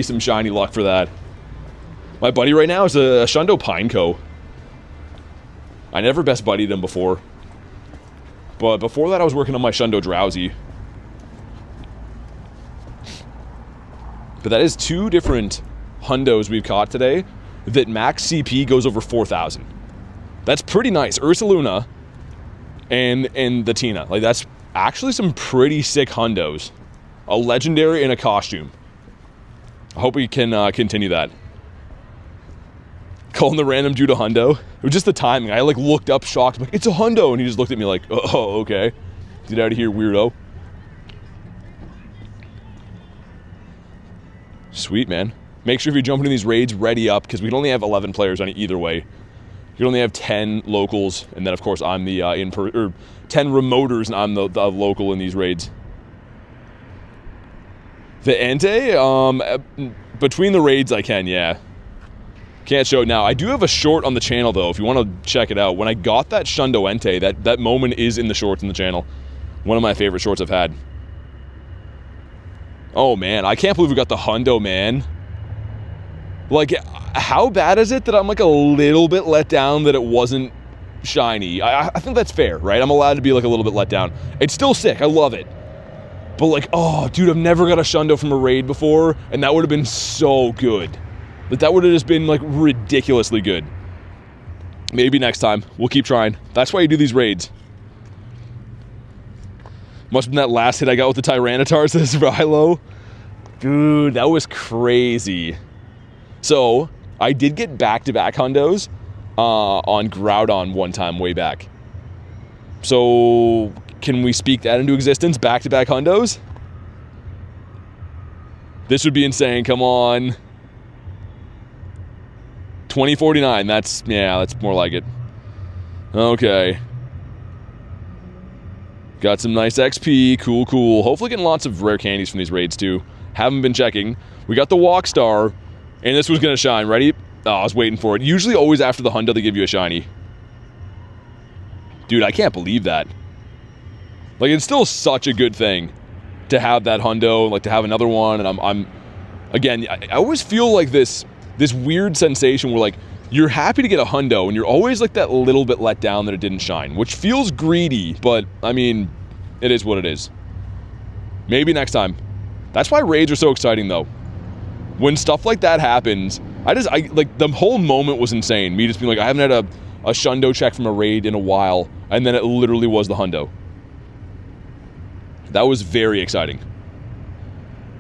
some shiny luck for that. My buddy right now is a shundo Pineco. I never best buddied him before. But before that, I was working on my shundo Drowsy. But that is 2 different hundos we've caught today that max CP goes over 4,000. That's pretty nice. Ursaluna and the Tina. Like, that's actually some pretty sick hundos. A legendary and a costume. I hope we can continue that. Calling the random dude a hundo. It was just the timing. I, like, looked up shocked. I'm like, it's a hundo. And he just looked at me like, oh, okay. Get out of here, weirdo. Sweet, man. Make sure if you're jumping in these raids, ready up, because we'd only have 11 players on it either way. You'd only have 10 locals, and then, of course, I'm the 10 remoters, and I'm the local in these raids. The Entei? Between the raids, I can, yeah. Can't show it now. I do have a short on the channel, though, if you want to check it out. When I got that Shundo Entei, that moment is in the shorts in the channel. One of my favorite shorts I've had. Oh, man. I can't believe we got the hundo, man. Like, how bad is it that I'm, like, a little bit let down that it wasn't shiny? I think that's fair, right? I'm allowed to be, like, a little bit let down. It's still sick. I love it. But, like, oh, dude, I've never got a shundo from a raid before, and that would have been so good. Like, that would have just been, like, ridiculously good. Maybe next time. We'll keep trying. That's why you do these raids. Must have been that last hit I got with the Tyranitar, says Rilo. Dude, that was crazy. So, I did get back-to-back hundos on Groudon one time way back. So, can we speak that into existence? Back-to-back hundos? This would be insane. Come on. 2049. That's more like it. Okay. Got some nice XP. Cool, cool. Hopefully getting lots of rare candies from these raids, too. Haven't been checking. We got the Walk Star, and this was going to shine. Ready? Oh, I was waiting for it. Usually always after the hundo, they give you a shiny. Dude, I can't believe that. Like, it's still such a good thing to have that hundo, like, to have another one, and I'm again, I always feel like this weird sensation where, like, you're happy to get a hundo, and you're always, like, that little bit let down that it didn't shine, which feels greedy, but, I mean, it is what it is. Maybe next time. That's why raids are so exciting, though. When stuff like that happens, like, the whole moment was insane. Me just being like, I haven't had a shundo check from a raid in a while, and then it literally was the hundo. That was very exciting.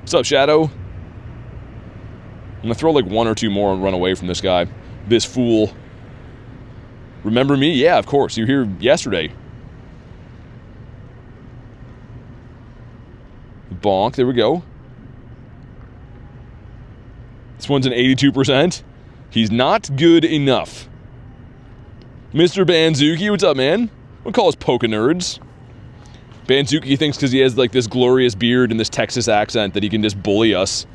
What's up, Shadow? I'm gonna throw like one or two more and run away from this guy. This fool. Remember me? Yeah, of course. You were here yesterday. Bonk. There we go. This one's an 82%. He's not good enough. Mr. Banzuki, what's up, man? We'll call us Poke Nerds. Banzuki thinks because he has like this glorious beard and this Texas accent that he can just bully us.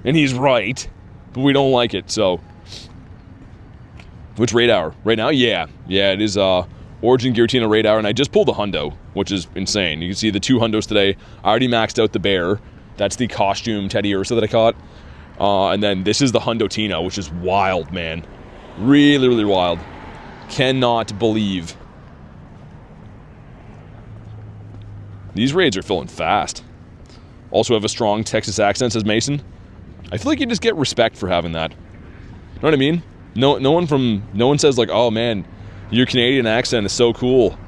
And he's right. But we don't like it, so. Which raid hour? Right now? Yeah. Yeah, it is Origin Giratina raid hour, and I just pulled the hundo, which is insane. You can see the 2 hundos today. I already maxed out the bear. That's the costume Teddiursa that I caught. And then this is the hundo Tina, which is wild, man. Really, really wild. Cannot believe. These raids are filling fast. Also have a strong Texas accent, says Mason. I feel like you just get respect for having that. You know what I mean? No one says like, oh man, your Canadian accent is so cool.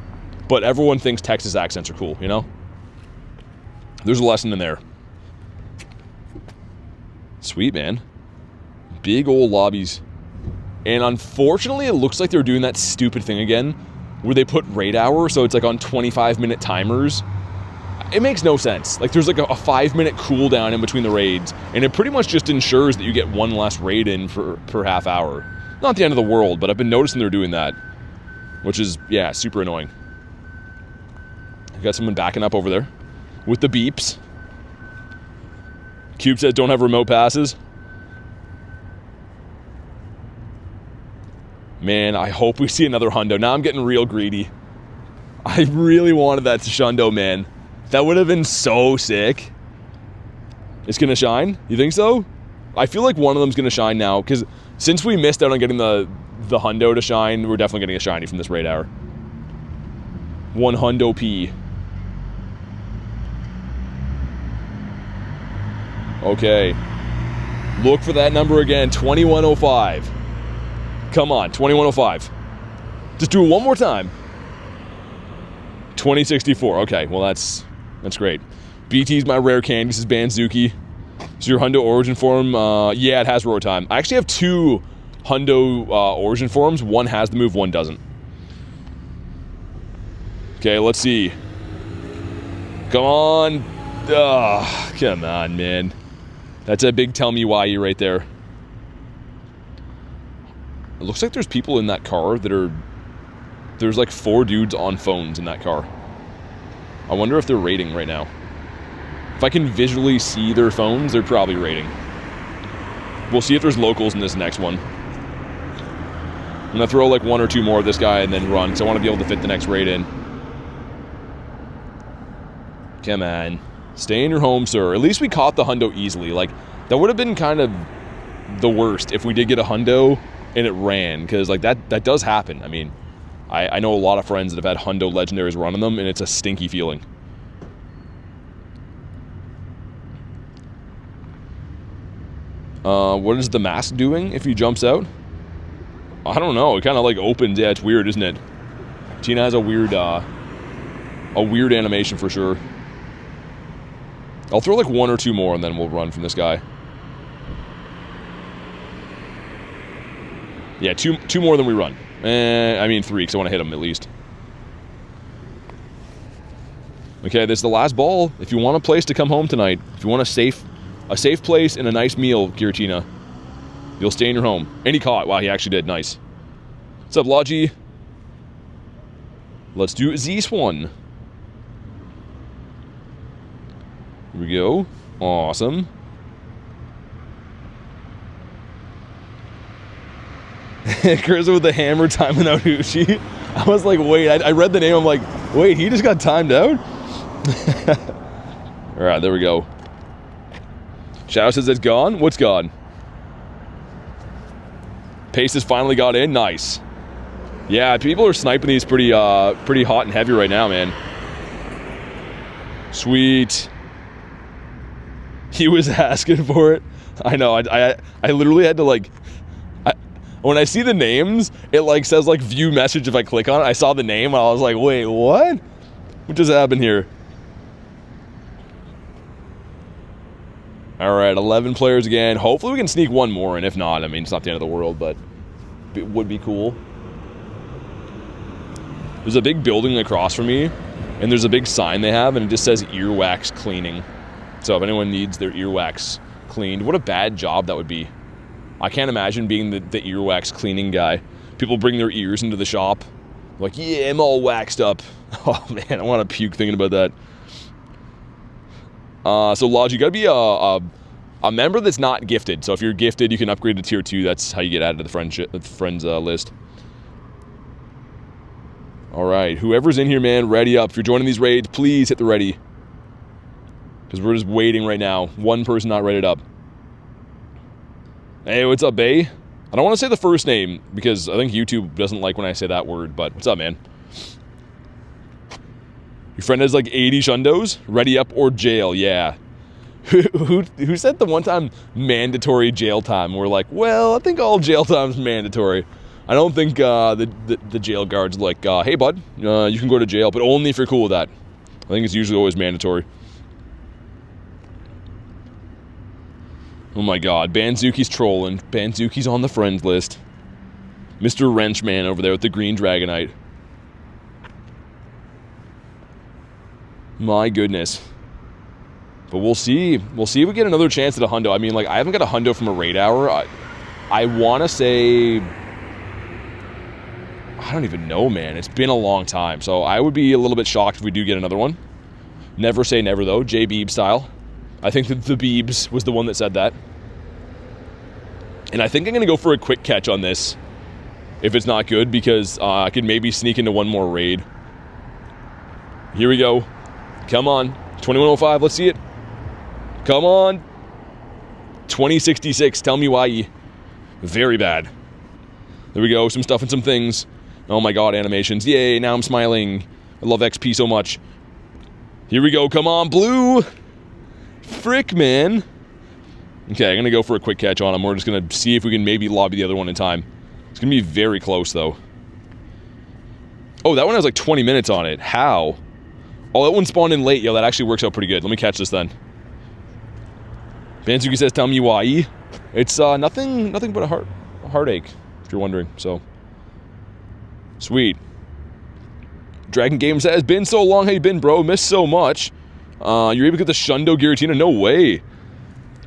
But everyone thinks Texas accents are cool, you know? There's a lesson in there. Sweet, man. Big old lobbies. And unfortunately, it looks like they're doing that stupid thing again, where they put raid hour, so it's like on 25-minute timers. It makes no sense. Like, there's like a 5-minute cooldown in between the raids, and it pretty much just ensures that you get one less raid in per half hour. Not the end of the world, but I've been noticing they're doing that, which is, yeah, super annoying. Got someone backing up over there with the beeps. Cube says don't have remote passes. Man, I hope we see another hundo. Now I'm getting real greedy. I really wanted that shundo, man. That would have been so sick. It's gonna shine? You think so? I feel like one of them's gonna shine now, because since we missed out on getting the hundo to shine, we're definitely getting a shiny from this raid hour. 1 hundo P. Okay. Look for that number again, 2105. Come on, 2105. Just do it one more time. 2064. Okay, well that's great. BT's my rare candy. This is Banzuki. So your hundo origin form, yeah, it has roar time. I actually have 2 hundo origin forms. One has the move, one doesn't. Okay, let's see. Come on. Come on, man. That's a big tell me why you right there. It looks like there's people in that car that are... There's like 4 dudes on phones in that car. I wonder if they're raiding right now. If I can visually see their phones, they're probably raiding. We'll see if there's locals in this next one. I'm gonna throw like 1 or 2 more of this guy and then run, because I want to be able to fit the next raid in. Come on. Stay in your home, sir. At least we caught the hundo easily. Like, that would have been kind of the worst if we did get a hundo and it ran, because like that does happen. I mean, I know a lot of friends that have had hundo legendaries running them, and it's a stinky feeling. What is the mask doing if he jumps out? I don't know. It kind of like opens. Yeah, it's weird, isn't it? Tina has a weird animation for sure. I'll throw like 1 or 2 more and then we'll run from this guy. Yeah, two more than we run. I mean 3, because I want to hit him at least. Okay, this is the last ball. If you want a place to come home tonight, if you want a safe A safe place and a nice meal, Giratina. You'll stay in your home. And he caught. Wow, he actually did. Nice. What's up, Logi? Let's do this one. Here we go. Awesome. Chris with the hammer timing out Uchi. I was like, wait, I read the name. I'm like, wait, he just got timed out? Alright, there we go. Shadow says it's gone. What's gone? Pace has finally got in. Nice. Yeah, people are sniping these pretty hot and heavy right now, man. Sweet. He was asking for it. I know. I literally had to like. When I see the names, it like says like view message if I click on it. I saw the name and I was like, wait, what? What just happened here? All right, 11 players again. Hopefully we can sneak one more, and if not, I mean, it's not the end of the world, but it would be cool. There's a big building across from me, and there's a big sign they have, and it just says earwax cleaning. So if anyone needs their earwax cleaned, what a bad job that would be. I can't imagine being the earwax cleaning guy. People bring their ears into the shop. Like, yeah, I'm all waxed up. Oh, man, I want to puke thinking about that. So, Lodge, you got to be a member that's not gifted. So if you're gifted, you can upgrade to tier 2. That's how you get added to the friends list. All right, whoever's in here, man, ready up. If you're joining these raids, please hit the ready. Because we're just waiting right now. One person not ready up. Hey, what's up, Bay? I don't want to say the first name because I think YouTube doesn't like when I say that word, but what's up, man? Your friend has like 80 shundos? Ready up or jail, yeah. Who said the one time mandatory jail time? We're like, well, I think all jail time's mandatory. I don't think the jail guard's like, hey, bud, you can go to jail, but only if you're cool with that. I think it's usually always mandatory. Oh my god, Banzuki's trolling. Banzuki's on the friends list. Mr. Wrenchman over there with the green Dragonite. My goodness. But we'll see. We'll see if we get another chance at a hundo. I mean, like, I haven't got a hundo from a raid hour. I want to say... I don't even know, man. It's been a long time. So I would be a little bit shocked if we do get another one. Never say never, though. J. Beeb style. I think that the Beebs was the one that said that. And I think I'm going to go for a quick catch on this. If it's not good, because I could maybe sneak into one more raid. Here we go. Come on. 2105, let's see it. Come on. 2066, tell me why. Very bad. There we go, some stuff and some things. Oh my god, animations. Yay, now I'm smiling. I love XP so much. Here we go, come on, blue. Frick, man. Okay, I'm going to go for a quick catch on him. We're just going to see if we can maybe lobby the other one in time. It's going to be very close, though. Oh, that one has like 20 minutes on it. How? Oh, that one spawned in late. Yo, that actually works out pretty good. Let me catch this then. Banzuki says, tell me why. It's nothing but a heartache, if you're wondering. So, sweet. Dragon Game says, been so long, how you been, bro? Missed so much. You're able to get the Shundo Giratina? No way.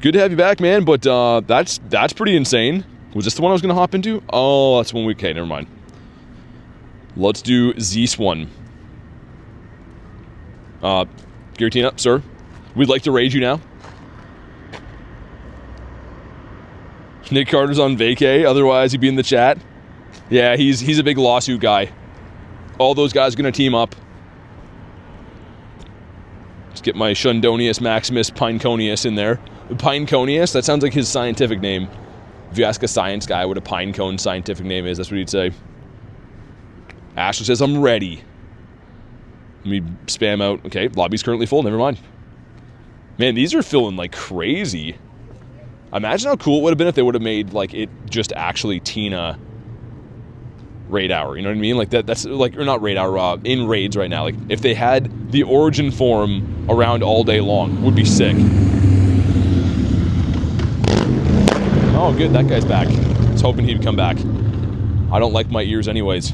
Good to have you back, man, but that's pretty insane. Was this the one I was going to hop into? Oh, that's one we... Okay, never mind. Let's do this one. Giratina, sir. We'd like to raid you now. Nick Carter's on vacay, otherwise he'd be in the chat. Yeah, he's a big lawsuit guy. All those guys are going to team up. Let's get my Shundonius Maximus Pineconius in there. Pineconius, that sounds like his scientific name. If you ask a science guy what a pinecone scientific name is, that's what he'd say. Ashley says, I'm ready. Let me spam out. Okay, lobby's currently full, never mind. Man, these are filling like crazy. Imagine how cool it would have been if they would have made, like, it just actually Tina raid hour, you know what I mean? Like, that's, like, or not raid hour, in raids right now. Like, if they had the origin form around all day long, would be sick. Oh, good, that guy's back. I was hoping he'd come back. I don't like my ears anyways.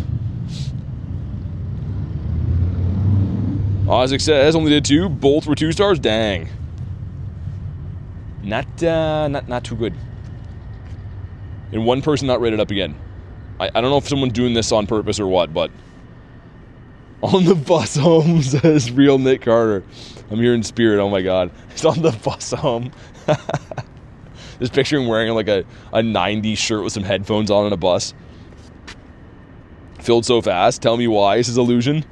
Isaac says, only did 2. Both were 2 stars? Dang. Not too good. And one person not rated up again. I don't know if someone's doing this on purpose or what, but on the bus home, says real Nick Carter. I'm here in spirit, oh my god. It's on the bus home. Just picturing wearing like a 90s shirt with some headphones on a bus. Filled so fast, tell me why, says Illusion.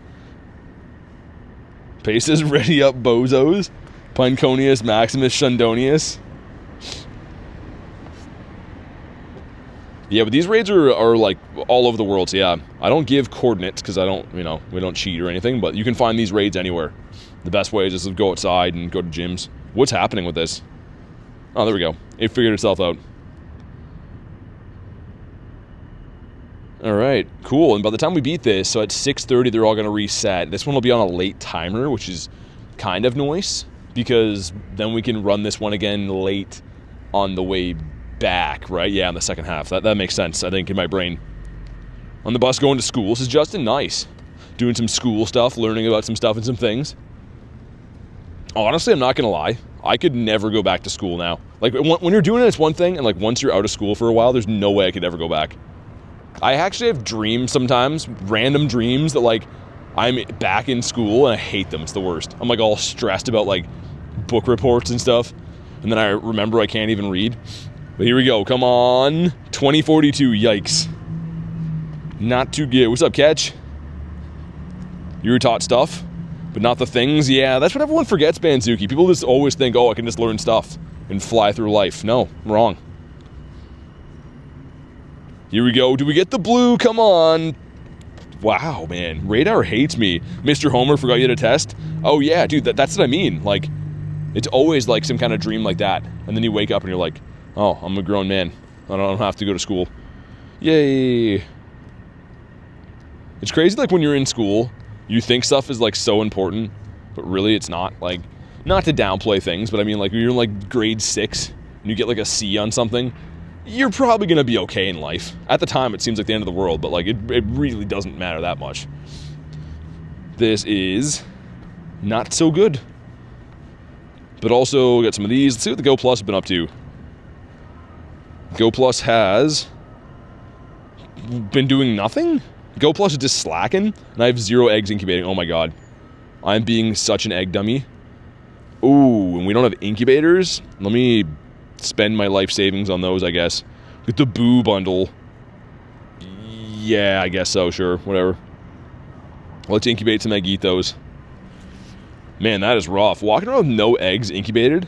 Pace is ready up bozos. Pinconius Maximus Shundonius. Yeah, but these raids are like all over the world, so yeah. I don't give coordinates because I don't, you know, we don't cheat or anything, but you can find these raids anywhere. The best way is just to go outside and go to gyms. What's happening with this? Oh, there we go. It figured itself out. Alright, cool. And by the time we beat this, so at 6:30 they're all going to reset. This one will be on a late timer, which is kind of nice, because then we can run this one again late on the way back, right? Yeah, in the second half. That makes sense, I think, in my brain. On the bus going to school. This is Justin. Nice. Doing some school stuff, learning about some stuff and some things. Honestly, I'm not going to lie. I could never go back to school now. Like, when you're doing it, it's one thing, and like once you're out of school for a while, there's no way I could ever go back. I actually have dreams sometimes, random dreams that like I'm back in school and I hate them. It's the worst. I'm like all stressed about like book reports and stuff, and then I remember I can't even read. But here we go. Come on. 2042. Yikes. Not too good. What's up, Catch? You were taught stuff, but not the things. Yeah, that's what everyone forgets, Banzuki. People just always think, oh, I can just learn stuff and fly through life. No, wrong. Here we go. Do we get the blue? Come on. Wow, man. Radar hates me. Mr. Homer forgot you had a test? Oh, yeah, dude, that's what I mean. Like, it's always like some kind of dream like that. And then you wake up and you're like, oh, I'm a grown man. I don't have to go to school. Yay. It's crazy, like, when you're in school, you think stuff is, like, so important, but really it's not. Like, not to downplay things, but I mean, like, when you're in, like, grade 6, and you get, like, a C on something, you're probably gonna be okay in life. At the time, it seems like the end of the world, but, like, it really doesn't matter that much. This is not so good. But also, got some of these. Let's see what the Go Plus has been up to. Go Plus has been doing nothing? Go Plus is just slacking, and I have 0 eggs incubating. Oh my god. I'm being such an egg dummy. Ooh, and we don't have incubators? Let me spend my life savings on those, I guess. Get the Boo bundle. Yeah, I guess so, sure, whatever. Let's incubate some Eggitos. Man, that is rough. Walking around with no eggs incubated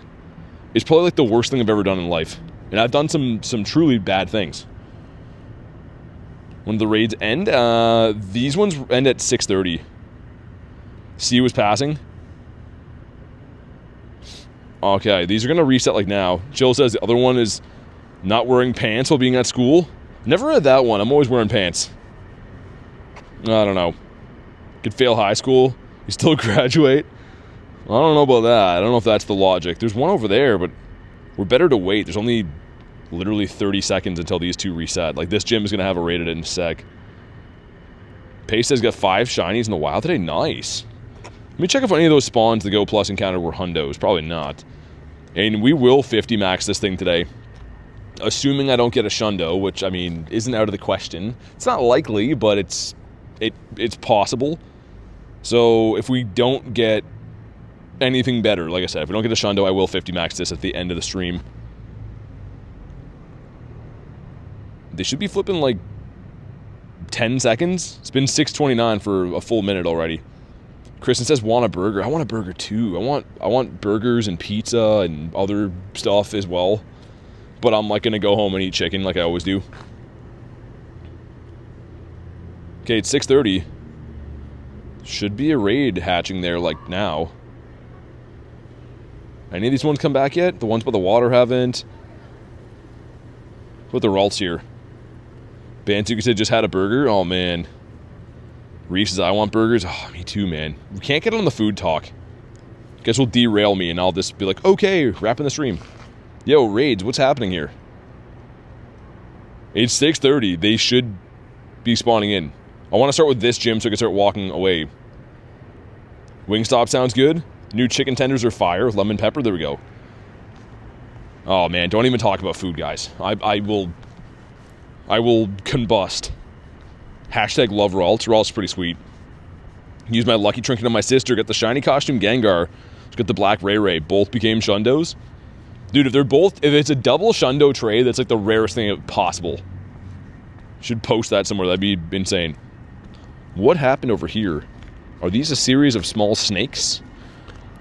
is probably like the worst thing I've ever done in life. And I've done some truly bad things. When the raids end, these ones end at 6:30. C was passing. Okay, these are going to reset like now. Jill says the other one is not wearing pants while being at school. Never read that one. I'm always wearing pants. I don't know. Could fail high school. You still graduate. I don't know about that. I don't know if that's the logic. There's one over there, but we're better to wait. There's only literally 30 seconds until these two reset. Like, this gym is going to have a rated in a sec. Pace has got 5 shinies in the wild today. Nice. Let me check if any of those spawns the Go Plus encountered were hundos. Probably not. And we will 50 max this thing today. Assuming I don't get a shundo, which, I mean, isn't out of the question. It's not likely, but it's possible. So, if we don't get anything better, like I said, if we don't get a shundo, I will 50 max this at the end of the stream. They should be flipping like 10 seconds. It's been 6:29 for a full minute already. Kristen says, want a burger. I want a burger too. I want burgers and pizza and other stuff as well. But I'm like gonna go home and eat chicken like I always do. Okay, it's 6:30. Should be a raid hatching there like now. Any of these ones come back yet? The ones by the water haven't. What the Ralts here? Bantuka said just had a burger. Oh man. Reese says I want burgers. Oh, me too, man. We can't get on the food talk. Guess will derail me and I'll just be like, okay, wrapping the stream. Yo, raids, what's happening here? It's 6:30. They should be spawning in. I want to start with this gym so I can start walking away. Wingstop sounds good. New chicken tenders are fire with lemon pepper. There we go. Oh man, don't even talk about food, guys. I will combust. Hashtag love Ralts. Ralts pretty sweet. Use my lucky trinket on my sister. Get the shiny Costume Gengar. Get the black Ray. Both became Shundos. Dude, if it's a double Shundo trade, that's like the rarest thing possible. Should post that somewhere. That'd be insane. What happened over here? Are these a series of small snakes?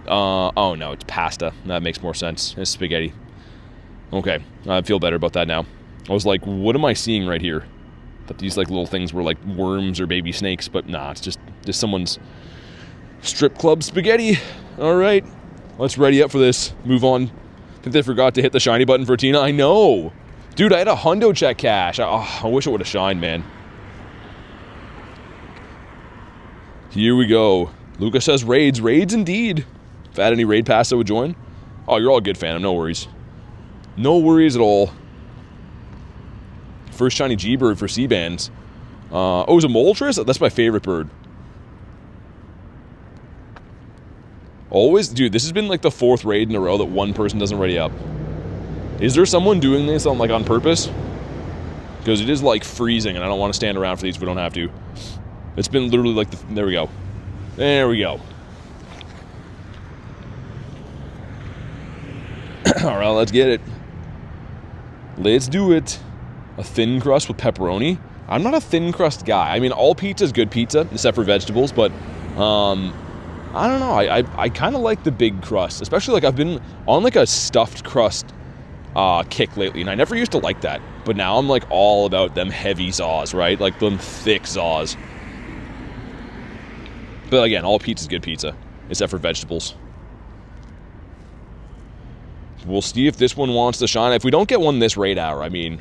Oh no, it's pasta. That makes more sense. It's spaghetti. Okay, I feel better about that now. I was like, what am I seeing right here? That these like little things were like worms or baby snakes, but nah, it's just someone's strip club spaghetti. All right, let's ready up for this. Move on. I think they forgot to hit the shiny button for Tina. I know. Dude, I had a hundo check cash. I wish it would have shined, man. Here we go. Lucas says raids. Raids indeed. If I had any raid pass, I would join. Oh, you're all good, fam. No worries. No worries at all. First shiny G-Bird for C-Bands. Oh, it was a Moltres? That's my favorite bird. Always, dude, this has been like the 4th raid in a row that one person doesn't ready up. Is there someone doing this on purpose? Because it is like freezing and I don't want to stand around for these if we don't have to. It's been literally like there we go. There we go. Alright, let's get it. Let's do it. A thin crust with pepperoni. I'm not a thin crust guy. I mean, all pizza is good pizza, except for vegetables, but I don't know. I kind of like the big crust, especially like I've been on like a stuffed crust kick lately, and I never used to like that, but now I'm like all about them heavy zaws, right? Like them thick zaws. But again, all pizza is good pizza, except for vegetables. We'll see if this one wants to shine. If we don't get one this raid hour, I mean,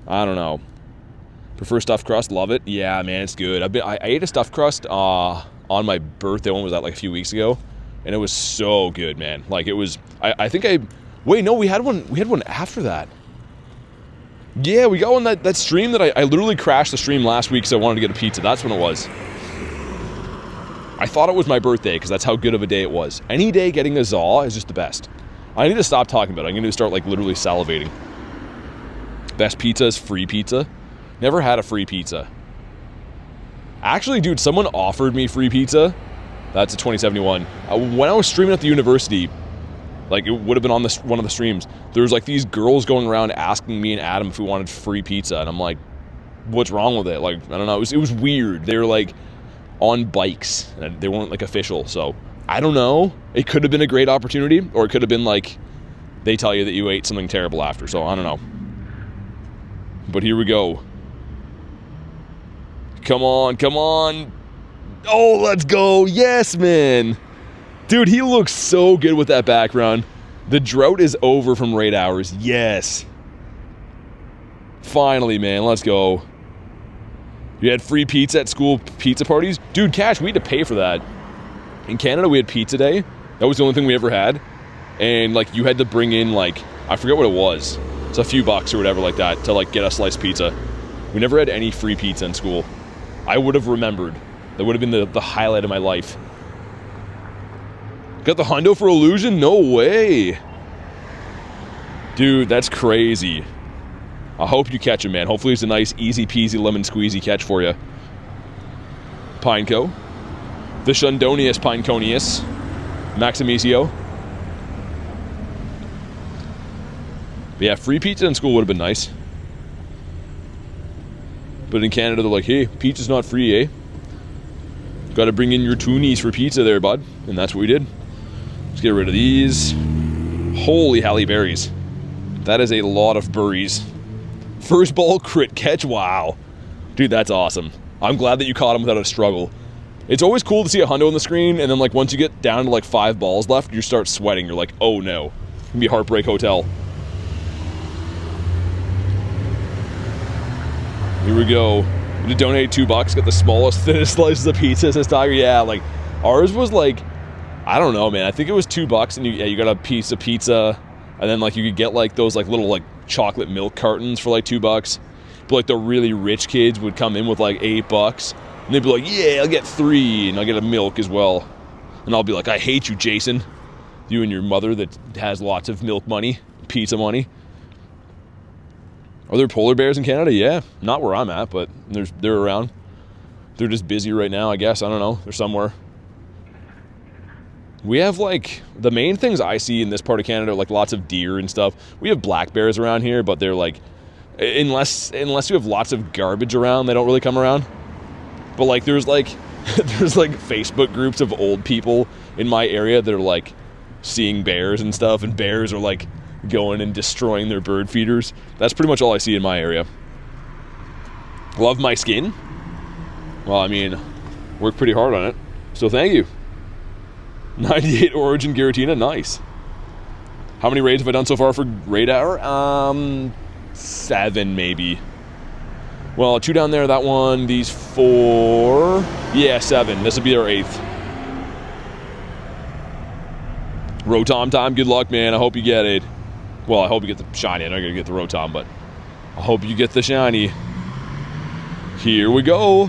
I don't know. Prefer stuffed crust, love it. Yeah, man, it's good. I ate a stuffed crust on my birthday. When was that? Like a few weeks ago, and it was so good, man. Like it was. I think wait, no, we had one after that. Yeah, we got one that stream that I literally crashed the stream last week because I wanted to get a pizza. That's when it was. I thought it was my birthday because that's how good of a day it was. Any day getting a zaw is just the best. I need to stop talking about it. I'm going to start like literally salivating. Best pizza is free pizza. Never had a free pizza. Actually, dude, someone offered me free pizza. That's a 2071. When I was streaming at the university, like it would have been on one of the streams, there was like these girls going around asking me and Adam if we wanted free pizza, and I'm like, what's wrong with it? Like, I don't know. It was weird. They were like on bikes, and they weren't like official, so I don't know. It could have been a great opportunity, or it could have been like they tell you that you ate something terrible after, so I don't know. But here we go. Come on, come on. Oh, let's go. Yes, man. Dude, he looks so good with that background. The drought is over from raid hours. Yes. Finally, man. Let's go. You had free pizza at school pizza parties? Dude, Cash, we had to pay for that. In Canada, we had pizza day. That was the only thing we ever had. And, like, you had to bring in, like, I forget what it was. It's a few bucks or whatever like that to, like, get a sliced pizza. We never had any free pizza in school. I would have remembered. That would have been the highlight of my life. Got the hundo for illusion? No way. Dude, that's crazy. I hope you catch him, man. Hopefully it's a nice, easy peasy lemon squeezy catch for you. Pineco. The Shundonius Pineconius. Maximicio. But yeah, free pizza in school would have been nice. But in Canada, they're like, hey, pizza's not free, eh? Gotta bring in your toonies for pizza there, bud. And that's what we did. Let's get rid of these. Holy Halle Berries. That is a lot of burries. First ball crit catch, wow. Dude, that's awesome. I'm glad that you caught him without a struggle. It's always cool to see a hundo on the screen, and then like once you get down to like 5 balls left, you start sweating. You're like, oh no. It's gonna be Heartbreak Hotel. Here we go. We did donate $2, got the smallest, thinnest slices of pizza, says Tiger. Yeah, like, ours was like, I don't know, man. I think it was $2, and you got a piece of pizza, and then, like, you could get, like, those, like, little, like, chocolate milk cartons for, like, $2. But, like, the really rich kids would come in with, like, $8, and they'd be like, yeah, I'll get 3, and I'll get a milk as well. And I'll be like, I hate you, Jason. You and your mother that has lots of milk money. pizza money. Are there polar bears in Canada? Yeah, not where I'm at, but they're around. They're just busy right now, I guess. I don't know. They're somewhere. We have, like, the main things I see in this part of Canada are, like, lots of deer and stuff. We have black bears around here, but they're, like, unless you have lots of garbage around, they don't really come around. But, like, there's, like, Facebook groups of old people in my area that are, like, seeing bears and stuff, and bears are, like, going and destroying their bird feeders. That's pretty much all I see in my area. Love my skin. Well, I mean, worked pretty hard on it, so thank you. 98 Origin Giratina, nice. How many raids have I done so far for raid hour? 7 maybe. Well, 2 down there, that one, these 4. Yeah, 7. This will be our 8th. Rotom time, good luck, man. I hope you get it. Well, I hope you get the shiny. I'm not going to get the Rotom, but I hope you get the shiny. Here we go.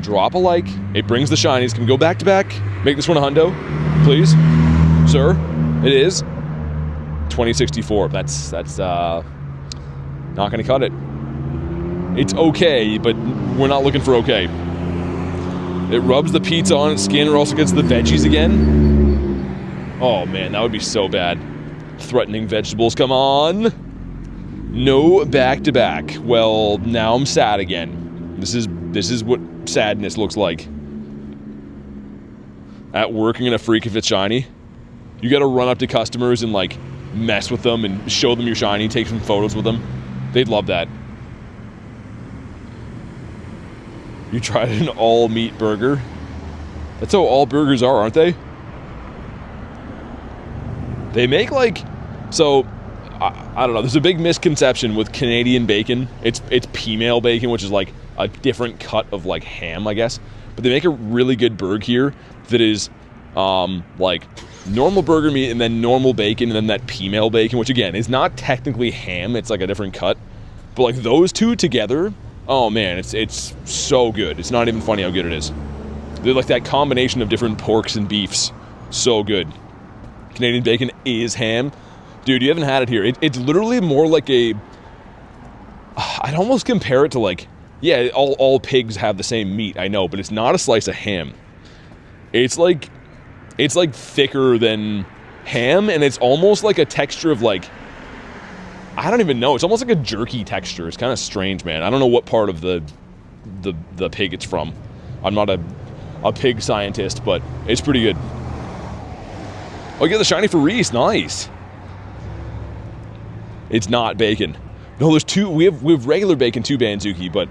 Drop a like. It brings the shinies. Can we go back to back? Make this one a hundo, please, sir. It is 2064. That's not going to cut it. It's okay, but we're not looking for okay. It rubs the pizza on its skin. It also gets the veggies again. Oh man, that would be so bad. Threatening vegetables, come on. No back to back. Well, now I'm sad again. This is what sadness looks like. At work, I'm gonna freak if it's shiny. You gotta run up to customers and like mess with them and show them your shiny, take some photos with them. They'd love that. You tried an all meat burger. That's how all burgers are, aren't they? They make like, so I don't know, there's a big misconception with Canadian bacon. It's female bacon, which is like a different cut of like ham, I guess. But they make a really good burger here that is like normal burger meat and then normal bacon and then that female bacon, which again is not technically ham, it's like a different cut. But like those two together, oh man, it's so good. It's not even funny how good it is. They're like that combination of different porks and beefs. So good. Canadian bacon is ham. Dude, you haven't had it here. It's literally more like a... I'd almost compare it to like... Yeah, all pigs have the same meat, I know, but it's not a slice of ham. It's like thicker than ham, and it's almost like a texture of like... I don't even know. It's almost like a jerky texture. It's kind of strange, man. I don't know what part of the pig it's from. I'm not a pig scientist, but it's pretty good. Oh, you get the shiny for Reese. Nice. It's not bacon. No, there's two. We have regular bacon too, Banzuki, but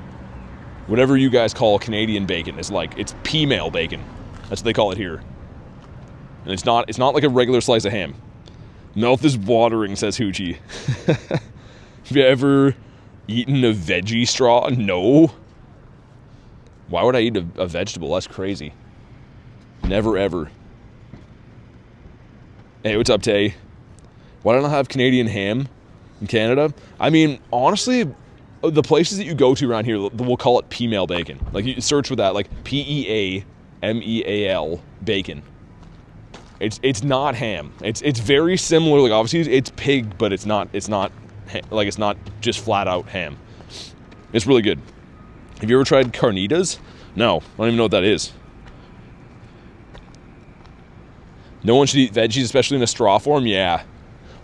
whatever you guys call Canadian bacon is like, it's female bacon. That's what they call it here. And it's not like a regular slice of ham. Mouth is watering, says Hoochie. Have you ever eaten a veggie straw? No. Why would I eat a vegetable? That's crazy. Never ever. Hey, what's up, Tay? Why don't I have Canadian ham in Canada? I mean, honestly, the places that you go to around here, we'll call it female bacon. Like, you search for that, like Peameal bacon. It's not ham. It's very similar. Like, obviously, it's pig, but it's not just flat out ham. It's really good. Have you ever tried carnitas? No, I don't even know what that is. No one should eat veggies, especially in a straw form. Yeah.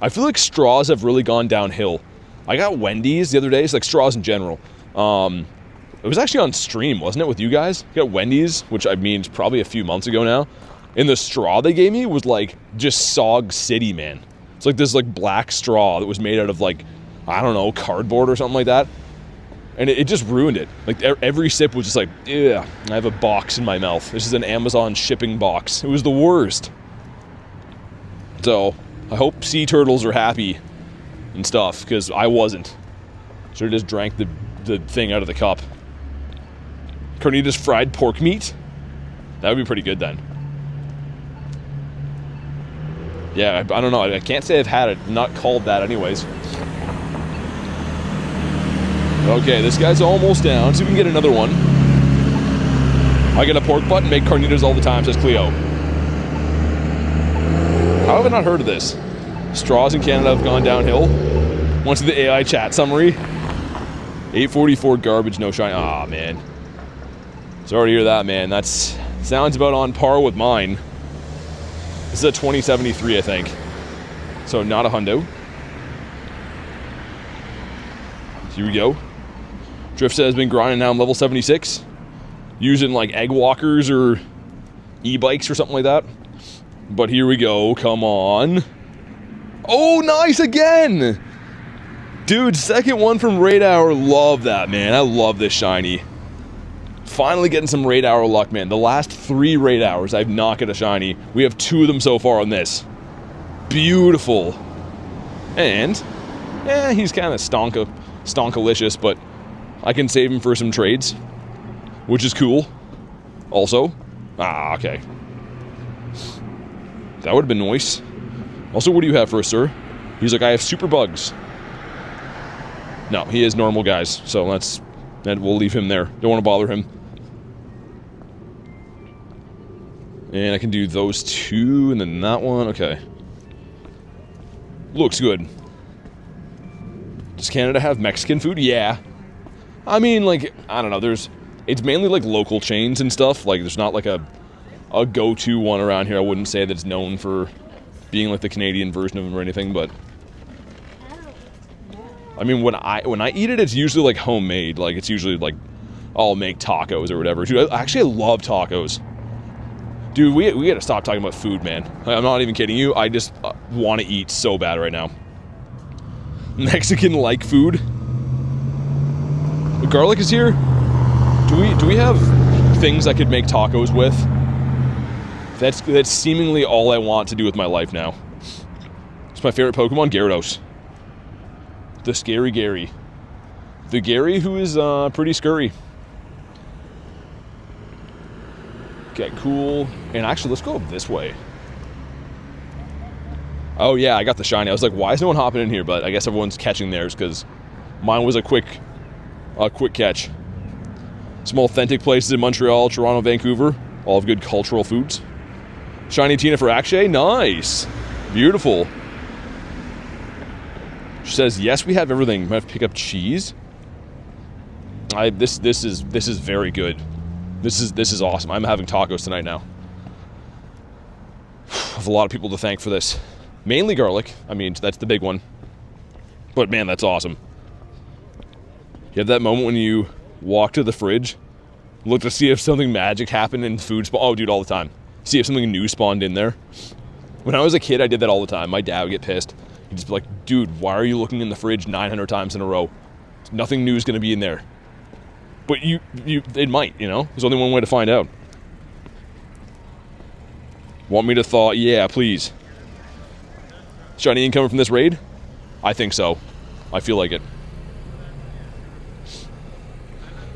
I feel like straws have really gone downhill. I got Wendy's the other day. It's like straws in general. It was actually on stream, wasn't it, with you guys? You got Wendy's, which I mean, it's probably a few months ago now. And the straw they gave me was like just Sog City, man. It's like this like black straw that was made out of like, I don't know, cardboard or something like that. And it just ruined it. Like every sip was just like, yeah, I have a box in my mouth. This is an Amazon shipping box. It was the worst. So I hope sea turtles are happy and stuff, because I wasn't. Should have just drank the thing out of the cup. Carnitas fried pork meat? That would be pretty good then. Yeah, I don't know. I can't say I've had it. Not called that anyways. Okay, this guy's almost down. See if we can get another one. I get a pork butt and make carnitas all the time, says Cleo. How have I not heard of this? Straws in Canada have gone downhill. Once the AI chat summary. 844 garbage, no shine. Ah, man. Sorry to hear that, man. That's sounds about on par with mine. This is a 2073, I think. So not a hundo. Here we go. Drift has been grinding now. I'm level 76. Using like egg walkers or e-bikes or something like that. But here we go. Come on. Oh, nice again! Dude, second one from Raid Hour. Love that, man. I love this shiny. Finally getting some Raid Hour luck, man. The last 3 Raid Hours, I've not got a shiny. We have 2 of them so far on this. Beautiful. And, he's kind of stonkalicious, but I can save him for some trades, which is cool. Also, okay. That would have been nice. Also, what do you have for us, sir? He's like, I have super bugs. No, he is normal, guys. So we'll leave him there. Don't want to bother him. And I can do those 2, and then that one. Okay. Looks good. Does Canada have Mexican food? Yeah. I mean, like, I don't know. It's mainly like local chains and stuff. Like, there's not like a go-to one around here. I wouldn't say that it's known for being like the Canadian version of them or anything, but I mean, when I eat it, it's usually like homemade. Like, it's usually like I'll make tacos or whatever. Dude, I love tacos. Dude, we gotta stop talking about food, man. I'm not even kidding you. I just want to eat so bad right now. Mexican-like food. The garlic is here. Do we have things I could make tacos with? That's seemingly all I want to do with my life now. It's my favorite Pokemon, Gyarados. The scary Gary. The Gary who is pretty scurry. Okay, cool. And actually, let's go this way. Oh yeah, I got the shiny. I was like, why is no one hopping in here? But I guess everyone's catching theirs because mine was a quick catch. Some authentic places in Montreal, Toronto, Vancouver. All have good cultural foods. Shiny Tina for Akshay. Nice. Beautiful. She says, yes, we have everything. Might have to pick up cheese. This is very good. This is awesome. I'm having tacos tonight now. I have a lot of people to thank for this. Mainly garlic. I mean, that's the big one. But man, that's awesome. You have that moment when you walk to the fridge, look to see if something magic happened in food spawn. Oh, dude, all the time. See if something new spawned in there. When I was a kid, I did that all the time. My dad would get pissed. He'd just be like, dude, why are you looking in the fridge 900 times in a row? Nothing new is going to be in there. But it might, you know? There's only one way to find out. Want me to thaw? Yeah, please. Shiny incoming from this raid? I think so. I feel like it.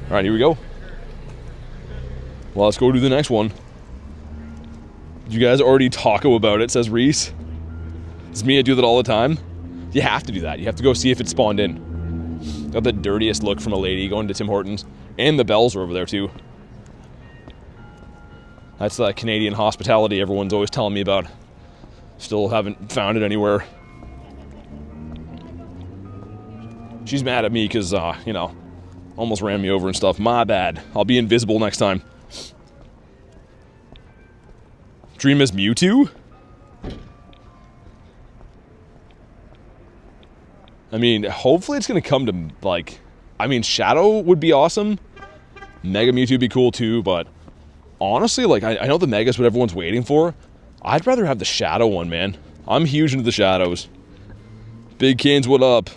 Alright, here we go. Well, let's go to the next one. You guys already taco about it, says Reese. It's me, I do that all the time. You have to do that. You have to go see if it spawned in. Got the dirtiest look from a lady going to Tim Hortons. And the bells are over there, too. That's the Canadian hospitality everyone's always telling me about. Still haven't found it anywhere. She's mad at me because, you know, almost ran me over and stuff. My bad. I'll be invisible next time. Dream is Mewtwo? I mean, hopefully it's going to come to, like... I mean, Shadow would be awesome. Mega Mewtwo would be cool, too, but... Honestly, like, I know the Mega's what everyone's waiting for. I'd rather have the Shadow one, man. I'm huge into the Shadows. Big Canes, what up?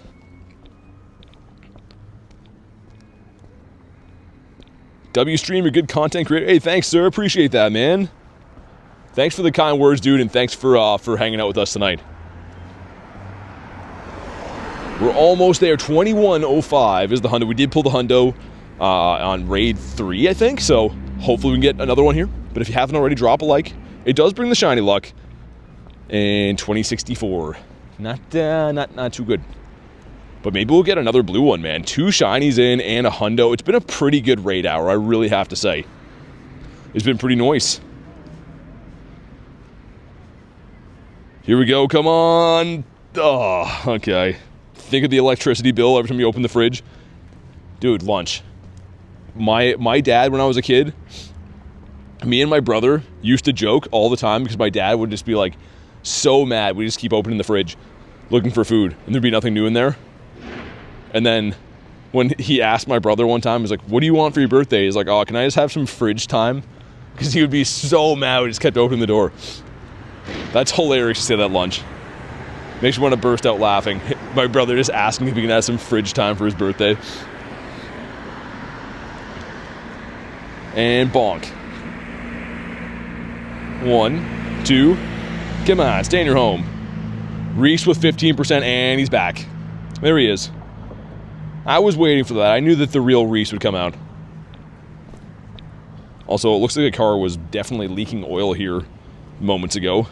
W Stream, you're good content creator. Hey, thanks, sir. Appreciate that, man. Thanks for the kind words, dude, and thanks for hanging out with us tonight. We're almost there. 21:05 is the hundo. We did pull the hundo on raid 3, I think, so hopefully we can get another one here. But if you haven't already, drop a like. It does bring the shiny luck. And 2064. Not too good. But maybe we'll get another blue one, man. 2 shinies in and a hundo. It's been a pretty good raid hour, I really have to say. It's been pretty nice. Here we go, come on. Oh, okay. Think of the electricity bill every time you open the fridge. Dude, lunch. My dad, when I was a kid, me and my brother used to joke all the time because my dad would just be like so mad. We just keep opening the fridge looking for food and there'd be nothing new in there. And then when he asked my brother one time, he's like, what do you want for your birthday? He's like, oh, can I just have some fridge time? Because he would be so mad. We just kept opening the door. That's hilarious to say that at lunch. Makes me want to burst out laughing. My brother just asking if he can have some fridge time for his birthday. And bonk. 1, 2. Come on, stay in your home. Reese with 15% and he's back. There he is. I was waiting for that. I knew that the real Reese would come out. Also, it looks like a car was definitely leaking oil here moments ago.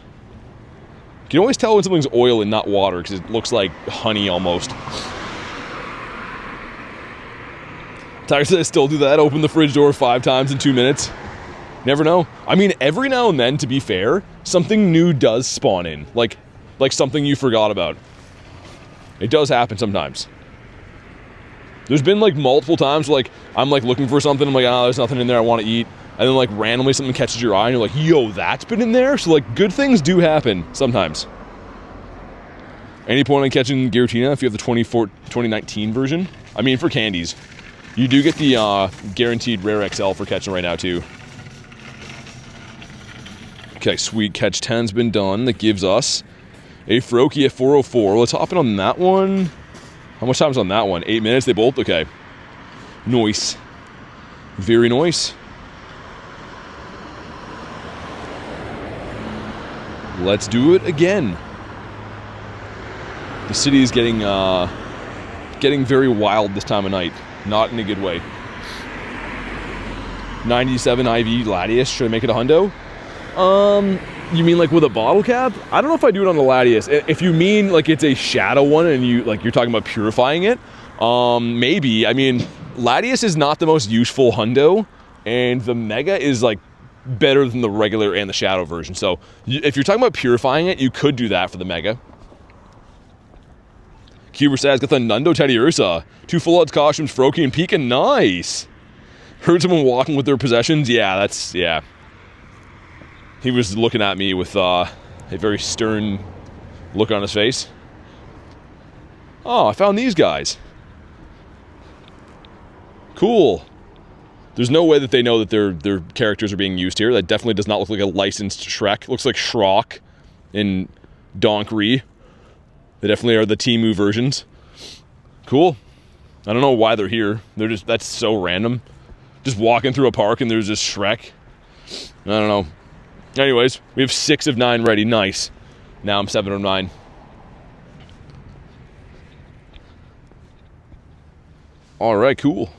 You can always tell when something's oil and not water because it looks like honey almost. Tiger says still do that, open the fridge door 5 times in 2 minutes. Never know. I mean, every now and then, to be fair, something new does spawn in. Like something you forgot about. It does happen sometimes. There's been like multiple times where, like, I'm like looking for something, I'm like, oh, there's nothing in there I want to eat. And then like randomly something catches your eye and you're like, yo, that's been in there? So like good things do happen sometimes. Any point on catching Giratina if you have the 2019 version? I mean, for candies. You do get the guaranteed rare XL for catching right now too. Okay, sweet, catch 10's been done. That gives us a Froakie at 404. Let's hop in on that one. How much time's on that one? 8 minutes, they both? Okay. Nice. Very nice. Let's do it again. The city is getting very wild this time of night. Not in a good way. 97 IV Latias. Should I make it a hundo? You mean like with a bottle cap? I don't know if I do it on the Latias. If you mean like it's a shadow one and you're talking about purifying it, maybe. I mean, Latias is not the most useful hundo, and the Mega is like better than the regular and the shadow version. So if you're talking about purifying it, you could do that for the Mega. Cuber says, got the Nundo Teddiursa. 2 full odds costumes, Froakie and Pika. Nice. Heard someone walking with their possessions. Yeah. He was looking at me with a very stern look on his face. Oh, I found these guys. Cool. There's no way that they know that their characters are being used here. That definitely does not look like a licensed Shrek. Looks like Shrock and Donkry. They definitely are the Temu versions. Cool. I don't know why they're here. That's so random. Just walking through a park and there's this Shrek. I don't know. Anyways, we have 6 of 9 ready. Nice. Now I'm 7 of 9. All right, cool.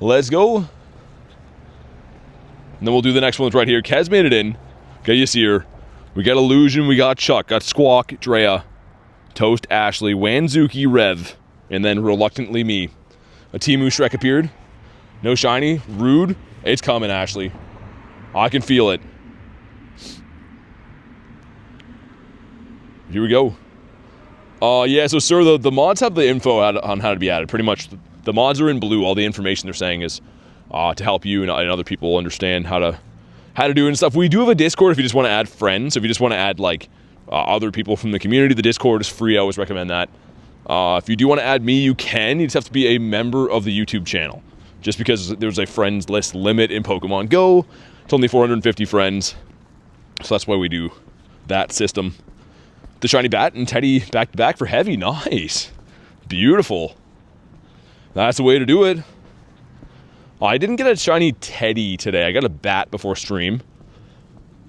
Let's go. And then we'll do the next one right here. Kez made it in. Okay, you see her. We got Illusion, we got Chuck, got Squawk, Drea, Toast, Ashley, Wanzuki, Rev, and then reluctantly me. A Temu Shrek appeared. No shiny. Rude. It's coming, Ashley. I can feel it. Here we go. Yeah, so sir, the mods have the info on how to be added. Pretty much, the mods are in blue. All the information they're saying is to help you and other people understand how to do it and stuff. We do have a Discord if you just want to add friends. If you just want to add like other people from the community, the Discord is free. I always recommend that. If you do want to add me, you can. You just have to be a member of the YouTube channel. Just because there's a friends list limit in Pokemon GO. It's only 450 friends. So that's why we do that system. The shiny bat and Teddy back to back for heavy. Nice. Beautiful. That's the way to do it. I didn't get a shiny Teddy today. I got a bat before stream.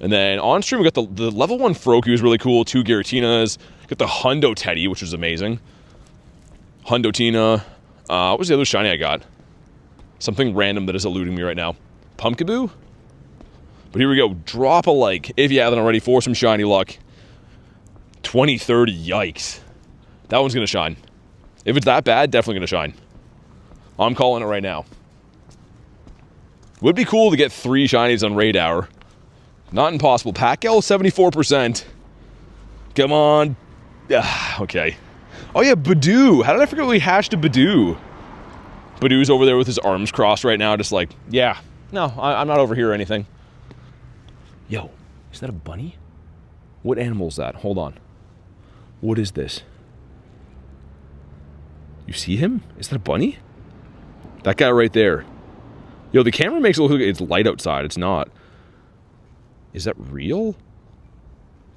And then on stream, we got the level 1 Froakie was really cool. 2 Giratinas. Got the Hundo Teddy, which was amazing. Hundo Tina. What was the other shiny I got? Something random that is eluding me right now. Pumpkaboo? But here we go. Drop a like if you haven't already for some shiny luck. 2030, yikes. That one's going to shine. If it's that bad, definitely going to shine. I'm calling it right now. Would be cool to get 3 shinies on raid hour. Not impossible. Packel, 74%. Come on. Okay. Oh yeah, Badoo. How did I forget we hatched a Badoo? Badoo's over there with his arms crossed right now, just like, yeah, no, I'm not over here or anything. Yo, is that a bunny? What animal is that? Hold on. What is this? You see him? Is that a bunny? That guy right there. Yo, the camera makes it look like it's light outside. It's not. Is that real?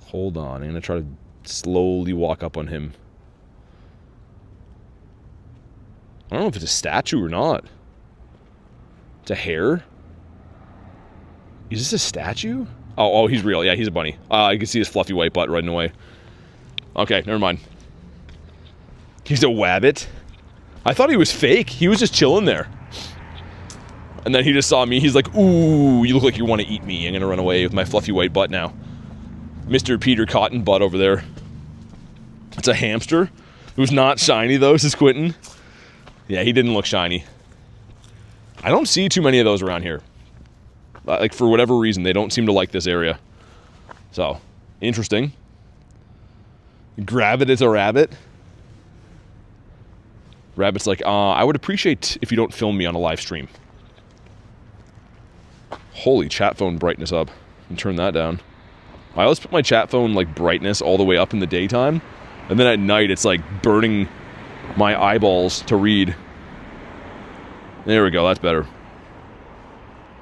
Hold on. I'm going to try to slowly walk up on him. I don't know if it's a statue or not. It's a hare? Is this a statue? Oh, he's real. Yeah, he's a bunny. You can see his fluffy white butt running away. Okay, never mind. He's a wabbit. I thought he was fake. He was just chilling there. And then he just saw me. He's like, ooh, you look like you want to eat me. I'm going to run away with my fluffy white butt now. Mr. Peter Cotton butt over there. It's a hamster. Who's not shiny, though. This is Quentin. Yeah, he didn't look shiny. I don't see too many of those around here. Like, for whatever reason, they don't seem to like this area. So, interesting. Grab it as a rabbit. Rabbit's like, I would appreciate if you don't film me on a live stream. Holy chat phone brightness up. And turn that down. I always put my chat phone, like, brightness all the way up in the daytime. And then at night, it's, like, burning my eyeballs to read. There we go, that's better.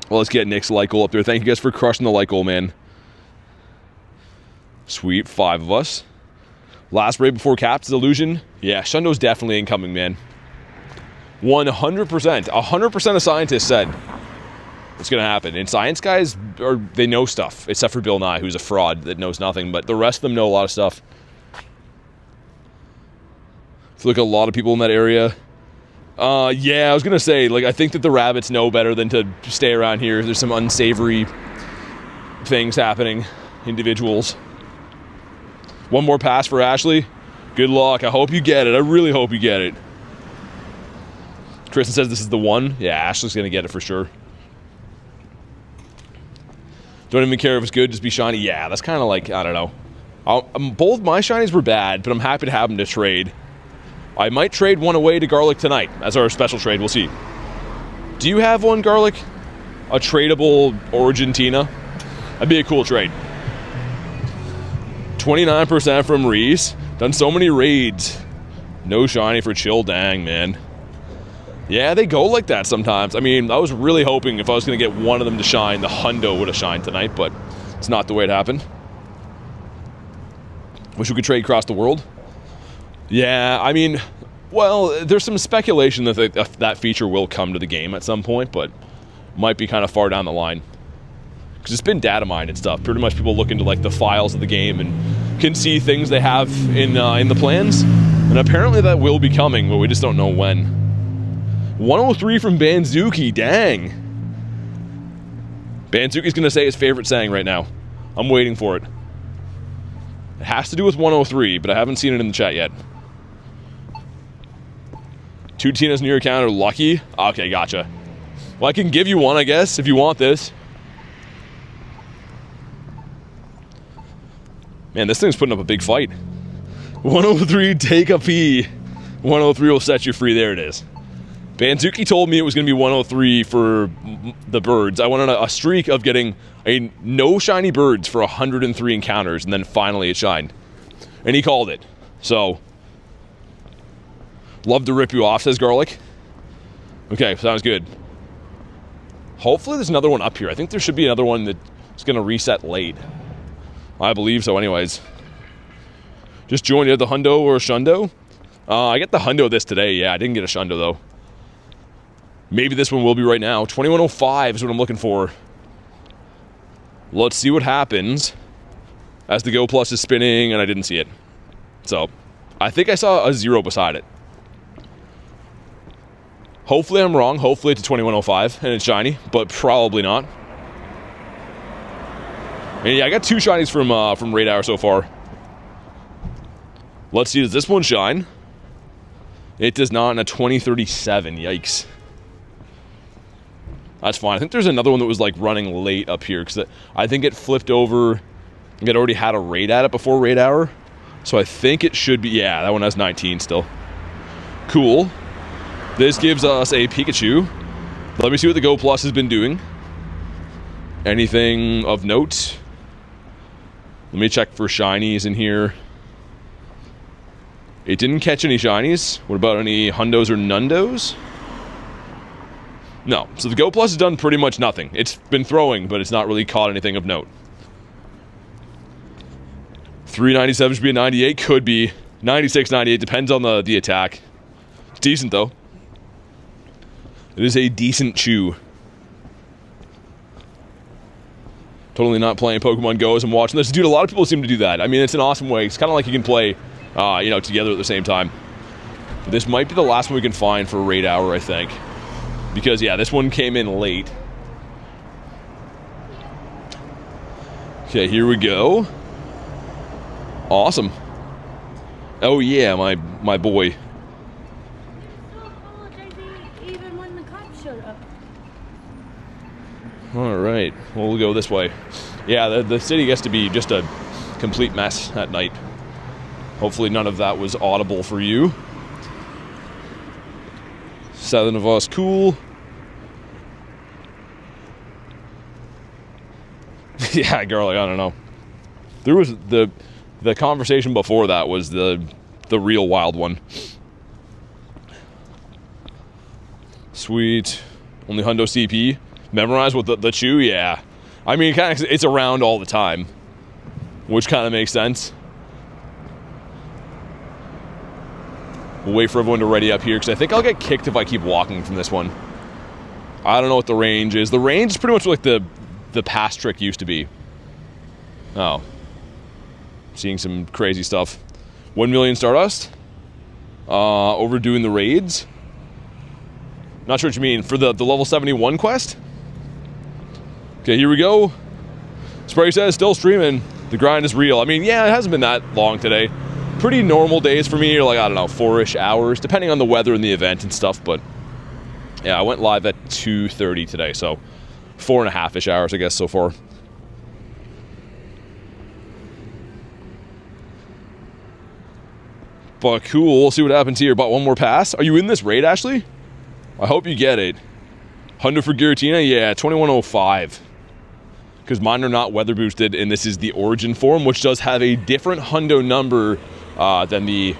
Well, let's get Nick's like goal up there. Thank you guys for crushing the like goal, man. Sweet, 5 of us. Last raid before Cap's Illusion. Yeah, Shundo's definitely incoming, man. 100%. 100% of scientists said it's going to happen. And science guys, they know stuff. Except for Bill Nye, who's a fraud that knows nothing. But the rest of them know a lot of stuff. If you look at a lot of people in that area. Yeah, I was going to say, like, I think that the rabbits know better than to stay around here. There's some unsavory things happening. Individuals. One more pass for Ashley. Good luck. I hope you get it. I really hope you get it. Kristen says this is the one. Yeah, Ashley's going to get it for sure. Don't even care if it's good, just be shiny. Yeah, that's kind of like, I don't know. Both my shinies were bad, but I'm happy to have them to trade. I might trade one away to Garlic tonight as our special trade. We'll see. Do you have one, Garlic? A tradable Argentina? That'd be a cool trade. 29% from Reese. Done so many raids. No shiny for Chill. Dang, man. Yeah, they go like that sometimes. I mean, I was really hoping if I was going to get one of them to shine, the hundo would have shined tonight, but it's not the way it happened. Wish we could trade across the world. Yeah, I mean, well, there's some speculation that that feature will come to the game at some point, but might be kind of far down the line. Because it's been data mined and stuff. Pretty much people look into, like, the files of the game and can see things they have in the plans. And apparently that will be coming, but we just don't know when. 103 from Banzuki, dang. Banzuki's going to say his favorite saying right now. I'm waiting for it. It has to do with 103, but I haven't seen it in the chat yet. 2 Tinas in your account are lucky? Okay, gotcha. Well, I can give you one, I guess, if you want this. Man, this thing's putting up a big fight. 103, take a pee. 103 will set you free. There it is. Banzuki told me it was going to be 103 for the birds. I went on a streak of getting no shiny birds for 103 encounters, and then finally it shined. And he called it. So, love to rip you off, says Garlic. Okay, sounds good. Hopefully there's another one up here. I think there should be another one that's going to reset late. I believe so anyways. Just joined the hundo or a shundo. I get the hundo this today. Yeah, I didn't get a shundo though. Maybe this one will be right now. 2105 is what I'm looking for. Let's see what happens as the Go Plus is spinning, and I didn't see it. So, I think I saw a 0 beside it. Hopefully I'm wrong. Hopefully it's a 2105 and it's shiny, but probably not. And yeah, I got 2 shinies from Raid Hour so far. Let's see, does this one shine? It does not in a 2037. Yikes. That's fine. I think there's another one that was like running late up here because I think it flipped over. It already had a raid at it before Raid Hour. So I think it should be, yeah, that one has 19 still. Cool. This gives us a Pikachu. Let me see what the Go Plus has been doing. Anything of note? Let me check for shinies in here. It didn't catch any shinies. What about any hundos or nundos? No. So the Go Plus has done pretty much nothing. It's been throwing, but it's not really caught anything of note. 397 should be a 98. Could be. 96, 98. Depends on the attack. It's decent, though. It is a decent chew. Totally not playing Pokemon Go as I'm watching this. Dude, a lot of people seem to do that. I mean, it's an awesome way. It's kind of like you can play, you know, together at the same time. But this might be the last one we can find for a raid hour, I think. Because, yeah, this one came in late. Okay, here we go. Awesome. Oh, yeah, my boy. Even when the cops showed up. All right, well, we'll go this way. Yeah, the city gets to be just a complete mess at night. Hopefully none of that was audible for you. 7 of us, cool. Yeah, Garlic, I don't know. There was the conversation before that was the real wild one. Sweet. Only hundo CP. Memorize with the chew, yeah. I mean, it's around all the time, which kind of makes sense. We'll wait for everyone to ready up here, because I think I'll get kicked if I keep walking from this one. I don't know what the range is. The range is pretty much like the past trick used to be. Oh. Seeing some crazy stuff. 1 million Stardust. Overdoing the raids. Not sure what you mean. For the level 71 quest? Okay, here we go. Spray says, still streaming. The grind is real. I mean, yeah, it hasn't been that long today. Pretty normal days for me, like, I don't know, 4-ish hours, depending on the weather and the event and stuff, but yeah, I went live at 2:30 today, so 4.5-ish hours, I guess, so far. But cool, we'll see what happens here. But one more pass. Are you in this raid, Ashley? I hope you get it. 100 for Giratina? Yeah, 2105. Because mine are not weather boosted, and this is the origin form, which does have a different hundo number than the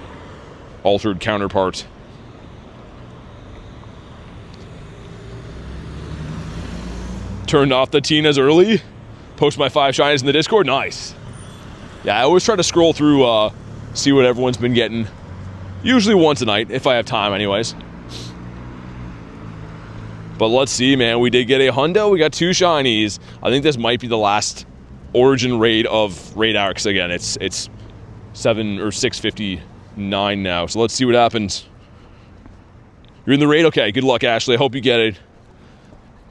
altered counterpart. Turned off the Tinas early. Post my 5 shinies in the Discord. Nice. Yeah, I always try to scroll through, see what everyone's been getting. Usually once a night, if I have time anyways. But let's see, man. We did get a hundo. We got 2 shinies. I think this might be the last origin raid of raid hour, because again, it's 7 or 6:59 now. So let's see what happens. You're in the raid? Okay, good luck, Ashley. I hope you get it.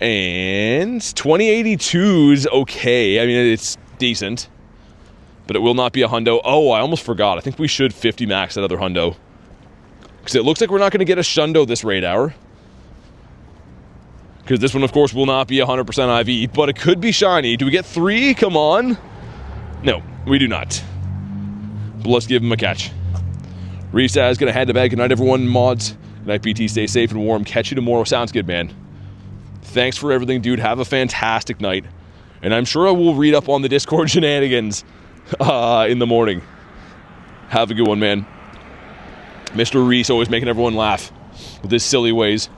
And 2082's okay. I mean, it's decent. But it will not be a hundo. Oh, I almost forgot. I think we should 50 max that other hundo. Because it looks like we're not going to get a shundo this raid hour. Because this one, of course, will not be 100% IV, but it could be shiny. Do we get 3? Come on. No, we do not. But let's give him a catch. Risa is going to head to bed. Good night, everyone. Mods. Good night, BT. Stay safe and warm. Catch you tomorrow. Sounds good, man. Thanks for everything, dude. Have a fantastic night. And I'm sure I will read up on the Discord shenanigans in the morning. Have a good one, man. Mr. Reese always making everyone laugh with his silly ways.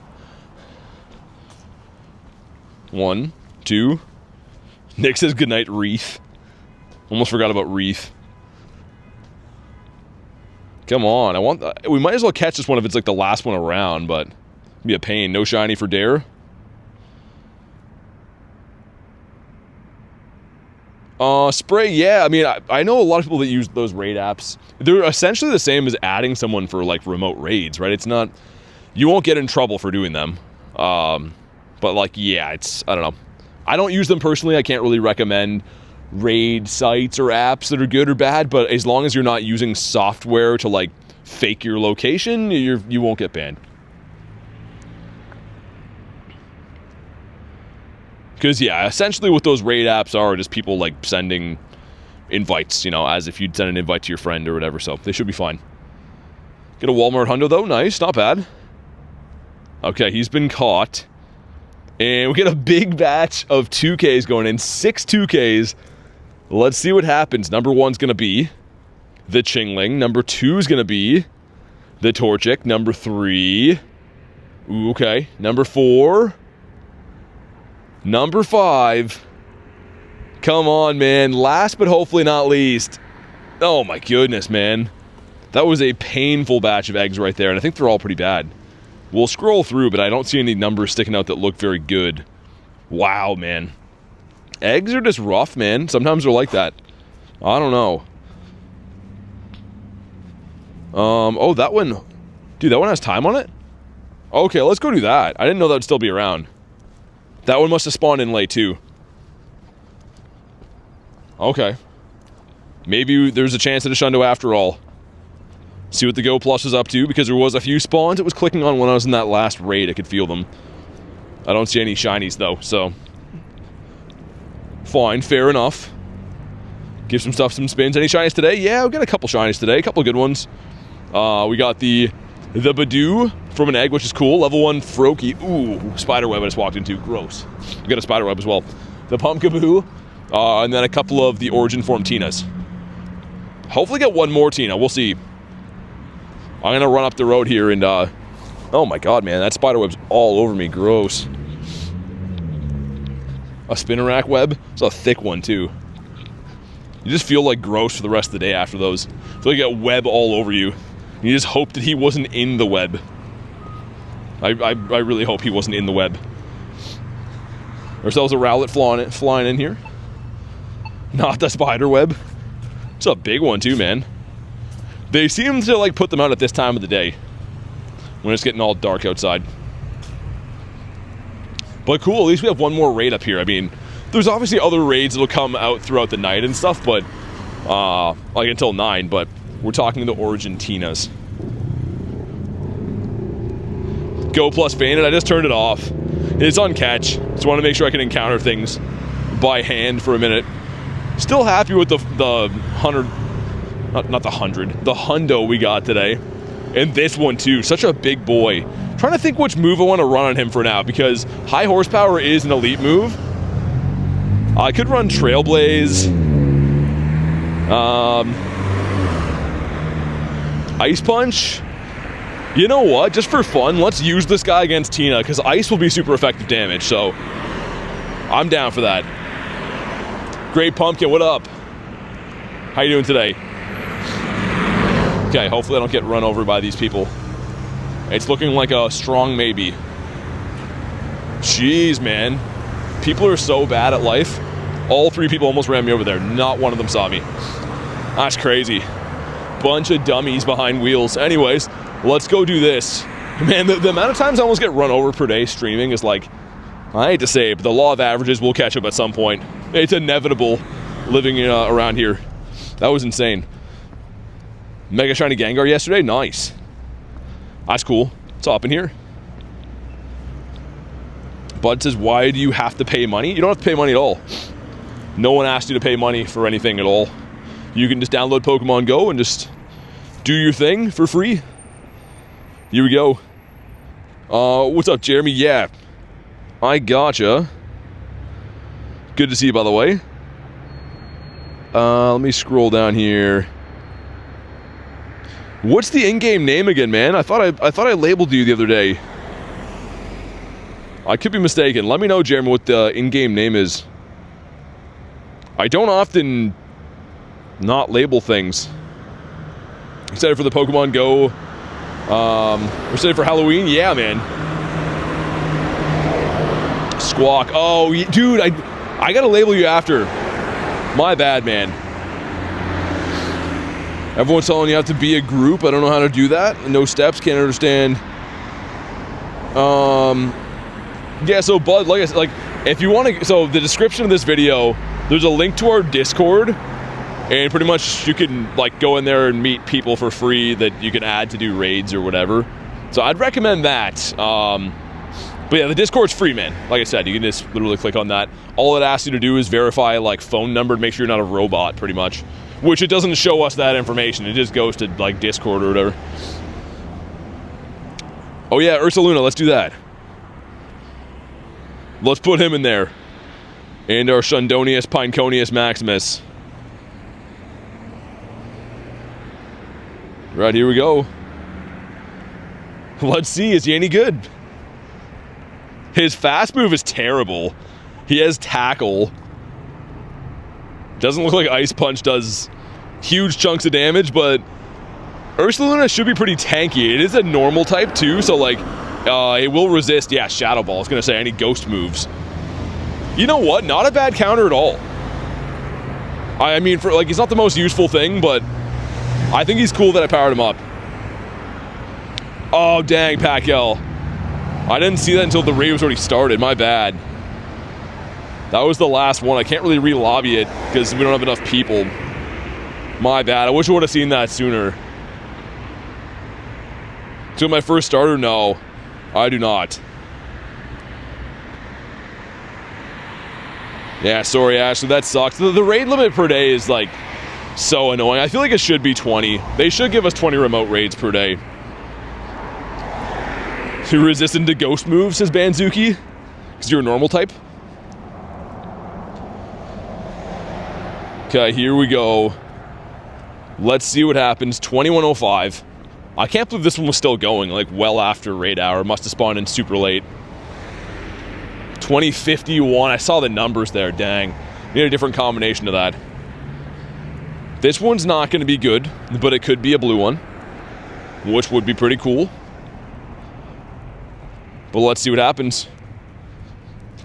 1, 2. Nick says goodnight, Wreath. Almost forgot about Wreath. Come on, I want. We might as well catch this one if it's like the last one around, but it'd be a pain. No shiny for Dare. Spray, yeah. I mean, I know a lot of people that use those raid apps. They're essentially the same as adding someone for like remote raids, right? It's not. You won't get in trouble for doing them. But like, yeah, it's, I don't know. I don't use them personally. I can't really recommend raid sites or apps that are good or bad, but as long as you're not using software to like fake your location, you won't get banned. Because yeah, essentially what those raid apps are just people like sending invites, you know, as if you'd send an invite to your friend or whatever, so they should be fine. Get a Walmart hundo, though. Nice, not bad. Okay, he's been caught. And we get a big batch of 2Ks going in. 6 2Ks. Let's see what happens. Number 1's going to be the Chingling. Number 2's going to be the Torchic. Number 3. Ooh, okay. Number 4. Number 5. Come on, man. Last but hopefully not least. Oh my goodness, man. That was a painful batch of eggs right there, and I think they're all pretty bad. We'll scroll through, but I don't see any numbers sticking out that look very good. Wow, man. Eggs are just rough, man. Sometimes they're like that. I don't know. Oh, that one. Dude, that one has time on it? Okay, let's go do that. I didn't know that would still be around. That one must have spawned in late, too. Okay. Maybe there's a chance at a shundo after all. See what the Go Plus is up to, because there was a few spawns it was clicking on when I was in that last raid. I could feel them. I don't see any shinies, though, so... Fine, fair enough. Give some stuff some spins. Any shinies today? Yeah, we got a couple shinies today. A couple good ones. We got the Badoo from an egg, which is cool. Level 1 Froakie. Ooh, spiderweb I just walked into. Gross. We got a spiderweb as well. The Pumpkaboo. And then a couple of the Origin Form Tinas. Hopefully get one more Tina. We'll see. I'm going to run up the road here and, oh my god, man. That spiderweb's all over me. Gross. A Spinnerack web. It's a thick one, too. You just feel like gross for the rest of the day after those. I feel like you got web all over you. You just hope that he wasn't in the web. I really hope he wasn't in the web. Ourselves a Rowlet flying in here. Not the spider web. It's a big one too, man. They seem to like put them out at this time of the day, when it's getting all dark outside. But cool, at least we have one more raid up here. I mean, there's obviously other raids that'll come out throughout the night and stuff, but like until 9, but we're talking the Origin Tinas. Go Plus Bandit, I just turned it off. It's on catch. Just want to make sure I can encounter things by hand for a minute. Still happy with the 100, not the 100, the hundo we got today. And this one too, such a big boy. Trying to think which move I want to run on him for now, because high horsepower is an elite move. I could run Trailblaze. Ice Punch. You know what? Just for fun, let's use this guy against Tina, because Ice will be super effective damage, so I'm down for that. Great Pumpkin, what up? How you doing today? Okay, hopefully I don't get run over by these people. It's looking like a strong maybe. Jeez, man. People are so bad at life. All 3 people almost ran me over there. Not one of them saw me. That's crazy. Bunch of dummies behind wheels. Anyways, let's go do this. Man, the amount of times I almost get run over per day streaming is like, I hate to say it, but the law of averages will catch up at some point. It's inevitable living around here. That was insane. Mega Shiny Gengar yesterday? Nice. That's cool. What's up in here? Bud says, why do you have to pay money? You don't have to pay money at all. No one asked you to pay money for anything at all. You can just download Pokemon Go and just do your thing for free. Here we go. What's up, Jeremy? Yeah. I gotcha. Good to see you, by the way. Let me scroll down here. What's the in-game name again, man? I thought I labeled you the other day. I could be mistaken. Let me know, Jeremy, what the in-game name is. I don't often not label things. Excited for the Pokemon Go. We're excited for Halloween? Yeah, man. Squawk. Oh, dude, I gotta label you after. My bad, man. Everyone's telling you have to be a group. I don't know how to do that. No steps. Can't understand. Yeah, so Bud, like I said, like, if you want to, so the description of this video, there's a link to our Discord, and pretty much you can like go in there and meet people for free that you can add to do raids or whatever. So I'd recommend that. But yeah, the Discord's free, man. Like I said, you can just literally click on that. All it asks you to do is verify like phone number to make sure you're not a robot, pretty much. Which it doesn't show us that information. It just goes to like Discord or whatever. Oh yeah, Ursaluna, let's do that. Let's put him in there. And our Shundonius Pineconius Maximus. Right, here we go. Let's see, is he any good? His fast move is terrible. He has tackle. Doesn't look like Ice Punch does huge chunks of damage, but Ursaluna should be pretty tanky. It is a normal type too, so like it will resist, yeah, Shadow Ball. I was gonna say any ghost moves. You know what? Not a bad counter at all. I mean, for like, he's not the most useful thing, but I think he's cool that I powered him up. Oh, dang, Pacquiao. I didn't see that until the raid was already started. My bad. That was the last one. I can't really re-lobby it because we don't have enough people. My bad. I wish I would have seen that sooner. So my first starter? No, I do not. Yeah, sorry, Ashley. That sucks. The raid limit per day is like so annoying. I feel like it should be 20. They should give us 20 remote raids per day. You're resistant to ghost moves, says Banzuki. Because you're a normal type. Okay, here we go. Let's see what happens. 2105. I can't believe this one was still going, like, well after raid hour. Must have spawned in super late. 2051. I saw the numbers there, dang. Need a different combination of that. This one's not going to be good, but it could be a blue one, which would be pretty cool. But let's see what happens.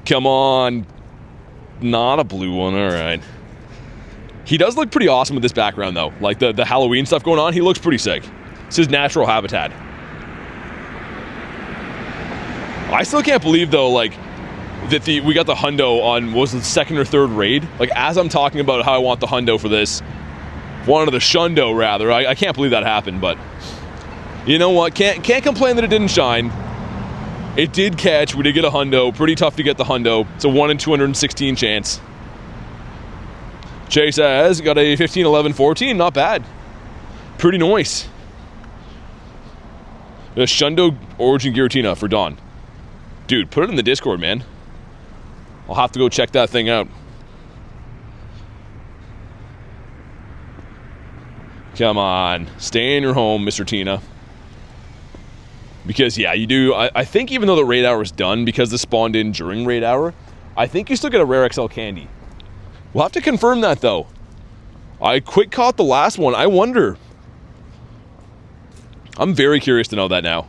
Come on. Not a blue one, alright. He does look pretty awesome with this background, though. Like, the Halloween stuff going on, he looks pretty sick. It's his natural habitat. I still can't believe, though, like, that we got the hundo on, what was it, the second or third raid? Like, as I'm talking about how I want the hundo for this, wanted the shundo, rather. I can't believe that happened, but you know what? Can't complain that it didn't shine. It did catch. We did get a hundo. Pretty tough to get the hundo. It's a 1 in 216 chance. Chase says, got a 15, 11, 14. Not bad. Pretty nice. The Shundo Origin Giratina for Dawn. Dude, put it in the Discord, man. I'll have to go check that thing out. Come on. Stay in your home, Mr. Tina. Because, yeah, you do. I think even though the raid hour is done, because this spawned in during raid hour, I think you still get a rare XL candy. We'll have to confirm that, though. I quick caught the last one. I wonder. I'm very curious to know that now.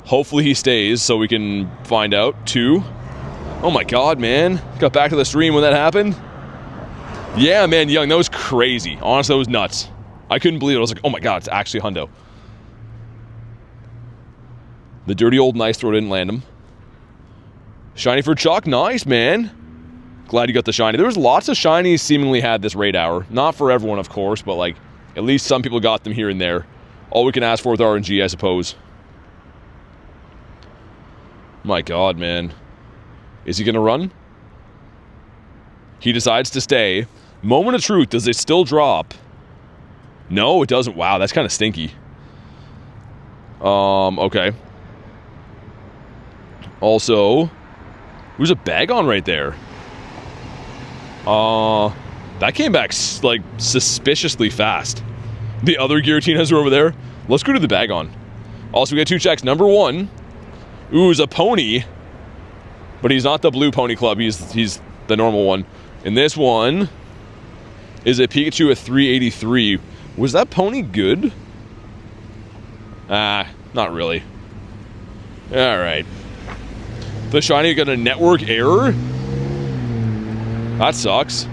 Hopefully he stays so we can find out. 2. Oh my god, man. Got back to the stream when that happened. Yeah, man, Young, that was crazy. Honestly, that was nuts. I couldn't believe it. I was like, oh my god, it's actually hundo. The dirty old nice throw didn't land him. Shiny for Chuck. Nice, man. Glad you got the shiny. There was lots of shinies seemingly had this raid hour. Not for everyone, of course, but like, at least some people got them here and there. All we can ask for with RNG, I suppose. My god, man. Is he gonna run? He decides to stay. Moment of truth, does it still drop? No, it doesn't. Wow, that's kind of stinky. Okay. Also, there's a bag on right there. That came back, like, suspiciously fast. The other Giratinas are over there. Let's go to the bag on. Also, we got 2 checks. Number 1. Ooh, is a pony. But he's not the blue pony club. He's the normal one. And this one is a Pikachu at 383. Was that pony good? Not really. Alright. The shiny got a network error? That sucks.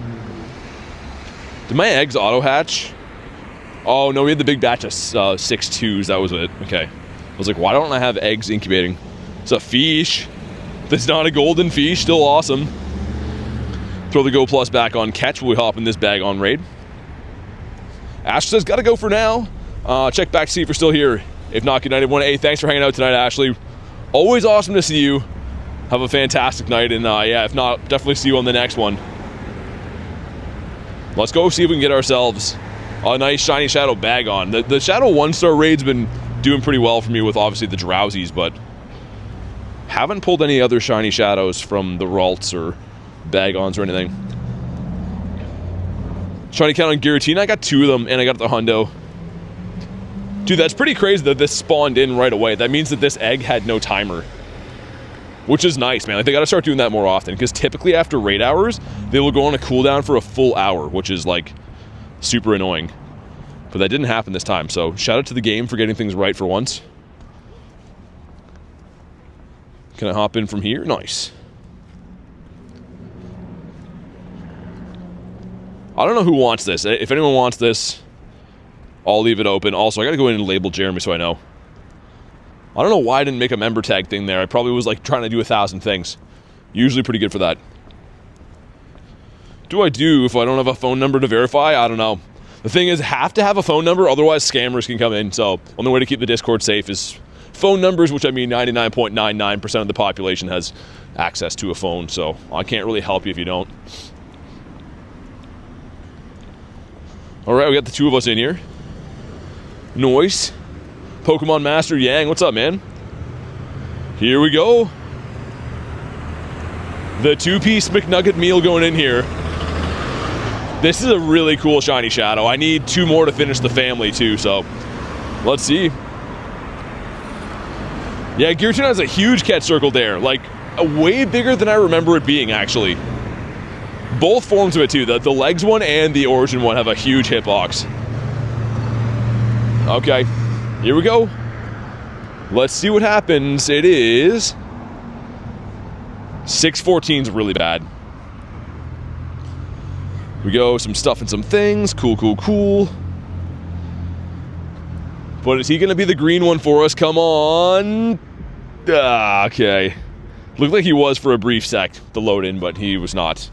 Did my eggs auto-hatch? Oh, no, we had the big batch of 6-2s. That was it. Okay. I was like, why don't I have eggs incubating? It's a fish. That's not a golden fish. Still awesome. Throw the Go Plus back on catch while we hop in this bag on raid. Ash says, gotta go for now. Check back to see if you're still here If not, good night, everyone. Hey, thanks for hanging out tonight, Ashley. Always awesome to see you. Have a fantastic night, and yeah, if not, definitely see you on the next one. Let's go see if we can get ourselves a nice shiny shadow bag on. The shadow 1-star raid's been doing pretty well for me with obviously the Drowsies, but haven't pulled any other shiny shadows from the Ralts or bag-ons or anything. Trying to count on Giratina. I got 2 of them, and I got the hundo. Dude, that's pretty crazy that this spawned in right away. That means that this egg had no timer, which is nice, man. Like, they gotta start doing that more often, because typically after raid hours, they will go on a cooldown for a full hour, which is, like, super annoying. But that didn't happen this time, so shout out to the game for getting things right for once. Can I hop in from here? Nice. I don't know who wants this. If anyone wants this, I'll leave it open. Also, I gotta go in and label Jeremy so I know. I don't know why I didn't make a member tag thing there. I probably was like trying to do 1,000 things. Usually pretty good for that. Do I do if I don't have a phone number to verify? I don't know. The thing is, have to have a phone number, otherwise scammers can come in. So, only way to keep the Discord safe is phone numbers, which I mean 99.99% of the population has access to a phone. So, I can't really help you if you don't. Alright, we got the 2 of us in here. Nice. Pokemon Master Yang, what's up, man? Here we go. The 2-piece McNugget meal going in here. This is a really cool shiny shadow. I need 2 more to finish the family, too, so let's see. Yeah, Giratina has a huge catch circle there. Like, way bigger than I remember it being, actually. Both forms of it, too. The legs one and the origin one have a huge hitbox. Okay, here we go. Let's see what happens. It is 614's really bad. We go, some stuff and some things. Cool, cool, cool. But is he going to be the green one for us? Come on. Okay. Looked like he was for a brief sec, the load-in, but he was not.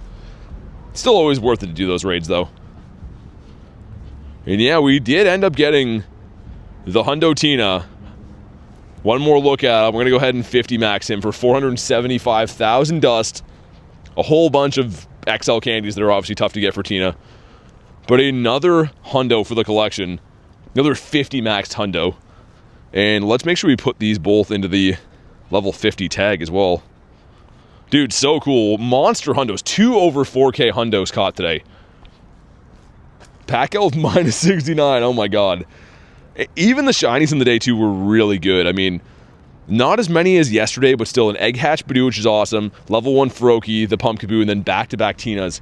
Still always worth it to do those raids, though. And yeah, we did end up getting the Hundo Tina. One more look at him. We're going to go ahead and 50 max him for 475,000 dust. A whole bunch of XL candies that are obviously tough to get for Tina. But another Hundo for the collection. Another 50 maxed Hundo. And let's make sure we put these both into the level 50 tag as well. Dude, so cool. Monster Hundos. 2 over 4K Hundos caught today. Pack Elf minus 69. Oh my god. Even the shinies in the day, too, were really good. I mean, not as many as yesterday, but still an Egg Hatch Badoo, which is awesome. Level 1 Froakie, the Pumpkaboo, and then back-to-back Tinas.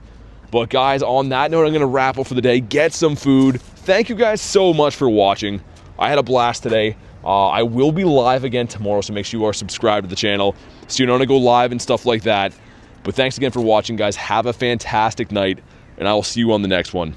But guys, on that note, I'm going to wrap up for the day. Get some food. Thank you guys so much for watching. I had a blast today. I will be live again tomorrow, so make sure you are subscribed to the channel so you don't want to go live and stuff like that. But thanks again for watching, guys. Have a fantastic night, and I will see you on the next one.